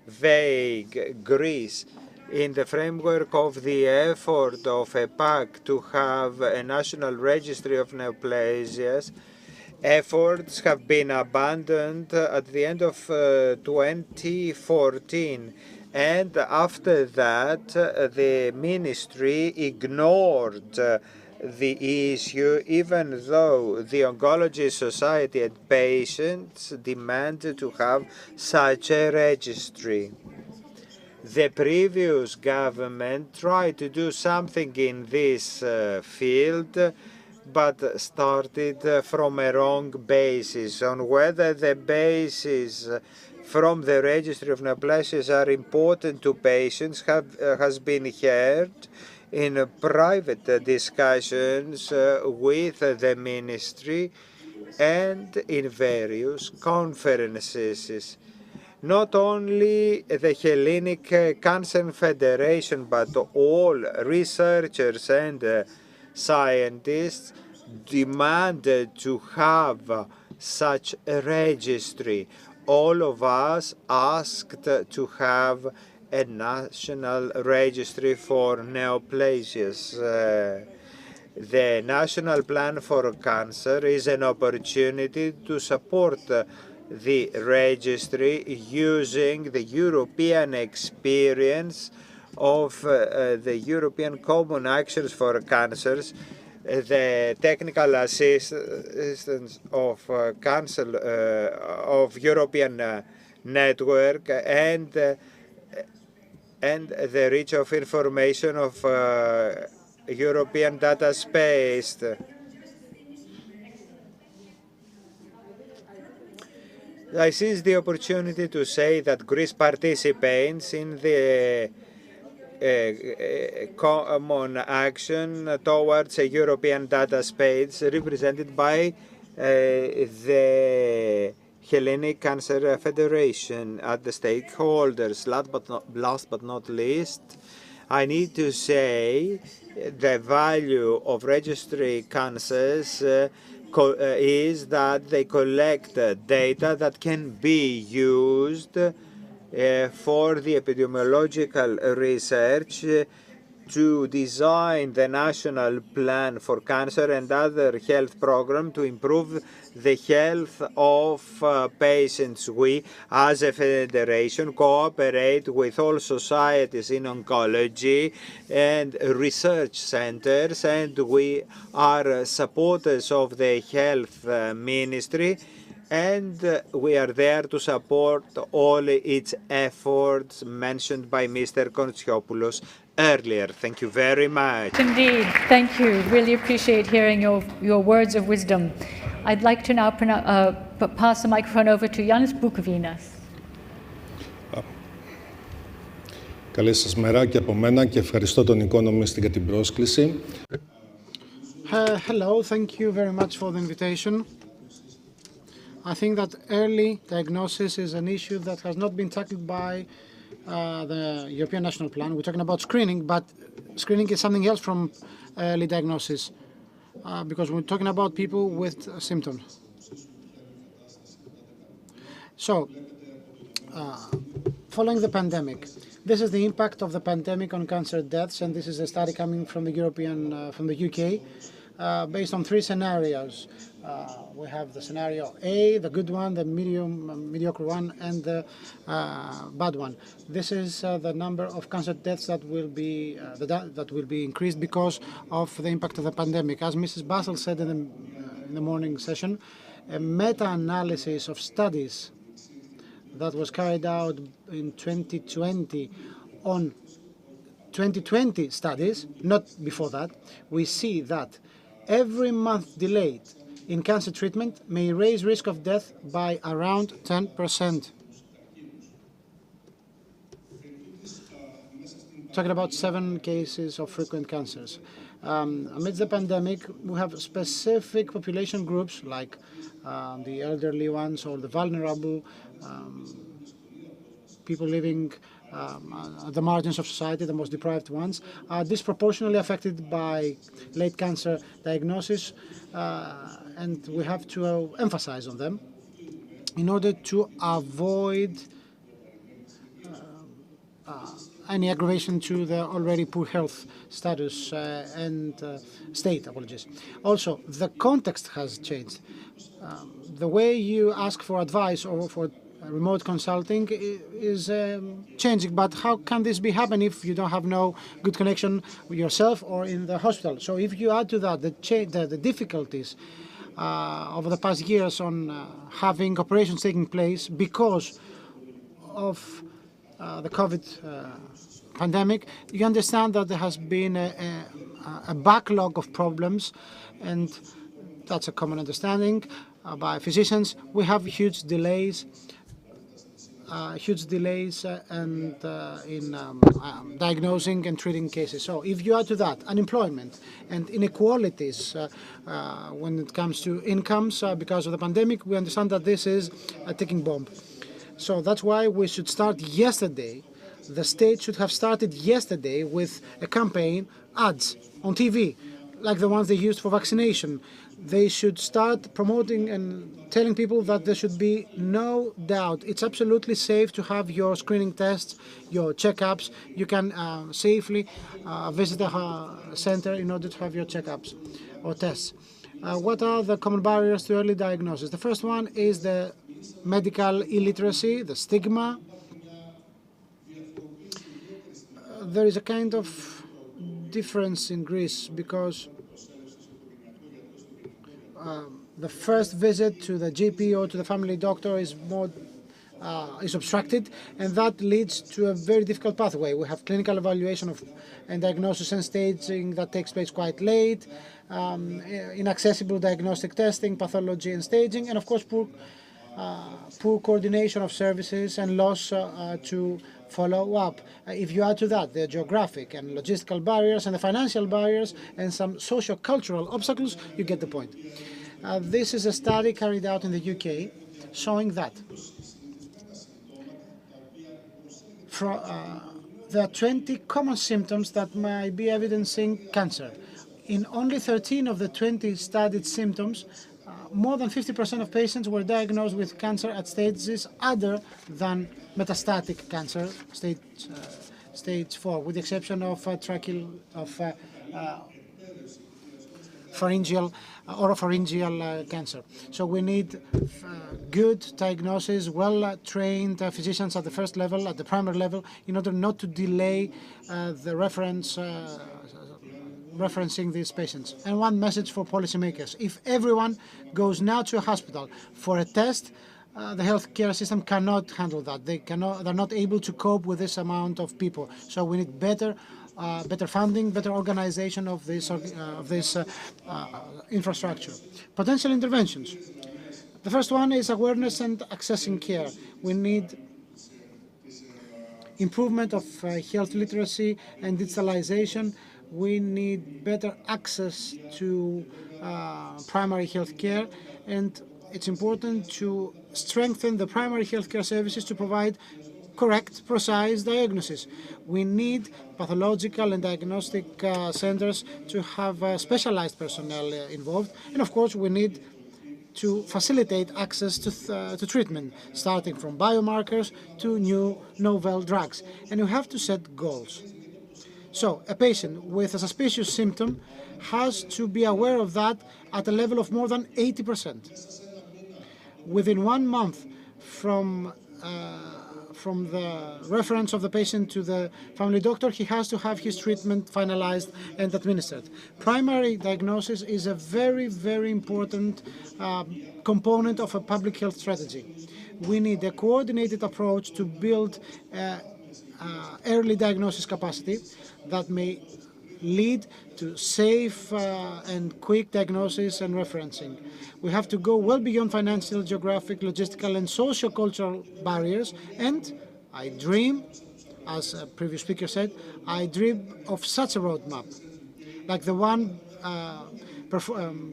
vague. Greece, in the framework of the effort of EPAC to have a national registry of neoplasias, efforts have been abandoned at the end of 2014. And after that, the ministry ignored the issue, even though the Oncology Society and patients demanded to have such a registry. The previous government tried to do something in this field, but started from a wrong basis. On whether the basis from the registry of neoplasias are important to patients has been heard in private discussions with the ministry and in various conferences. Not only the Hellenic Cancer Federation, but all researchers and scientists demanded to have such a registry. all of us asked to have a national registry for neoplasias. The National Plan for Cancer is an opportunity to support the registry using the European experience of the European Common Actions for Cancers, the technical assistance of Council of European Network, and the reach of information of European data space. I seize the opportunity to say that Greece participates in the common action towards a European data space represented by the Hellenic Cancer Federation at the stakeholders. Last but not least, I need to say the value of registry cancers is that they collect data that can be used for the epidemiological research to design the national plan for cancer and other health programs to improve the health of patients. We, as a federation, cooperate with all societies in oncology and research centers, and we are supporters of the health ministry, and we are there to support all its efforts mentioned by Mr. Kontsiopoulos earlier. Thank you very much. Indeed, thank you. Really appreciate hearing your words of wisdom. I'd like to now pass the microphone over to Yannis Boukovinas. Καλή σας μέρα και από μένα και ευχαριστώ τον Economist για την πρόσκληση. Hello, thank you very much for the invitation. I think that early diagnosis is an issue that has not been tackled by the European National Plan. We're talking about screening, but screening is something else from early diagnosis because we're talking about people with symptoms. So, following the pandemic, this is the impact of the pandemic on cancer deaths, and this is a study coming from the UK, based on 3 scenarios. We have the scenario A, the good one, the mediocre one, and the bad one. This is the number of cancer deaths that will be increased because of the impact of the pandemic. As Mrs. Bassel said in the morning session, a meta-analysis of studies that was carried out in 2020 on 2020 studies, not before that, we see that every month delayed in cancer treatment may raise risk of death by around 10%. Talking about 7 cases of frequent cancers. Amidst the pandemic, we have specific population groups like the elderly ones or the vulnerable people living at the margins of society, the most deprived ones, are disproportionately affected by late cancer diagnosis, and we have to emphasize on them in order to avoid any aggravation to the already poor health status and state. Apologies. Also, the context has changed. The way you ask for advice or for remote consulting is changing, but how can this be happening if you don't have no good connection with yourself or in the hospital? So if you add to that the difficulties over the past years on having operations taking place because of the COVID pandemic, you understand that there has been a backlog of problems, and that's a common understanding by physicians. We have huge delays and in diagnosing and treating cases. So if you add to that unemployment and inequalities when it comes to incomes because of the pandemic, we understand that this is a ticking bomb. So that's why we should start yesterday. The state should have started yesterday with a campaign, ads on TV, like the ones they used for vaccination. They should start promoting and telling people that there should be no doubt. It's absolutely safe to have your screening tests, your checkups. You can safely visit a center in order to have your checkups or tests. What are the common barriers to early diagnosis? The first one is the medical illiteracy, the stigma. There is a kind of difference in Greece because the first visit to the GP or to the family doctor is obstructed, and that leads to a very difficult pathway. We have clinical evaluation and diagnosis and staging that takes place quite late, inaccessible diagnostic testing, pathology and staging, and of course poor coordination of services and loss to follow up. If you add to that the geographic and logistical barriers and the financial barriers and some socio-cultural obstacles, you get the point. This is a study carried out in the UK showing that there are 20 common symptoms that might be evidencing cancer. In only 13 of the 20 studied symptoms, more than 50% of patients were diagnosed with cancer at stages other than metastatic cancer, stage 4, with the exception of pharyngeal oropharyngeal cancer. So we need good diagnosis, well-trained physicians at the first level, at the primary level, in order not to delay the referencing these patients. And one message for policymakers: if everyone goes now to a hospital for a test, the healthcare system cannot handle that. They're not able to cope with this amount of people. So we need better funding, better organization of this infrastructure. Potential interventions. The first one is awareness and accessing care. We need improvement of health literacy and digitalization. We need better access to primary health care, and it's important to strengthen the primary healthcare services to provide correct, precise diagnosis. We need pathological and diagnostic centers to have specialized personnel involved, and of course we need to facilitate access to treatment, starting from biomarkers to new novel drugs. And we have to set goals. So a patient with a suspicious symptom has to be aware of that at a level of more than 80%. Within 1 month from the reference of the patient to the family doctor, he has to have his treatment finalized and administered. Primary diagnosis is a very, very important component of a public health strategy. We need a coordinated approach to build early diagnosis capacity that may lead to safe and quick diagnosis and referencing. We have to go well beyond financial, geographic, logistical, and socio-cultural barriers. And I dream, as a previous speaker said, I dream of such a roadmap, like the one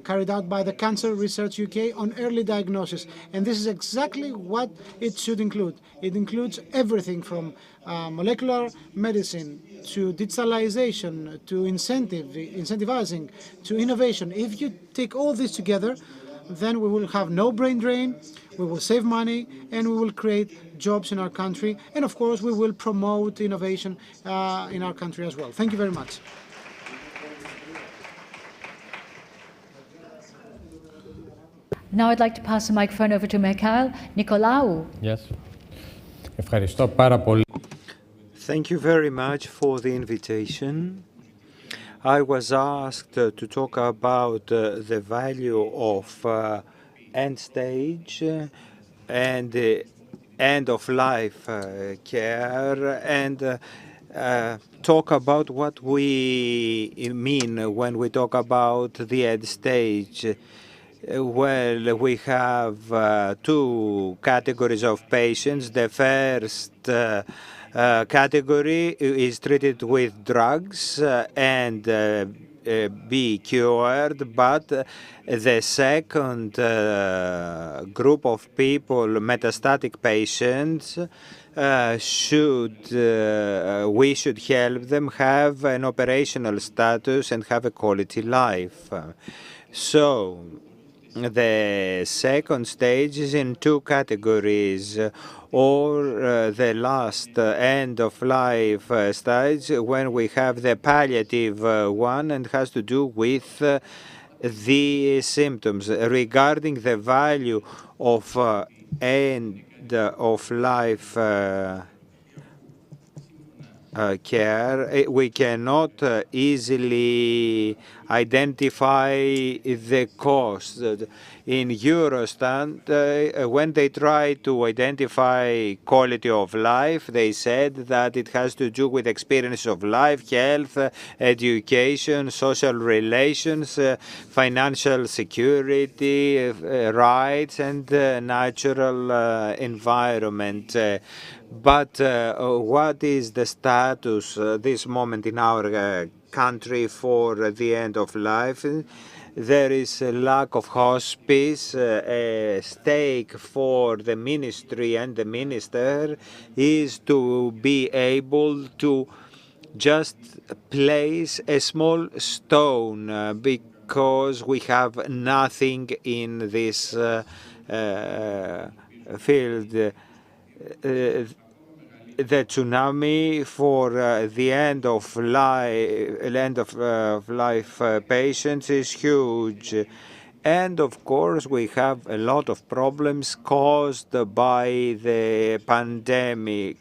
carried out by the Cancer Research UK on early diagnosis. And this is exactly what it should include. It includes everything from molecular medicine to digitalization, to incentivizing, to innovation. If you take all this together, then we will have no brain drain, we will save money, and we will create jobs in our country. And of course, we will promote innovation in our country as well. Thank you very much. Now I'd like to pass the microphone over to Mikhail Nicolaou. Yes. Ευχαριστώ πάρα πολύ. Thank you very much for the invitation. I was asked to talk about the value of end stage and end of life care, and talk about what we mean when we talk about the end stage. Well, we have two categories of patients. The first category is treated with drugs and be cured, but the second group of people, metastatic patients, we should help them have an operational status and have a quality life. So the second stage is in two categories, or the last end-of-life stage, when we have the palliative one, and has to do with the symptoms. Regarding the value of end-of-life care, we cannot easily identify the cost. In Eurostat, when they try to identify quality of life, they said that it has to do with experience of life, health, education, social relations, financial security, rights, and natural environment. But what is the status this moment in our country for the end of life? There is a lack of hospice. A stake for the ministry and the minister is to be able to just place a small stone because we have nothing in this field. The tsunami for the end of life patients is huge. And of course, we have a lot of problems caused by the pandemic,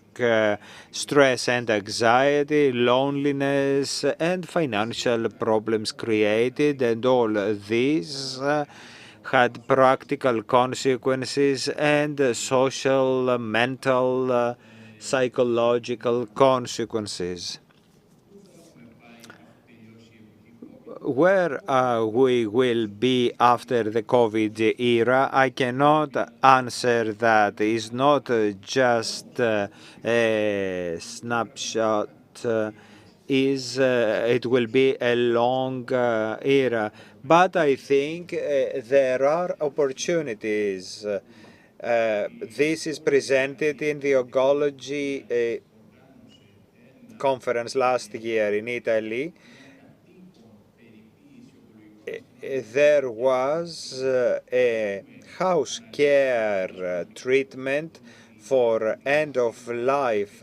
stress and anxiety, loneliness, and financial problems created, and all these had practical consequences and social, mental, psychological consequences. Where we will be after the COVID era, I cannot answer that. It's not just a snapshot. It will be a long era. But I think there are opportunities. This is presented in the oncology conference last year in Italy. There was a house care treatment for end-of-life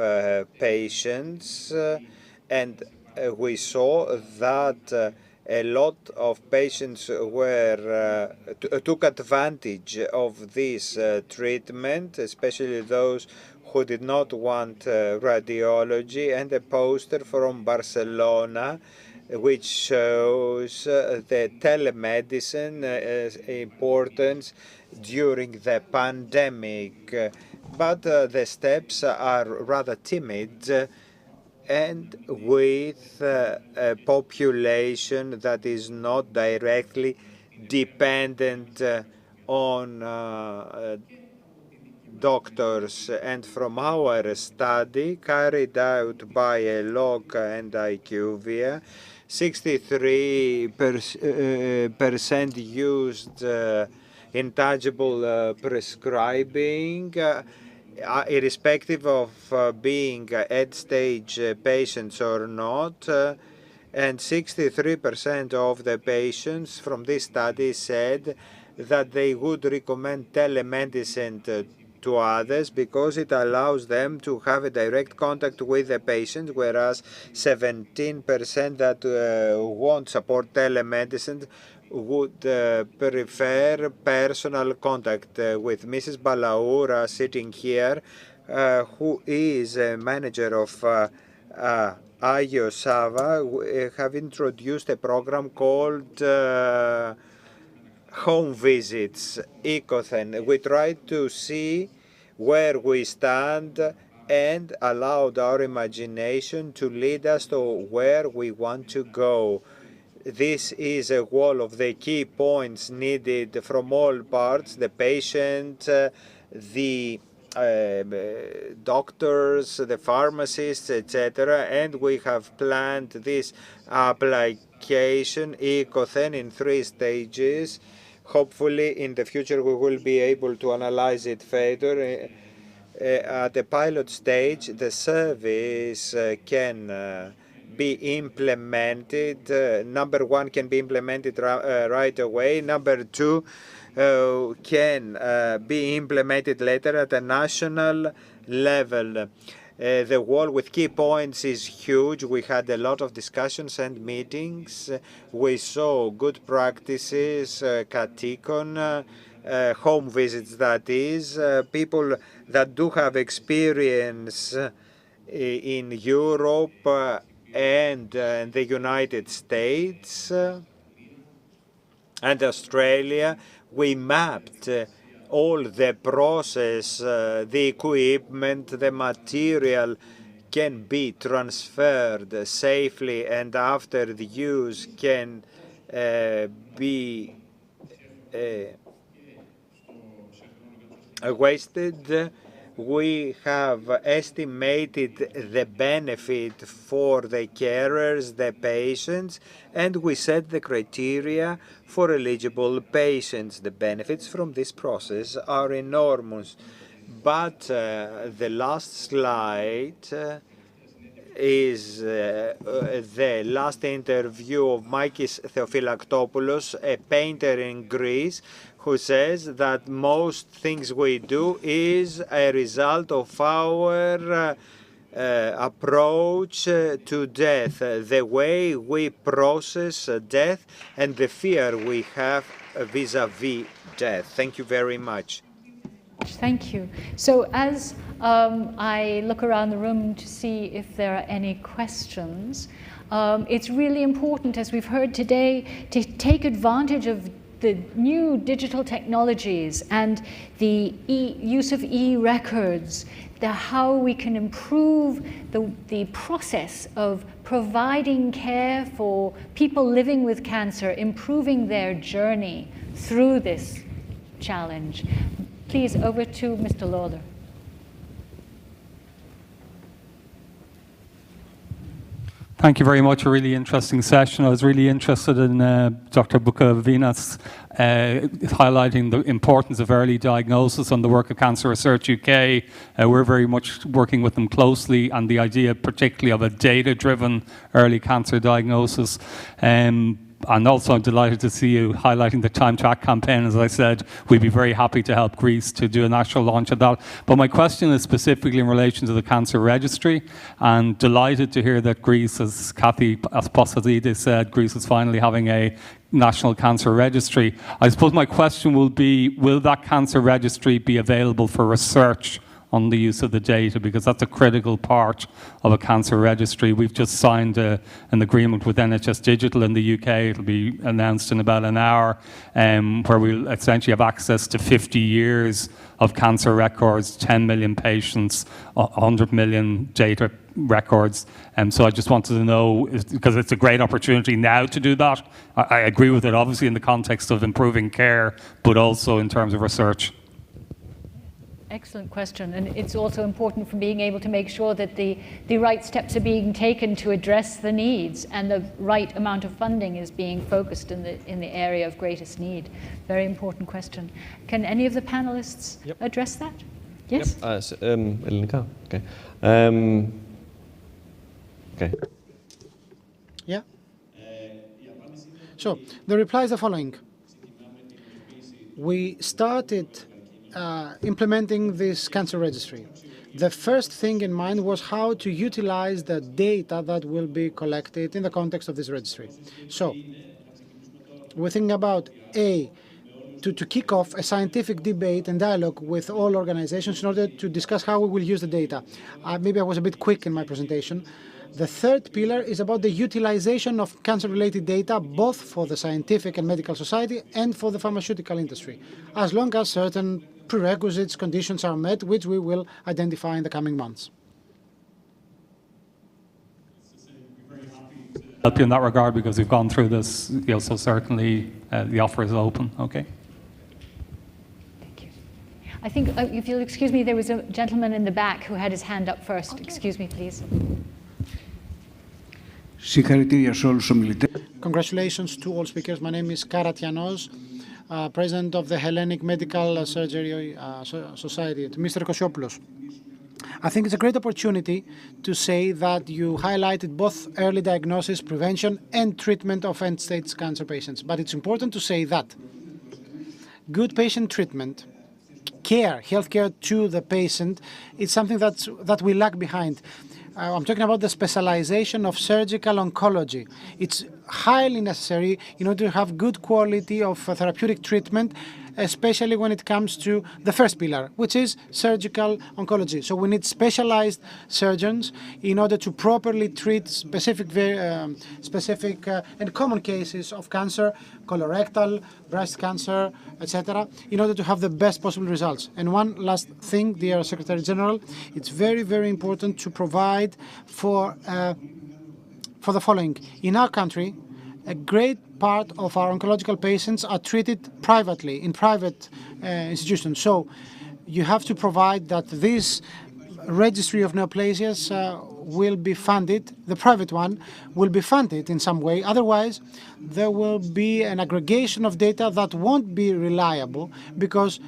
patients, and we saw that a lot of patients took advantage of this treatment, especially those who did not want radiology, and a poster from Barcelona which shows the telemedicine importance during the pandemic. But the steps are rather timid, and with a population that is not directly dependent on doctors. And from our study carried out by LOC and IQVIA, 63% used intangible prescribing, irrespective of being end-stage patients or not. And 63% of the patients from this study said that they would recommend telemedicine to others because it allows them to have a direct contact with the patient, whereas 17% that won't support telemedicine would prefer personal contact. With Mrs. Balaura sitting here, who is a manager of IOSAVA, we have introduced a program called home visits, Ecothen. We tried to see where we stand and allowed our imagination to lead us to where we want to go. This is a wall of the key points needed from all parts: the patient, the doctors, the pharmacists, etc. And we have planned this application, ECOTHEN, in 3 stages. Hopefully, in the future, we will be able to analyze it further. At the pilot stage, the service can be implemented. Number 1 can be implemented right away. Number 2 can be implemented later at a national level. The wall with key points is huge. We had a lot of discussions and meetings. We saw good practices, katikon, home visits, that is, people that do have experience in Europe and the United States and Australia. We mapped all the process, the equipment, the material can be transferred safely, and after the use can be wasted. We have estimated the benefit for the carers, the patients, and we set the criteria for eligible patients. The benefits from this process are enormous. But the last slide is the last interview of Mikis Theophylactopoulos, a painter in Greece, who says that most things we do is a result of our approach to death, the way we process death and the fear we have vis-à-vis death. Thank you very much. Thank you. So as I look around the room to see if there are any questions, it's really important, as we've heard today, to take advantage of the new digital technologies and the use of e-records, how we can improve the process of providing care for people living with cancer, improving their journey through this challenge. Please, over to Mr. Lawler. Thank you very much. A really interesting session. I was really interested in Dr. Bukovinas highlighting the importance of early diagnosis on the work of Cancer Research UK. We're very much working with them closely, and the idea particularly of a data-driven early cancer diagnosis. And also I'm delighted to see you highlighting the Time to Act campaign. As I said, we'd be very happy to help Greece to do a national launch of that. But my question is specifically in relation to the cancer registry, and delighted to hear that Greece, as Kathy Asposidis said, Greece is finally having a national cancer registry. I suppose my question will be, will that cancer registry be available for research on the use of the data, because that's a critical part of a cancer registry. We've just signed an agreement with NHS Digital in the UK. It'll be announced in about an hour, where we'll essentially have access to 50 years of cancer records, 10 million patients, 100 million data records. So I just wanted to know, because it's a great opportunity now to do that. I agree with it, obviously, in the context of improving care, but also in terms of research. Excellent question, and it's also important for being able to make sure that the right steps are being taken to address the needs, and the right amount of funding is being focused in the area of greatest need. Very important question. Can any of the panelists address that? Yes. Ελληνικά. Okay. Okay. Yeah. So the reply is the following. We started implementing this cancer registry. The first thing in mind was how to utilize the data that will be collected in the context of this registry. So we're thinking about to kick off a scientific debate and dialogue with all organizations in order to discuss how we will use the data. Maybe I was a bit quick in my presentation. The third pillar is about the utilization of cancer-related data, both for the scientific and medical society and for the pharmaceutical industry, as long as certain prerequisites, conditions are met, which we will identify in the coming months. Help you in that regard, because we've gone through this, so certainly the offer is open. Okay. Thank you. I think, if you'll excuse me, there was a gentleman in the back who had his hand up first. Excuse me, please. Congratulations to all speakers. My name is Karatianos, President of the Hellenic Medical Surgery Society, to Mr. Kosiopoulos. I think it's a great opportunity to say that you highlighted both early diagnosis, prevention, and treatment of end-stage cancer patients. But it's important to say that good patient treatment, care, healthcare to the patient, is something that we lag behind. I'm talking about the specialization of surgical oncology. It's highly necessary in order to have good quality of therapeutic treatment, especially when it comes to the first pillar, which is surgical oncology. So we need specialized surgeons in order to properly treat specific and common cases of cancer, colorectal, breast cancer, etc., in order to have the best possible results. And one last thing, dear Secretary General, it's very, very important to provide for the following. In our country, a great part of our oncological patients are treated privately, in private institutions. So you have to provide that this registry of neoplasias will be funded, the private one will be funded in some way. Otherwise, there will be an aggregation of data that won't be reliable because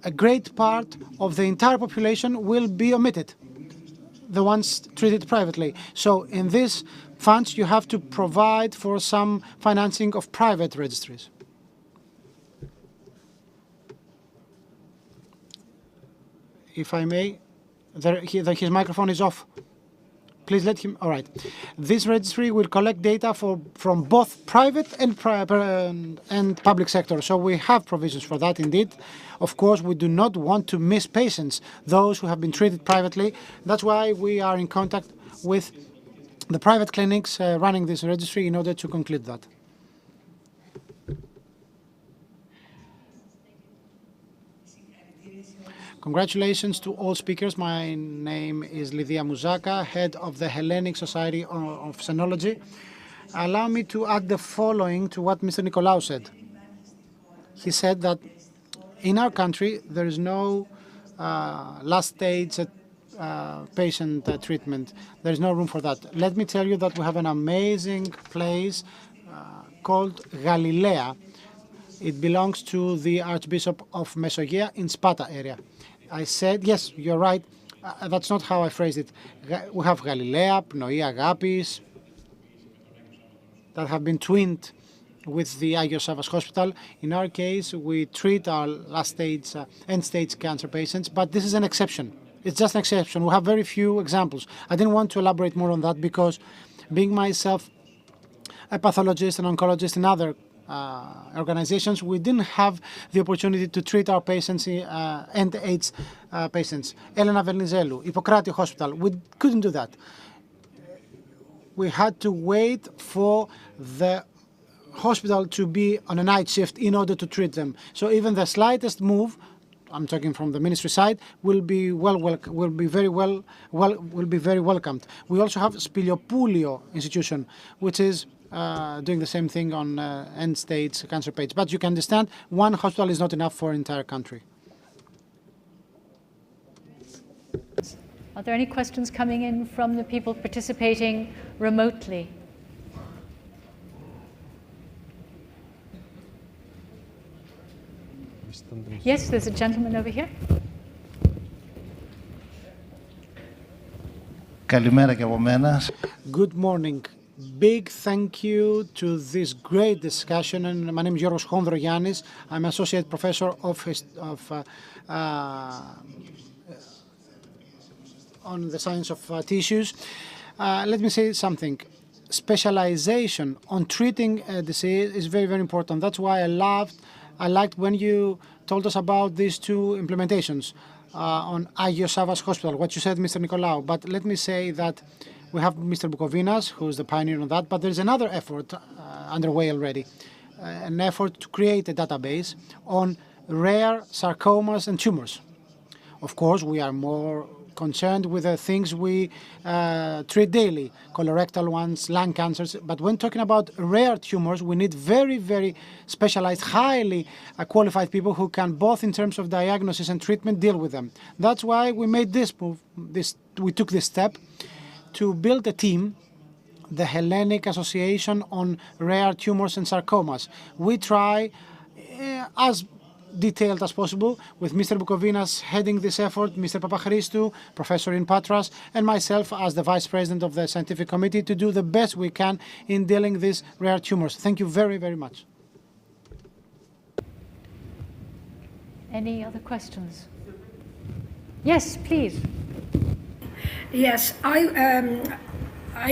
a great part of the entire population will be omitted, the ones treated privately. So in this funds, you have to provide for some financing of private registries. If I may, his microphone is off. Please let him. All right. This registry will collect data from both private and public sector. So we have provisions for that indeed. Of course, we do not want to miss patients, those who have been treated privately. That's why we are in contact with the private clinics running this registry in order to conclude that. Congratulations to all speakers. My name is Lydia Mouzaka, head of the Hellenic Society of Senology. Allow me to add the following to what Mr. Nicolaou said. He said that in our country there is no last stage patient treatment. There is no room for that. Let me tell you that we have an amazing place called Galilea. It belongs to the Archbishop of Mesogia in Spata area. I said, yes, you're right. That's not how I phrased it. We have Galilea, Pnoe Agapis, that have been twinned with the Agios Savas Hospital. In our case, we treat our last stage, end-stage cancer patients, but this is an exception. It's just an exception. We have very few examples. I didn't want to elaborate more on that because being myself a pathologist and oncologist in other organizations, we didn't have the opportunity to treat our patients, end-age patients. Elena Vernizelu, Hippocratic Hospital, we couldn't do that. We had to wait for the hospital to be on a night shift in order to treat them. So even the slightest move, I'm talking from the ministry side, will be very welcomed. We also have Spiliopoulio Institution, which is doing the same thing on end-stage cancer patients. But you can understand, one hospital is not enough for an entire country. Are there any questions coming in from the people participating remotely? Yes, there's a gentleman over here. Good morning. Big thank you to this great discussion. And my name is Giorgos Chondrogiannis. I'm associate professor on the science of tissues. Let me say something. Specialization on treating a disease is very, very important. That's why I liked when you told us about these two implementations on Agios Savas Hospital, what you said, Mr. Nicolaou. But let me say that we have Mr. Bukovinas, who's the pioneer on that, but there's another effort underway already, an effort to create a database on rare sarcomas and tumors. Of course, we are more concerned with the things we treat daily, colorectal ones, lung cancers. But when talking about rare tumors, we need very, very specialized, highly qualified people who can, both in terms of diagnosis and treatment, deal with them. That's why we made this move. We took this step to build a team, the Hellenic Association on Rare Tumors and Sarcomas. We try, as detailed as possible, with Mr. Bukovinas heading this effort, Mr. Papachristou, professor in Patras, and myself as the vice president of the scientific committee, to do the best we can in dealing with these rare tumors. Thank you very, very much. Any other questions? Yes, please. Yes,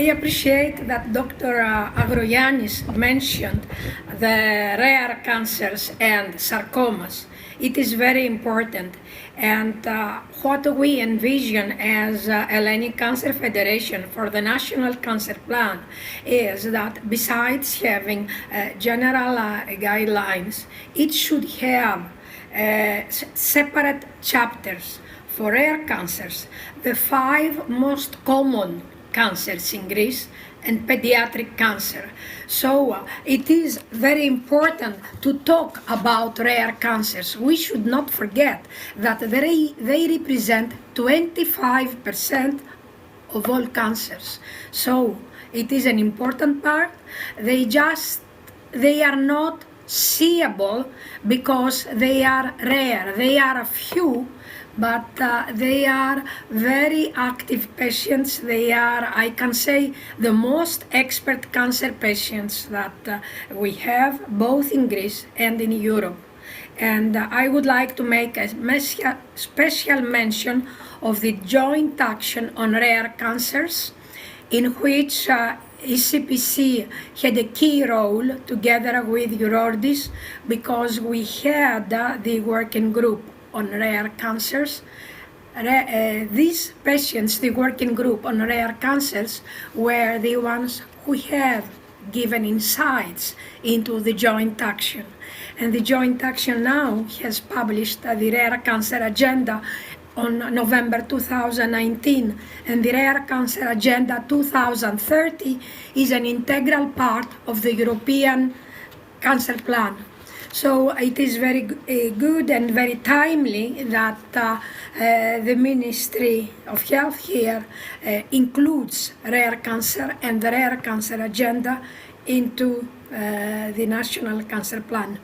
I appreciate that Dr. Agroyannis mentioned the rare cancers and sarcomas. It is very important. And what we envision as Hellenic Cancer Federation for the National Cancer Plan is that besides having general guidelines, it should have separate chapters for rare cancers, the 5 most common cancers in Greece, and pediatric cancer. So it is very important to talk about rare cancers. We should not forget that they represent 25% of all cancers. So it is an important part. They are not seeable because they are rare. They are a few, but they are very active patients. They are, I can say, the most expert cancer patients that we have, both in Greece and in Europe. And I would like to make a special mention of the joint action on rare cancers, in which ECPC had a key role together with Eurordis, because we had the working group on rare cancers. These patients, the working group on rare cancers, were the ones who have given insights into the joint action. And the joint action now has published the Rare Cancer Agenda on November 2019, and the Rare Cancer Agenda 2030 is an integral part of the European Cancer Plan. So it is very good and very timely that the Ministry of Health here includes rare cancer and the Rare Cancer Agenda into the National Cancer Plan.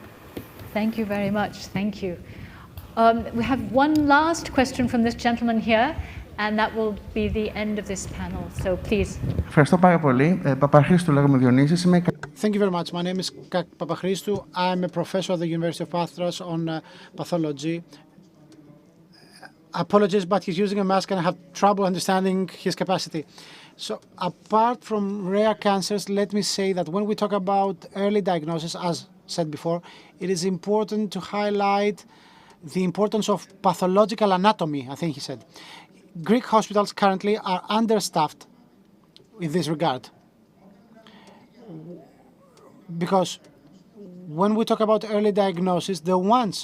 Thank you very much. Thank you. We have one last question from this gentleman here, and that will be the end of this panel. So please. Ευχαριστώ πάρα πολύ. Παπαχριστού, λέγομαι Διονύσης. Thank you very much. My name is Papachristou. I'm a professor at the University of Patras on pathology. Apologies, but he's using a mask and I have trouble understanding his capacity. So apart from rare cancers, let me say that when we talk about early diagnosis, as said before, it is important to highlight the importance of pathological anatomy, I think he said. Greek hospitals currently are understaffed in this regard. Because when we talk about early diagnosis, the ones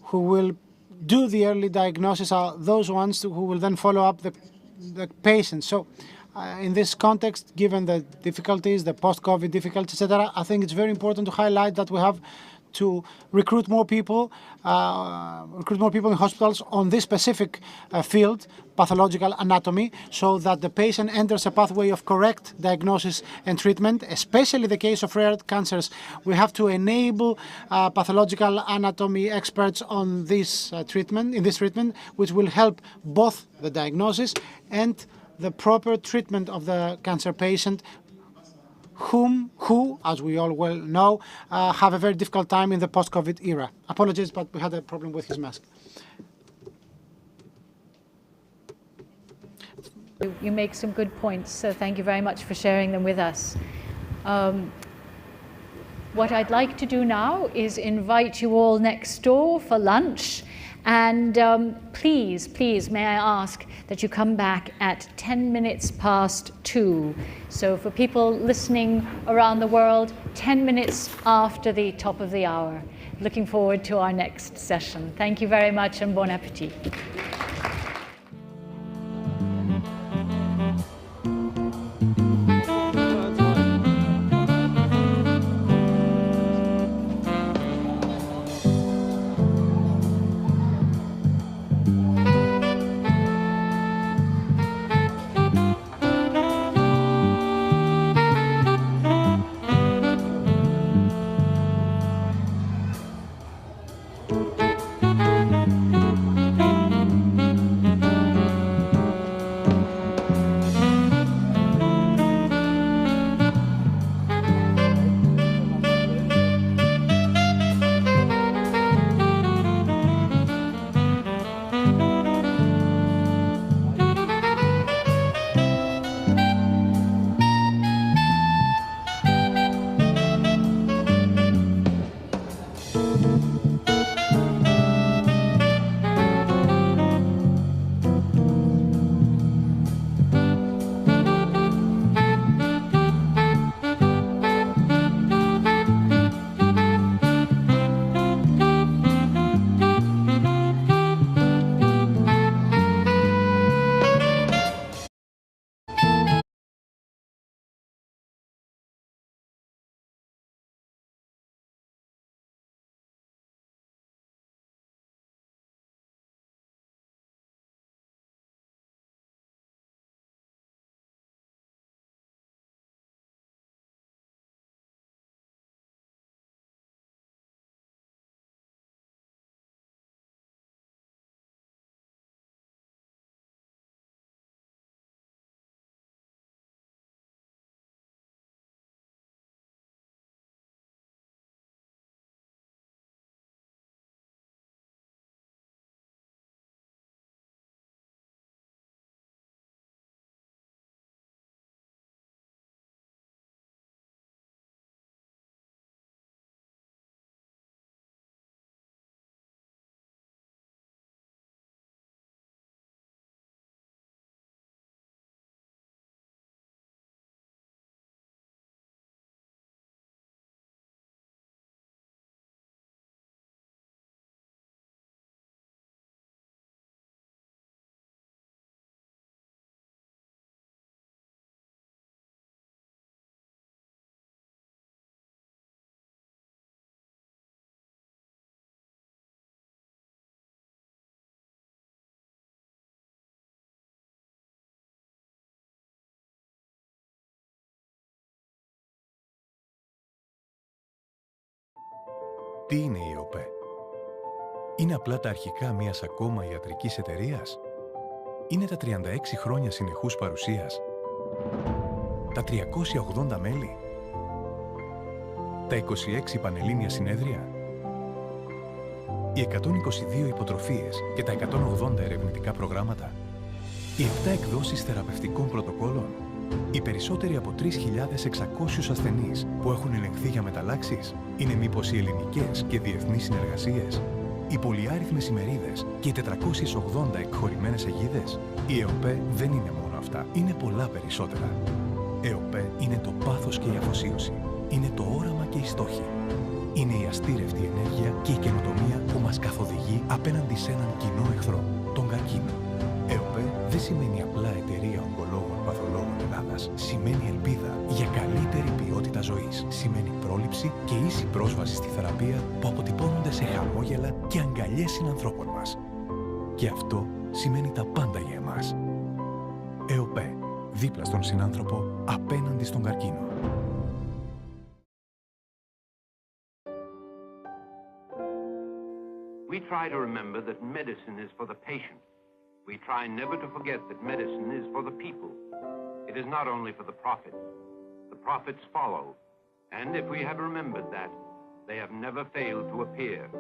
who will do the early diagnosis are those ones who will then follow up the patient. So in this context, given the difficulties, the post-COVID difficulties, etc., I think it's very important to highlight that we have to recruit more people in hospitals on this specific field, pathological anatomy, so that the patient enters a pathway of correct diagnosis and treatment, especially the case of rare cancers. We have to enable pathological anatomy experts on this treatment, which will help both the diagnosis and the proper treatment of the cancer patient, who, as we all well know, have a very difficult time in the post-COVID era. Apologies, but we had a problem with his mask. You make some good points, so thank you very much for sharing them with us. What I'd like to do now is invite you all next door for lunch. And please, may I ask that you come back at 10 minutes past 2. So for people listening around the world, 10 minutes after the top of the hour. Looking forward to our next session. Thank you very much and bon appetit. Τι είναι η ΕΟΠΕ? Είναι απλά τα αρχικά μιας ακόμα ιατρικής εταιρείας? Είναι τα 36 χρόνια συνεχούς παρουσίας? Τα 380 μέλη? Τα 26 πανελλήνια συνέδρια? Οι 122 υποτροφίες και τα 180 ερευνητικά προγράμματα? Οι 7 εκδόσεις θεραπευτικών πρωτοκόλων? Οι περισσότεροι από 3.600 ασθενείς που έχουν ελεγχθεί για μεταλλάξεις? Είναι μήπως οι ελληνικές και διεθνείς συνεργασίες? Οι πολυάριθμες ημερίδες και οι 480 εκχωρημένες αιγίδες? Η ΕΟΠΕ δεν είναι μόνο αυτά. Είναι πολλά περισσότερα. ΕΟΠΕ είναι το πάθος και η αφοσίωση. Είναι το όραμα και οι στόχοι. Είναι η αστήρευτη ενέργεια και η καινοτομία που μας καθοδηγεί απέναντι σε έναν κοινό εχθρό, τον καρκίνο. ΕΟΠΕ δεν σημαίνει απλά εταιρεία ογκολόγων παθολόγων Ελλάδας. Σημαίνει ελπίδα για καλύτερη ποιότητα ζωής. Σημαίνει πρόληψη και ίση πρόσβαση στη θεραπεία που αποτυπώνονται σε χαμόγελα και αγκαλιές συνανθρώπων μας. Και αυτό σημαίνει τα πάντα για εμάς. ΕΟΠΕ. Δίπλα στον συνάνθρωπο, απέναντι στον καρκίνο. We try to remember that medicine is for the patient. We try never to forget that medicine is for the people. It is not only for the profits. The profits follow. And if we have remembered that, they have never failed to appear.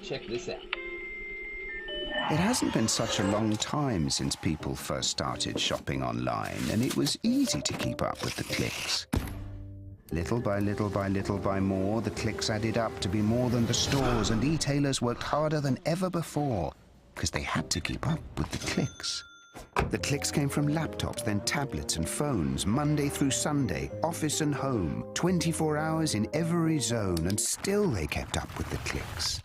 Check this out. It hasn't been such a long time since people first started shopping online, and it was easy to keep up with the clicks. Little by little by little by more, the clicks added up to be more than the stores, and e-tailers worked harder than ever before because they had to keep up with the clicks. The clicks came from laptops, then tablets and phones, Monday through Sunday, office and home, 24 hours in every zone, and still they kept up with the clicks.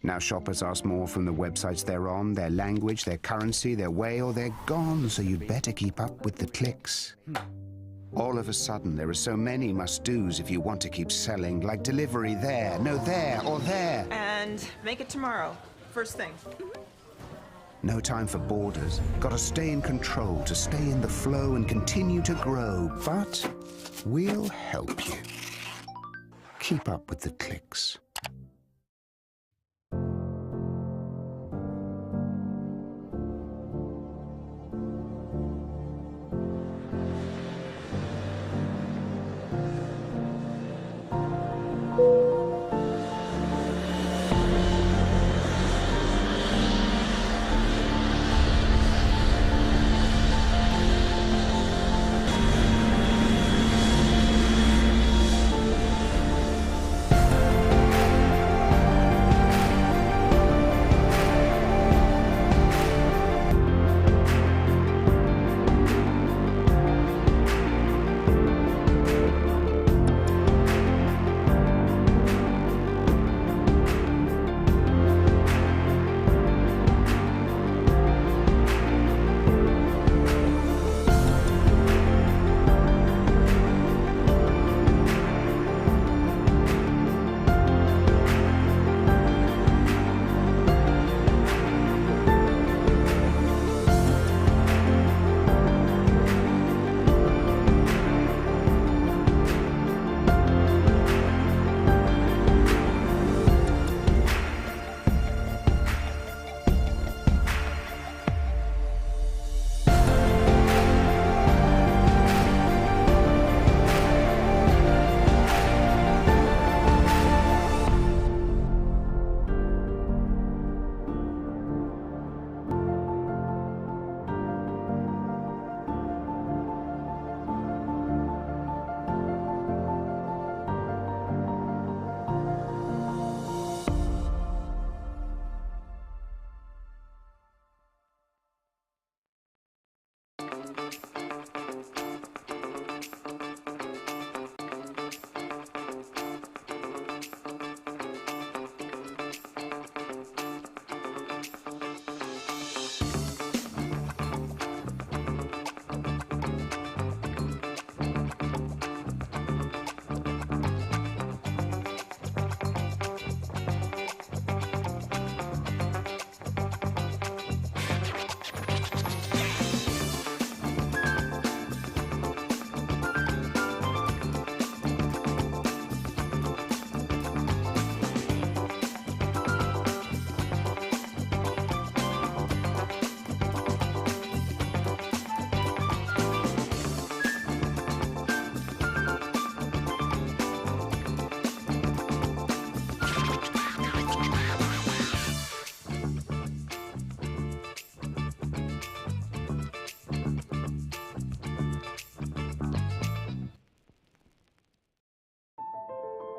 Now shoppers ask more from the websites they're on, their language, their currency, their way, or they're gone, so you'd better keep up with the clicks. All of a sudden, there are so many must-dos if you want to keep selling, like delivery there, no there, or there. And make it tomorrow, first thing. No time for borders. Gotta stay in control, to stay in the flow and continue to grow. But we'll help you. Keep up with the clicks.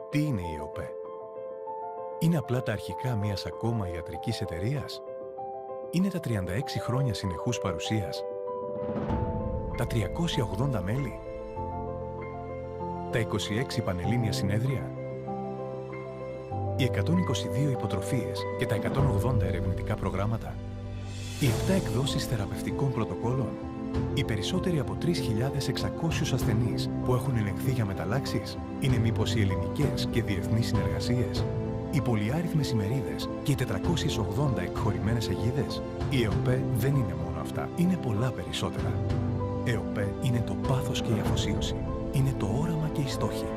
Τι είναι η ΕΟΠΕ? Είναι απλά τα αρχικά μιας ακόμα ιατρικής εταιρείας? Είναι τα 36 χρόνια συνεχούς παρουσίας? Τα 380 μέλη? Τα 26 πανελλήνια συνέδρια? Οι 122 υποτροφίες και τα 180 ερευνητικά προγράμματα? Οι 7 εκδόσεις θεραπευτικών πρωτοκόλων? Οι περισσότεροι από 3.600 ασθενείς που έχουν ελεγχθεί για μεταλλάξεις? Είναι μήπως οι ελληνικές και διεθνείς συνεργασίες? Οι πολυάριθμες ημερίδες και οι 480 εκχωρημένες αιγίδες? Η ΕΟΠΕ δεν είναι μόνο αυτά. Είναι πολλά περισσότερα. ΕΟΠΕ είναι το πάθος και η αφοσίωση. Είναι το όραμα και οι στόχοι.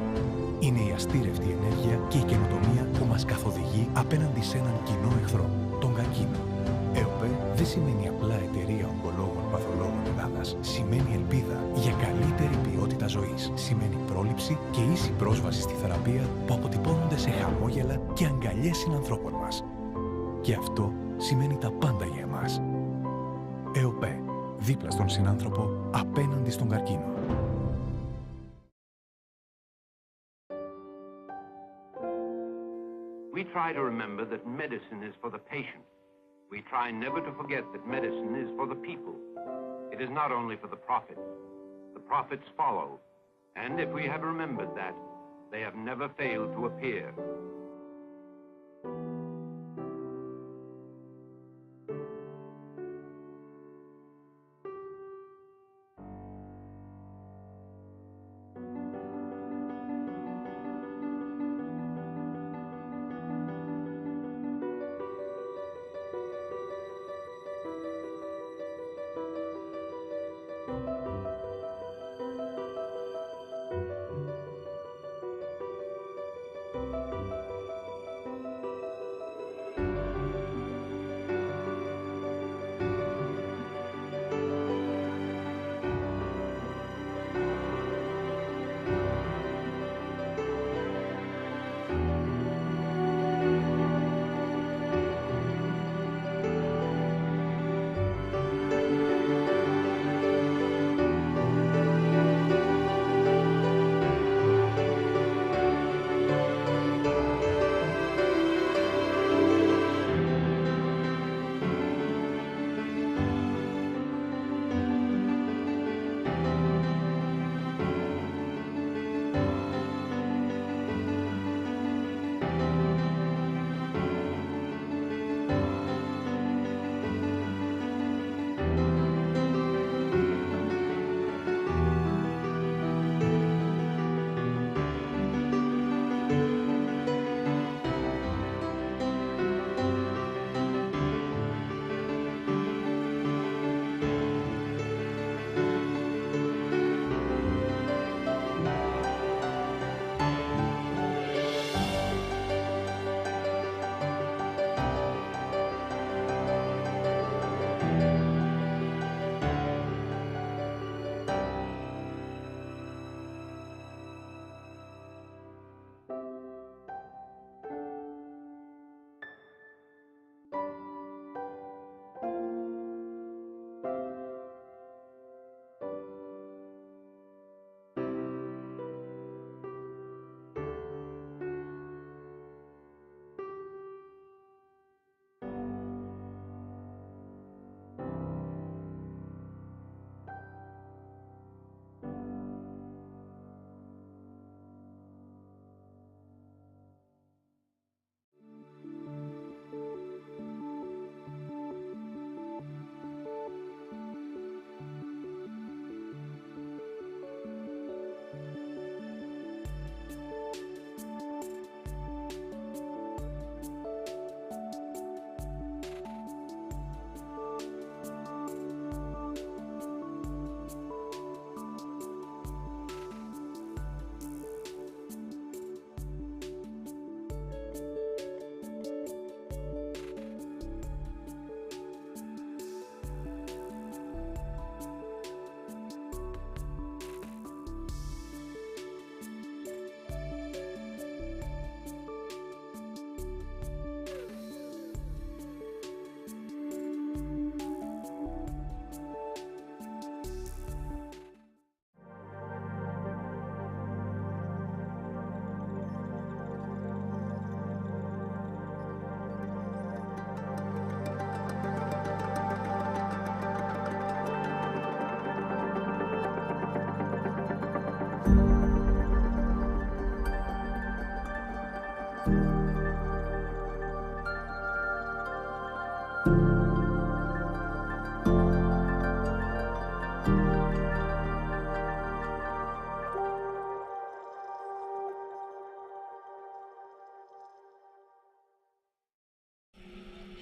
Είναι η αστήρευτη ενέργεια και η καινοτομία που μας καθοδηγεί απέναντι σε έναν κοινό εχθρό, τον καρκίνο. ΕΟΠΕ δεν σημαίνει απλά εταιρεία ογκολόγων παθολόγων Ελλάδας. Σημαίνει ελπίδα για καλύτερη ποιότητα ζωής. Σημαίνει πρόληψη και ίση πρόσβαση στη θεραπεία που αποτυπώνονται σε χαμόγελα και αγκαλιές συνανθρώπων μας. Και αυτό σημαίνει τα πάντα για εμάς. ΕΟΠΕ, δίπλα στον συνάνθρωπο, απέναντι στον καρκίνο. We try to remember that medicine is for the patient. We try never to forget that medicine is for the people. It is not only for the profit. The profits follow, and if we have remembered that, they have never failed to appear.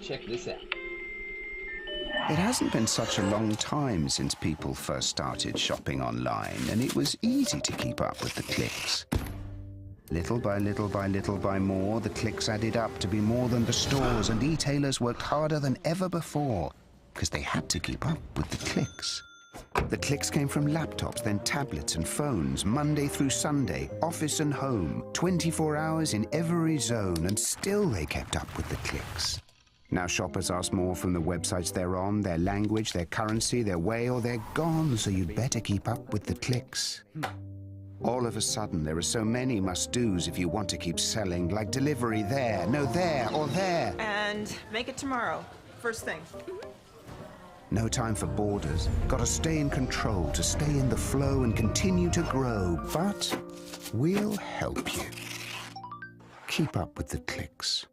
Check this out. It hasn't been such a long time since people first started shopping online, and it was easy to keep up with the clicks. Little by little by little by more, the clicks added up to be more than the stores, and e-tailers worked harder than ever before because they had to keep up with the clicks. The clicks came from laptops, then tablets and phones, Monday through Sunday, office and home, 24 hours in every zone, and still they kept up with the clicks. Now shoppers ask more from the websites they're on, their language, their currency, their way, or they're gone, so you'd better keep up with the clicks. All of a sudden, there are so many must-dos if you want to keep selling, like delivery there, no there, or there. And make it tomorrow, first thing. No time for borders. Gotta stay in control to stay in the flow and continue to grow. But we'll help you. Keep up with the clicks.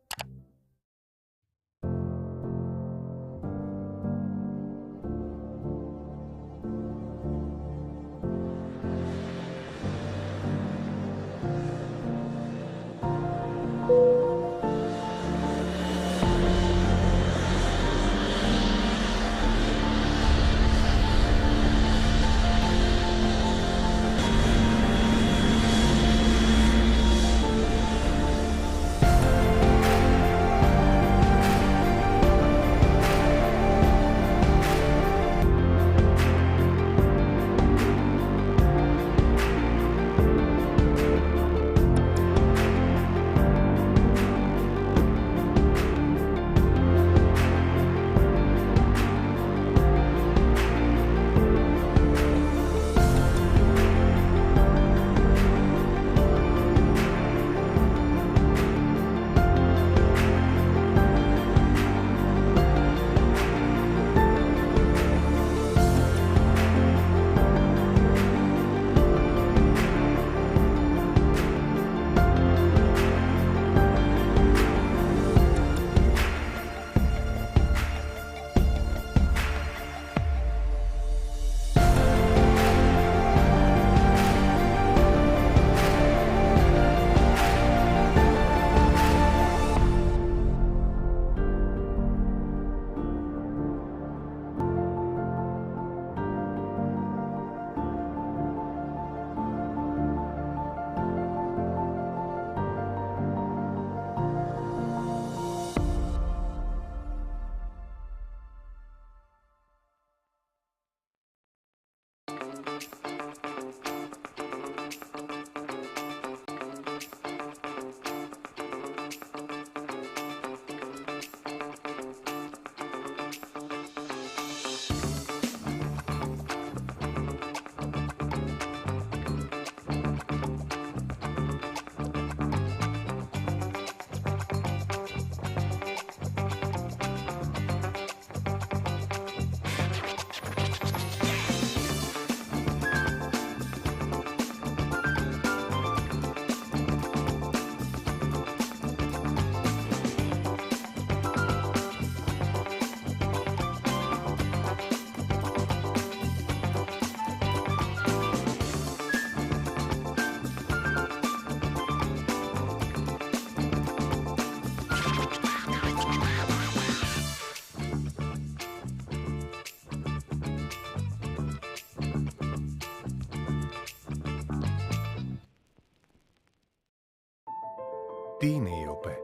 Τι είναι η ΕΟΠΕ?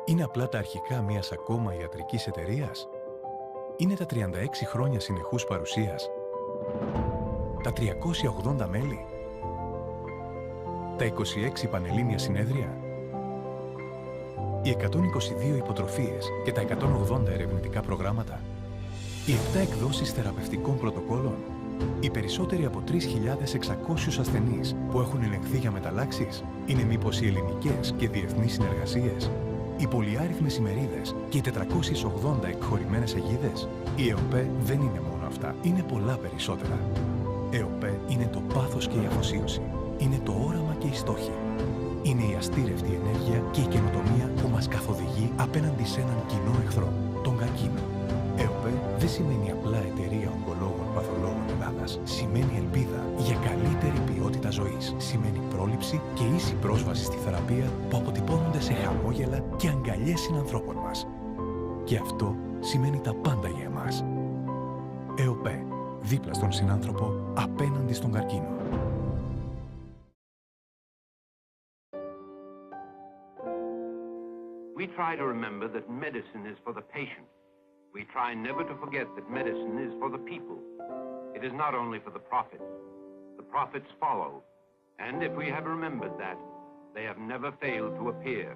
Είναι απλά τα αρχικά μιας ακόμα ιατρικής εταιρείας? Είναι τα 36 χρόνια συνεχούς παρουσίας? Τα 380 μέλη? Τα 26 πανελλήνια συνέδρια? Οι 122 υποτροφίες και τα 180 ερευνητικά προγράμματα? Οι 7 εκδόσεις θεραπευτικών πρωτοκόλων? Οι περισσότεροι από 3.600 ασθενείς που έχουν ελεγχθεί για μεταλλάξεις? Είναι μήπως οι ελληνικές και διεθνείς συνεργασίες? Οι πολυάριθμες ημερίδες και οι 480 εκχωρημένες αιγίδες? Η ΕΟΠΕ δεν είναι μόνο αυτά. Είναι πολλά περισσότερα. ΕΟΠΕ είναι το πάθος και η αφοσίωση. Είναι το όραμα και οι στόχοι. Είναι η αστήρευτη ενέργεια και η καινοτομία που μας καθοδηγεί απέναντι σε έναν κοινό εχθρό, τον καρκίνο. ΕΟΠΕ δεν σημαίνει απλά εταιρεία ογκολόγων παθολόγων Ελλάδας. Σημαίνει ελπίδα για καλύτερη ποιότητα ζωής. Σημαίνει πρόληψη και ίση πρόσβαση στη θεραπεία που αποτυπώνονται σε χαμόγελα και αγκαλιές συνανθρώπων μας. Και αυτό σημαίνει τα πάντα για εμάς. ΕΟΠΕ, δίπλα στον συνάνθρωπο, απέναντι στον καρκίνο. We try to remember that medicine is for the patient. We try never to forget that medicine is for the people. It is not only for the profit. The profits follow, and if we have remembered that, they have never failed to appear.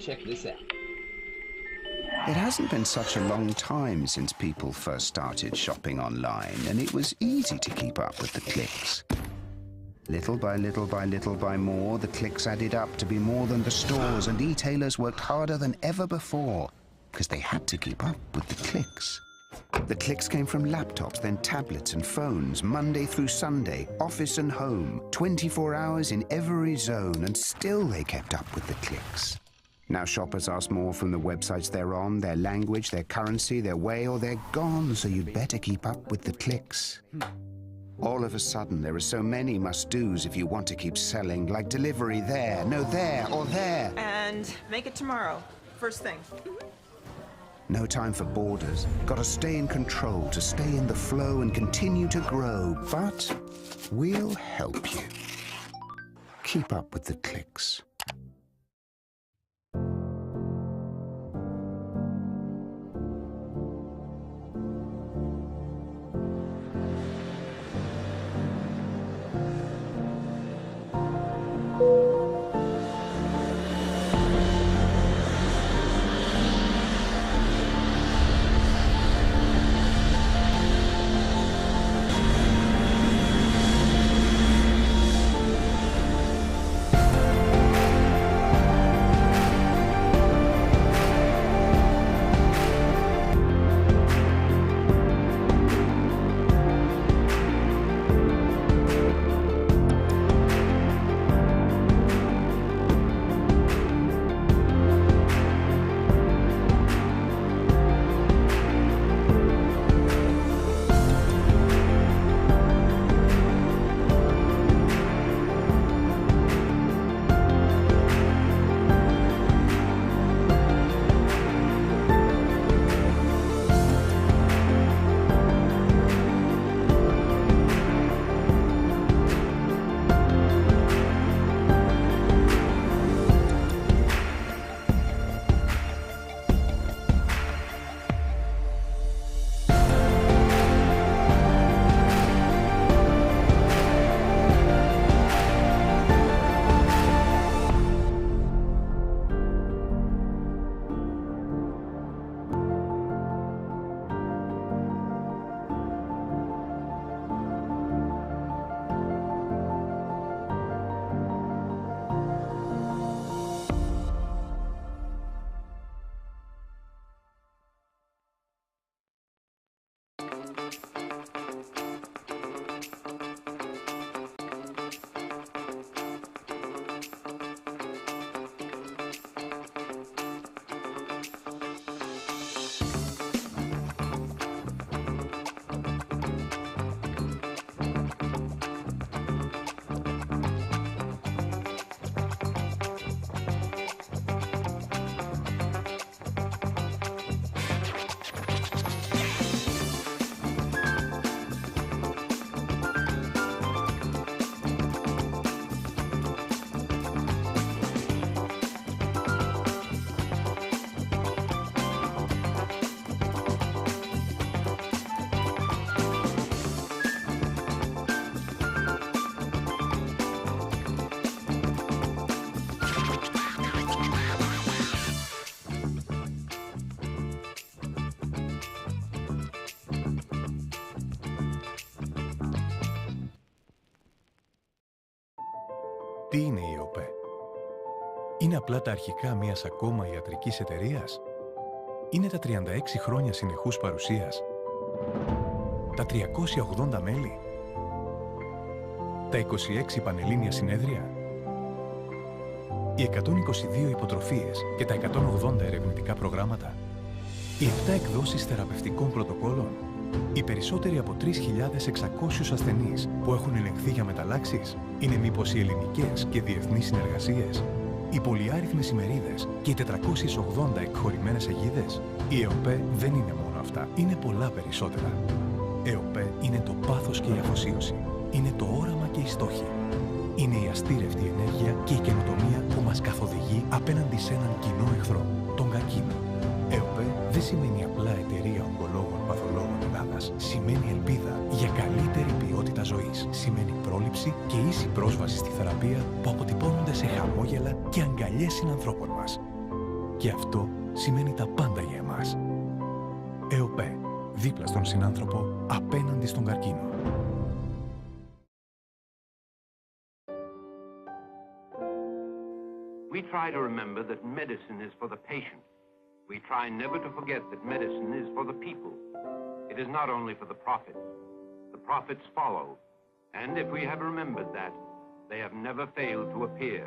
Check this out. It hasn't been such a long time since people first started shopping online, and it was easy to keep up with the clicks. Little by little by little by more, the clicks added up to be more than the stores, and e-tailers worked harder than ever before because they had to keep up with the clicks. The clicks came from laptops, then tablets and phones, Monday through Sunday, office and home, 24 hours in every zone, and still they kept up with the clicks. Now shoppers ask more from the websites they're on, their language, their currency, their way, or they're gone, so you'd better keep up with the clicks. All of a sudden, there are so many must-dos if you want to keep selling, like delivery there, no there, or there. And make it tomorrow, first thing. No time for borders. Gotta stay in control, to stay in the flow and continue to grow. But we'll help you. Keep up with the clicks. Τι είναι η ΕΟΠΕ? Είναι απλά τα αρχικά μιας ακόμα ιατρικής εταιρείας? Είναι τα 36 χρόνια συνεχούς παρουσίας? Τα 380 μέλη? Τα 26 πανελλήνια συνέδρια? Οι 122 υποτροφίες και τα 180 ερευνητικά προγράμματα? Οι 7 εκδόσεις θεραπευτικών πρωτοκόλων? Οι περισσότεροι από 3.600 ασθενείς που έχουν ελεγχθεί για μεταλλάξεις? Είναι μήπως οι ελληνικές και διεθνείς συνεργασίες? Οι πολυάριθμες ημερίδες και οι 480 εκχωρημένες αιγίδες? Η ΕΟΠΕ δεν είναι μόνο αυτά. Είναι πολλά περισσότερα. ΕΟΠΕ είναι το πάθος και η αφοσίωση. Είναι το όραμα και οι στόχοι. Είναι η αστήρευτη ενέργεια και η καινοτομία που μας καθοδηγεί απέναντι σε έναν κοινό εχθρό, τον καρκίνο. ΕΟΠΕ δεν σημαίνει απλά εταιρεία ογκολόγων παθολόγων Ελλάδας. Σημαίνει ελπίδα για καλύτερη ποιότητα ζωής. Σημαίνει πρόληψη και ίση πρόσβαση στη θεραπεία που αποτυπώνονται σε χαμόγελα και αγκαλιές συνανθρώπων μας. Και αυτό σημαίνει τα πάντα για εμάς. ΕΟΠΕ, δίπλα στον συνάνθρωπο, απέναντι στον καρκίνο. We try to remember that medicine is for the patient. We try never to forget that medicine is for the people. It is not only for the profit. The profits follow, and if we have remembered that, they have never failed to appear.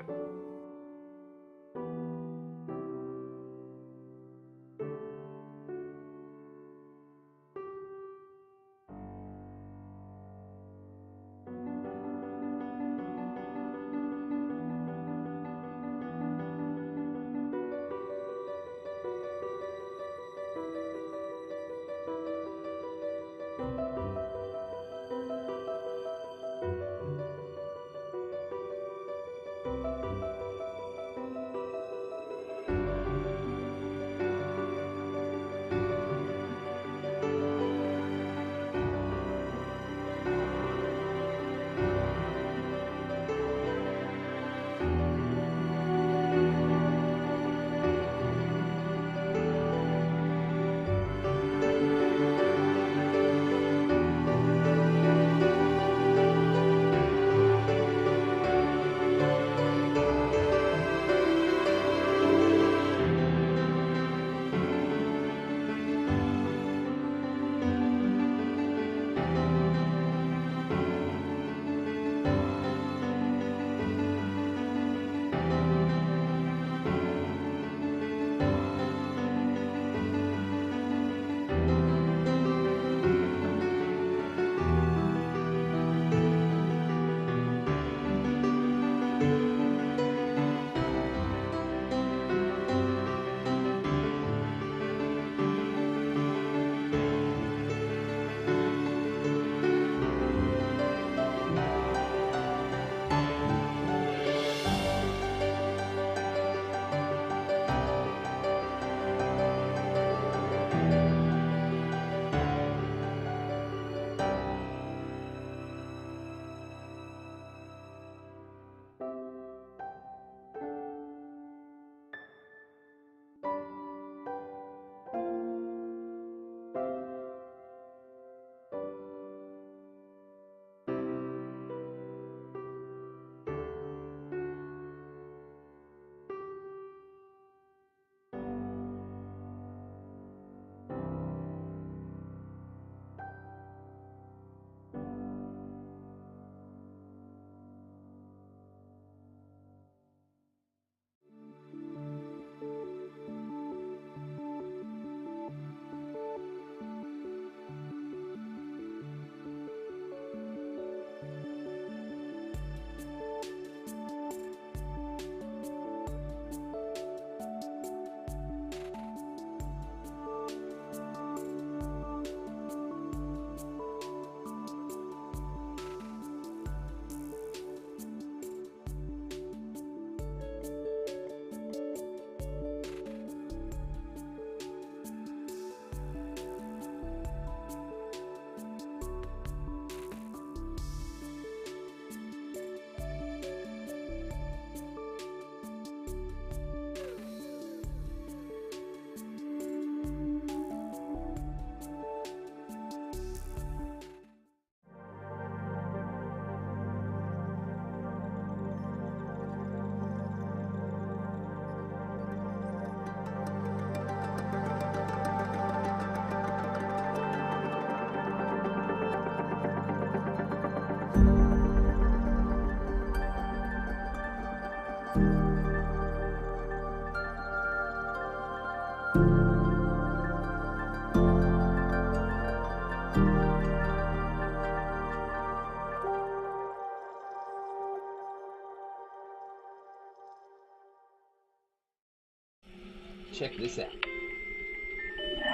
Check this out.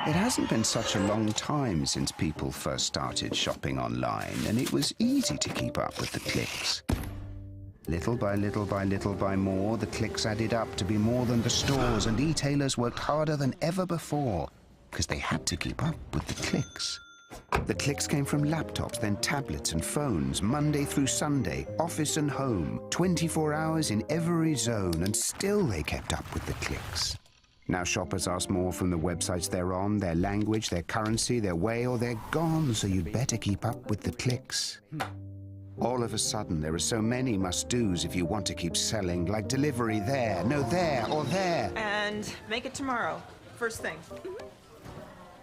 It hasn't been such a long time since people first started shopping online, and it was easy to keep up with the clicks. Little by little by little by more, the clicks added up to be more than the stores, and e-tailers worked harder than ever before because they had to keep up with the clicks. The clicks came from laptops, then tablets and phones, Monday through Sunday, office and home, 24 hours in every zone, and still they kept up with the clicks. Now shoppers ask more from the websites they're on, their language, their currency, their way, or they're gone, so you'd better keep up with the clicks. All of a sudden, there are so many must-dos if you want to keep selling, like delivery there, no there, or there. And make it tomorrow, first thing.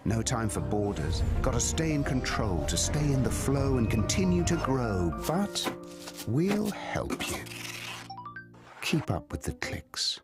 No time for borders. Gotta stay in control, to stay in the flow and continue to grow. But we'll help you. Keep up with the clicks.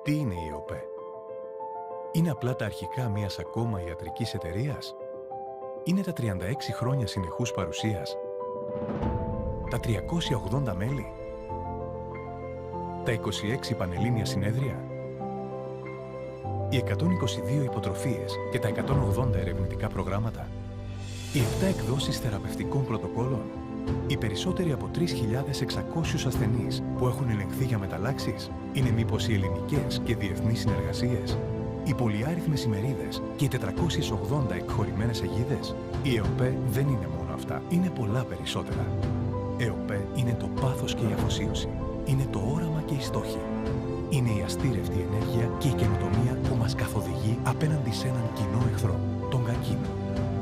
Τι είναι η ΕΟΠΕ? Είναι απλά τα αρχικά μιας ακόμα ιατρικής εταιρείας? Είναι τα 36 χρόνια συνεχούς παρουσίας? Τα 380 μέλη? Τα 26 πανελλήνια συνέδρια? Οι 122 υποτροφίες και τα 180 ερευνητικά προγράμματα? Οι 7 εκδόσεις θεραπευτικών πρωτοκόλων? Οι περισσότεροι από 3.600 ασθενείς που έχουν ελεγχθεί για μεταλλάξεις? Είναι μήπως οι ελληνικές και διεθνείς συνεργασίες? Οι πολυάριθμες ημερίδες και οι 480 εκχωρημένες αιγίδες? Η ΕΟΠΕ δεν είναι μόνο αυτά. Είναι πολλά περισσότερα. ΕΟΠΕ είναι το πάθος και η αφοσίωση. Είναι το όραμα και οι στόχοι. Είναι η αστήρευτη ενέργεια και η καινοτομία που μας καθοδηγεί απέναντι σε έναν κοινό εχθρό, τον καρκίνο.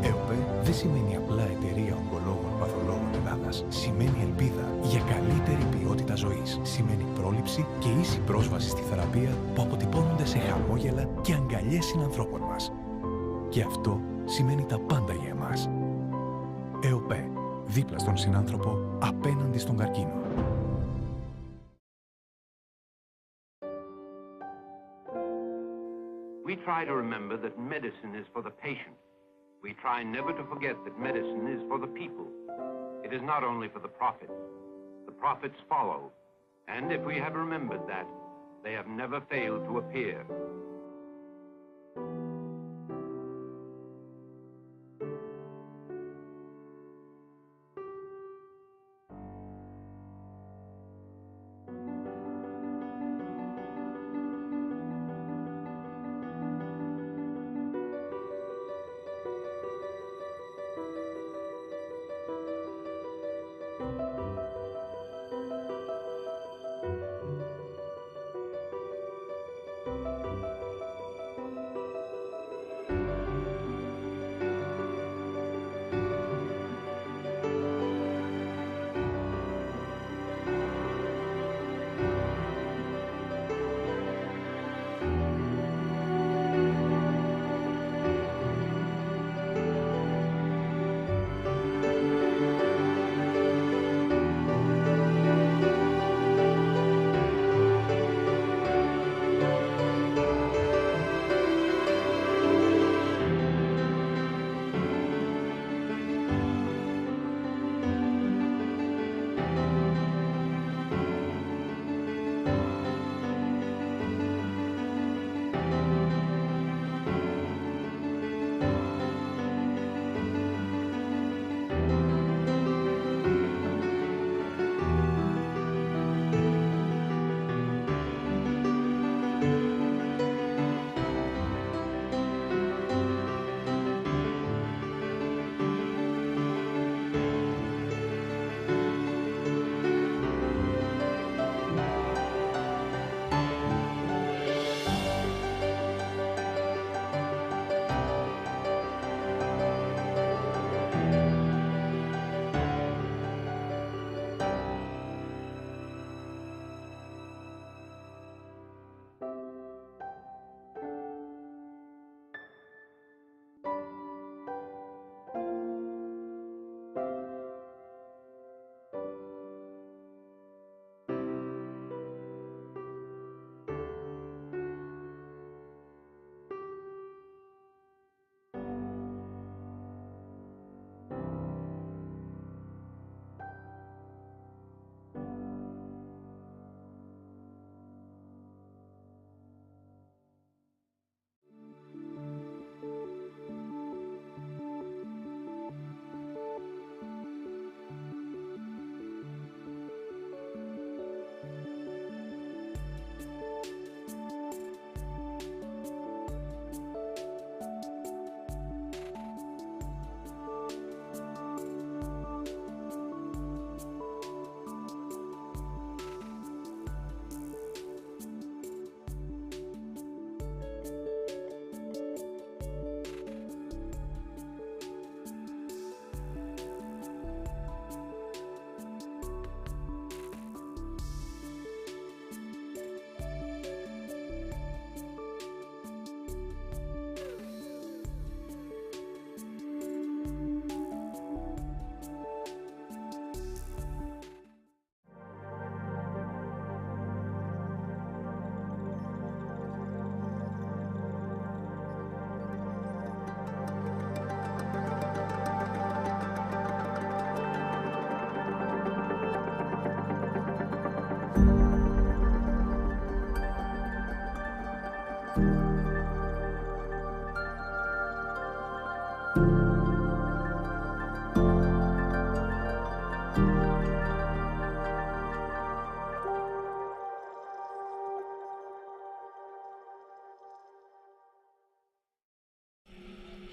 ΕΟΠΕ δεν σημαίνει απλά εταιρεία ογκολόγων παθολόγων Ελλάδας. Σημαίνει ελπίδα για καλύτερη ποιότητα ζωής. Σημαίνει πρόληψη και ίση πρόσβαση στη θεραπεία που αποτυπώνονται σε χαμόγελα και αγκαλιές συνανθρώπων μας. Και αυτό σημαίνει τα πάντα για εμάς. ΕΟΠΕ, δίπλα στον συνάνθρωπο, απέναντι στον καρκίνο. We try to remember that medicine is for the patient. We try never to forget that medicine is for the people. It is not only for the profits. The profits follow. And if we have remembered that, they have never failed to appear.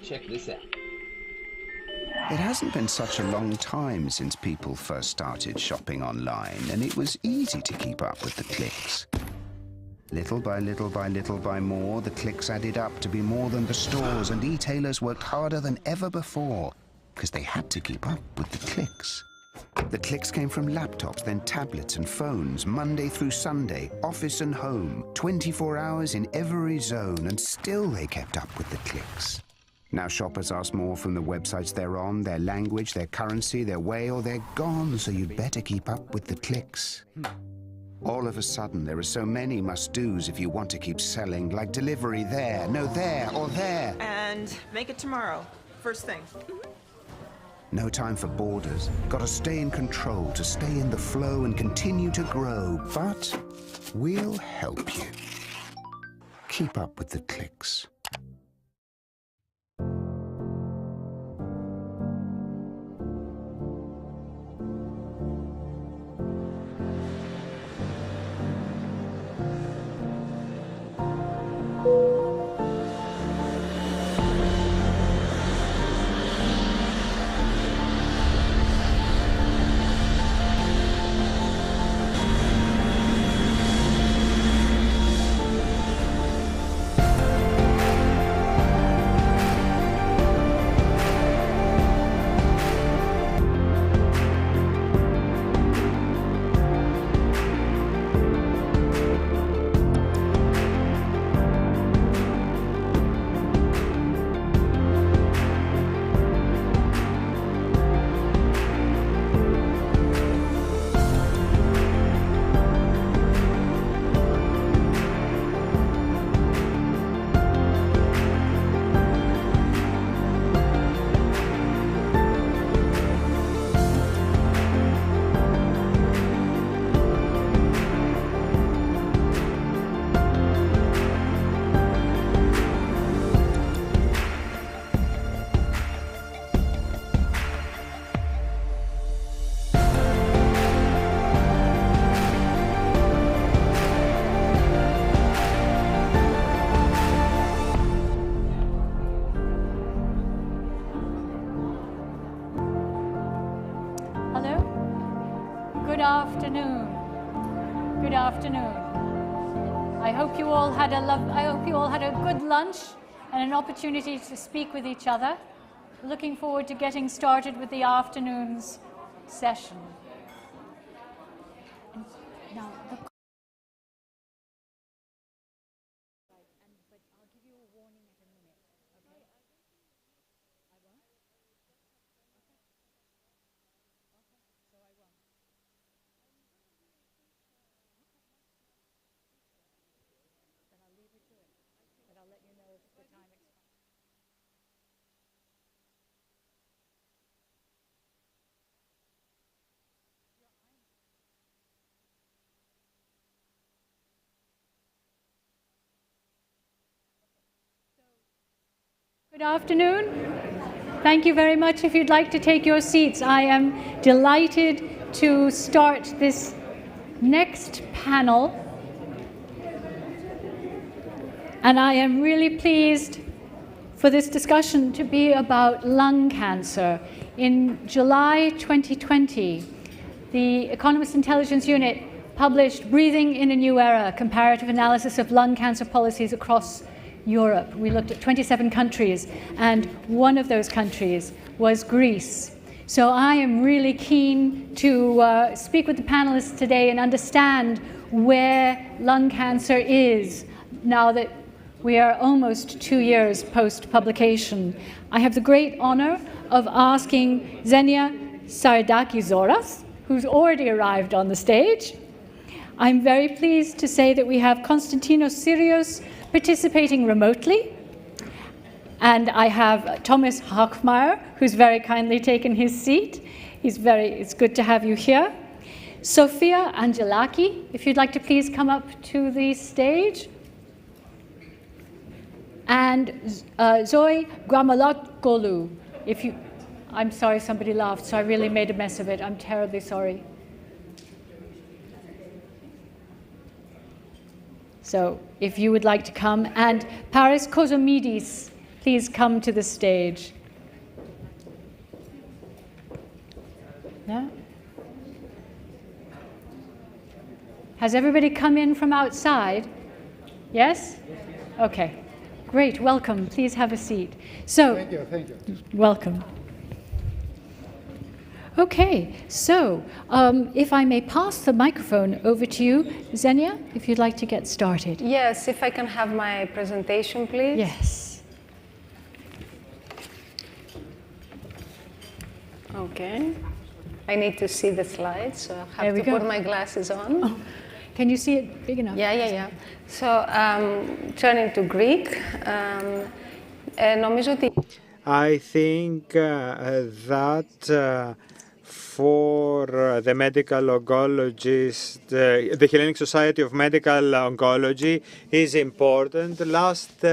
Check this out. It hasn't been such a long time since people first started shopping online, and it was easy to keep up with the clicks. Little by little by little by more, the clicks added up to be more than the stores, and e-tailers worked harder than ever before because they had to keep up with the clicks. The clicks came from laptops, then tablets and phones, Monday through Sunday, office and home, 24 hours in every zone, and still they kept up with the clicks. Now shoppers ask more from the websites they're on, their language, their currency, their way, or they're gone, so you'd better keep up with the clicks. All of a sudden, there are so many must-dos if you want to keep selling, like delivery there, no there, or there. And make it tomorrow, first thing. No time for borders. Gotta stay in control, to stay in the flow and continue to grow. But we'll help you. Keep up with the clicks. Good afternoon. Good afternoon. I hope you all had a good lunch and an opportunity to speak with each other. Looking forward to getting started with the afternoon's session. Now, good afternoon. Thank you very much. If you'd like to take your seats, I am delighted to start this next panel. And I am really pleased for this discussion to be about lung cancer. In July 2020, the Economist Intelligence Unit published Breathing in a New Era, Comparative Analysis of Lung Cancer Policies Across Europe. We looked at 27 countries, and one of those countries was Greece. So I am really keen to speak with the panelists today and understand where lung cancer is now that we are almost 2 years post-publication. I have the great honor of asking Xenia Saridaki-Zoras, who's already arrived on the stage. I'm very pleased to say that we have Konstantinos Syrios participating remotely. And I have Thomas Hochmeier, who's very kindly taken his seat. It's good to have you here. Sofia Angelaki, if you'd like to please come up to the stage. And Zoe Gramalotgolu, I'm sorry, somebody laughed, so I really made a mess of it. I'm terribly sorry. So if you would like to come, and Paris Kozomidis, please come to the stage. Yeah? Has everybody come in from outside? Yes? Okay. Great. Welcome. Please have a seat. So, Thank you. welcome. Okay, so if I may pass the microphone over to you, Xenia, if you'd like to get started. Yes, if I can have my presentation, please. Yes. Okay. I need to see the slides, so I have to put my glasses on. Oh. Can you see it big enough? Yeah. So, turning to Greek, νομίζω ότι... I think that for the medical oncologist, the Hellenic Society of Medical Oncology is important. Last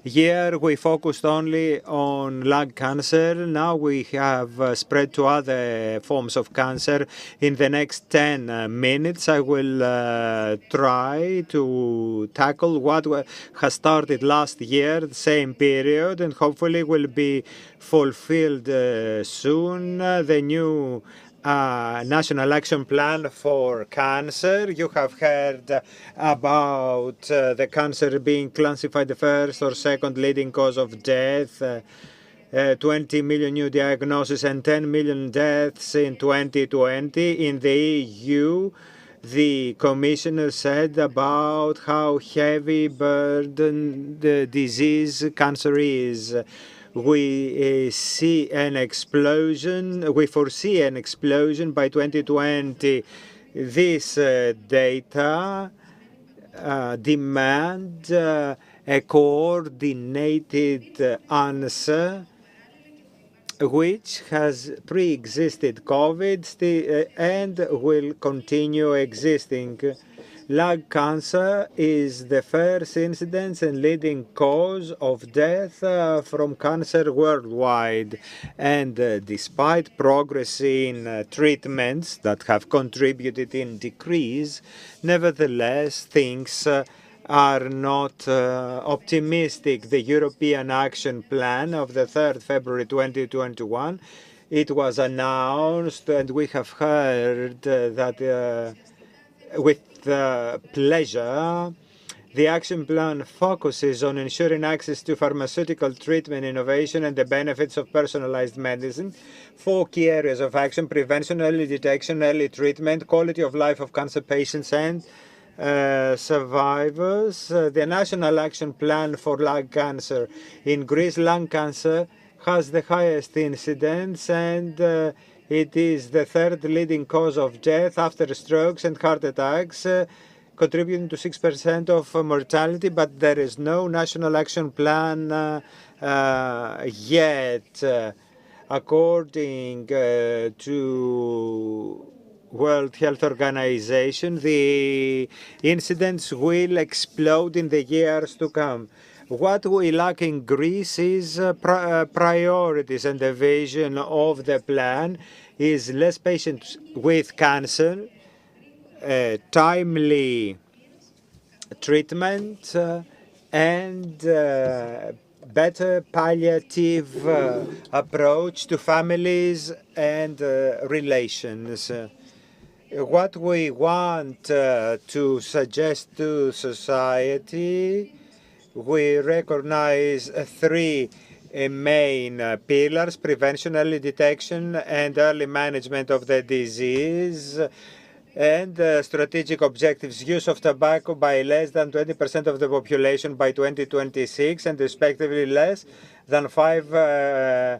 year we focused only on lung cancer. Now we have spread to other forms of cancer. In the next 10 minutes I will try to tackle what has started last year, the same period, and hopefully will be fulfilled soon. The new National Action Plan for Cancer. You have heard about the cancer being classified the first or second leading cause of death. 20 million new diagnoses and 10 million deaths in 2020. In the EU, the commissioner said about how heavy burden the disease cancer is. We see an explosion. We foresee an explosion by 2020. This data demand a coordinated answer which has pre-existed COVID and will continue existing. Lung cancer is the first incidence and leading cause of death from cancer worldwide. And despite progress in treatments that have contributed in decrease, nevertheless, things are not optimistic. The European Action Plan of the 3rd February 2021, it was announced, and we have heard that with pleasure. The action plan focuses on ensuring access to pharmaceutical treatment, innovation, and the benefits of personalized medicine. 4 key areas of action: prevention, early detection, early treatment, quality of life of cancer patients, and survivors. The National Action Plan for Lung Cancer. In Greece, lung cancer has the highest incidence, and it is the 3rd leading cause of death after strokes and heart attacks, contributing to 6% of mortality, but there is no national action plan yet. According to World Health Organization, the incidence will explode in the years to come. What we lack in Greece is priorities, and the vision of the plan is less patients with cancer, timely treatment, and better palliative approach to families and relations. What we want to suggest to society, we recognize 3 main pillars: prevention, early detection, and early management of the disease, and strategic objectives: use of tobacco by less than 20% of the population by 2026, and respectively less than 5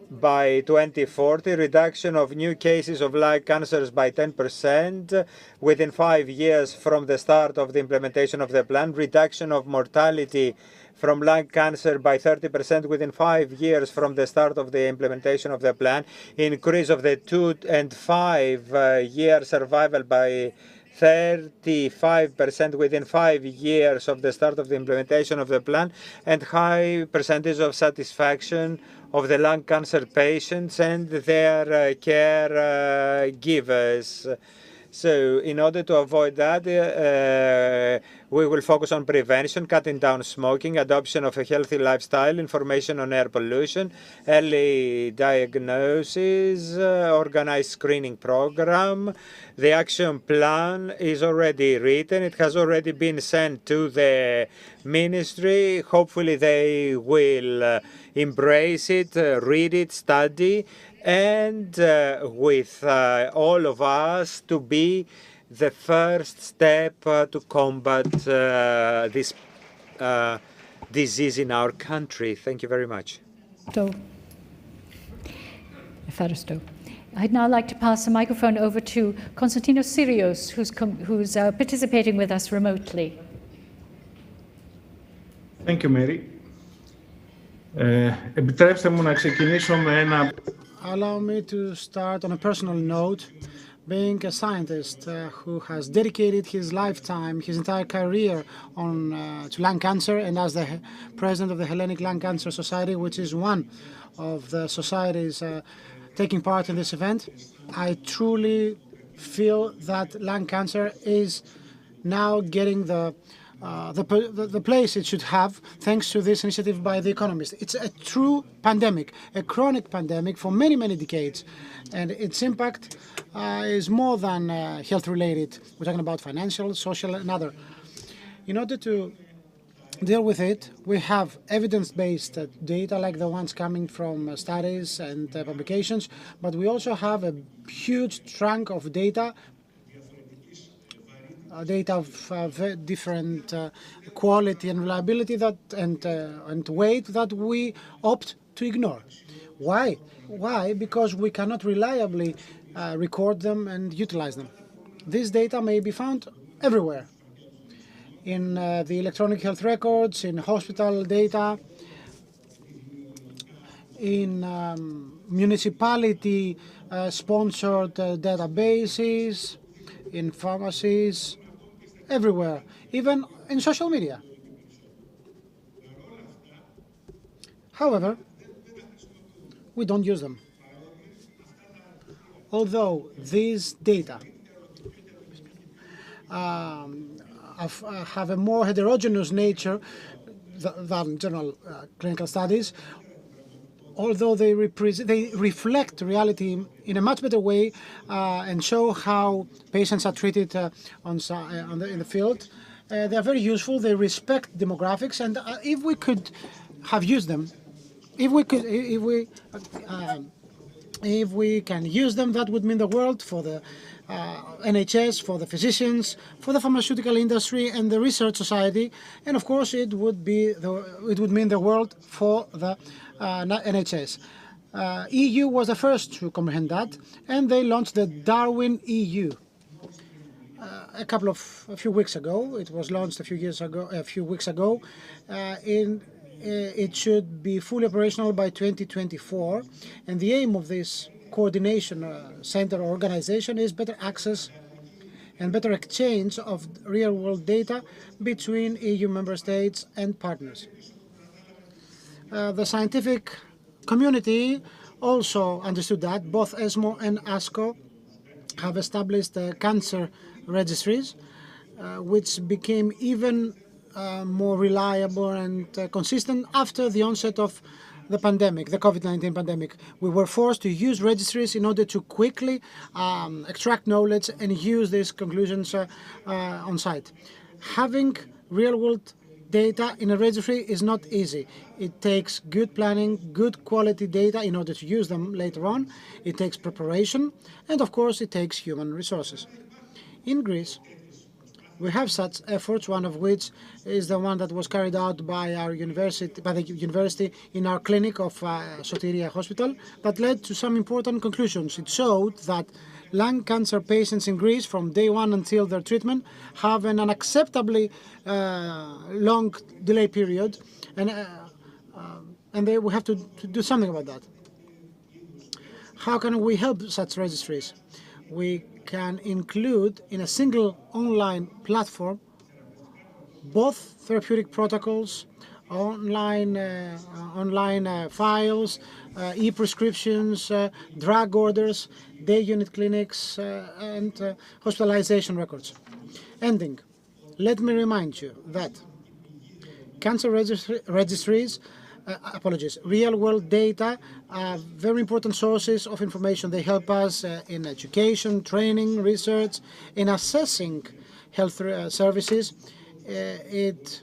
by 2040, reduction of new cases of lung cancers by 10% within 5 years from the start of the implementation of the plan, reduction of mortality from lung cancer by 30% within 5 years from the start of the implementation of the plan, increase of the 2 and 5 year survival by 35% within 5 years of the start of the implementation of the plan, and high percentage of satisfaction of the lung cancer patients and their caregivers. So in order to avoid that, we will focus on prevention, cutting down smoking, adoption of a healthy lifestyle, information on air pollution, early diagnosis, organized screening program. The action plan is already written. It has already been sent to the ministry. Hopefully they will embrace it, read it, study, and with all of us to be the first step to combat this disease in our country. Thank you very much. I'd now like to pass the microphone over to Konstantinos Syrios, who's participating with us remotely. Thank you, Mary. Επιτρέψτε μου να ξεκινήσω με ένα... Allow me to start on a personal note. Being a scientist who has dedicated his lifetime, his entire career to lung cancer, and as the president of the Hellenic Lung Cancer Society, which is one of the societies taking part in this event, I truly feel that lung cancer is now getting the place it should have, thanks to this initiative by The Economist. It's a true pandemic, a chronic pandemic for many, many decades, and its impact is more than health-related. We're talking about financial, social, and other. In order to deal with it, we have evidence-based data like the ones coming from studies and publications, but we also have a huge trunk of data of different quality and reliability and weight that we opt to ignore. Why? Why? Because we cannot reliably record them and utilize them. This data may be found everywhere. In the electronic health records, in hospital data, in municipality sponsored databases, in pharmacies, everywhere, even in social media. However, we don't use them. Although these data have a more heterogeneous nature than general clinical studies, although they reflect reality in a much better way and show how patients are treated in the field. They are very useful. They respect demographics, and if we could have used them, if we can use them, that would mean the world for the NHS, for the physicians, for the pharmaceutical industry and the research society, and of course it would mean the world for the NHS. EU was the first to comprehend that, and they launched the Darwin EU a few weeks ago. It was launched a few weeks ago. It should be fully operational by 2024, and the aim of this coordination center or organization is better access and better exchange of real-world data between EU member states and partners. The scientific community also understood that. Both ESMO and ASCO have established cancer registries, which became even more reliable and consistent after the onset of the pandemic, the COVID-19 pandemic. We were forced to use registries in order to quickly extract knowledge and use these conclusions on site. Having real-world data in a registry is not easy. It takes good planning, good quality data in order to use them later on. It takes preparation, and of course it takes human resources. In Greece, we have such efforts, one of which is the one that was carried out by the university in our clinic of Sotiria Hospital, that led to some important conclusions. It showed that lung cancer patients in Greece, from day one until their treatment, have an unacceptably long delay period, and we have to do something about that. How can we help such registries? We can include in a single online platform both therapeutic protocols online files, e-prescriptions, drug orders, day unit clinics, and hospitalization records. Ending, let me remind you that cancer registries, real-world data are very important sources of information. They help us in education, training, research, in assessing health services. It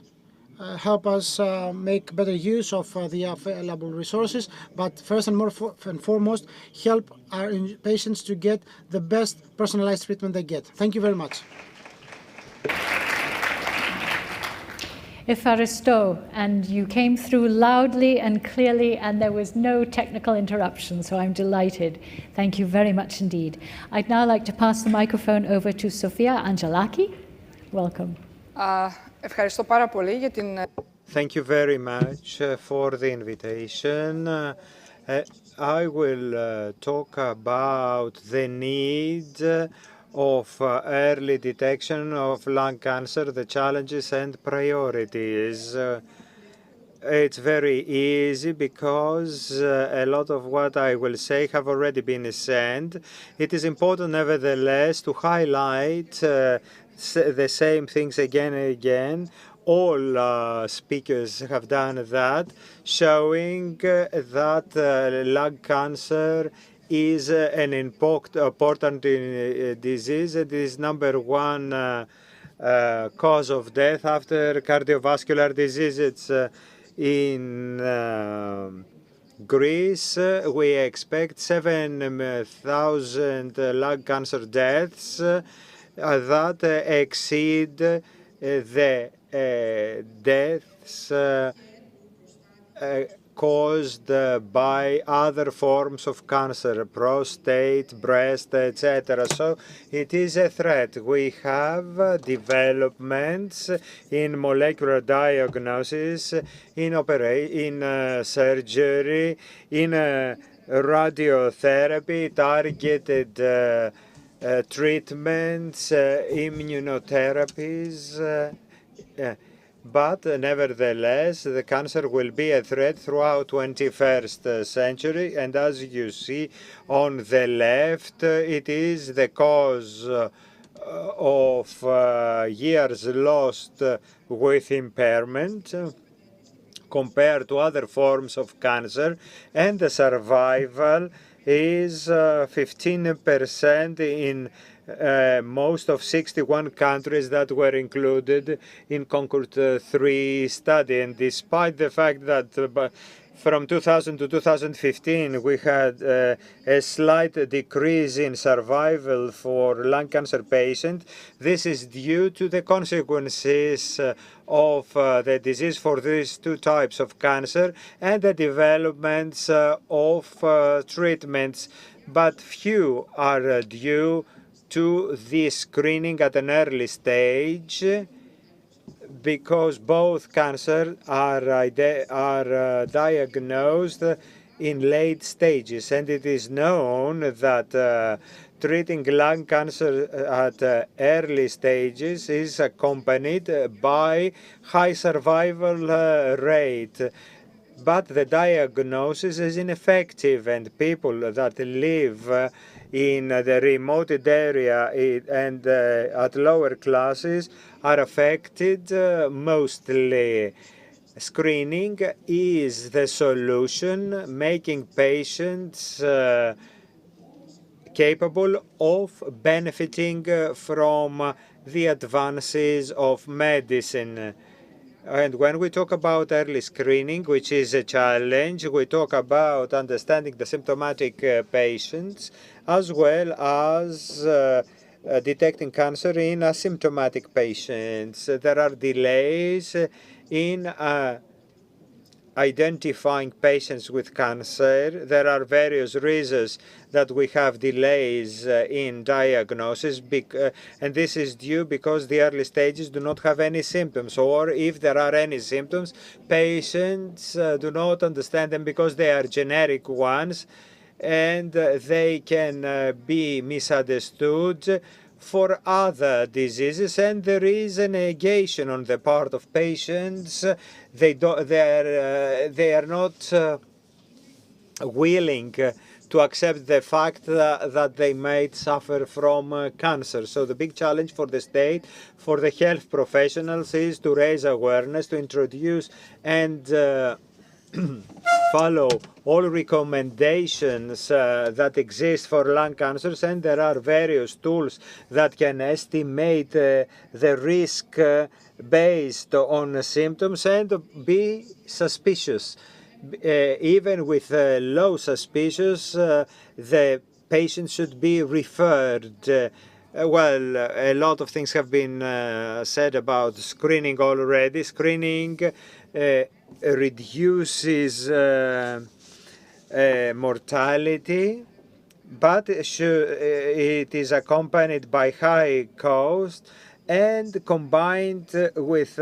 help us make better use of the available resources, but first and foremost, help our patients to get the best personalized treatment they get. Thank you very much. Efaristo, and you came through loudly and clearly, and there was no technical interruption, so I'm delighted. Thank you very much indeed. I'd now like to pass the microphone over to Sofia Angelaki. Welcome. Ευχαριστώ πάρα πολύ για την... Thank you very much for the invitation. I will talk about the need of early detection of lung cancer, the challenges and priorities. It's very easy because a lot of what I will say have already been said. It is important, nevertheless, to highlight the same things again and again. All speakers have done that, showing that lung cancer is an important disease. It is #1 cause of death after cardiovascular disease. It's in Greece. We expect 7,000 lung cancer deaths that exceed the deaths caused by other forms of cancer, prostate, breast, etc. So it is a threat. We have developments in molecular diagnosis, in surgery, in radiotherapy, targeted treatments, immunotherapies. But nevertheless, the cancer will be a threat throughout 21st century. And as you see on the left, it is the cause of years lost with impairment compared to other forms of cancer. And the survival is 15% in most of 61 countries that were included in Concord 3 study. And despite the fact that from 2000 to 2015 we had a slight decrease in survival for lung cancer patients, this is due to the consequences of the disease for these two types of cancer and the developments of treatments, but few are due to the screening at an early stage, because both cancers are diagnosed in late stages. And it is known that treating lung cancer at early stages is accompanied by high survival rate. But the diagnosis is ineffective, and people that live in the remote area and at lower classes are affected mostly. Screening is the solution, making patients capable of benefiting from the advances of medicine. And when we talk about early screening, which is a challenge, we talk about understanding the symptomatic patients as well as detecting cancer in asymptomatic patients. There are delays in identifying patients with cancer. There are various reasons that we have delays in diagnosis, and this is due because the early stages do not have any symptoms, or if there are any symptoms, patients do not understand them because they are generic ones, and they can be misunderstood for other diseases, and there is a negation on the part of patients. They are not willing to accept the fact that they might suffer from cancer. So the big challenge for the state, for the health professionals, is to raise awareness, to introduce and follow all recommendations that exist for lung cancers, and there are various tools that can estimate the risk based on symptoms and be suspicious. Even with low suspicions, the patient should be referred. Well, a lot of things have been said about screening already. Screening reduces mortality, but it is accompanied by high cost and combined with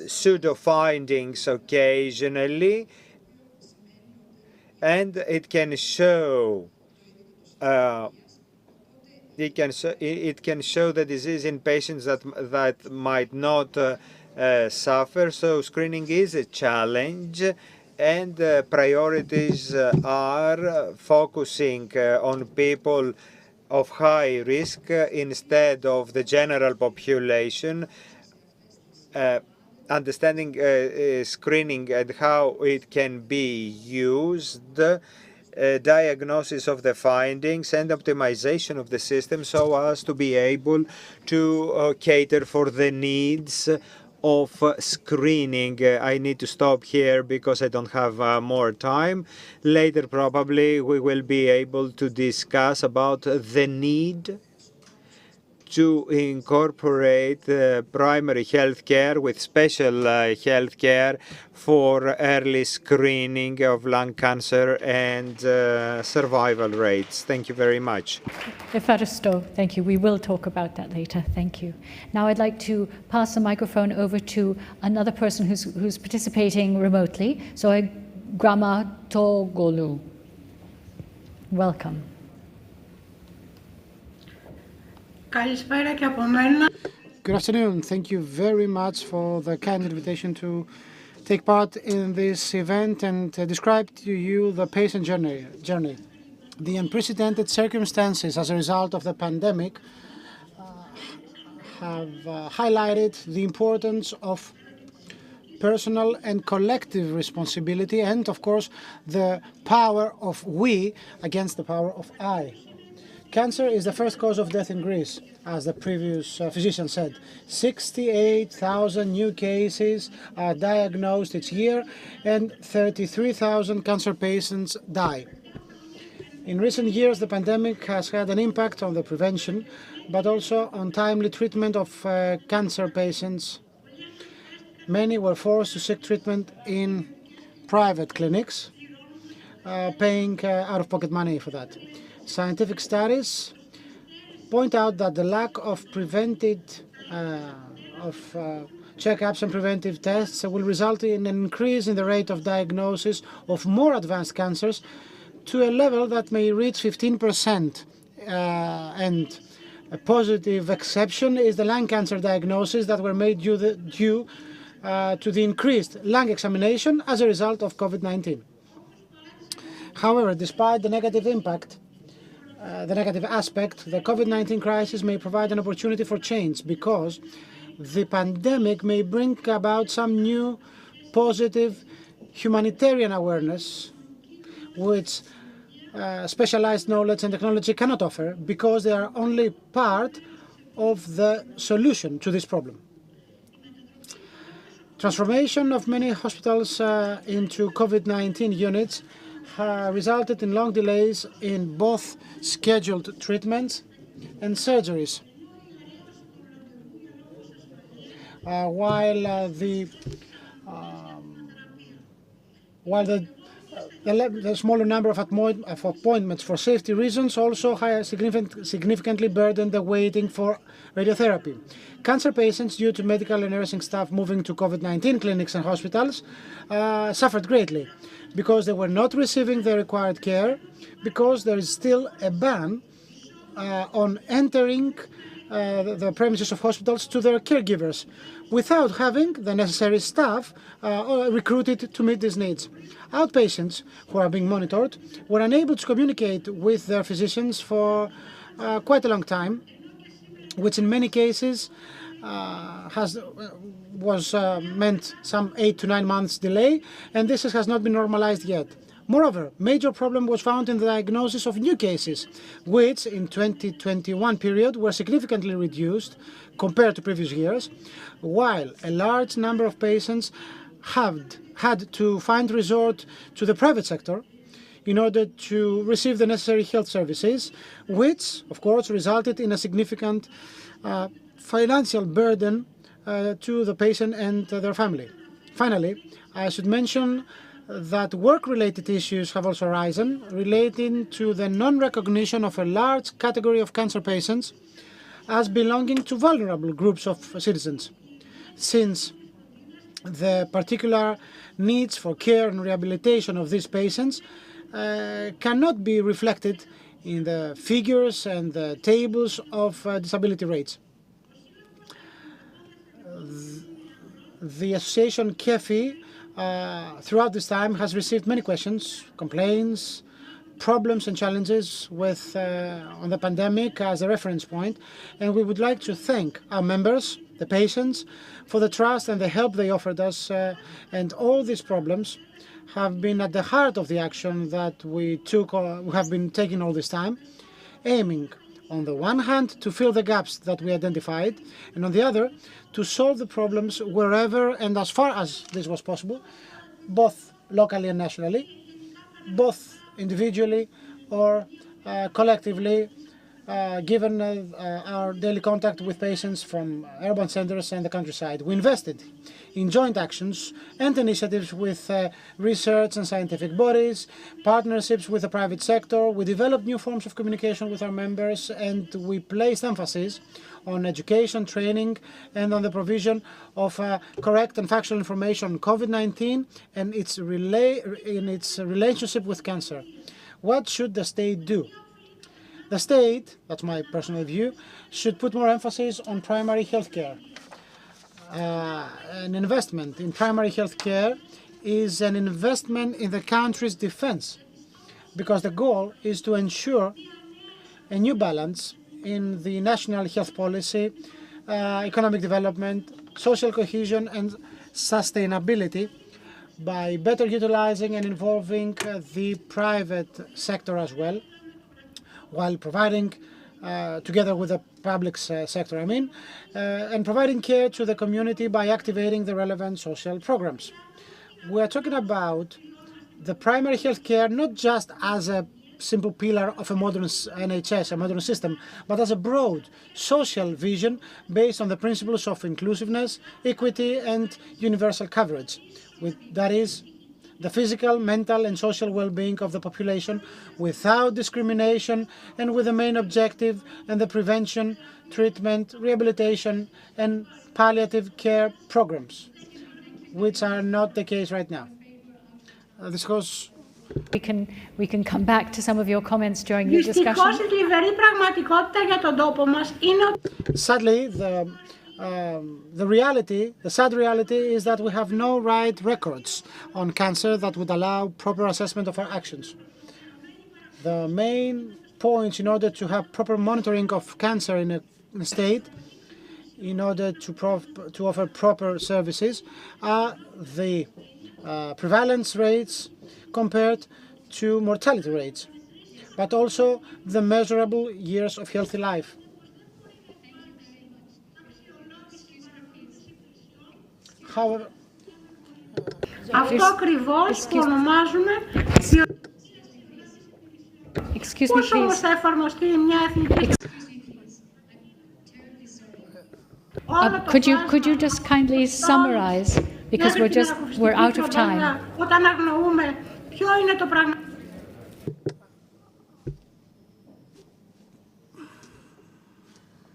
pseudo findings occasionally, and it can show it can show the disease in patients that might not suffer. So screening is a challenge, and priorities are focusing on people of high risk instead of the general population. Understanding screening and how it can be used, diagnosis of the findings and optimization of the system so as to be able to cater for the needs of screening. I need to stop here because I don't have more time. Later probably we will be able to discuss about the need to incorporate primary health care with special health care for early screening of lung cancer and survival rates. Thank you very much. Efaristo, thank you. We will talk about that later. Thank you. Now I'd like to pass the microphone over to another person who's participating remotely. So Gramatogolu. Welcome. Good afternoon. Thank you very much for the kind invitation to take part in this event and describe to you the patient journey. The unprecedented circumstances as a result of the pandemic have highlighted the importance of personal and collective responsibility and, of course, the power of we against the power of I. Cancer is the first cause of death in Greece, as the previous physician said. 68,000 new cases are diagnosed each year, and 33,000 cancer patients die. In recent years, the pandemic has had an impact on the prevention, but also on timely treatment of cancer patients. Many were forced to seek treatment in private clinics, paying out-of-pocket money for that. Scientific studies point out that the lack of checkups and preventive tests will result in an increase in the rate of diagnosis of more advanced cancers to a level that may reach 15%. And a positive exception is the lung cancer diagnosis that were made due to the increased lung examination as a result of COVID-19. However, despite the negative impact, the negative aspect, the COVID-19 crisis may provide an opportunity for change because the pandemic may bring about some new positive humanitarian awareness which specialized knowledge and technology cannot offer because they are only part of the solution to this problem. Transformation of many hospitals into COVID-19 units resulted in long delays in both scheduled treatments and surgeries. While the smaller number of appointments for safety reasons also significantly burdened the waiting for radiotherapy. Cancer patients, due to medical and nursing staff moving to COVID-19 clinics and hospitals, suffered greatly because they were not receiving the required care, because there is still a ban on entering the premises of hospitals to their caregivers without having the necessary staff recruited to meet these needs. Outpatients who are being monitored were unable to communicate with their physicians for quite a long time, which in many cases meant some 8 to 9 months delay, and this has not been normalized yet. Moreover, major problem was found in the diagnosis of new cases, which in 2021 period were significantly reduced compared to previous years, while a large number of patients had to find resort to the private sector in order to receive the necessary health services, which, of course, resulted in a significant financial burden to the patient and their family. Finally, I should mention that work-related issues have also arisen relating to the non-recognition of a large category of cancer patients as belonging to vulnerable groups of citizens, since the particular needs for care and rehabilitation of these patients cannot be reflected in the figures and the tables of disability rates. The association KEFI throughout this time has received many questions, complaints, problems and challenges with on the pandemic as a reference point, and we would like to thank our members, the patients, for the trust and the help they offered us, and all these problems have been at the heart of the action that we have been taking all this time, aiming on the one hand to fill the gaps that we identified, and on the other to solve the problems wherever and as far as this was possible, both locally and nationally, both individually or collectively, given our daily contact with patients from urban centers and the countryside. We invested in joint actions and initiatives with research and scientific bodies, partnerships with the private sector. We developed new forms of communication with our members, and we placed emphasis on education, training, and on the provision of correct and factual information on COVID-19 and its relationship with cancer. What should the state do? The state, that's my personal view, should put more emphasis on primary health care. An investment in primary health care is an investment in the country's defense, because the goal is to ensure a new balance in the national health policy, economic development, social cohesion and sustainability by better utilizing and involving the private sector as well, while providing, together with the public sector, and providing care to the community by activating the relevant social programs. We are talking about the primary health care not just as a simple pillar of a modern NHS, a modern system, but as a broad social vision based on the principles of inclusiveness, equity and universal coverage. That is, the physical, mental and social well-being of the population without discrimination, and with the main objective and the prevention, treatment, rehabilitation and palliative care programs, which are not the case right now. This goes... We can come back to some of your comments during your discussion. Sadly, the sad reality is that we have no right records on cancer that would allow proper assessment of our actions. The main points in order to have proper monitoring of cancer in a state, in order to offer proper services, are the prevalence rates compared to mortality rates, but also the measurable years of healthy life. However, αυτό ακριβώς που ωνομάζουμε πώς όμως θα εφαρμοστεί μια εθνική... Could you just kindly summarize, because we're out of time. Όταν αγνοούμε ποιο είναι το πράγμα...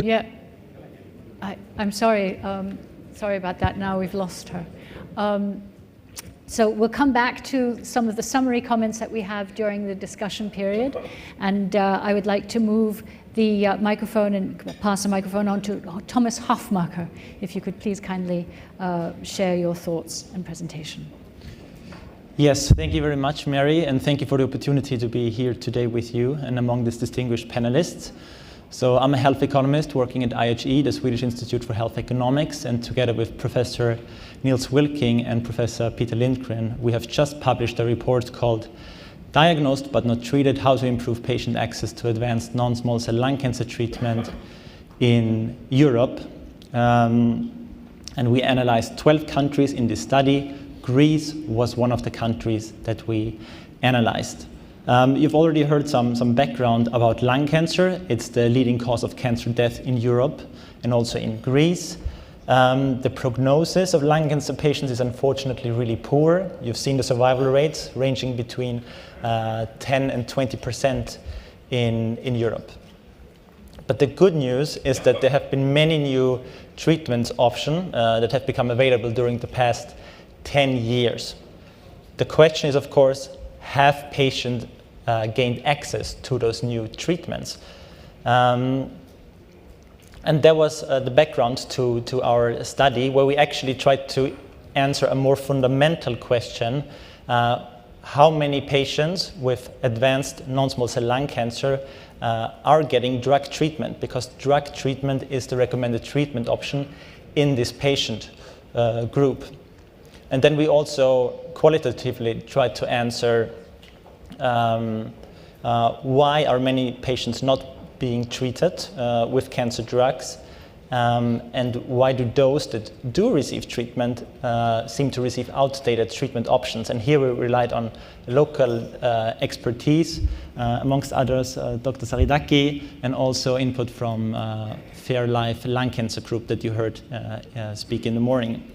Yeah, I'm sorry. Sorry about that. Now we've lost her. So we'll come back to some of the summary comments that we have during the discussion period. And I would like to move the microphone and pass the microphone on to Thomas Hofmacher, if you could please kindly share your thoughts and presentation. Yes, thank you very much, Mary, and thank you for the opportunity to be here today with you and among these distinguished panelists. So I'm a health economist working at IHE, the Swedish Institute for Health Economics, and together with Professor Niels Wilking and Professor Peter Lindgren, we have just published a report called Diagnosed but Not Treated: How to Improve Patient Access to Advanced Non-Small Cell Lung Cancer Treatment in Europe. And we analyzed 12 countries in this study. Greece was one of the countries that we analyzed. You've already heard some background about lung cancer. It's the leading cause of cancer death in Europe and also in Greece. The prognosis of lung cancer patients is unfortunately really poor. You've seen the survival rates ranging between 10 and 20% in Europe. But the good news is that there have been many new treatment options that have become available during the past 10 years. The question is, of course, have patients gained access to those new treatments? And that was the background to our study, where we actually tried to answer a more fundamental question. How many patients with advanced non-small cell lung cancer are getting drug treatment? Because drug treatment is the recommended treatment option in this patient group. And then we also qualitatively tried to answer why are many patients not being treated with cancer drugs, and why do those that do receive treatment seem to receive outdated treatment options. And here we relied on local expertise, amongst others Dr. Saridaki, and also input from Fairlife Lung Cancer Group that you heard speak in the morning.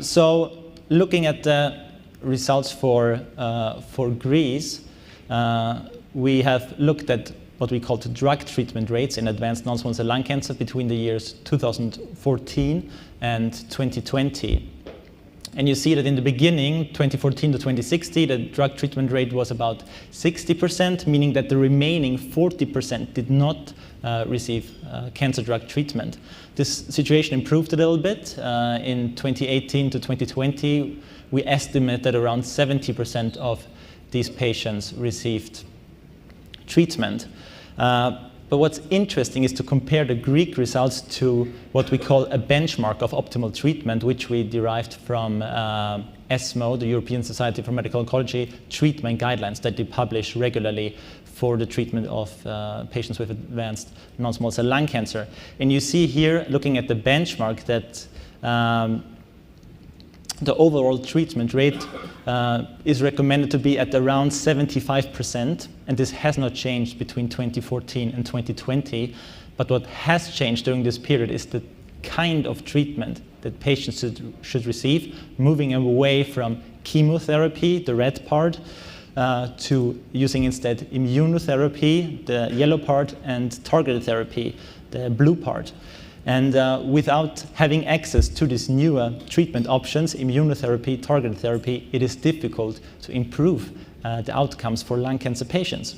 So looking at the results for Greece, we have looked at what we call the drug treatment rates in advanced non-small cell lung cancer between the years 2014 and 2020. And you see that in the beginning, 2014 to 2016, the drug treatment rate was about 60%, meaning that the remaining 40% did not receive cancer drug treatment. This situation improved a little bit. In 2018 to 2020, we estimate that around 70% of these patients received treatment. But what's interesting is to compare the Greek results to what we call a benchmark of optimal treatment, which we derived from ESMO, the European Society for Medical Oncology, treatment guidelines that they publish regularly for the treatment of patients with advanced non-small cell lung cancer. And you see here, looking at the benchmark, that the overall treatment rate is recommended to be at around 75%, and this has not changed between 2014 and 2020. But what has changed during this period is the kind of treatment that patients should receive, moving away from chemotherapy, the red part, to using instead immunotherapy, the yellow part, and targeted therapy, the blue part. And without having access to these newer treatment options, immunotherapy, targeted therapy, it is difficult to improve the outcomes for lung cancer patients.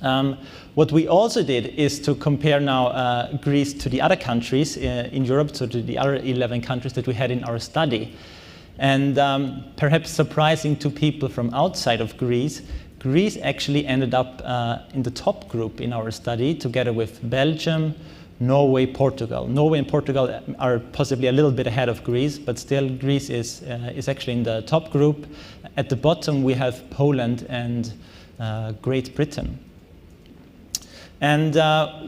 What we also did is to compare now Greece to the other countries in Europe, so to the other 11 countries that we had in our study. And perhaps surprising to people from outside of Greece, Greece actually ended up in the top group in our study, together with Belgium, Norway, Portugal. Norway and Portugal are possibly a little bit ahead of Greece, but still Greece is actually in the top group. At the bottom we have Poland and Great Britain. And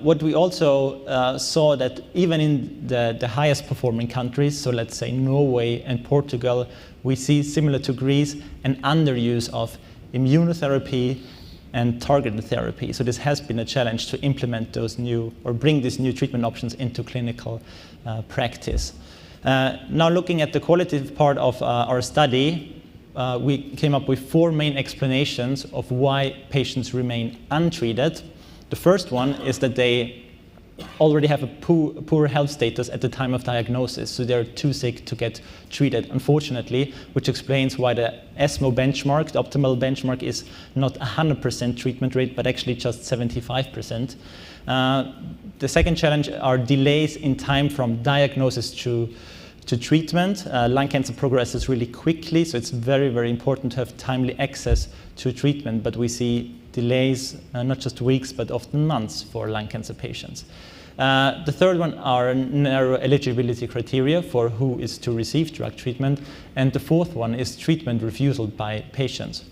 what we also saw, that even in the highest performing countries, so let's say Norway and Portugal, we see, similar to Greece, an underuse of immunotherapy and targeted therapy. So this has been a challenge to implement those new, or bring these new treatment options into clinical practice. Now looking at the qualitative part of our study, we came up with 4 main explanations of why patients remain untreated. The first one is that they already have a poor health status at the time of diagnosis, so they're too sick to get treated, unfortunately, which explains why the ESMO benchmark, the optimal benchmark, is not 100% treatment rate, but actually just 75%. The second challenge are delays in time from diagnosis to treatment. Lung cancer progresses really quickly, so it's very, very important to have timely access to treatment, but we see delays, not just weeks, but often months for lung cancer patients. The third one are narrow eligibility criteria for who is to receive drug treatment, and the fourth one is treatment refusal by patients.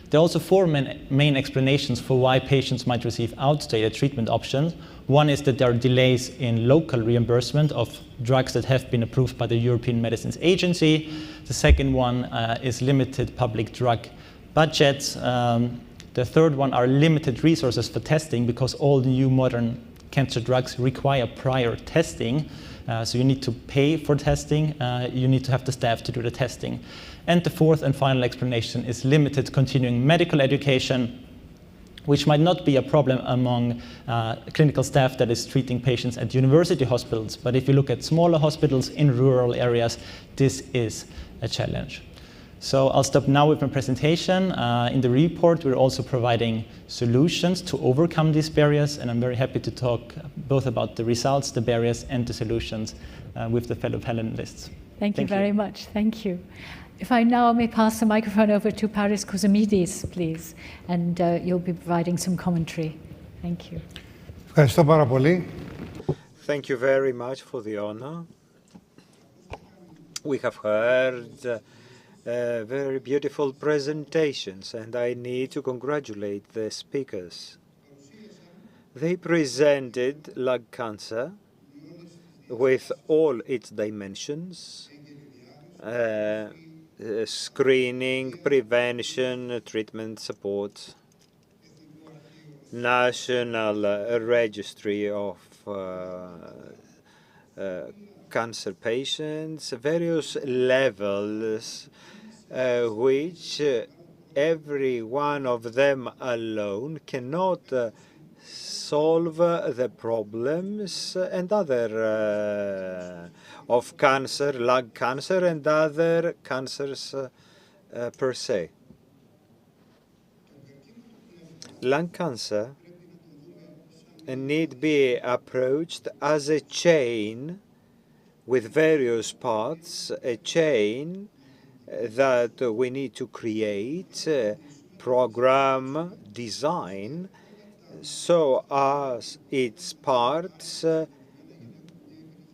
There are also four main explanations for why patients might receive outdated treatment options. One is that there are delays in local reimbursement of drugs that have been approved by the European Medicines Agency. The second one is limited public drug budgets. The third one are limited resources for testing, because all the new modern cancer drugs require prior testing. So you need to pay for testing, you need to have the staff to do the testing. And the fourth and final explanation is limited continuing medical education, which might not be a problem among clinical staff that is treating patients at university hospitals. But if you look at smaller hospitals in rural areas, this is a challenge. So I'll stop now with my presentation. In the report, we're also providing solutions to overcome these barriers, and I'm very happy to talk both about the results, the barriers, and the solutions with the fellow panelists. Thank you very much. Thank you. If I now may pass the microphone over to Paris Kouzamidis, please, and you'll be providing some commentary. Thank you. Ευχαριστώ πάρα πολύ. Thank you very much for the honor. We have heard very beautiful presentations, and I need to congratulate the speakers. They presented lung cancer with all its dimensions, screening, prevention, treatment support, national registry of cancer patients, various levels, which every one of them alone cannot solve the problems and other of cancer, lung cancer, and other cancers per se. Lung cancer need be approached as a chain with various parts, a chain that we need to create, program, design, so as its parts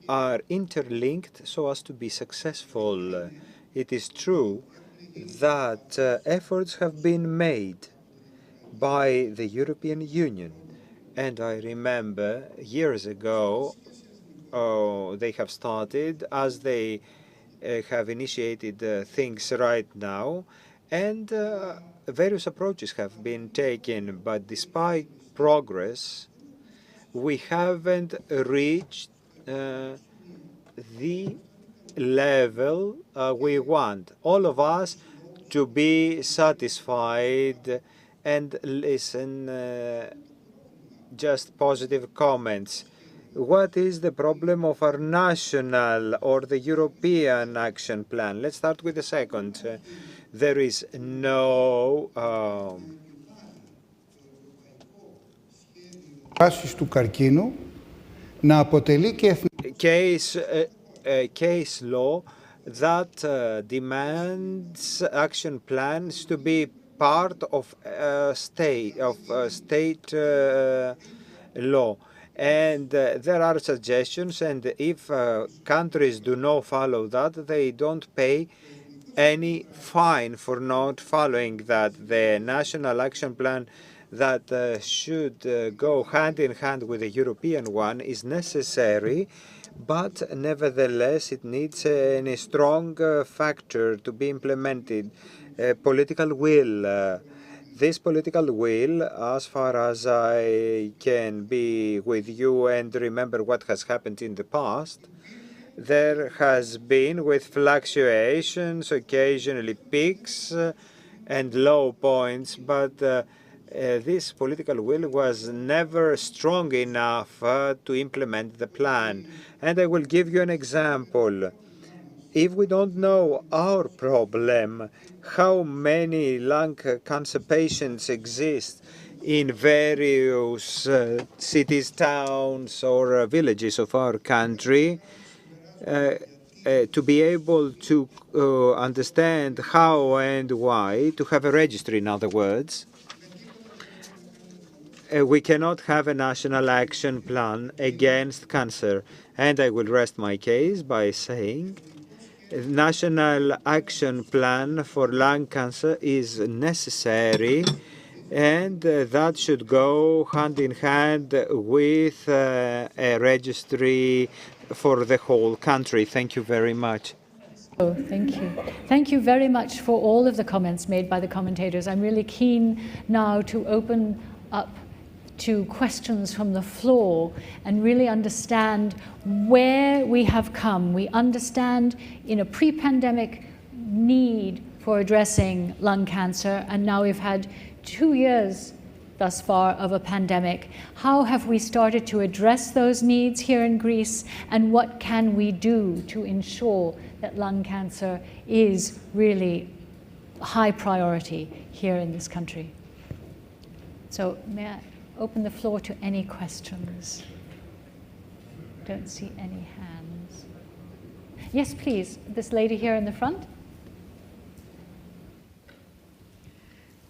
are interlinked so as to be successful. It is true that efforts have been made by the European Union, and I remember years ago they have started as they have initiated things right now, and various approaches have been taken, but despite progress, we haven't reached the level we want. All of us to be satisfied and listen just positive comments. What is the problem of our national or the European action plan? Let's start with the second. There is no του καρκίνου να αποτελεί και case law that demands action plans to be part of state law. And there are suggestions, and if countries do not follow that, they don't pay any fine for not following that. The national action plan that should go hand in hand with the European one is necessary, but nevertheless it needs a strong factor to be implemented, political will. This political will, as far as I can be with you and remember what has happened in the past, there has been with fluctuations, occasionally peaks and low points, but this political will was never strong enough to implement the plan. And I will give you an example. If we don't know our problem, how many lung cancer patients exist in various cities, towns, or villages of our country, to be able to understand how and why, to have a registry, in other words, we cannot have a national action plan against cancer. And I will rest my case by saying national action plan for lung cancer is necessary, and that should go hand in hand with a registry for the whole country. Thank you very much. Oh, thank you. Thank you very much for all of the comments made by the commentators. I'm really keen now to open up to questions from the floor and really understand where we have come. We understand in a pre-pandemic need for addressing lung cancer, and now we've had 2 years thus far of a pandemic. How have we started to address those needs here in Greece, and what can we do to ensure that lung cancer is really a high priority here in this country? So may I open the floor to any questions? Don't see any hands. Yes, please. This lady here in the front.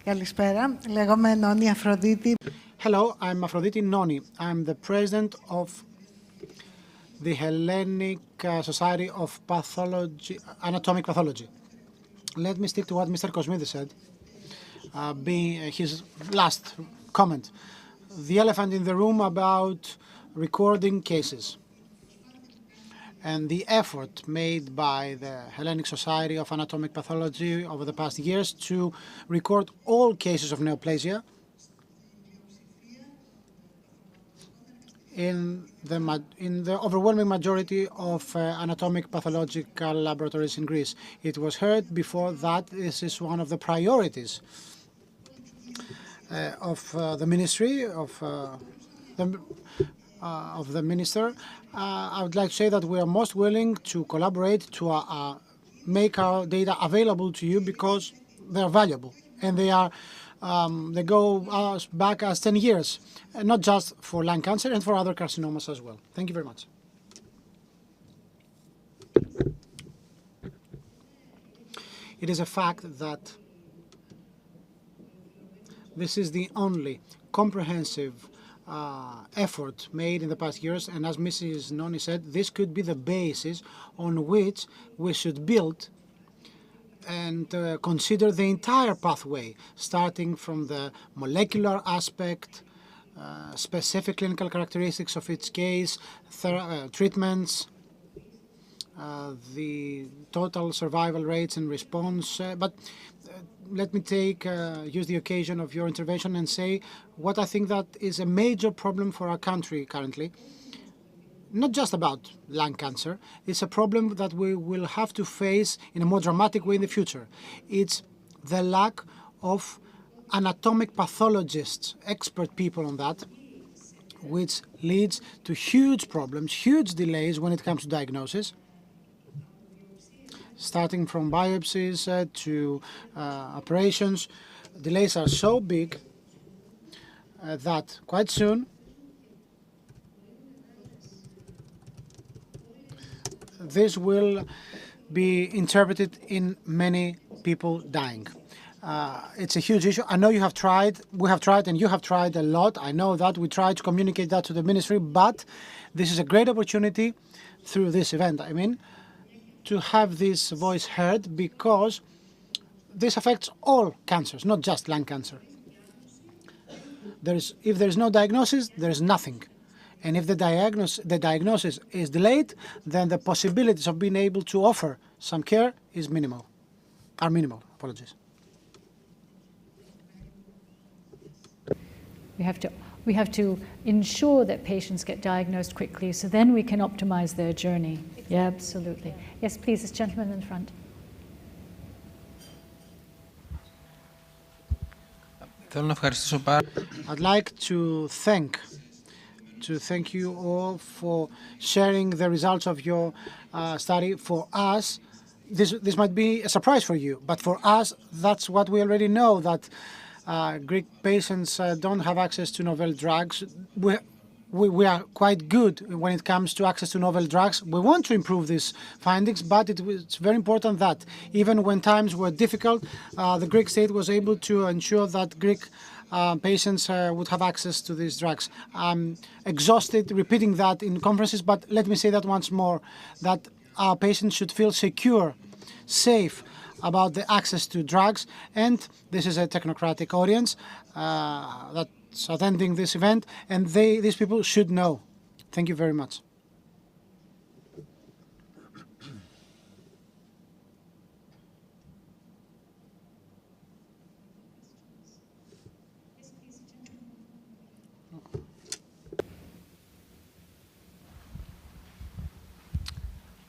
Καλησπέρα. Λέγομαι Νόνη Αφροδίτη. Hello, I'm Aphrodite Noni. I'm the president of the Hellenic Society of Anatomic Pathology. Let me stick to what Mr. Kosmidis said, being his last comment. The elephant in the room about recording cases and the effort made by the Hellenic Society of Anatomic Pathology over the past years to record all cases of neoplasia in the overwhelming majority of anatomic pathological laboratories in Greece. It was heard before that this is one of the priorities of the ministry, of the minister. I would like to say that we are most willing to collaborate to make our data available to you because they are valuable and they go back as 10 years, not just for lung cancer and for other carcinomas as well. Thank you very much. It is a fact that this is the only comprehensive effort made in the past years, and as Mrs. Noni said, this could be the basis on which we should build and consider the entire pathway, starting from the molecular aspect, specific clinical characteristics of each case, treatments, the total survival rates and response. But let me use the occasion of your intervention and say what I think that is a major problem for our country currently. Not just about lung cancer, it's a problem that we will have to face in a more dramatic way in the future. It's the lack of anatomic pathologists, expert people on that, which leads to huge problems, huge delays when it comes to diagnosis, starting from biopsies to operations. Delays are so big that quite soon this will be interpreted in many people dying. It's a huge issue. I know you have tried, we have tried, and you have tried a lot. I know that we tried to communicate that to the ministry, but this is a great opportunity through this event, to have this voice heard, because this affects all cancers, not just lung cancer. If there is no diagnosis, there is nothing. And if the diagnosis is delayed, then the possibilities of being able to offer some care is minimal. Apologies. We have to ensure that patients get diagnosed quickly, so then we can optimize their journey. Yeah, absolutely. Yes, please, this gentleman in front. I'd like to thank you all for sharing the results of your study. For us, this might be a surprise for you, but for us, that's what we already know, that Greek patients don't have access to novel drugs. We are quite good when it comes to access to novel drugs. We want to improve these findings, but it's very important that even when times were difficult, the Greek state was able to ensure that Greek patients would have access to these drugs. I'm exhausted repeating that in conferences, but let me say that once more, that our patients should feel secure, safe about the access to drugs, and this is a technocratic audience that's attending this event, and these people should know. Thank you very much.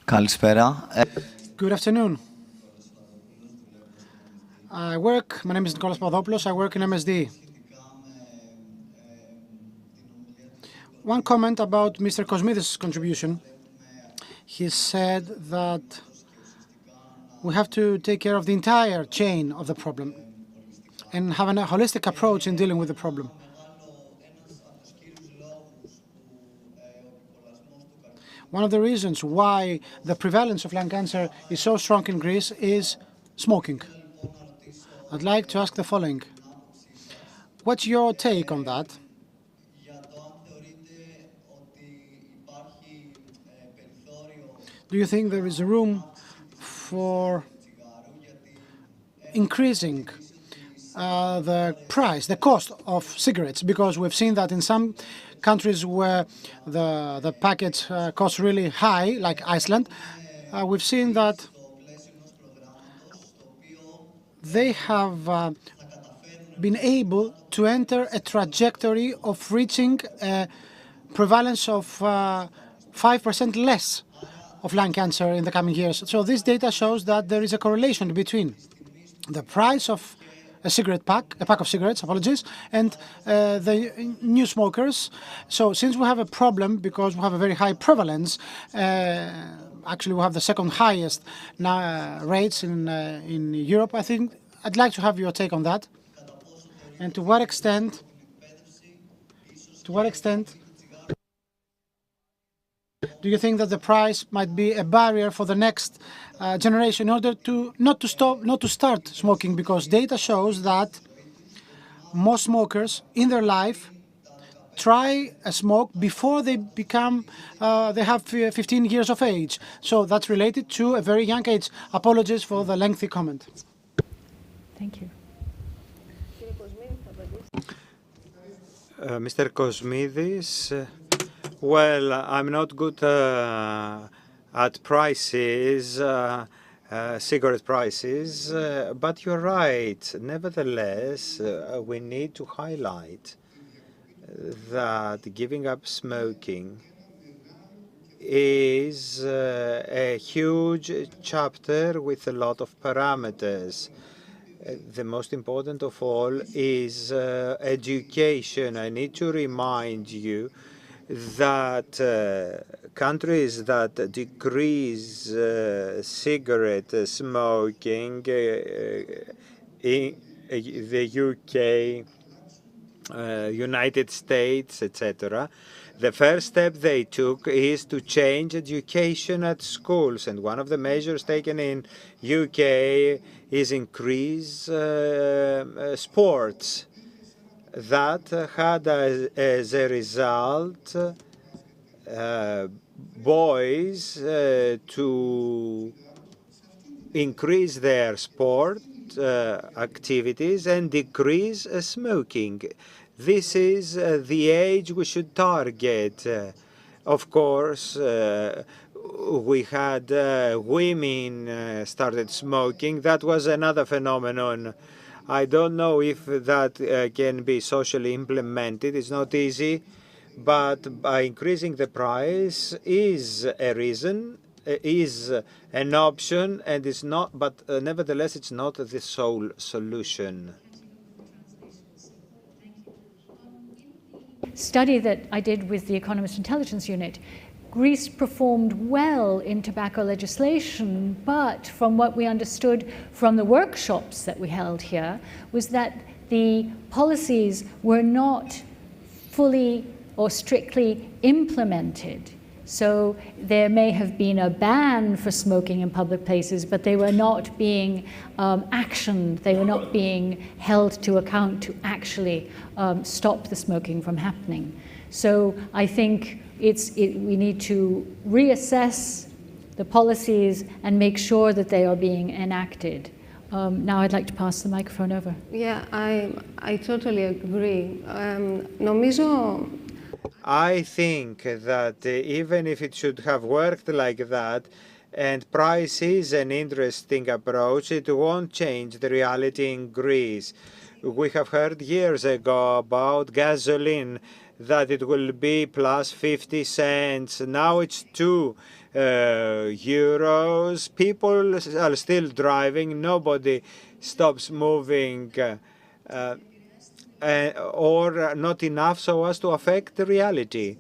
Καλησπέρα. Good afternoon. My name is Nicolas Papadopoulos, I work in MSD. One comment about Mr. Kosmidis' contribution. He said that we have to take care of the entire chain of the problem and have a holistic approach in dealing with the problem. One of the reasons why the prevalence of lung cancer is so strong in Greece is smoking. I'd like to ask the following. What's your take on that? Do you think there is room for increasing the price, the cost of cigarettes? Because we've seen that in some countries where the package costs really high, like Iceland, we've seen that they have been able to enter a trajectory of reaching a prevalence of 5% less of lung cancer in the coming years. So this data shows that there is a correlation between the price of a pack of cigarettes, and the new smokers. So since we have a problem because we have a very high prevalence, actually we have the second highest rates in Europe, I think I'd like to have your take on that. And to what extent do you think that the price might be a barrier for the next generation in order to not to start smoking? Because data shows that most smokers in their life try a smoke before they have 15 years of age. So that's related to a very young age. Apologies for the lengthy comment. Thank you. Mr. Kosmidis, well, I'm not good at prices, cigarette prices, but you're right. Nevertheless, we need to highlight that giving up smoking is a huge chapter with a lot of parameters. The most important of all is education. I need to remind you that countries that decrease cigarette smoking, in the UK, United States, etc., the first step they took is to change education at schools, and one of the measures taken in UK is increase sports. That had as a result boys to increase their sport activities and decrease smoking. This is the age we should target. Of course, we had women started smoking. That was another phenomenon. I don't know if that can be socially implemented. It's not easy, but by increasing the price is a reason, is an option, and it's not. But nevertheless, it's not the sole solution. study that I did with the Economist Intelligence Unit, Greece performed well in tobacco legislation, but from what we understood from the workshops that we held here was that the policies were not fully or strictly implemented. So there may have been a ban for smoking in public places, but they were not being actioned. They were not being held to account to actually stop the smoking from happening. So I think we need to reassess the policies and make sure that they are being enacted. Now I'd like to pass the microphone over. Yeah, I totally agree. Νομίζω I think that even if it should have worked like that, and price is an interesting approach, it won't change the reality in Greece. We have heard years ago about gasoline, that it will be plus 50 cents. Now it's 2 euros. People are still driving. Nobody stops moving. Or not enough so as to affect the reality.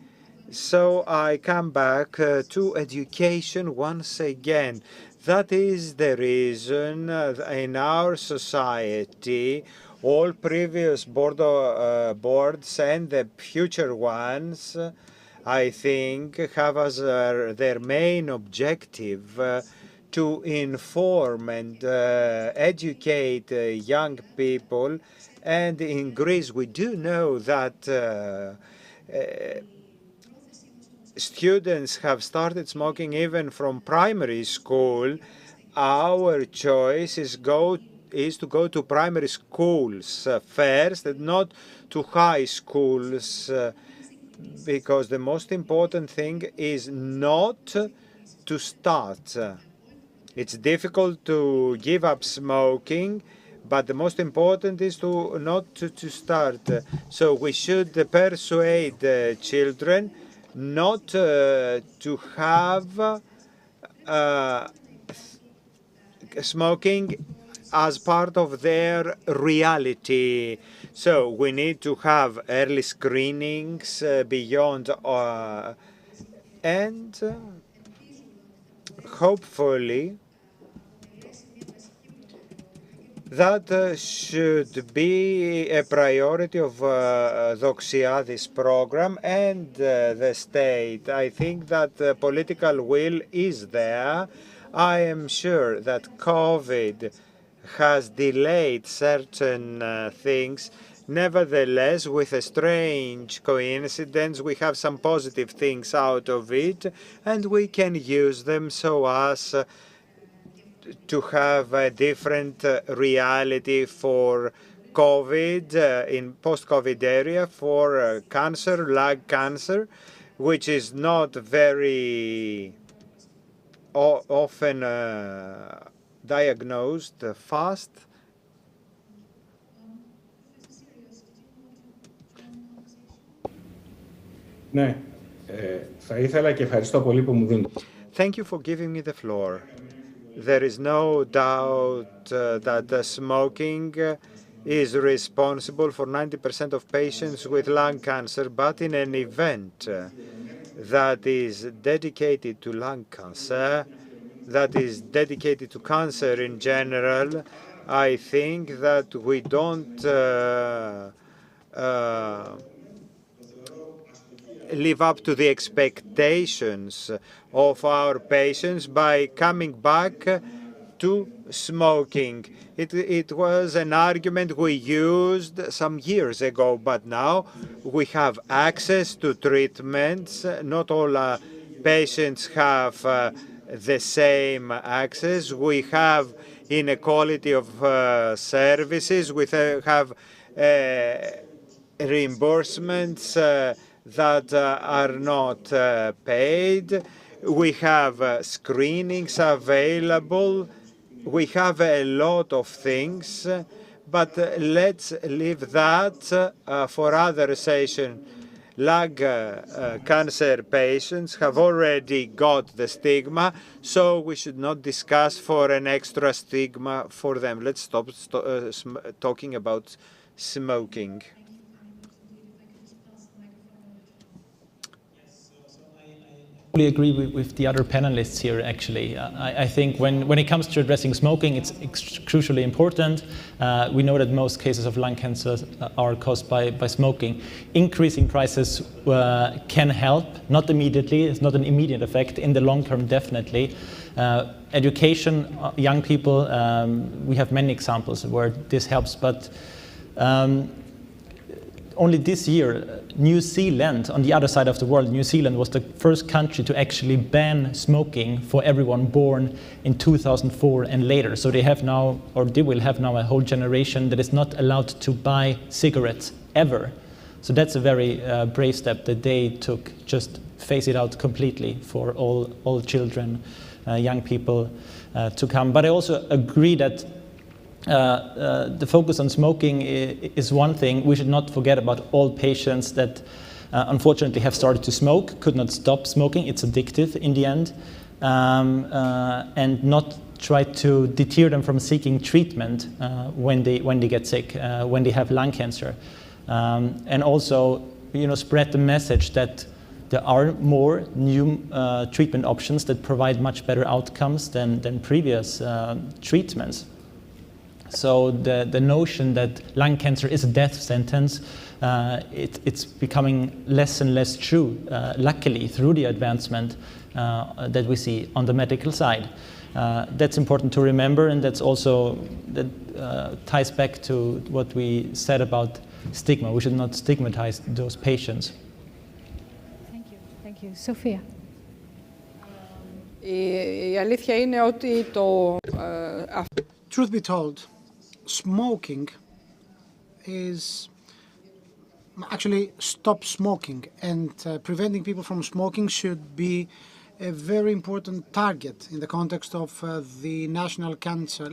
So I come back to education once again. That is the reason in our society, all previous boards and the future ones, I think, have as their main objective to inform and educate young people. And in Greece, we do know that students have started smoking even from primary school. Our choice is to go to primary schools first, and not to high schools, because the most important thing is not to start. It's difficult to give up smoking, but the most important is not to start. So we should persuade children not to have smoking as part of their reality. So we need to have early screenings beyond, and hopefully that should be a priority of Doxiadis program and the state. I think that the political will is there. I am sure that COVID has delayed certain things. Nevertheless, with a strange coincidence, we have some positive things out of it, and we can use them so as to have a different reality for COVID in post-COVID area, for cancer, lung cancer, which is not very often diagnosed fast. Ναι, θα ήθελα και ευχαριστώ πολύ που μου δίνετε. Thank you for giving me the floor. There is no doubt that smoking is responsible for 90% of patients with lung cancer, but in an event that is dedicated to lung cancer, that is dedicated to cancer in general, I think that we don't live up to the expectations of our patients by coming back to smoking. It was an argument we used some years ago, but now we have access to treatments. Not all patients have the same access. We have inequality of services. We have reimbursements that are not paid. We have screenings available. We have a lot of things, but let's leave that for other session. Lung cancer patients have already got the stigma, so we should not discuss for an extra stigma for them. Let's stop talking about smoking. I agree with the other panelists here, actually. I think when it comes to addressing smoking, it's crucially important. We know that most cases of lung cancer are caused by smoking. Increasing prices can help, not immediately, it's not an immediate effect. In the long term, definitely. Education, young people, we have many examples where this helps, but only this year, New Zealand, on the other side of the world, New Zealand was the first country to actually ban smoking for everyone born in 2004 and later. So they have now, or they will have now, a whole generation that is not allowed to buy cigarettes ever. So that's a very brave step that they took, just phase it out completely for all children, young people to come. But I also agree that the focus on smoking is one thing. We should not forget about all patients that unfortunately have started to smoke, could not stop smoking. It's addictive in the end, and not try to deter them from seeking treatment when they get sick, when they have lung cancer, and also spread the message that there are more new treatment options that provide much better outcomes than previous treatments. So the notion that lung cancer is a death sentence, it's becoming less and less true, luckily, through the advancement that we see on the medical side. That's important to remember, and that's also, that ties back to what we said about stigma. We should not stigmatize those patients. Thank you. Thank you. Sophia. Η αλήθεια είναι ότι το... Truth be told, smoking is actually stop smoking, and preventing people from smoking should be a very important target in the context of the National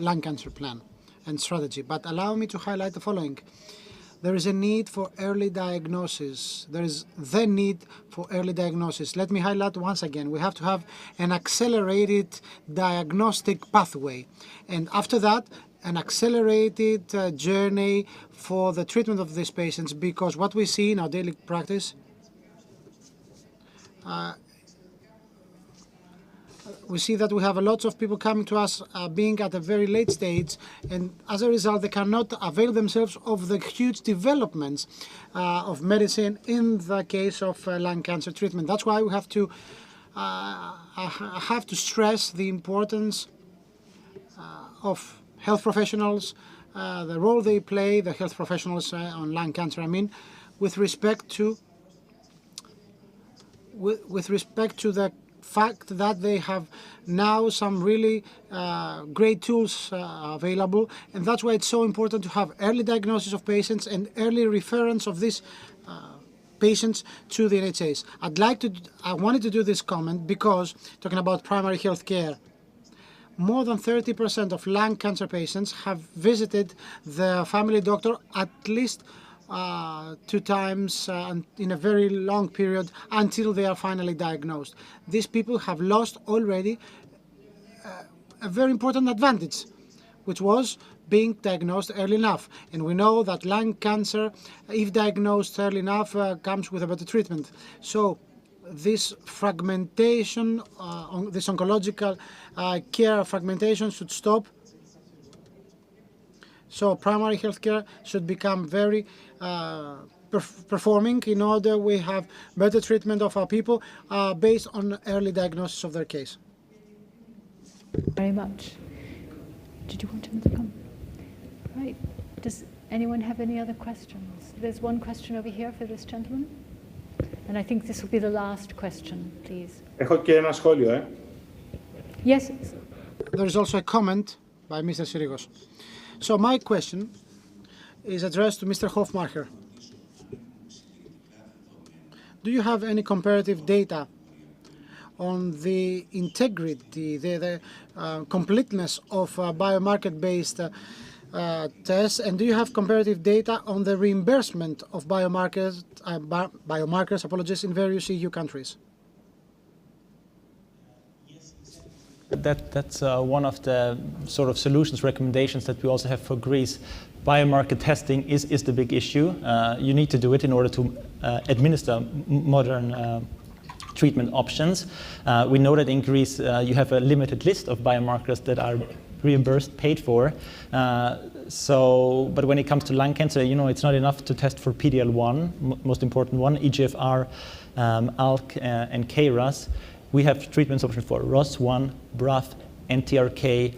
Lung Cancer Plan and Strategy. But allow me to highlight the following. There is a need for early diagnosis. There is the need for early diagnosis. Let me highlight once again, we have to have an accelerated diagnostic pathway. And after that, an accelerated journey for the treatment of these patients, because what we see in our daily practice, we see that we have lots of people coming to us being at a very late stage, and as a result they cannot avail themselves of the huge developments of medicine in the case of lung cancer treatment. That's why we have to stress the importance of health professionals, the role they play, the health professionals on lung cancer, I mean, with respect to the fact that they have now some really great tools available, and that's why it's so important to have early diagnosis of patients and early reference of these patients to the NHS. I wanted to do this comment because, talking about primary health care, more than 30% of lung cancer patients have visited their family doctor at least 2 times in a very long period until they are finally diagnosed. These people have lost already a very important advantage, which was being diagnosed early enough. And we know that lung cancer, if diagnosed early enough, comes with a better treatment. So this fragmentation, this oncological care fragmentation should stop. So primary health care should become very performing in order we have better treatment of our people based on early diagnosis of their case. Very much. Did you want to come? Right. Does anyone have any other questions? There's one question over here for this gentleman. And I think this will be the last question, please. Έχω και ένα σχόλιο, Yes. There is also a comment by Mr. Sirigos. So my question is addressed to Mr. Hofmacher. Do you have any comparative data on the integrity, the completeness of biomarker-based tests, and do you have comparative data on the reimbursement of biomarkers, in various EU countries? That's one of the sort of solutions, recommendations that we also have for Greece. Biomarker testing is the big issue. You need to do it in order to administer modern treatment options. We know that in Greece you have a limited list of biomarkers that are reimbursed, paid for. But when it comes to lung cancer, it's not enough to test for PD-L1, most important one, EGFR, ALK, and KRAS. We have treatment options for ROS1, BRAF, NTRK,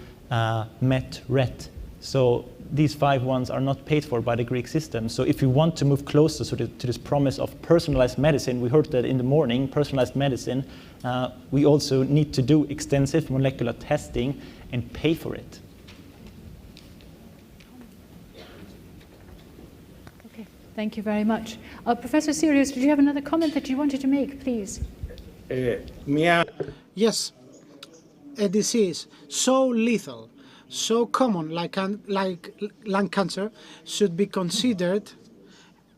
MET, RET. So these 5 ones are not paid for by the Greek system. So if we want to move closer to this promise of personalized medicine, we heard that in the morning, personalized medicine, we also need to do extensive molecular testing and pay for it. Okay, thank you very much. Professor Sirius, did you have another comment that you wanted to make, please? Yes, a disease so lethal, so common like lung cancer should be considered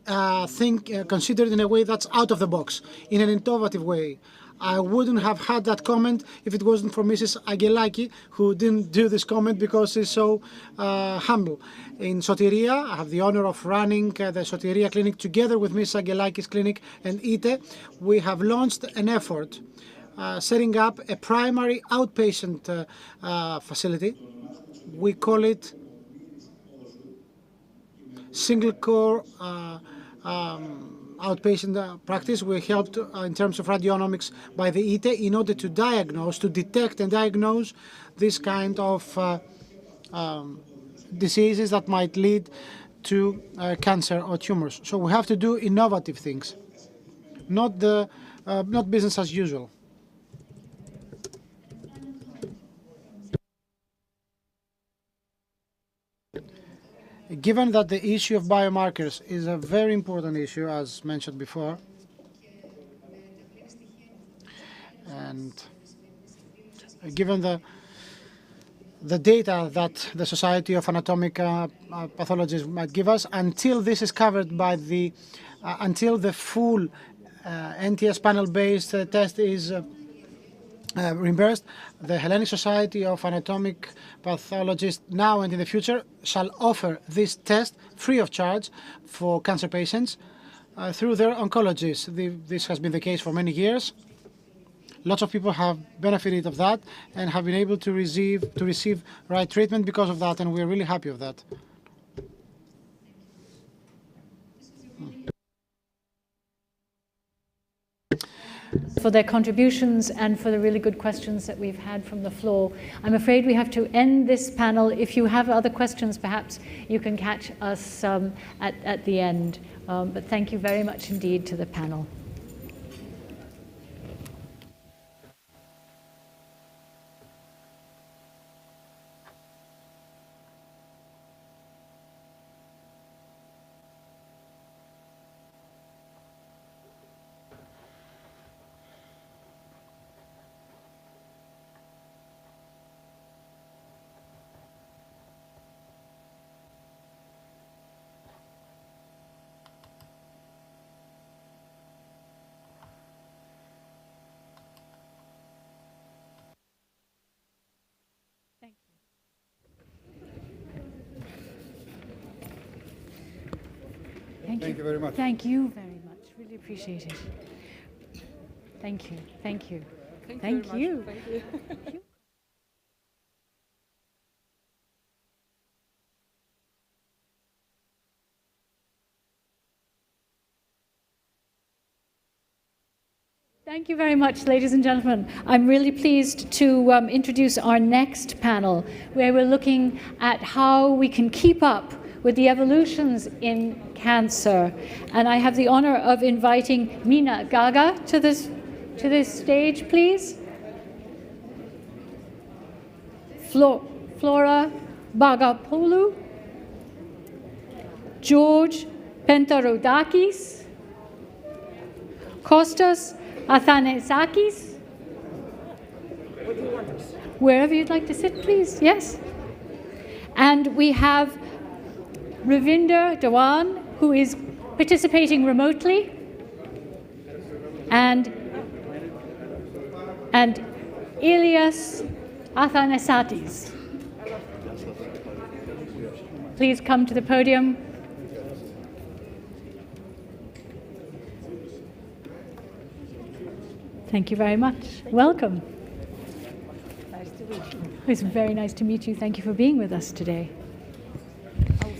considered in a way that's out of the box, in an innovative way. I wouldn't have had that comment if it wasn't for Mrs. Angelaki, who didn't do this comment because she's so humble. In Soteria, I have the honor of running the Soteria clinic together with Mrs. Angelaki's clinic and ITE. We have launched an effort setting up a primary outpatient facility. We call it single core outpatient practice. We helped in terms of radionomics by the ITE in order to detect and diagnose this kind of diseases that might lead to cancer or tumors. So we have to do innovative things, not business as usual. Given that the issue of biomarkers is a very important issue, as mentioned before, and given the data that the Society of Anatomic Pathologists might give us, until this is covered by until the full NTS panel-based test is reimbursed, the Hellenic Society of Anatomic Pathologists now and in the future shall offer this test free of charge for cancer patients through their oncologists. This has been the case for many years. Lots of people have benefited of that and have been able to receive right treatment because of that, and we're really happy of that. For their contributions and for the really good questions that we've had from the floor. I'm afraid we have to end this panel. If you have other questions, perhaps you can catch us at the end. But thank you very much indeed to the panel. Thank you very much. Thank you very much. Really appreciate it. Thank you. Thank you. Thank you. Thank you. Thank you very much, ladies and gentlemen. I'm really pleased to introduce our next panel, where we're looking at how we can keep up with the evolutions in cancer. And I have the honor of inviting Mina Gaga to this stage, please. Flora Bagapoulou, George Pentarodakis, Kostas Athanasakis. Wherever you'd like to sit, please. Yes. And we have Ravinder Dhawan, who is participating remotely, and Elias Athanasatis. Please come to the podium. Thank you very much. Welcome. Nice to meet you. It's very nice to meet you. Thank you for being with us today.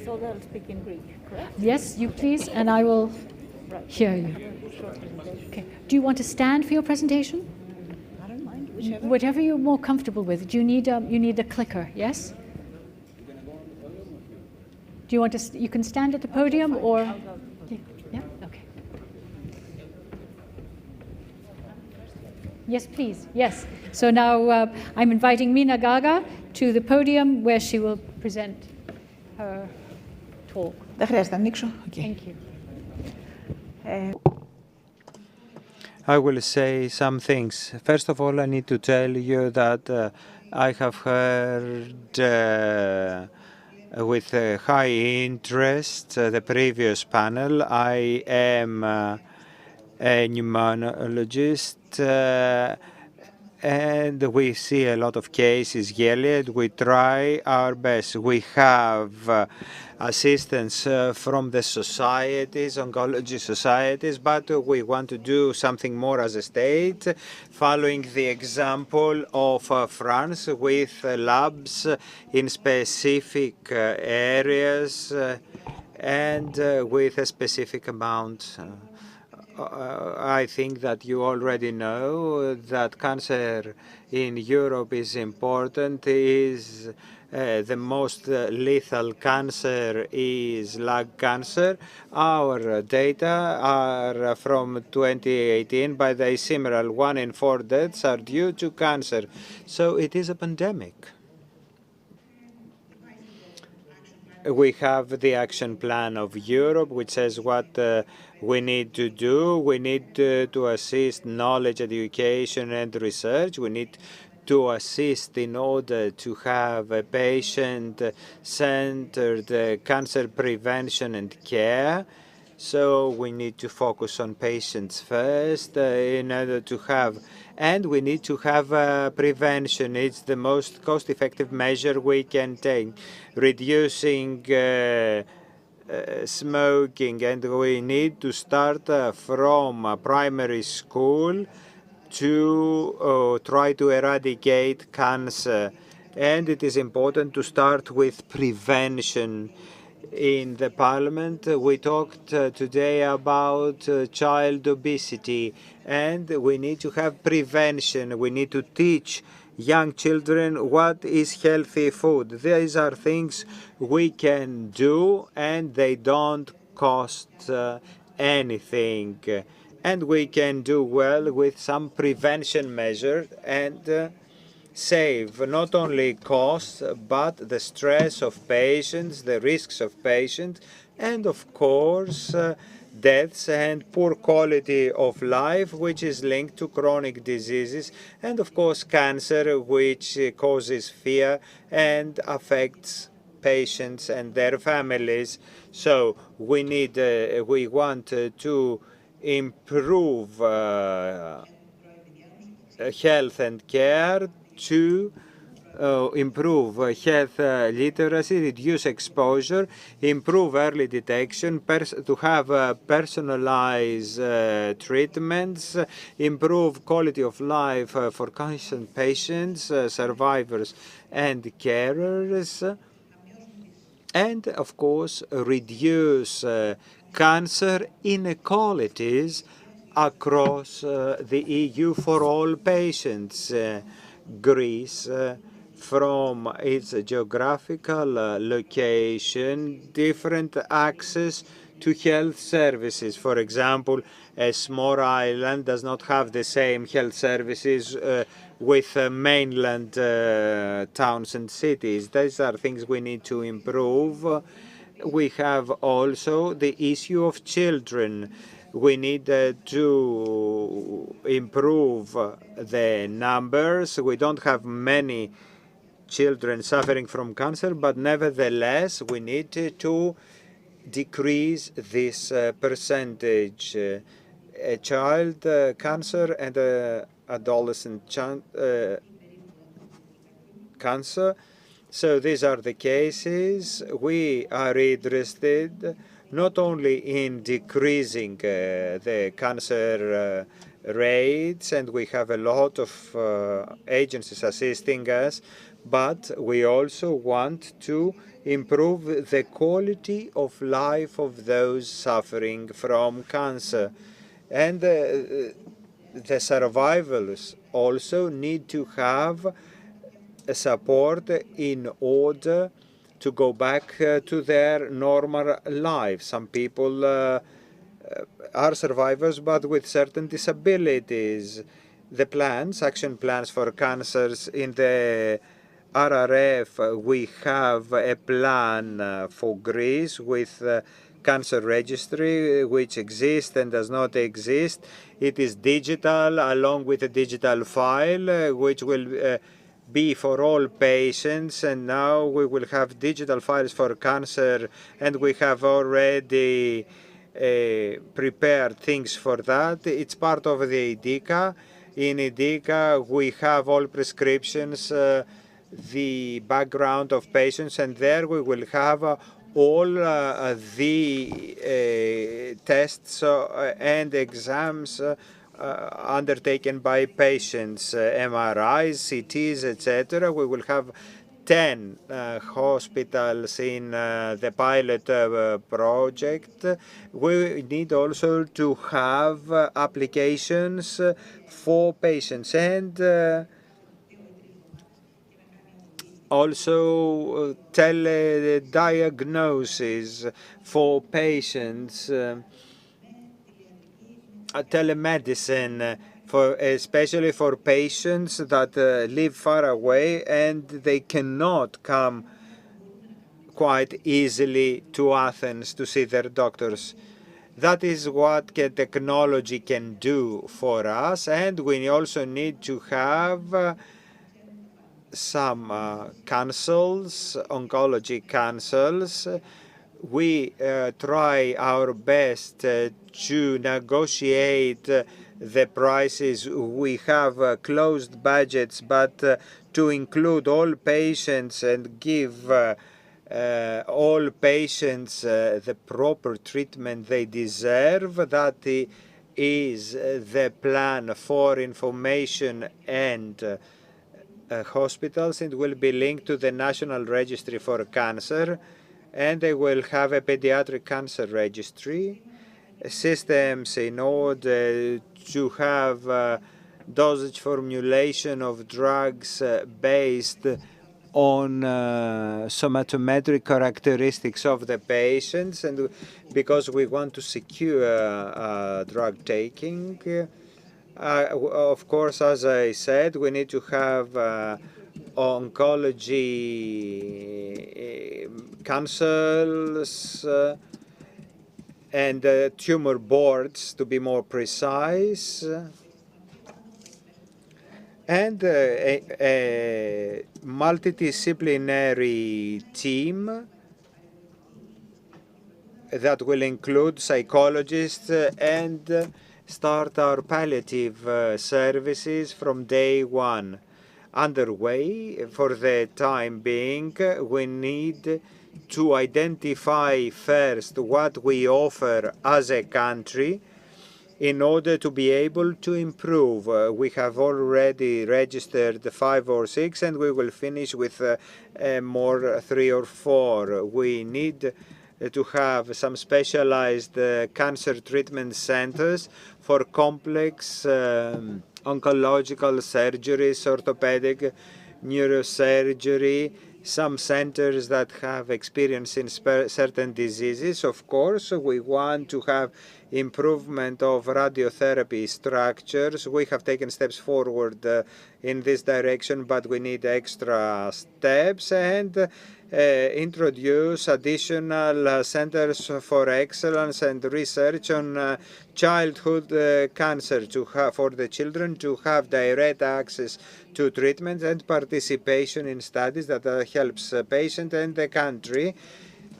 So they'll speak in Greek, correct? Yes, you please, and I will hear you. Okay. Do you want to stand for your presentation? I don't mind, whichever. Whatever you're more comfortable with. Do you need a clicker? Yes. Do you want to? You can stand at the podium, or yeah. Okay. Yes, please. Yes. So now I'm inviting Mina Gaga to the podium where she will present her talk. Δεν χρειάζεται να ανοίξω. Thank you. I will say some things. First of all, I need to tell you that I have heard with high interest the previous panel. I am a pneumologist, and we see a lot of cases yearly, and we try our best. We have assistance from the societies, oncology societies, but we want to do something more as a state, following the example of France with labs in specific areas and with a specific amount. I think that you already know that cancer in Europe is important. The most lethal cancer is lung cancer. Our data are from 2018, but they similar. 1 in 4 deaths are due to cancer. So it is a pandemic. We have the action plan of Europe, which says what we need to do. We need to assist knowledge, education, and research. We need to assist in order to have a patient-centered cancer prevention and care. So we need to focus on patients first in order to have, and we need to have prevention. It's the most cost-effective measure we can take, reducing smoking, and we need to start from primary school to try to eradicate cancer. And it is important to start with prevention. In the Parliament, we talked today about child obesity, and we need to have prevention. We need to teach young children what is healthy food. These are things we can do, and they don't cost anything. And we can do well with some prevention measures and save not only costs, but the stress of patients, the risks of patients, and of course, deaths and poor quality of life, which is linked to chronic diseases, and of course, cancer, which causes fear and affects patients and their families. So we need, we want to improve health and care, to improve health literacy, reduce exposure, improve early detection, to have personalized treatments, improve quality of life for cancer patients, survivors, and carers, and of course reduce cancer inequalities across the EU for all patients. Greece, from its geographical location, different access to health services. For example, a small island does not have the same health services with mainland towns and cities. These are things we need to improve. We have also the issue of children. We need to improve the numbers. We don't have many children suffering from cancer, but nevertheless, we need to decrease this percentage. Child cancer and adolescent cancer. So these are the cases. We are interested not only in decreasing the cancer rates, and we have a lot of agencies assisting us, but we also want to improve the quality of life of those suffering from cancer. And the survivors also need to have a support in order to go back to their normal life. Some people are survivors, but with certain disabilities. The plans, action plans for cancers in the RRF, we have a plan for Greece with cancer registry, which exists and does not exist. It is digital, along with a digital file, which will be for all patients, and now we will have digital files for cancer, and we have already prepared things for that. It's part of the IDICA. In IDICA, we have all prescriptions, the background of patients, and there we will have all the tests and exams undertaken by patients, MRIs, CTs, etc. We will have 10 hospitals in the pilot project. We need also to have applications for patients and also telediagnosis for patients, telemedicine, especially for patients that live far away and they cannot come quite easily to Athens to see their doctors. That is what technology can do for us, and we also need to have some councils, oncology councils. We try our best to negotiate the prices. We have closed budgets, but to include all patients and give all patients the proper treatment they deserve. That is the plan for information and hospitals. It will be linked to the National Registry for Cancer, and they will have a pediatric cancer registry systems in order to have dosage formulation of drugs based on somatometric characteristics of the patients, and because we want to secure drug taking. Of course, as I said, we need to have oncology councils and tumor boards, to be more precise, and a multidisciplinary team that will include psychologists and start our palliative services from day one. Underway for the time being, we need to identify first what we offer as a country in order to be able to improve. We have already registered 5 or 6, and we will finish with more 3 or 4. We need to have some specialized cancer treatment centers for complex oncological surgeries, orthopedic neurosurgery, some centers that have experience in certain diseases. Of course, we want to have improvement of radiotherapy structures. We have taken steps forward in this direction, but we need extra steps, and introduce additional centers for excellence and research on childhood cancer for the children to have direct access to treatment and participation in studies that helps patient and the country.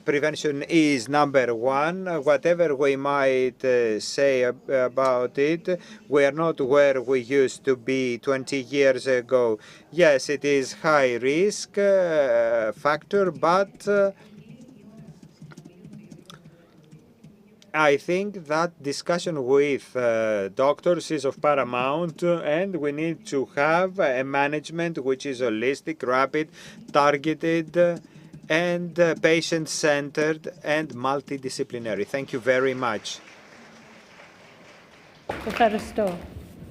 Prevention is number one. Whatever we might say about it, we are not where we used to be 20 years ago. Yes, it is high risk factor, but I think that discussion with doctors is of paramount, and we need to have a management which is holistic, rapid, targeted, and patient-centered and multidisciplinary. Thank you very much.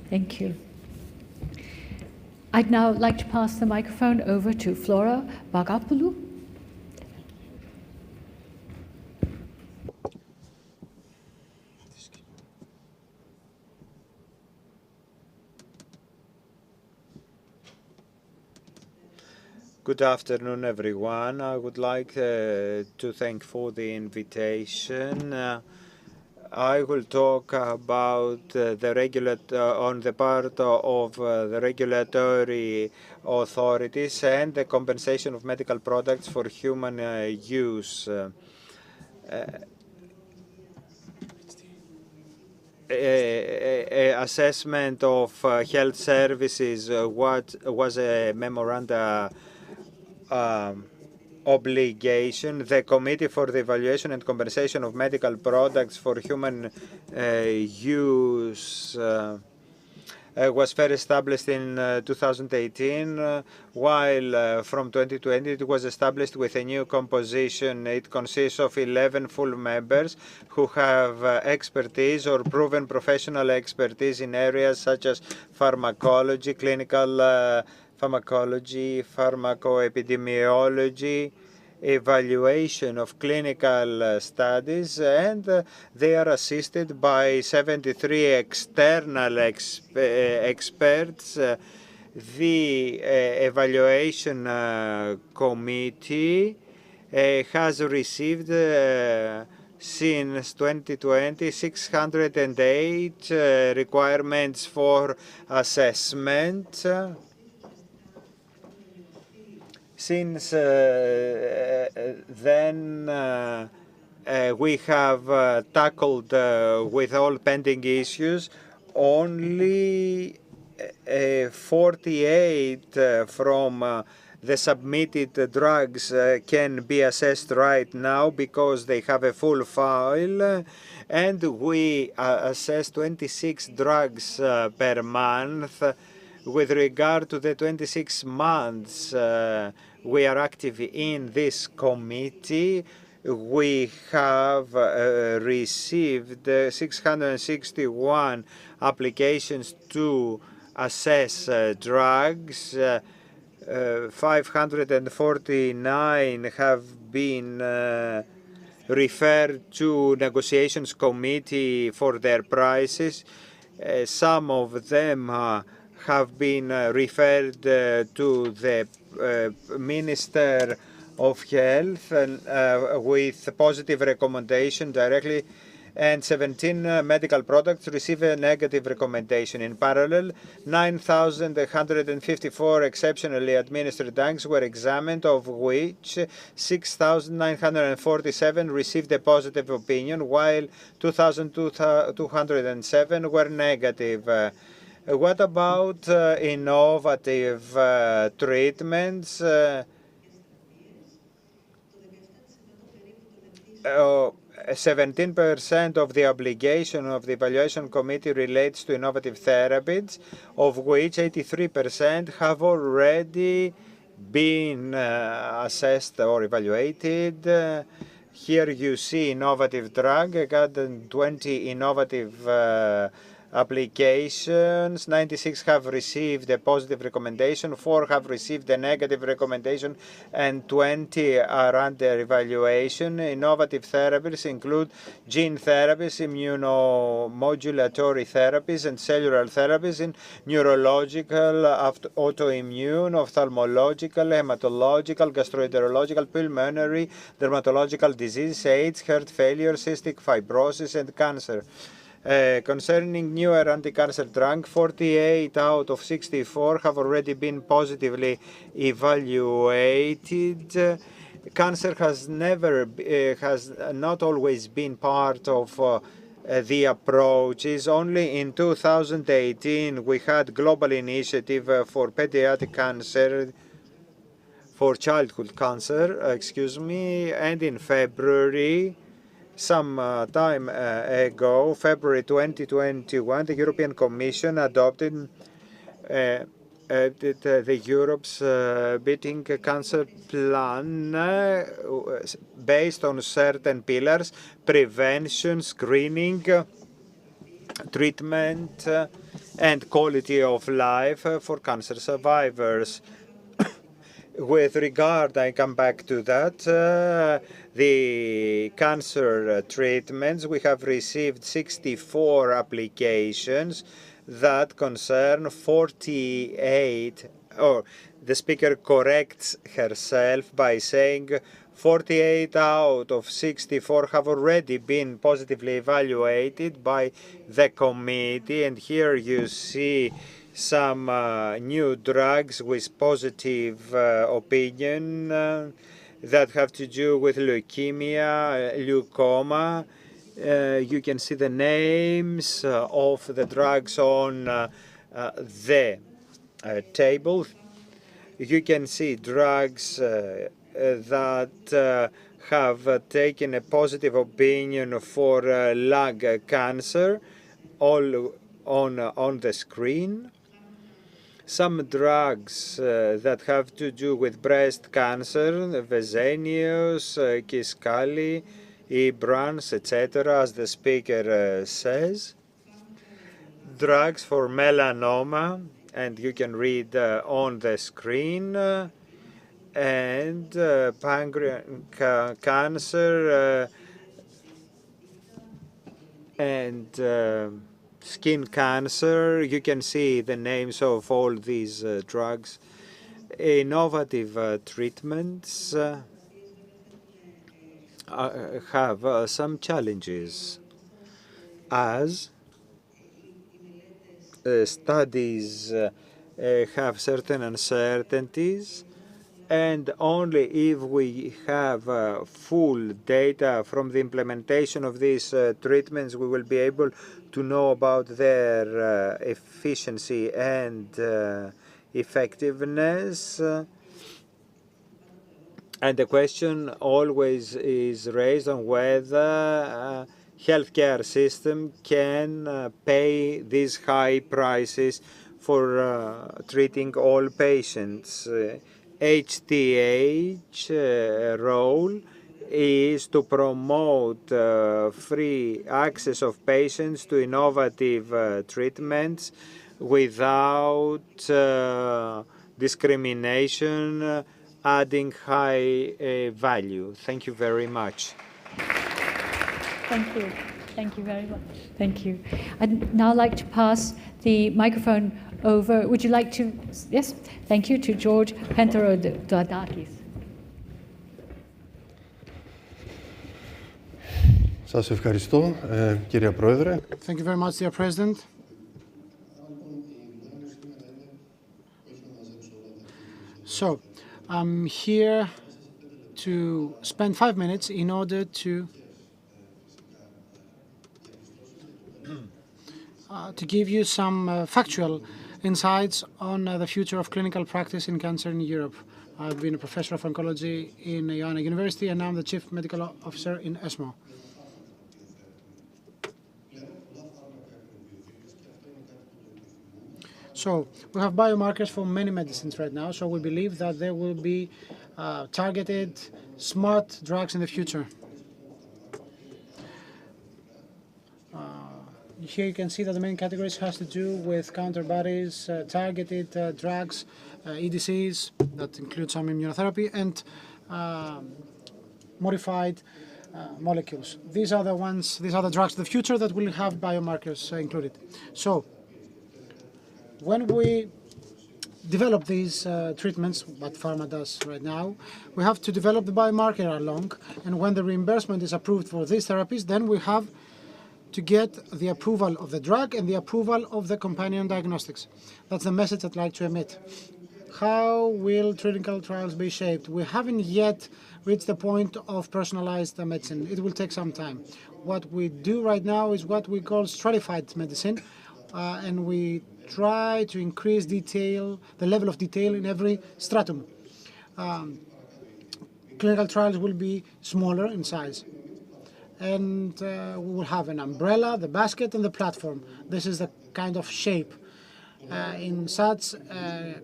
Thank you. I'd now like to pass the microphone over to Flora Bagapoulou. Good afternoon, everyone. I would like to thank for the invitation. I will talk about on the part of the regulatory authorities and the compensation of medical products for human use. Assessment of health services was a memoranda obligation. The Committee for the Evaluation and Compensation of Medical Products for Human Use was first established in 2018, while from 2020 it was established with a new composition. It consists of 11 full members who have expertise or proven professional expertise in areas such as pharmacology, clinical pharmacology, pharmacoepidemiology, evaluation of clinical studies, and they are assisted by 73 external experts. The evaluation committee has received since 2020 608 requirements for assessment. Since then, we have tackled with all pending issues. Only 48 from the submitted drugs can be assessed right now because they have a full file, and we assess 26 drugs per month. With regard to the 26 months we are active in this committee, we have received 661 applications to assess drugs. 549 have been referred to negotiations committee for their prices. Some of them have been referred to the Minister of Health and with positive recommendation directly, and 17 medical products receive a negative recommendation. In parallel, 9,154 exceptionally administered drugs were examined, of which 6,947 received a positive opinion, while 2,207 were negative. What about innovative treatments? 17% of the obligation of the evaluation committee relates to innovative therapies, of which 83% have already been assessed or evaluated. Here you see innovative drug, 20 innovative applications. 96 have received a positive recommendation, 4 have received a negative recommendation, and 20 are under evaluation. Innovative therapies include gene therapies, immunomodulatory therapies, and cellular therapies in neurological, autoimmune, ophthalmological, hematological, gastroenterological, pulmonary, dermatological disease, AIDS, heart failure, cystic fibrosis, and cancer. Concerning newer anti-cancer drugs, 48 out of 64 have already been positively evaluated. Cancer has not always been part of the approaches. Only in 2018 we had global initiative for pediatric cancer, for childhood cancer, and in February Some time ago, February 2021, the European Commission adopted the Europe's beating cancer plan based on certain pillars: prevention, screening, treatment, and quality of life for cancer survivors. With regard, I come back to that, the cancer treatments, we have received 64 applications that concern 48, or the speaker corrects herself by saying 48 out of 64 have already been positively evaluated by the committee, and here you see some new drugs with positive opinion that have to do with leukemia, leukoma. You can see the names of the drugs on the table. You can see drugs that have taken a positive opinion for lung cancer, all on the screen. Some drugs that have to do with breast cancer, Vesenius, Kisqali, Ibrance, etc., as the speaker says. Drugs for melanoma, and you can read on the screen, and pancreatic cancer, and skin cancer. You can see the names of all these drugs. Innovative treatments have some challenges, as studies have certain uncertainties, and only if we have full data from the implementation of these treatments, we will be able to know about their efficiency and effectiveness. And the question always is raised on whether healthcare system can pay these high prices for treating all patients. HTH role is to promote free access of patients to innovative treatments without discrimination, adding high value. Thank you very much. Thank you. Thank you very much. Thank you. I'd now like to pass the microphone over. Would you like to? Yes. Thank you, to George Penterodakis. Σας ευχαριστώ, κύριε Πρόεδρε. Thank you very much, dear President. So, I'm here to spend 5 minutes in order to give you some factual insights on the future of clinical practice in cancer in Europe. I've been a professor of oncology in Ioannina University, and now I'm the chief medical officer in ESMO. So we have biomarkers for many medicines right now, so we believe that there will be targeted, smart drugs in the future. Here you can see that the main categories has to do with counterbodies, targeted drugs, EDCs, that include some immunotherapy, and modified molecules. These are the drugs of the future that will have biomarkers included. So, when we develop these treatments, what pharma does right now, we have to develop the biomarker along, and when the reimbursement is approved for these therapies, then we have to get the approval of the drug and the approval of the companion diagnostics. That's the message I'd like to emit. How will clinical trials be shaped? We haven't yet reached the point of personalized medicine. It will take some time. What we do right now is what we call stratified medicine, and we try to increase the level of detail in every stratum. Clinical trials will be smaller in size. and we will have an umbrella, the basket, and the platform. This is the kind of shape. In such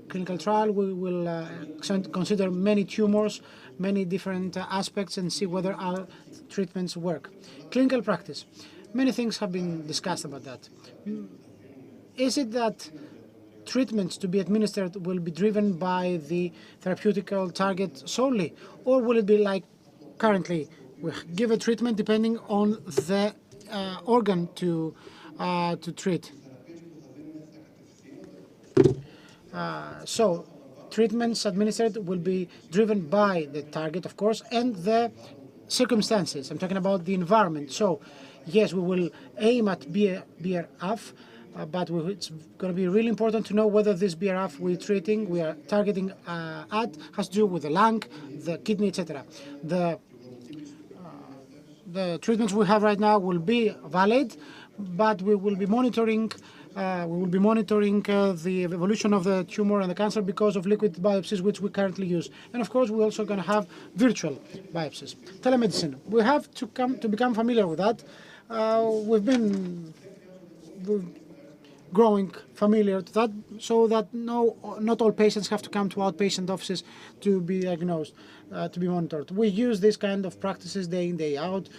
clinical trial, we will consider many tumors, many different aspects, and see whether our treatments work. Clinical practice. Many things have been discussed about that. Is it that treatments to be administered will be driven by the therapeutical target solely, or will it be like currently, we give a treatment depending on the organ to treat? So treatments administered will be driven by the target, of course, and the circumstances. I'm talking about the environment. So yes, we will aim at BRF, but it's going to be really important to know whether this BRF we are targeting at has to do with the lung, the kidney, etc. The treatments we have right now will be valid, but we will be monitoring the evolution of the tumor and the cancer because of liquid biopsies, which we currently use. And of course, we're also going to have virtual biopsies. Telemedicine. We have to become familiar with that. We've been growing familiar to that, so that not all patients have to come to outpatient offices to be diagnosed, to be monitored. We use these kind of practices day in, day out.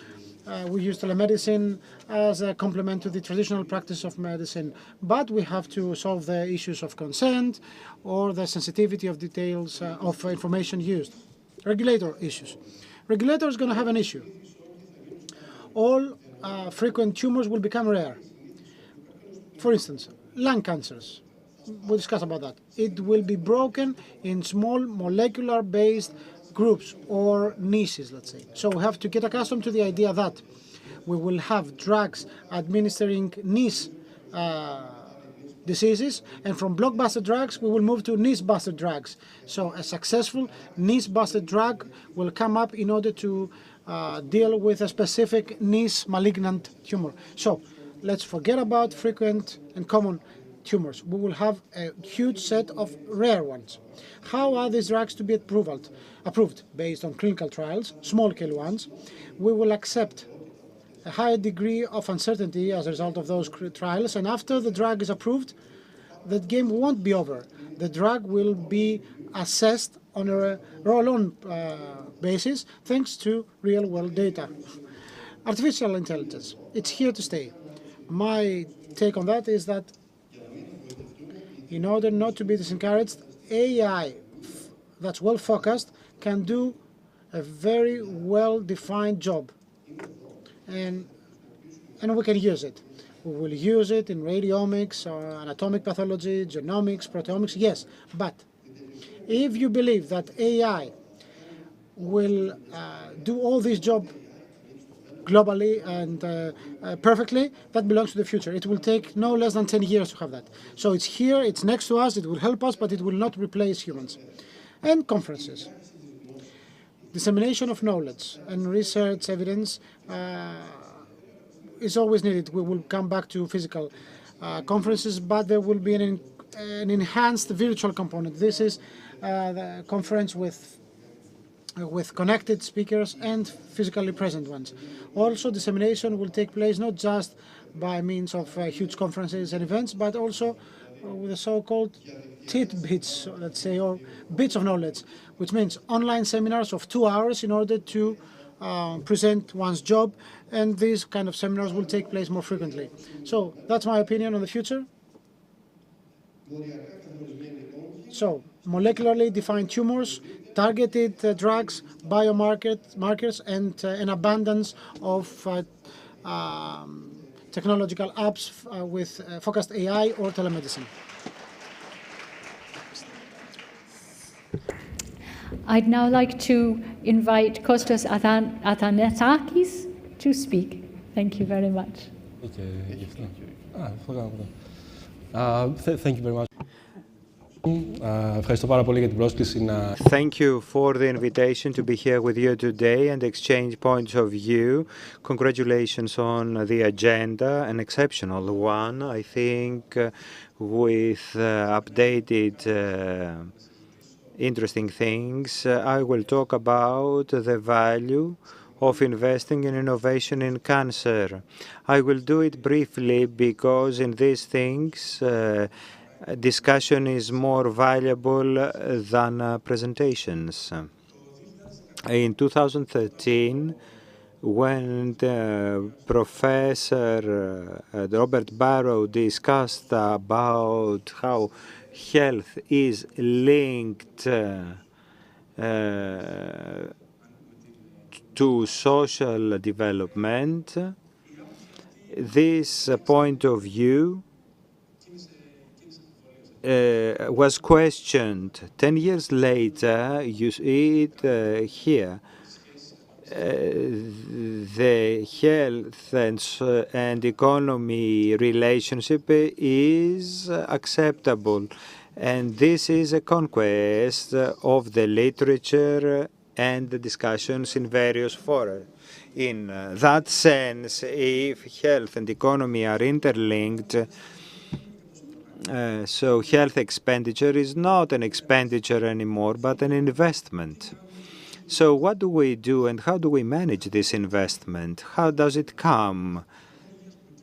We use telemedicine as a complement to the traditional practice of medicine, but we have to solve the issues of consent or the sensitivity of details of information used. Regulator issues. Regulator is going to have an issue. All frequent tumors will become rare. For instance, lung cancers. We'll discuss about that. It will be broken in small molecular-based groups or niches, let's say. So we have to get accustomed to the idea that we will have drugs administering niche diseases, and from blockbuster drugs we will move to niche-buster drugs. So a successful niche-buster drug will come up in order to deal with a specific niche malignant tumor. So let's forget about frequent and common tumors. We will have a huge set of rare ones. How are these drugs to be approved? Based on clinical trials, small-scale ones. We will accept a higher degree of uncertainty as a result of those trials, and after the drug is approved, the game won't be over. The drug will be assessed on a roll-on basis thanks to real-world data. Artificial intelligence, it's here to stay. My take on that is that in order not to be disencouraged, AI that's well focused can do a very well-defined job, and we can use it. We will use it in radiomics, or anatomic pathology, genomics, proteomics, yes, but if you believe that AI will do all this job globally and perfectly, that belongs to the future. It will take no less than 10 years to have that. So it's here, it's next to us, it will help us, but it will not replace humans. And conferences. Dissemination of knowledge and research evidence is always needed. We will come back to physical conferences, but there will be an enhanced virtual component. This is the conference with connected speakers and physically present ones. Also, dissemination will take place not just by means of huge conferences and events, but also with the so-called tidbits, let's say, or bits of knowledge, which means online seminars of 2 hours in order to present one's job, and these kind of seminars will take place more frequently. So that's my opinion on the future. So molecularly defined tumors, targeted drugs, biomarkers, and an abundance of technological apps with focused AI or telemedicine. I'd now like to invite Kostas Athanatakis to speak. Thank you very much. Thank you very much. Ευχαριστώ πάρα πολύ για την πρόσκληση να... Thank you for the invitation to be here with you today and exchange points of view. Congratulations on the agenda, an exceptional one, I think, with updated interesting things. I will talk about the value of investing in innovation in cancer. I will do it briefly because in these things, discussion is more valuable than presentations. In 2013, when Professor Robert Barrow discussed about how health is linked to social development, this point of view was questioned. 10 years later, you see it here. The health and economy relationship is acceptable. And this is a conquest of the literature and the discussions in various fora. In that sense, if health and economy are interlinked, so health expenditure is not an expenditure anymore, but an investment. So what do we do and how do we manage this investment? How does it come?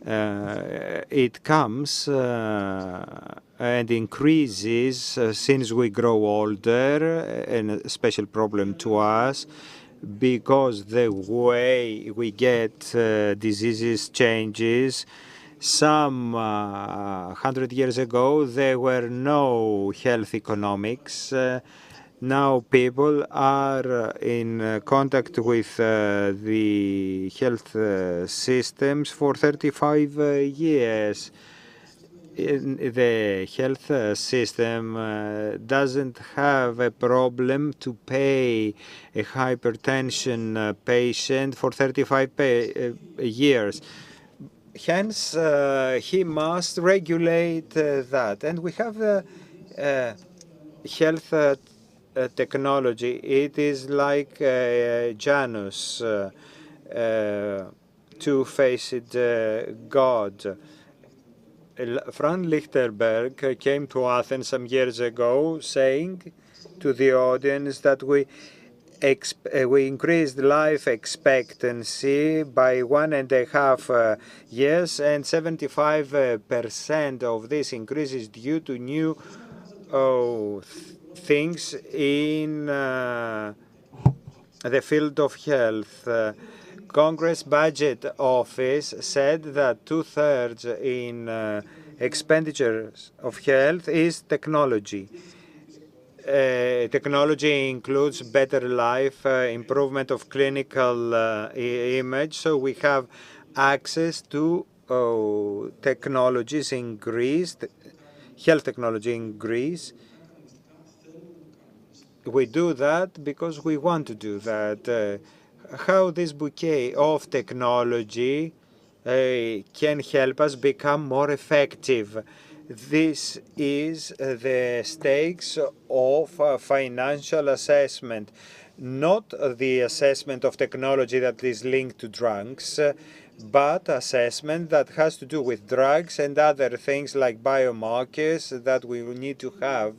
It comes and increases since we grow older, and a special problem to us because the way we get diseases changes. Some 100 years ago, there were no health economics. Now people are in contact with the health systems for 35 years. The health system doesn't have a problem to pay a hypertension patient for 35 years. Hence, he must regulate that. And we have health technology. It is like Janus, two-faced God. Franz Lichtenberg came to Athens some years ago saying to the audience that we increased life expectancy by 1.5 years, and 75% of this increase is due to new things in the field of health. Congress Budget Office said that 2/3 in expenditures of health is technology. Technology includes better life, improvement of clinical image, so we have access to technologies in Greece, health technology in Greece. We do that because we want to do that. How this bouquet of technology can help us become more effective. This is the stakes of financial assessment, not the assessment of technology that is linked to drugs, but assessment that has to do with drugs and other things like biomarkers that we need to have.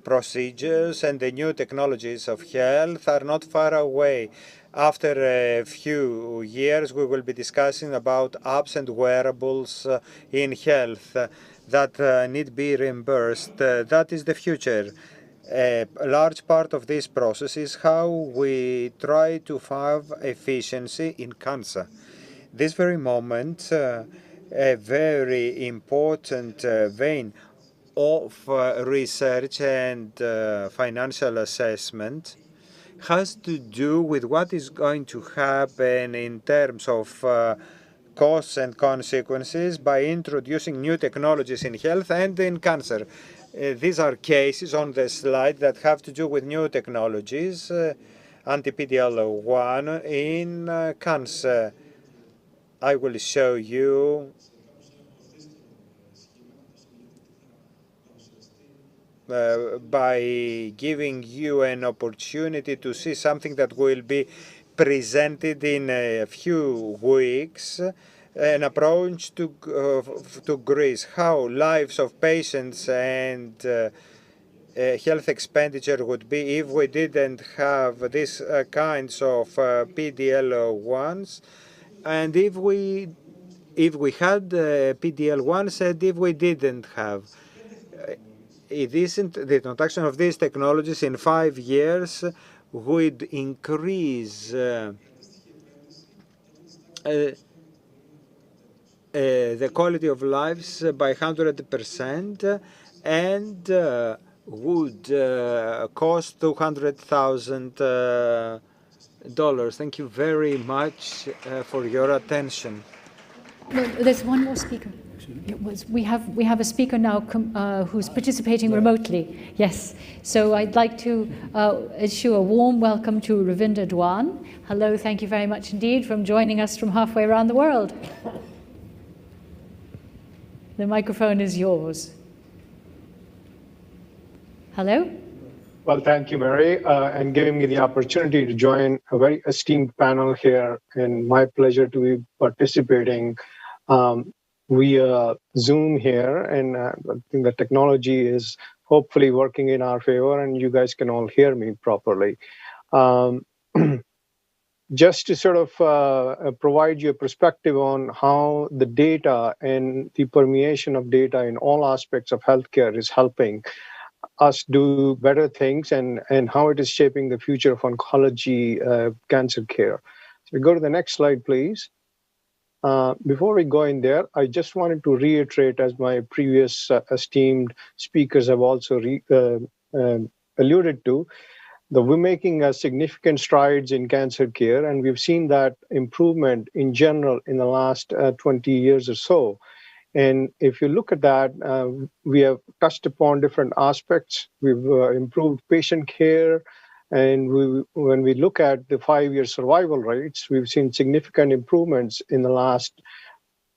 Procedures and the new technologies of health are not far away. After a few years, we will be discussing about apps and wearables in health that need be reimbursed. That is the future. A large part of this process is how we try to have efficiency in cancer. This very moment, a very important vein of research and financial assessment has to do with what is going to happen in terms of costs and consequences by introducing new technologies in health and in cancer. These are cases on the slide that have to do with new technologies, anti-PD-L1 in cancer. I will show you by giving you an opportunity to see something that will be presented in a few weeks, an approach to Greece, how lives of patients and health expenditure would be if we didn't have these kinds of PDL1s, and if we had PDL1s, and if we didn't have. It isn't the introduction of these technologies in 5 years would increase the quality of lives by 100% and would cost $200,000. Thank you very much for your attention. No, there's one more speaker. We have a speaker now who's participating remotely. Yes. So I'd like to issue a warm welcome to Ravinda Dwan. Hello, thank you very much indeed for joining us from halfway around the world. The microphone is yours. Hello? Well, thank you, Mary, and giving me the opportunity to join a very esteemed panel here, and my pleasure to be participating via Zoom here. And I think the technology is hopefully working in our favor, and you guys can all hear me properly. Just to sort of provide you a perspective on how the data and the permeation of data in all aspects of healthcare is helping us do better things, and how it is shaping the future of oncology cancer care. So we go to the next slide, please. Before we go in there, I just wanted to reiterate, as my previous esteemed speakers have also alluded to, that we're making significant strides in cancer care, and we've seen that improvement in general in the last 20 years or so. And if you look at that, we have touched upon different aspects. We've improved patient care, and when we look at the 5-year survival rates, we've seen significant improvements in the last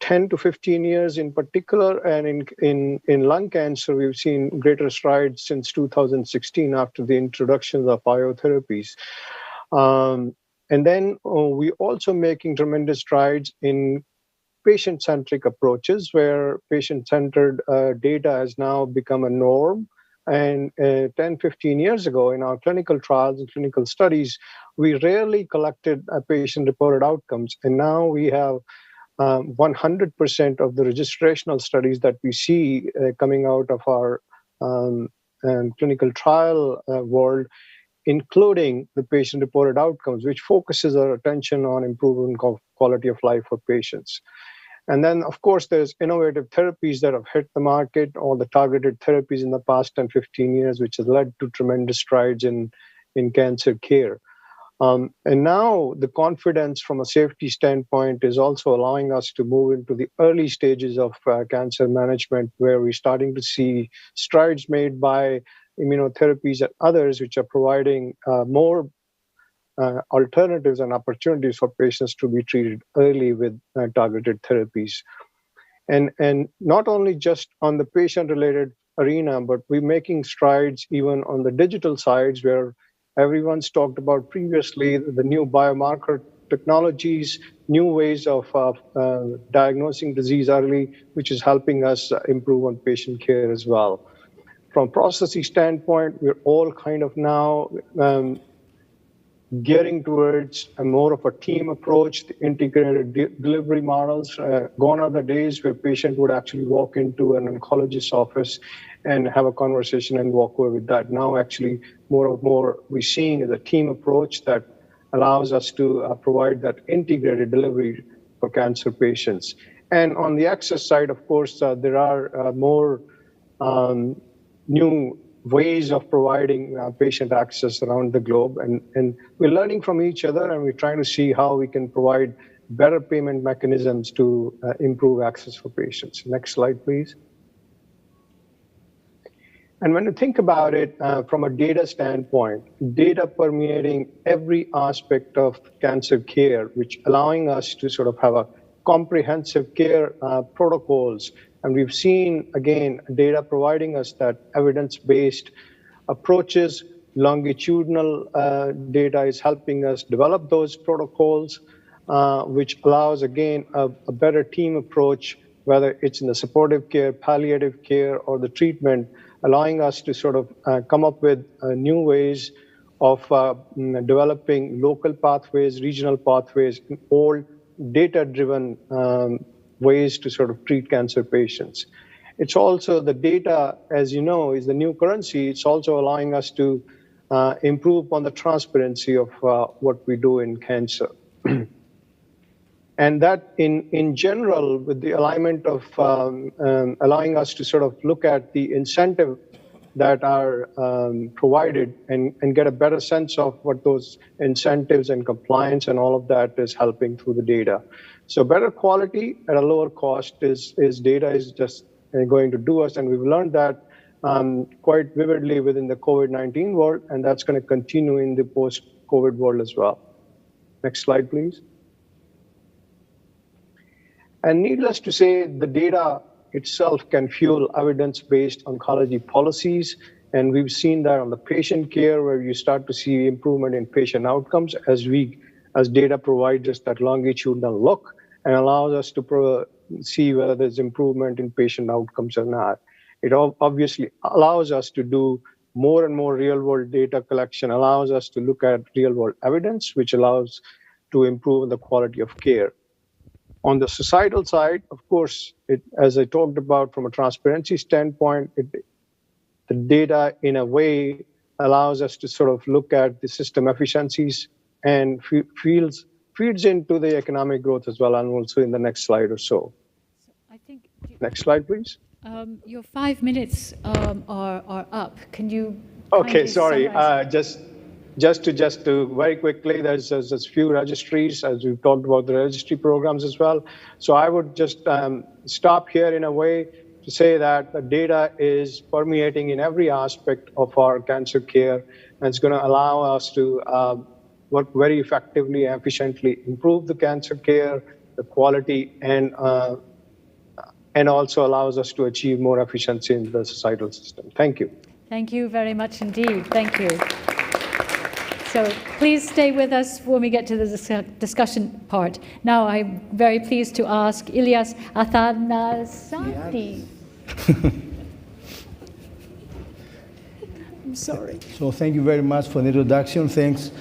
10 to 15 years in particular, and in lung cancer, we've seen greater strides since 2016 after the introduction of biotherapies. And then we're also making tremendous strides in patient-centric approaches, where patient-centered data has now become a norm. And 10, 15 years ago, in our clinical trials and clinical studies, we rarely collected patient-reported outcomes. And now we have 100% of the registrational studies that we see coming out of our clinical trial world, including the patient-reported outcomes, which focuses our attention on improving quality of life for patients. And then, of course, there's innovative therapies that have hit the market, or the targeted therapies in the past 10, 15 years, which has led to tremendous strides in cancer care. And now the confidence from a safety standpoint is also allowing us to move into the early stages of cancer management, where we're starting to see strides made by immunotherapies and others, which are providing more alternatives and opportunities for patients to be treated early with targeted therapies. And not only just on the patient-related arena, but we're making strides even on the digital sides, where everyone's talked about previously the new biomarker technologies, new ways of diagnosing disease early, which is helping us improve on patient care as well. From a processing standpoint, we're all kind of now getting towards a more of a team approach, the integrated delivery models. Gone are the days where patient would actually walk into an oncologist's office and have a conversation and walk away with that. Now, actually, more and more we're seeing is a team approach that allows us to provide that integrated delivery for cancer patients. And on the access side, of course, there are more new ways of providing patient access around the globe. And we're learning from each other, and we're trying to see how we can provide better payment mechanisms to improve access for patients. Next slide, please. And when you think about it from a data standpoint, data permeating every aspect of cancer care, which allowing us to sort of have a comprehensive care protocols. And we've seen, again, data providing us that evidence-based approaches, longitudinal data is helping us develop those protocols, which allows, again, a better team approach, whether it's in the supportive care, palliative care, or the treatment, allowing us to sort of come up with new ways of developing local pathways, regional pathways, and all data-driven ways to sort of treat cancer patients. It's also the data, as you know, is the new currency. It's also allowing us to improve on the transparency of what we do in cancer. And that in general, with the alignment of allowing us to sort of look at the incentive that are provided and get a better sense of what those incentives and compliance and all of that is helping through the data. So better quality at a lower cost is data is just going to do us. And we've learned that quite vividly within the COVID-19 world, and that's going to continue in the post-COVID world as well. Next slide, please. And needless to say, the data itself can fuel evidence-based oncology policies. And we've seen that on the patient care, where you start to see improvement in patient outcomes as data provides us that longitudinal look and allows us to see whether there's improvement in patient outcomes or not. It obviously allows us to do more and more real-world data collection, allows us to look at real-world evidence, which allows to improve the quality of care. On the societal side, of course, as I talked about from a transparency standpoint, the data in a way allows us to sort of look at the system efficiencies and feeds into the economic growth as well, and also in the next slide or so. I think next slide, please. Your 5 minutes are up. Can you? Okay, sorry. Just to very quickly, there's a few registries, as we've talked about the registry programs as well. So I would just stop here in a way to say that the data is permeating in every aspect of our cancer care, and it's going to allow us to work very effectively and efficiently, improve the cancer care, the quality, and also allows us to achieve more efficiency in the societal system. Thank you. Thank you very much indeed. Thank you. So please stay with us when we get to the discussion part. Now I'm very pleased to ask Ilias Athanasati. I'm sorry. So thank you very much for the introduction. Thanks.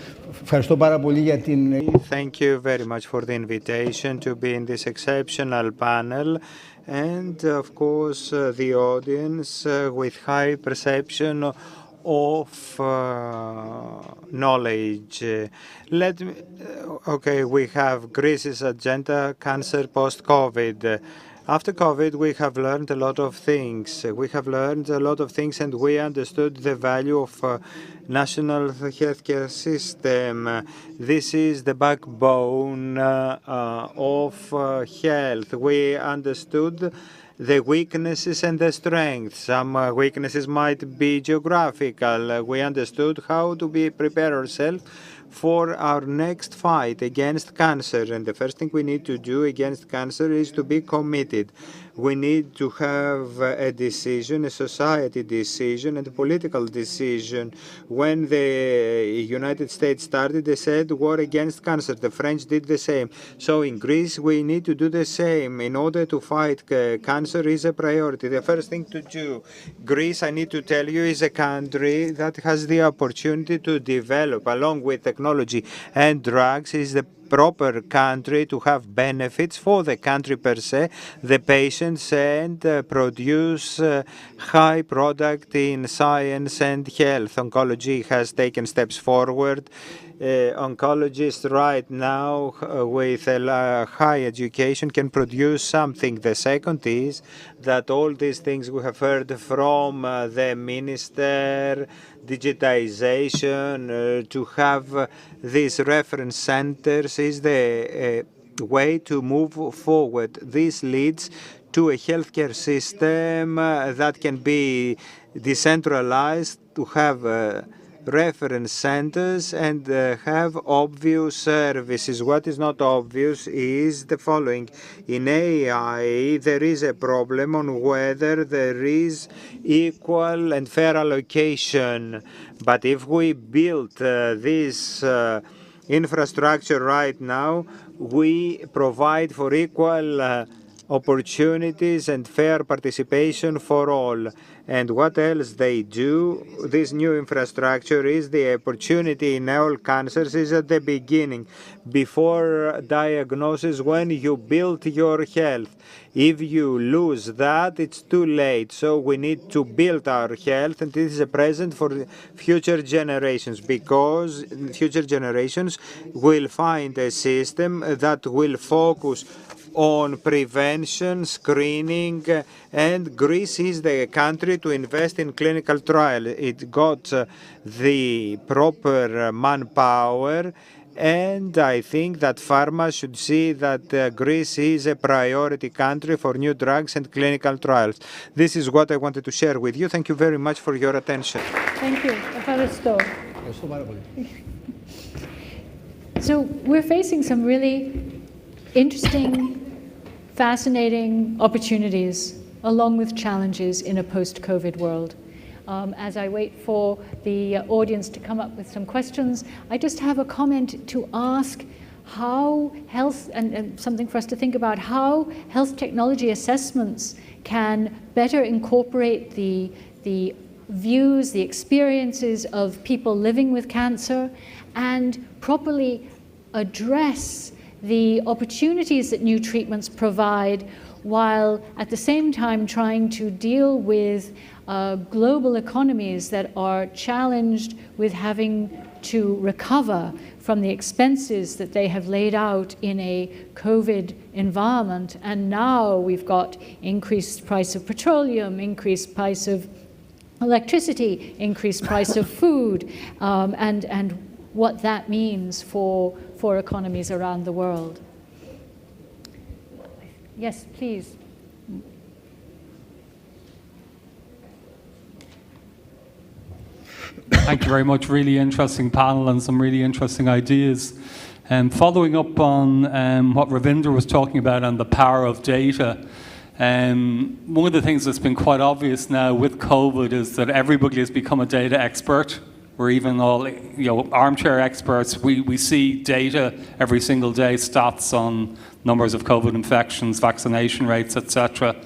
Thank you very much for the invitation to be in this exceptional panel. And of course, the audience with high perception of knowledge. Okay, we have Greece's agenda, cancer post-COVID. After COVID, we have learned a lot of things. And we understood the value of national healthcare system. This is the backbone of health. We understood the weaknesses and the strengths. Some weaknesses might be geographical. We understood how to prepare ourselves for our next fight against cancer. And the first thing we need to do against cancer is to be committed. We need to have a decision, a society decision, and a political decision. When the United States started, they said war against cancer. The French did the same. So in Greece, we need to do the same. In order to fight cancer is a priority. The first thing to do, Greece, I need to tell you, is a country that has the opportunity to develop, along with technology and drugs, is the proper country to have benefits for the country per se, the patients, and produce high product in science and health. Oncology has taken steps forward. Oncologists right now with a high education can produce something. The second is that all these things we have heard from the minister, digitization, to have these reference centers is the way to move forward. This leads to a healthcare system that can be decentralized, to have reference centers and have obvious services. What is not obvious is the following. In AI, there is a problem on whether there is equal and fair allocation. But if we build this infrastructure right now, we provide for equal opportunities and fair participation for all. And what else they do, this new infrastructure is the opportunity in all cancers is at the beginning, before diagnosis, when you build your health. If you lose that, it's too late. So we need to build our health, and this is a present for future generations, because future generations will find a system that will focus on prevention, screening, and Greece is the country to invest in clinical trial. It got the proper manpower, and I think that pharma should see that Greece is a priority country for new drugs and clinical trials. This is what I wanted to share with you. Thank you very much for your attention. Thank you. So we're facing some really interesting, fascinating opportunities along with challenges in a post-COVID world. As I wait for the audience to come up with some questions, I just have a comment to ask how health, and something for us to think about, how health technology assessments can better incorporate the views, the experiences of people living with cancer, and properly address the opportunities that new treatments provide, while at the same time trying to deal with global economies that are challenged with having to recover from the expenses that they have laid out in a COVID environment. And now we've got increased price of petroleum, increased price of electricity, increased price of food, and what that means for economies around the world. Yes, please. Thank you very much. Really interesting panel and some really interesting ideas. Following up on what Ravinder was talking about and the power of data, one of the things that's been quite obvious now with COVID is that everybody has become a data expert. We're even all, armchair experts. We see data every single day, stats on numbers of COVID infections, vaccination rates, etc.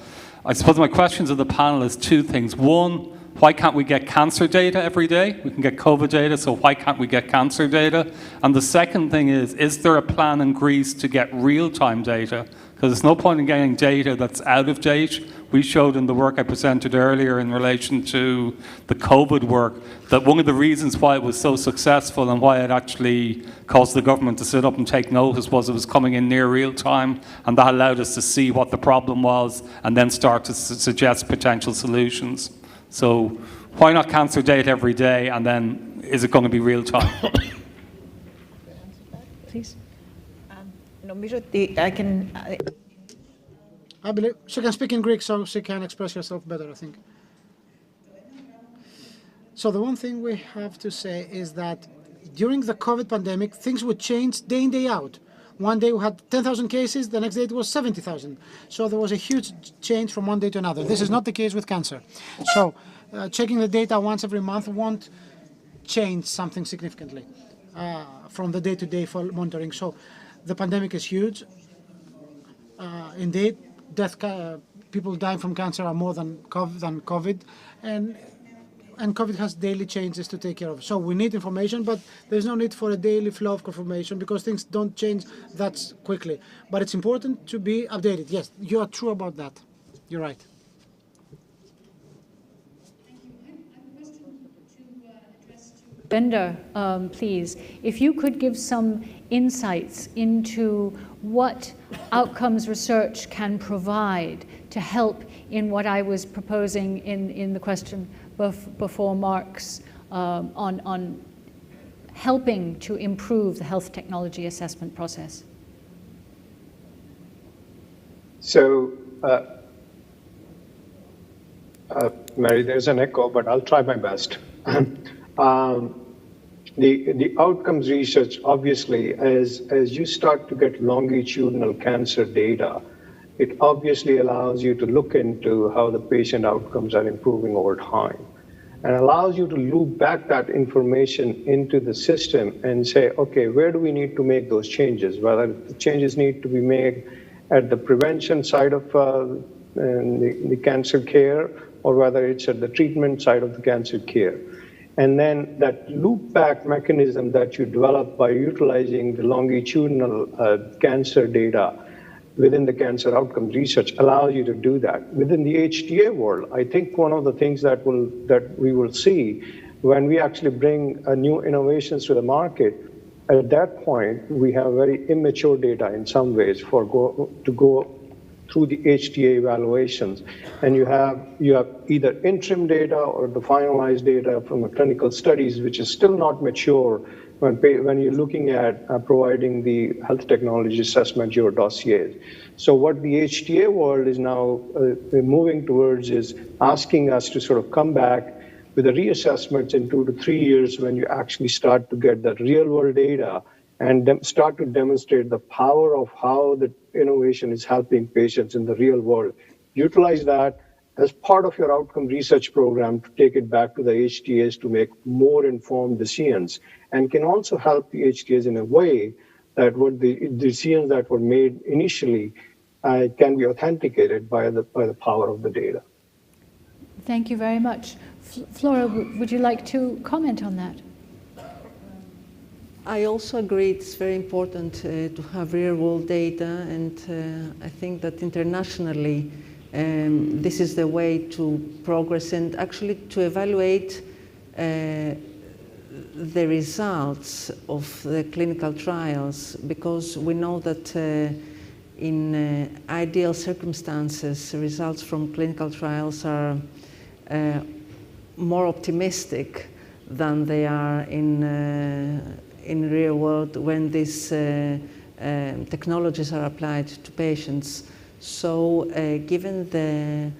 I suppose my question to the panel is two things. One, why can't we get cancer data every day? We can get COVID data, so why can't we get cancer data? And the second thing is there a plan in Greece to get real-time data? Because there's no point in getting data that's out of date. We showed in the work I presented earlier in relation to the COVID work that one of the reasons why it was so successful and why it actually caused the government to sit up and take notice was it was coming in near real time, and that allowed us to see what the problem was and then start to suggest potential solutions. So why not cancer data every day, and then is it going to be real time? Please. I believe she can speak in Greek, so she can express herself better, I think. So the one thing we have to say is that during the COVID pandemic, things would change day in, day out. One day we had 10,000 cases, the next day it was 70,000. So there was a huge change from one day to another. This is not the case with cancer. So checking the data once every month won't change something significantly from the day-to-day monitoring. So the pandemic is huge. Indeed, people dying from cancer are more than COVID, and COVID has daily changes to take care of. So we need information, but there's no need for a daily flow of information because things don't change that quickly. But it's important to be updated. Yes, you are true about that. You're right. Bender, please, if you could give some insights into what outcomes research can provide to help in what I was proposing in the question before Mark's on helping to improve the health technology assessment process. So, Mary, there's an echo, but I'll try my best. The outcomes research, obviously, as you start to get longitudinal cancer data, it obviously allows you to look into how the patient outcomes are improving over time, and allows you to loop back that information into the system and say, okay, where do we need to make those changes? Whether the changes need to be made at the prevention side of the cancer care, or whether it's at the treatment side of the cancer care. And then that loop back mechanism that you develop by utilizing the longitudinal cancer data within the cancer outcome research allows you to do that. Within the HTA world, I think one of the things that we will see when we actually bring new innovations to the market, at that point, we have very immature data in some ways to go through the HTA evaluations. And you have either interim data or the finalized data from the clinical studies, which is still not mature when you're looking at providing the health technology assessment, your dossiers. So what the HTA world is now moving towards is asking us to sort of come back with the reassessments in 2 to 3 years when you actually start to get the real world data and start to demonstrate the power of how the innovation is helping patients in the real world. Utilize that as part of your outcome research program to take it back to the HTAs to make more informed decisions, and can also help the HTAs in a way that what the decisions that were made initially can be authenticated by the power of the data. Thank you very much. Flora, would you like to comment on that? I also agree it's very important to have real-world data, and I think that internationally this is the way to progress and actually to evaluate the results of the clinical trials, because we know that in ideal circumstances, results from clinical trials are more optimistic than they are in real world when these technologies are applied to patients. So given the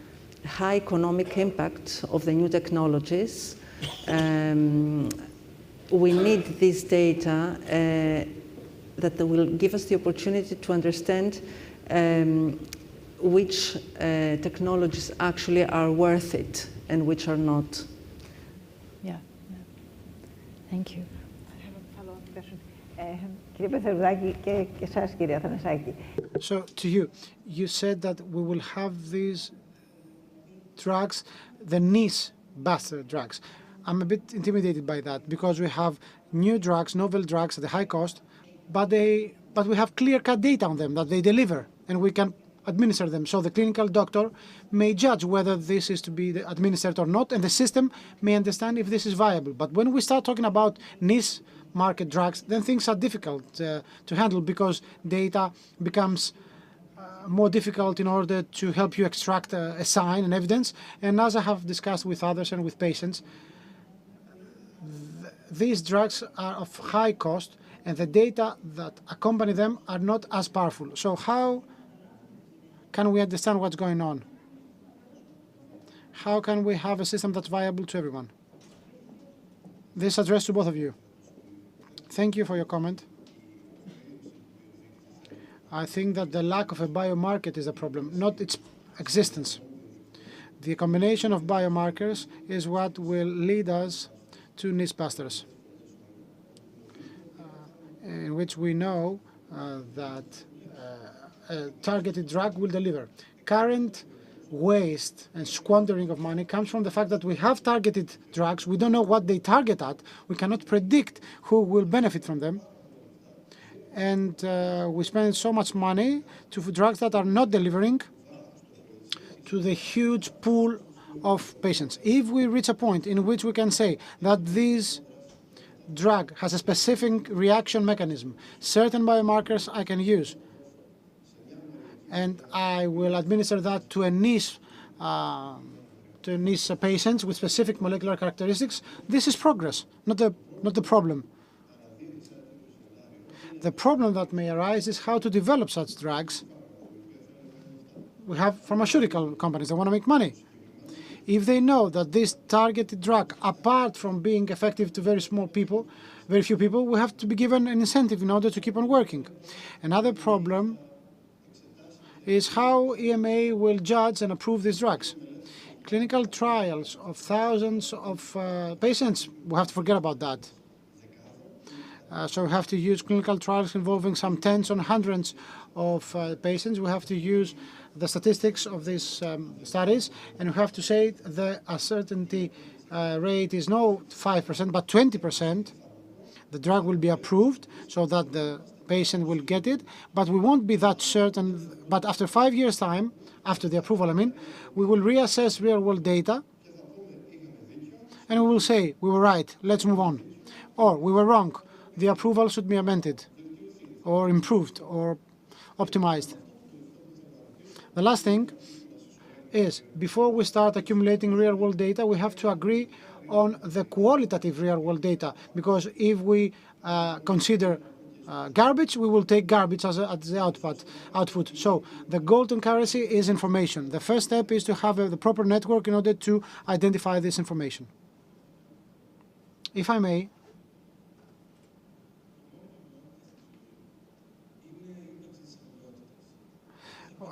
high economic impact of the new technologies, we need this data that will give us the opportunity to understand which technologies actually are worth it and which are not. Yeah. Thank you. So to you, you said that we will have these drugs, the niche buster drugs. I'm a bit intimidated by that because we have new drugs, novel drugs at a high cost, but we have clear-cut data on them that they deliver, and we can administer them. So the clinical doctor may judge whether this is to be administered or not, and the system may understand if this is viable. But when we start talking about niche market drugs, then things are difficult to handle because data becomes more difficult in order to help you extract a sign and evidence. And as I have discussed with others and with patients, these drugs are of high cost, and the data that accompany them are not as powerful. So how can we understand what's going on? How can we have a system that's viable to everyone? This addressed to both of you. Thank you for your comment. I think that the lack of a biomarker is a problem, not its existence. The combination of biomarkers is what will lead us to niche busters, in which we know that a targeted drug will deliver. Current waste and squandering of money comes from the fact that we have targeted drugs. We don't know what they target at. We cannot predict who will benefit from them. And we spend so much money to drugs that are not delivering to the huge pool of patients. If we reach a point in which we can say that this drug has a specific reaction mechanism, certain biomarkers I can use, and I will administer that to a niche patients with specific molecular characteristics, this is progress, not the problem. The problem that may arise is how to develop such drugs. We have pharmaceutical companies that want to make money. If they know that this targeted drug, apart from being effective to very few people, we have to be given an incentive in order to keep on working. Another problem is how EMA will judge and approve these drugs. Clinical trials of thousands of patients, we have to forget about that. So we have to use clinical trials involving some tens or hundreds of patients. We have to use the statistics of these studies, and we have to say the uncertainty rate is not 5%, but 20%. The drug will be approved so that the patient will get it, but we won't be that certain. But after 5 years' time, after the approval, we will reassess real-world data, and we will say, we were right, let's move on. Or we were wrong, the approval should be amended, or improved, or optimized. The last thing is, before we start accumulating real-world data, we have to agree on the qualitative real-world data, because if we consider garbage, we will take garbage as the output. So the golden currency is information. The first step is to have the proper network in order to identify this information. If I may,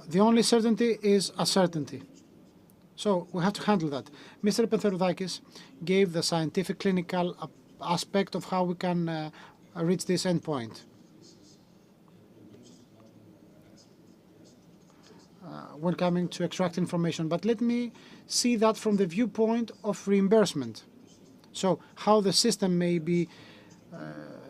the only certainty is a certainty. So we have to handle that. Mr. Pantheroudakis gave the scientific clinical aspect of how we can reach this endpoint. When coming to extract information. But let me see that from the viewpoint of reimbursement. So how the system may be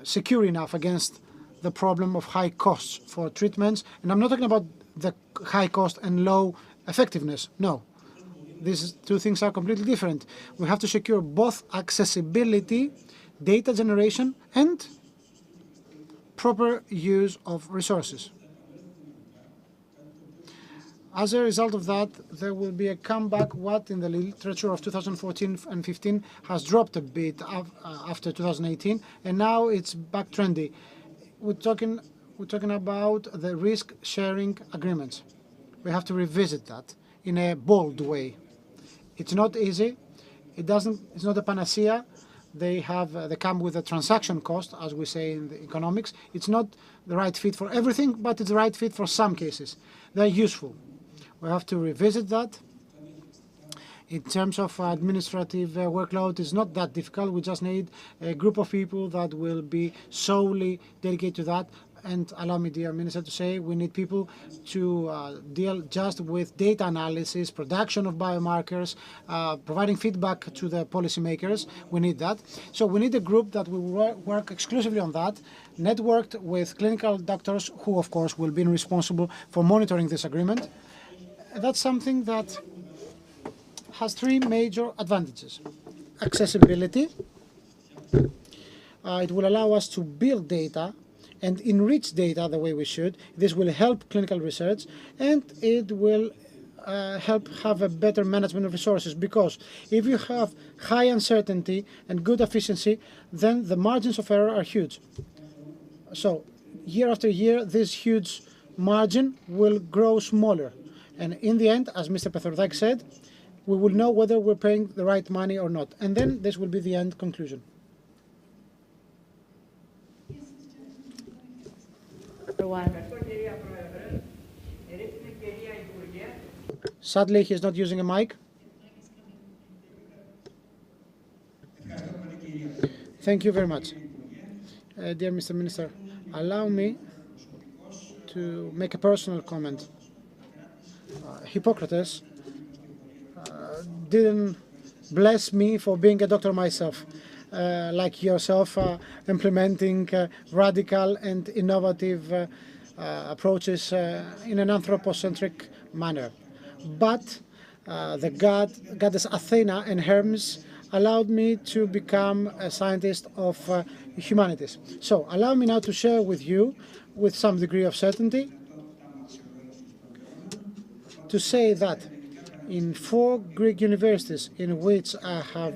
secure enough against the problem of high costs for treatments. And I'm not talking about the high cost and low effectiveness. No. These two things are completely different. We have to secure both accessibility, data generation, and proper use of resources. As a result of that, there will be a comeback, what in the literature of 2014 and 15 has dropped a bit after 2018, and now it's back trendy. We're talking about the risk-sharing agreements. We have to revisit that in a bold way. It's not easy. It's not a panacea. They come with a transaction cost, as we say in the economics. It's not the right fit for everything, but it's the right fit for some cases. They're useful. We have to revisit that. In terms of administrative workload, it's not that difficult. We just need a group of people that will be solely dedicated to that. And allow me, dear Minister, to say we need people to deal just with data analysis, production of biomarkers, providing feedback to the policymakers. We need that. So we need a group that will work exclusively on that, networked with clinical doctors who, of course, will be responsible for monitoring this agreement. That's something that has three major advantages. Accessibility. It will allow us to build data and enrich data the way we should. This will help clinical research, and it will help have a better management of resources, because if you have high uncertainty and good efficiency, then the margins of error are huge. So year after year, this huge margin will grow smaller. And in the end, as Mr. Pantheroudakis said, we will know whether we're paying the right money or not. And then this will be the end conclusion. Sadly, he's not using a mic. Thank you very much. Dear Mr. Minister, allow me to make a personal comment. Hippocrates didn't bless me for being a doctor myself, like yourself, implementing radical and innovative approaches in an anthropocentric manner. But the goddess Athena and Hermes allowed me to become a scientist of humanities. So allow me now to share with you, with some degree of certainty, to say that in 4 Greek universities in which I have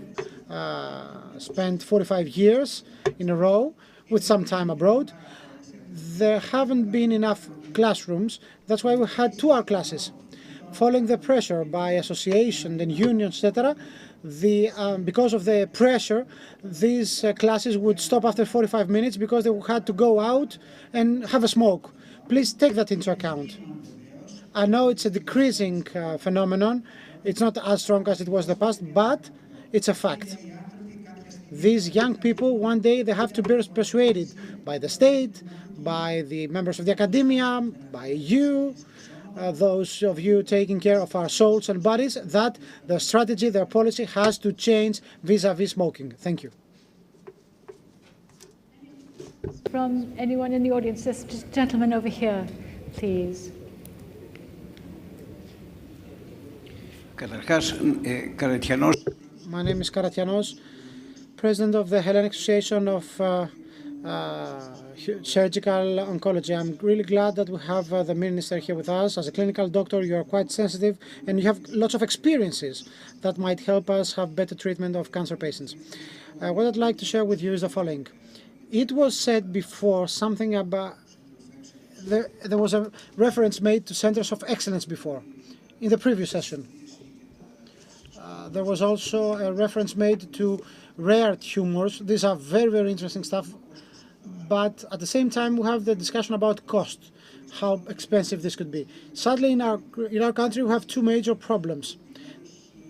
spent 45 years in a row, with some time abroad, there haven't been enough classrooms. That's why we had 2-hour classes. Following the pressure by associations and unions, etc., because of the pressure, these classes would stop after 45 minutes because they had to go out and have a smoke. Please take that into account. I know it's a decreasing phenomenon. It's not as strong as it was in the past, but it's a fact. These young people, one day they have to be persuaded by the state, by the members of the academia, by you, those of you taking care of our souls and bodies, that their strategy, their policy has to change vis-à-vis smoking. Thank you. From anyone in the audience, this gentleman over here, please. My name is Karatianos, president of the Hellenic Association of Surgical Oncology. I'm really glad that we have the minister here with us. As a clinical doctor, you are quite sensitive and you have lots of experiences that might help us have better treatment of cancer patients. What I'd like to share with you is the following. It was said before something about, there was a reference made to centers of excellence before, in the previous session. There was also a reference made to rare tumors. These are very, very interesting stuff. But at the same time, we have the discussion about cost, how expensive this could be. Sadly, in our country, we have two major problems,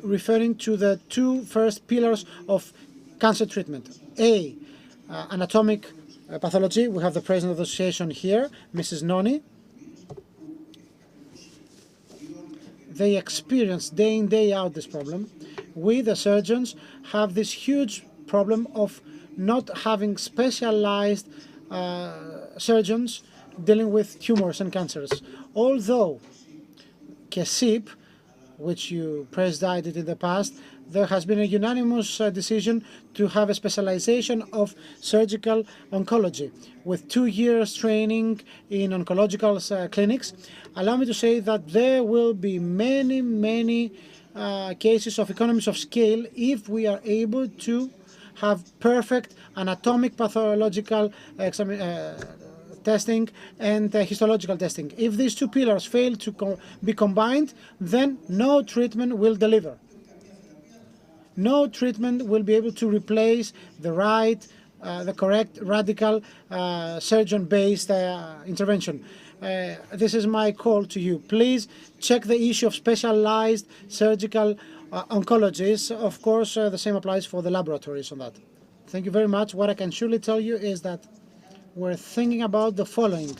referring to the two first pillars of cancer treatment. A, anatomic pathology. We have the president of the association here, Mrs. Noni. They experience day in, day out this problem. We, the surgeons, have this huge problem of not having specialized surgeons dealing with tumors and cancers. Although KESIP, which you presided in the past, there has been a unanimous decision to have a specialization of surgical oncology with 2 years training in oncological clinics. Allow me to say that there will be many, many cases of economies of scale if we are able to have perfect anatomic pathological testing and histological testing. If these two pillars fail to be combined, then no treatment will deliver. No treatment will be able to replace the correct radical surgeon-based intervention. This is my call to you. Please check the issue of specialized surgical oncologists. Of course, the same applies for the laboratories on that. Thank you very much. What I can surely tell you is that we're thinking about the following,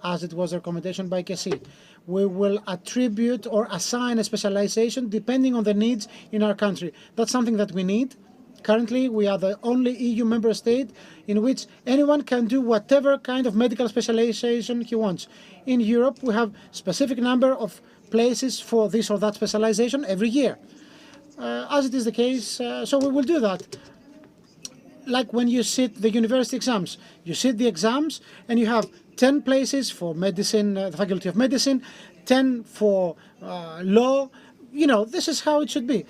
as it was a recommendation by KC. We will attribute or assign a specialization depending on the needs in our country. That's something that we need. Currently, we are the only EU member state in which anyone can do whatever kind of medical specialization he wants. In Europe, we have specific number of places for this or that specialization every year. As it is the case, so we will do that. Like when you sit the university exams. You sit the exams and you have 10 places for medicine, the Faculty of Medicine, 10 for law. You know, this is how it should be.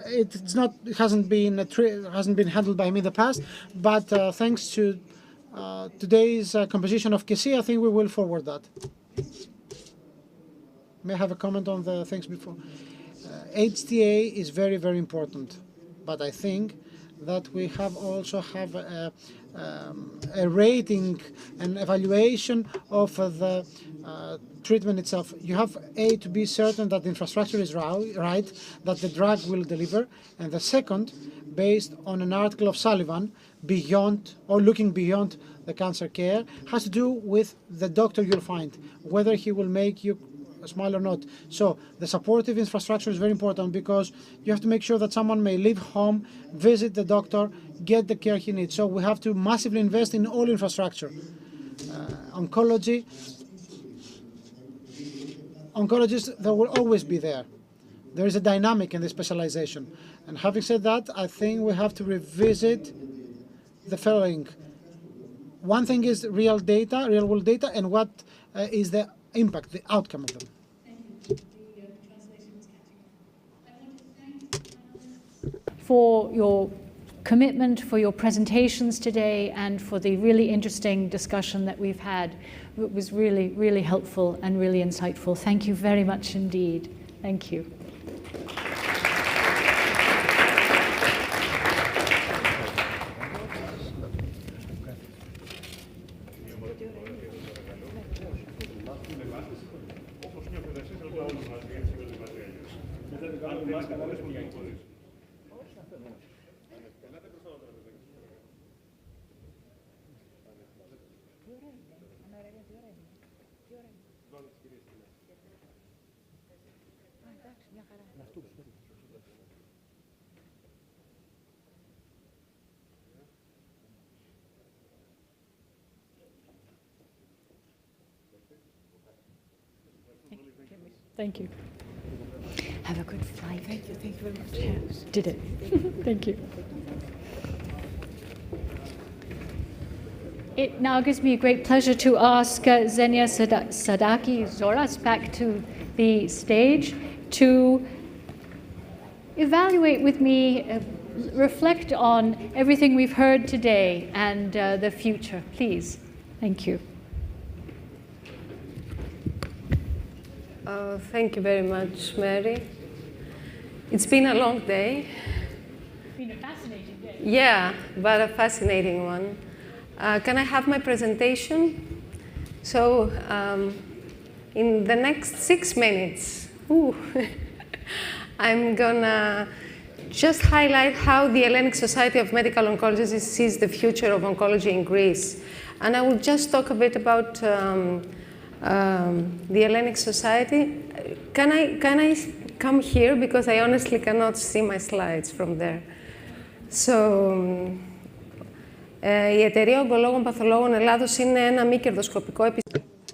It hasn't been handled by me in the past, but thanks to today's composition of KC, I think we will forward that. May I have a comment on the things before? HTA is very, very important, but I think that we also have a rating and evaluation of the treatment itself. You have to be certain that the infrastructure is right, that the drug will deliver, and the second, based on an article of Sullivan, beyond or looking beyond the cancer care, has to do with the doctor you'll find, whether he will make you smile or not. So the supportive infrastructure is very important because you have to make sure that someone may leave home, visit the doctor, get the care he needs. So we have to massively invest in all infrastructure. Oncologists, they will always be there. There is a dynamic in the specialization. And having said that, I think we have to revisit the following. One thing is real data, real world data, and what is the impact, the outcome of them. For your commitment, for your presentations today, and for the really interesting discussion that we've had. It was really, really helpful and really insightful. Thank you very much indeed. Thank you. Thank you. Have a good flight. Thank you very much. Yes. Did it. Thank you. It now gives me a great pleasure to ask Xenia Sadaki Zoras back to the stage to evaluate with me, reflect on everything we've heard today and the future. Please. Thank you. Thank you very much, Mary. It's been a long day. It's been a fascinating day. Yeah, but a fascinating one. Can I have my presentation? So, in the next 6 minutes, I'm gonna just highlight how the Hellenic Society of Medical Oncologists sees the future of oncology in Greece. And I will just talk a bit about the Hellenic Society. Can I come here, because I honestly cannot see my slides from there. So, η Εταιρεία Ογκολόγων Παθολόγων Ελλάδος είναι ένα μη κερδοσκοπικό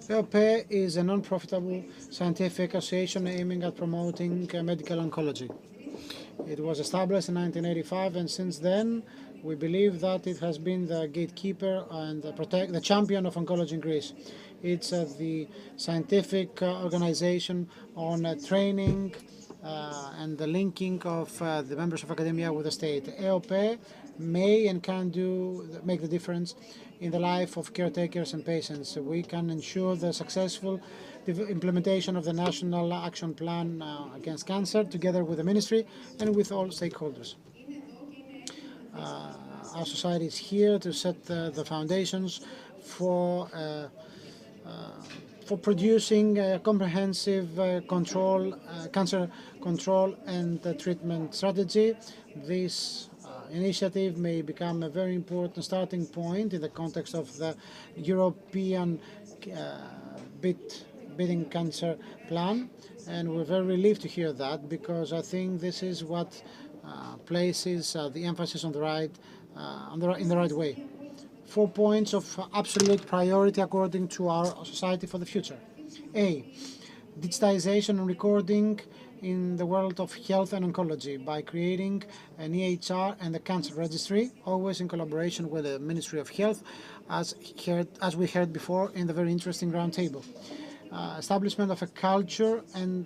EOP is a non-profitable scientific association aiming at promoting medical oncology. It was established in 1985, and since then we believe that it has been the gatekeeper and the champion of oncology in Greece. It's the scientific organization on training and the linking of the members of academia with the state. EOP may and can make the difference in the life of caretakers and patients. We can ensure the successful implementation of the National Action Plan against cancer together with the Ministry and with all stakeholders. Our society is here to set the foundations for producing a comprehensive cancer control and treatment strategy. This initiative may become a very important starting point in the context of the European beating cancer plan, and we're very relieved to hear that, because I think this is what places the emphasis on the right in the right way. 4 points of absolute priority according to our society for the future. A, digitization and recording in the world of health and oncology by creating an EHR and the cancer registry, always in collaboration with the Ministry of Health, as we heard before in the very interesting roundtable. Establishment of a culture and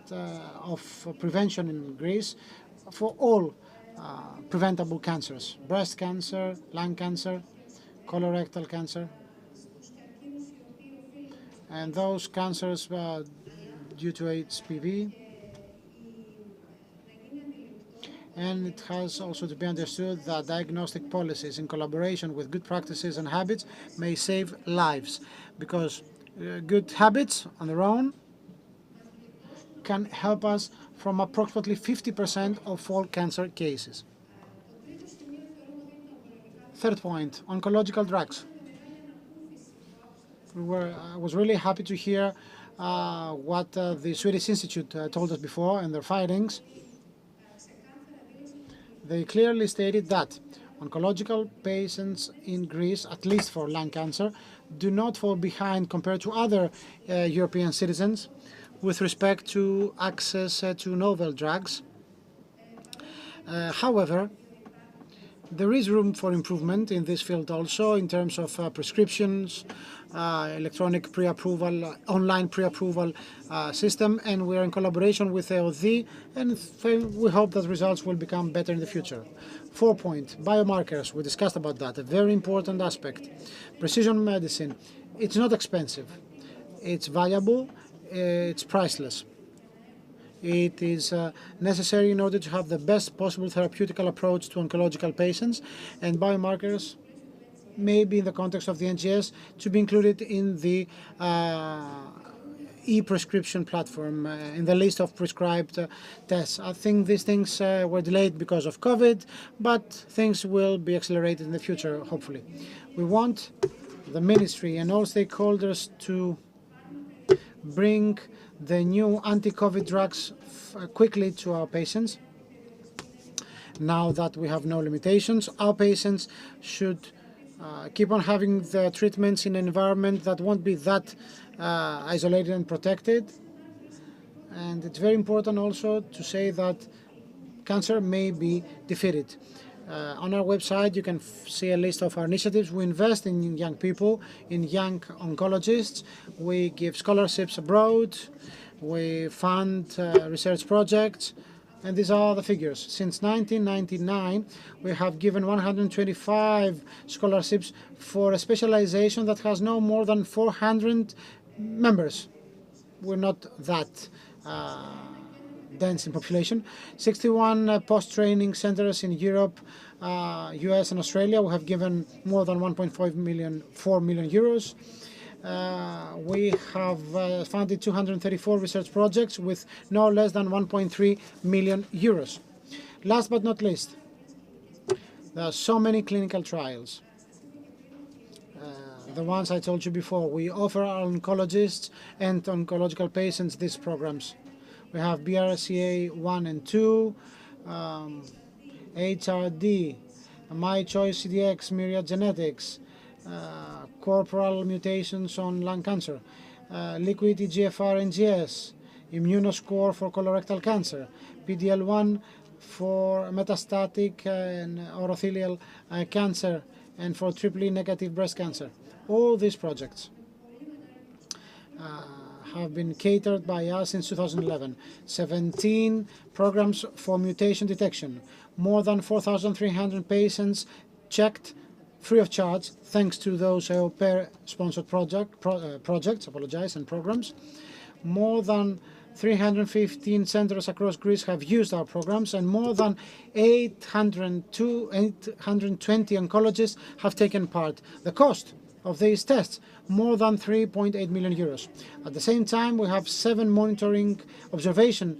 of prevention in Greece for all preventable cancers: breast cancer, lung cancer, colorectal cancer, and those cancers due to HPV. And it has also to be understood that diagnostic policies in collaboration with good practices and habits may save lives, because good habits on their own can help us from approximately 50% of all cancer cases. Third point, oncological drugs. I was really happy to hear what the Swedish Institute told us before and their findings. They clearly stated that oncological patients in Greece, at least for lung cancer, do not fall behind compared to other European citizens with respect to access to novel drugs. However, there is room for improvement in this field also in terms of prescriptions, electronic pre-approval, online pre-approval system, and we are in collaboration with AOD, and we hope that results will become better in the future. 4 point, biomarkers, we discussed about that, a very important aspect. Precision medicine, it's not expensive, it's valuable, it's priceless. It is necessary in order to have the best possible therapeutical approach to oncological patients, and biomarkers may be in the context of the NGS to be included in the e-prescription platform, in the list of prescribed tests. I think these things were delayed because of COVID, but things will be accelerated in the future, hopefully. We want the ministry and all stakeholders to bring the new anti-COVID drugs quickly to our patients. Now that we have no limitations, our patients should keep on having the treatments in an environment that won't be that isolated and protected. And it's very important also to say that cancer may be defeated. On our website, you can see a list of our initiatives. We invest in young people, in young oncologists. We give scholarships abroad. We fund research projects. And these are the figures. Since 1999, we have given 125 scholarships for a specialization that has no more than 400 members. We're not that dense in population. 61 post-training centers in Europe, US and Australia. We have given more than 4 million euros. We have funded 234 research projects with no less than 1.3 million euros. Last but not least, there are so many clinical trials. The ones I told you before. We offer our oncologists and oncological patients these programs. We have BRCA 1 and 2, HRD, My Choice CDX, Myriad Genetics, corporal mutations on lung cancer, liquid EGFR NGS, immunoscore for colorectal cancer, PDL1 for metastatic and urothelial cancer, and for triple negative breast cancer. All these projects have been catered by us since 2011. 17 programs for mutation detection, more than 4,300 patients checked free of charge, thanks to those pair-sponsored projects and programs. More than 315 centers across Greece have used our programs, and more than 820 oncologists have taken part. The cost of these tests, more than 3.8 million euros. At the same time, we have 7 monitoring observation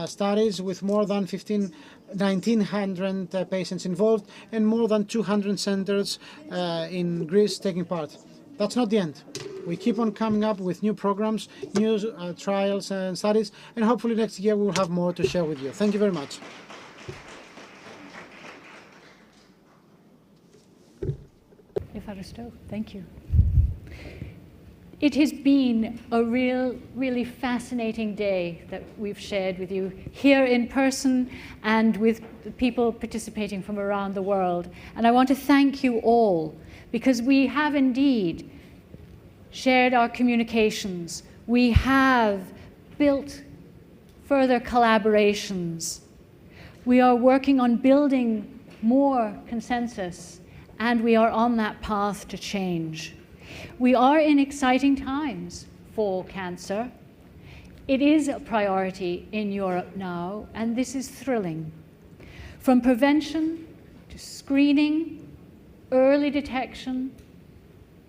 studies with more than 1,900 patients involved and more than 200 centers in Greece taking part. That's not the end. We keep on coming up with new programs, new trials and studies, and hopefully next year we'll have more to share with you. Thank you very much. Thank you. It has been a really fascinating day that we've shared with you here in person and with people participating from around the world. And I want to thank you all, because we have indeed shared our communications. We have built further collaborations. We are working on building more consensus, and we are on that path to change. We are in exciting times for cancer. It is a priority in Europe now, and this is thrilling. From prevention to screening, early detection,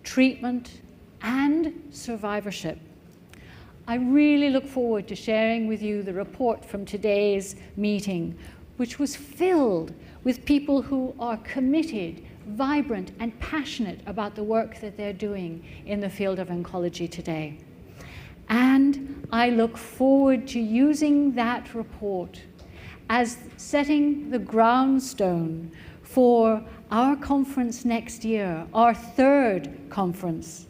treatment, and survivorship. I really look forward to sharing with you the report from today's meeting, which was filled with people who are committed, vibrant, and passionate about the work that they're doing in the field of oncology today. And I look forward to using that report as setting the groundstone for our conference next year, our third conference,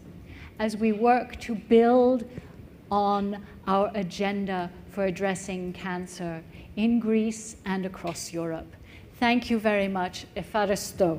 as we work to build on our agenda for addressing cancer in Greece and across Europe. Thank you very much. Efaristo.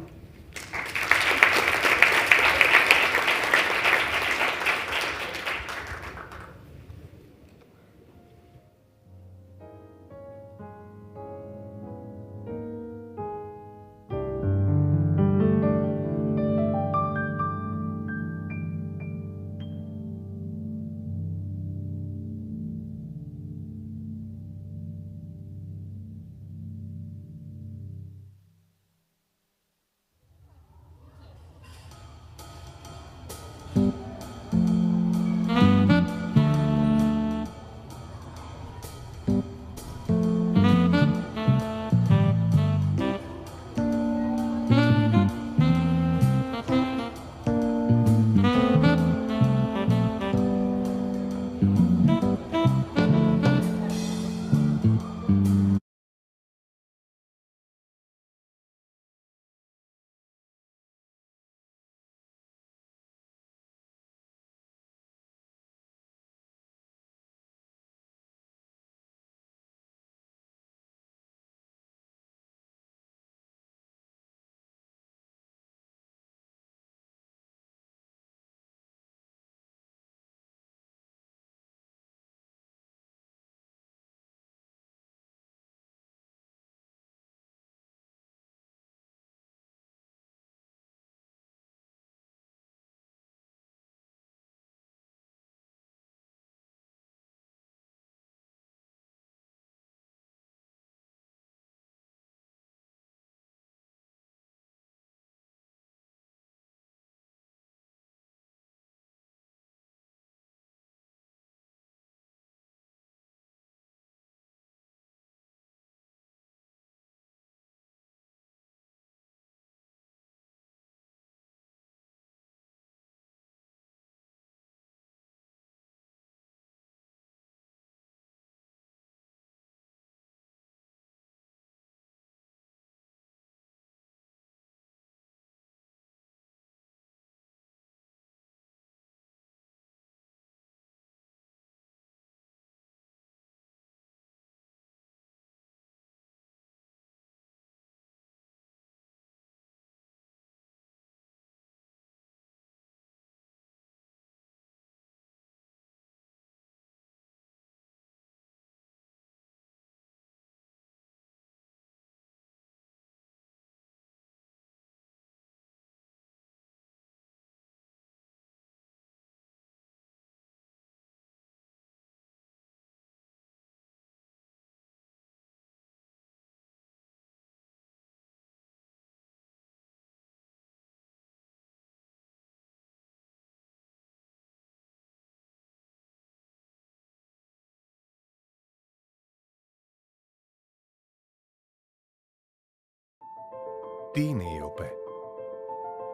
Τι είναι η ΕΟΠΕ?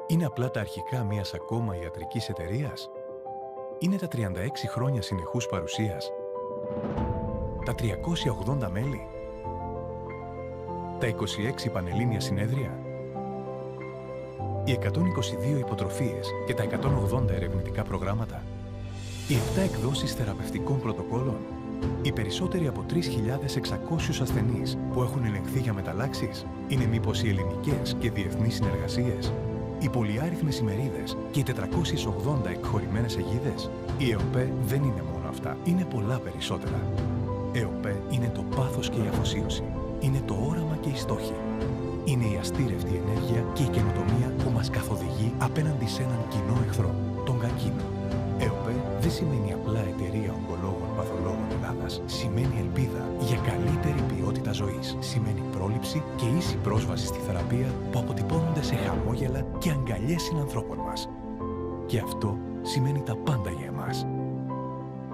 Είναι απλά τα αρχικά μιας ακόμα ιατρικής εταιρείας? Είναι τα 36 χρόνια συνεχούς παρουσίας? Τα 380 μέλη? Τα 26 πανελλήνια συνέδρια? Οι 122 υποτροφίες και τα 180 ερευνητικά προγράμματα? Οι 7 εκδόσεις θεραπευτικών πρωτοκόλων? Οι περισσότεροι από 3.600 ασθενείς που έχουν ελεγχθεί για μεταλλάξεις? Είναι μήπως οι ελληνικές και διεθνείς συνεργασίες? Οι πολυάριθμες ημερίδες και οι 480 εκχωρημένες αιγίδες? Η ΕΟΠΕ δεν είναι μόνο αυτά. Είναι πολλά περισσότερα. ΕΟΠΕ είναι το πάθος και η αφοσίωση. Είναι το όραμα και οι στόχοι. Είναι η αστήρευτη ενέργεια και η καινοτομία που μας καθοδηγεί απέναντι σε έναν κοινό εχθρό, τον καρκίνο. ΕΟΠΕ δεν σημαίνει απλά εταιρεία ογκολόγων παθολόγων Ελλάδας. Σημαίνει ελπίδα για καλύτερη ποιότητα ζωής. Σημαίνει πρόληψη και ίση πρόσβαση στη θεραπεία που αποτυπώνονται σε χαμόγελα και αγκαλιές συνανθρώπων μας. Και αυτό σημαίνει τα πάντα για εμάς.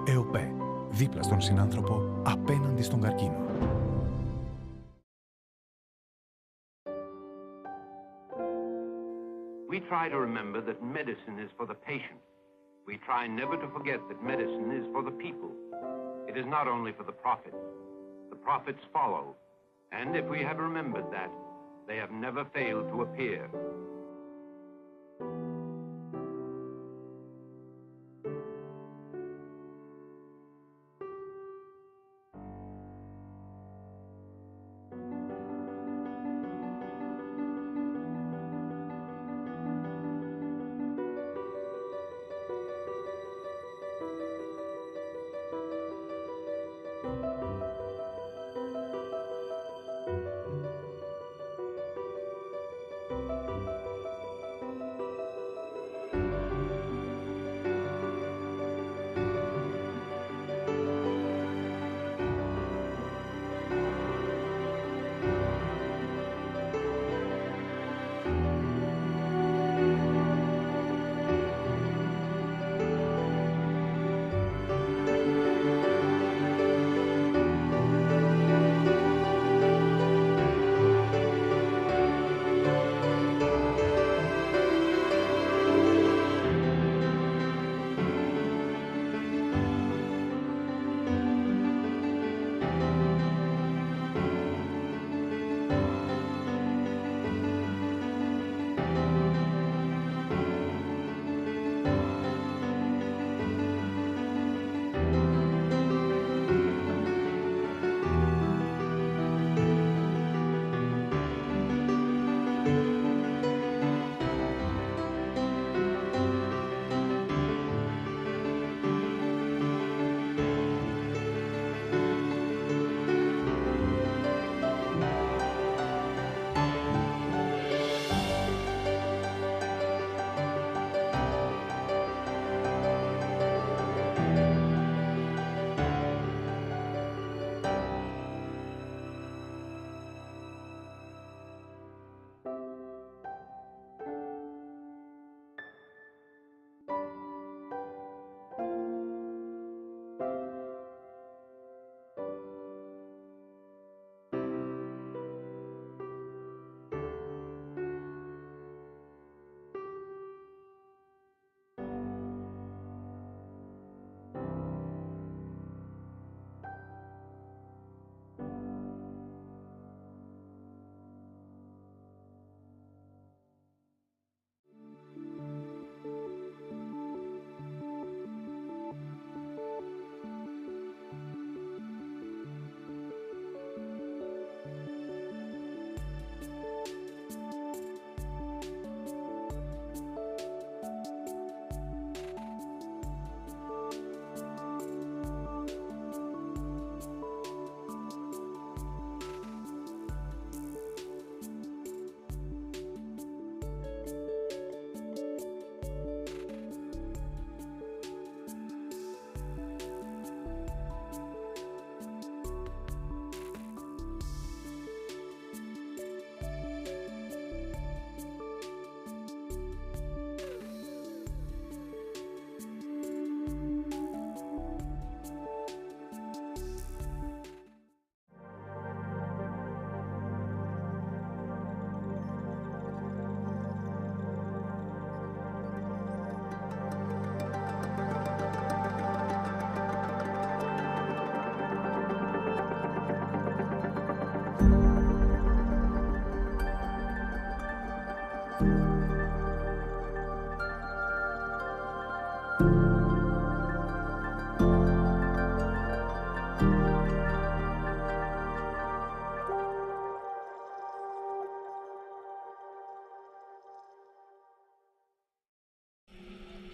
ΕΟΠΕ. Δίπλα στον συνάνθρωπο, απέναντι στον καρκίνο. We try to remember that medicine is for the patient. We try never to forget that medicine is for the people. It is not only for the profit. The profits follow. And if we have remembered that, they have never failed to appear.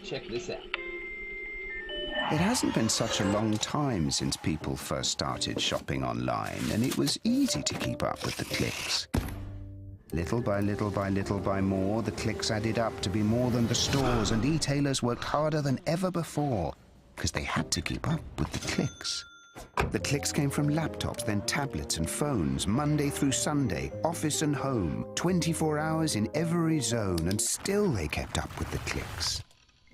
Check this out. It hasn't been such a long time since people first started shopping online, and it was easy to keep up with the clicks. Little by little by little by more, the clicks added up to be more than the stores, and e-tailers worked harder than ever before because they had to keep up with the clicks. The clicks came from laptops, then tablets and phones, Monday through Sunday, office and home, 24 hours in every zone, and still they kept up with the clicks.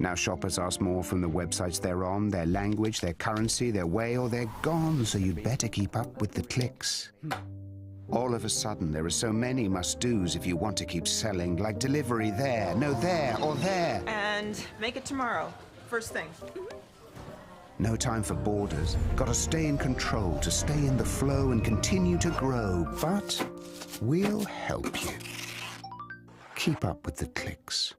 Now shoppers ask more from the websites they're on, their language, their currency, their way, or they're gone, so you'd better keep up with the clicks. All of a sudden, there are so many must-dos if you want to keep selling, like delivery there, no there, or there. And make it tomorrow, first thing. No time for borders. Gotta stay in control to stay in the flow and continue to grow. But we'll help you. Keep up with the clicks.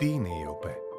Τι είναι η ΟΠΕ?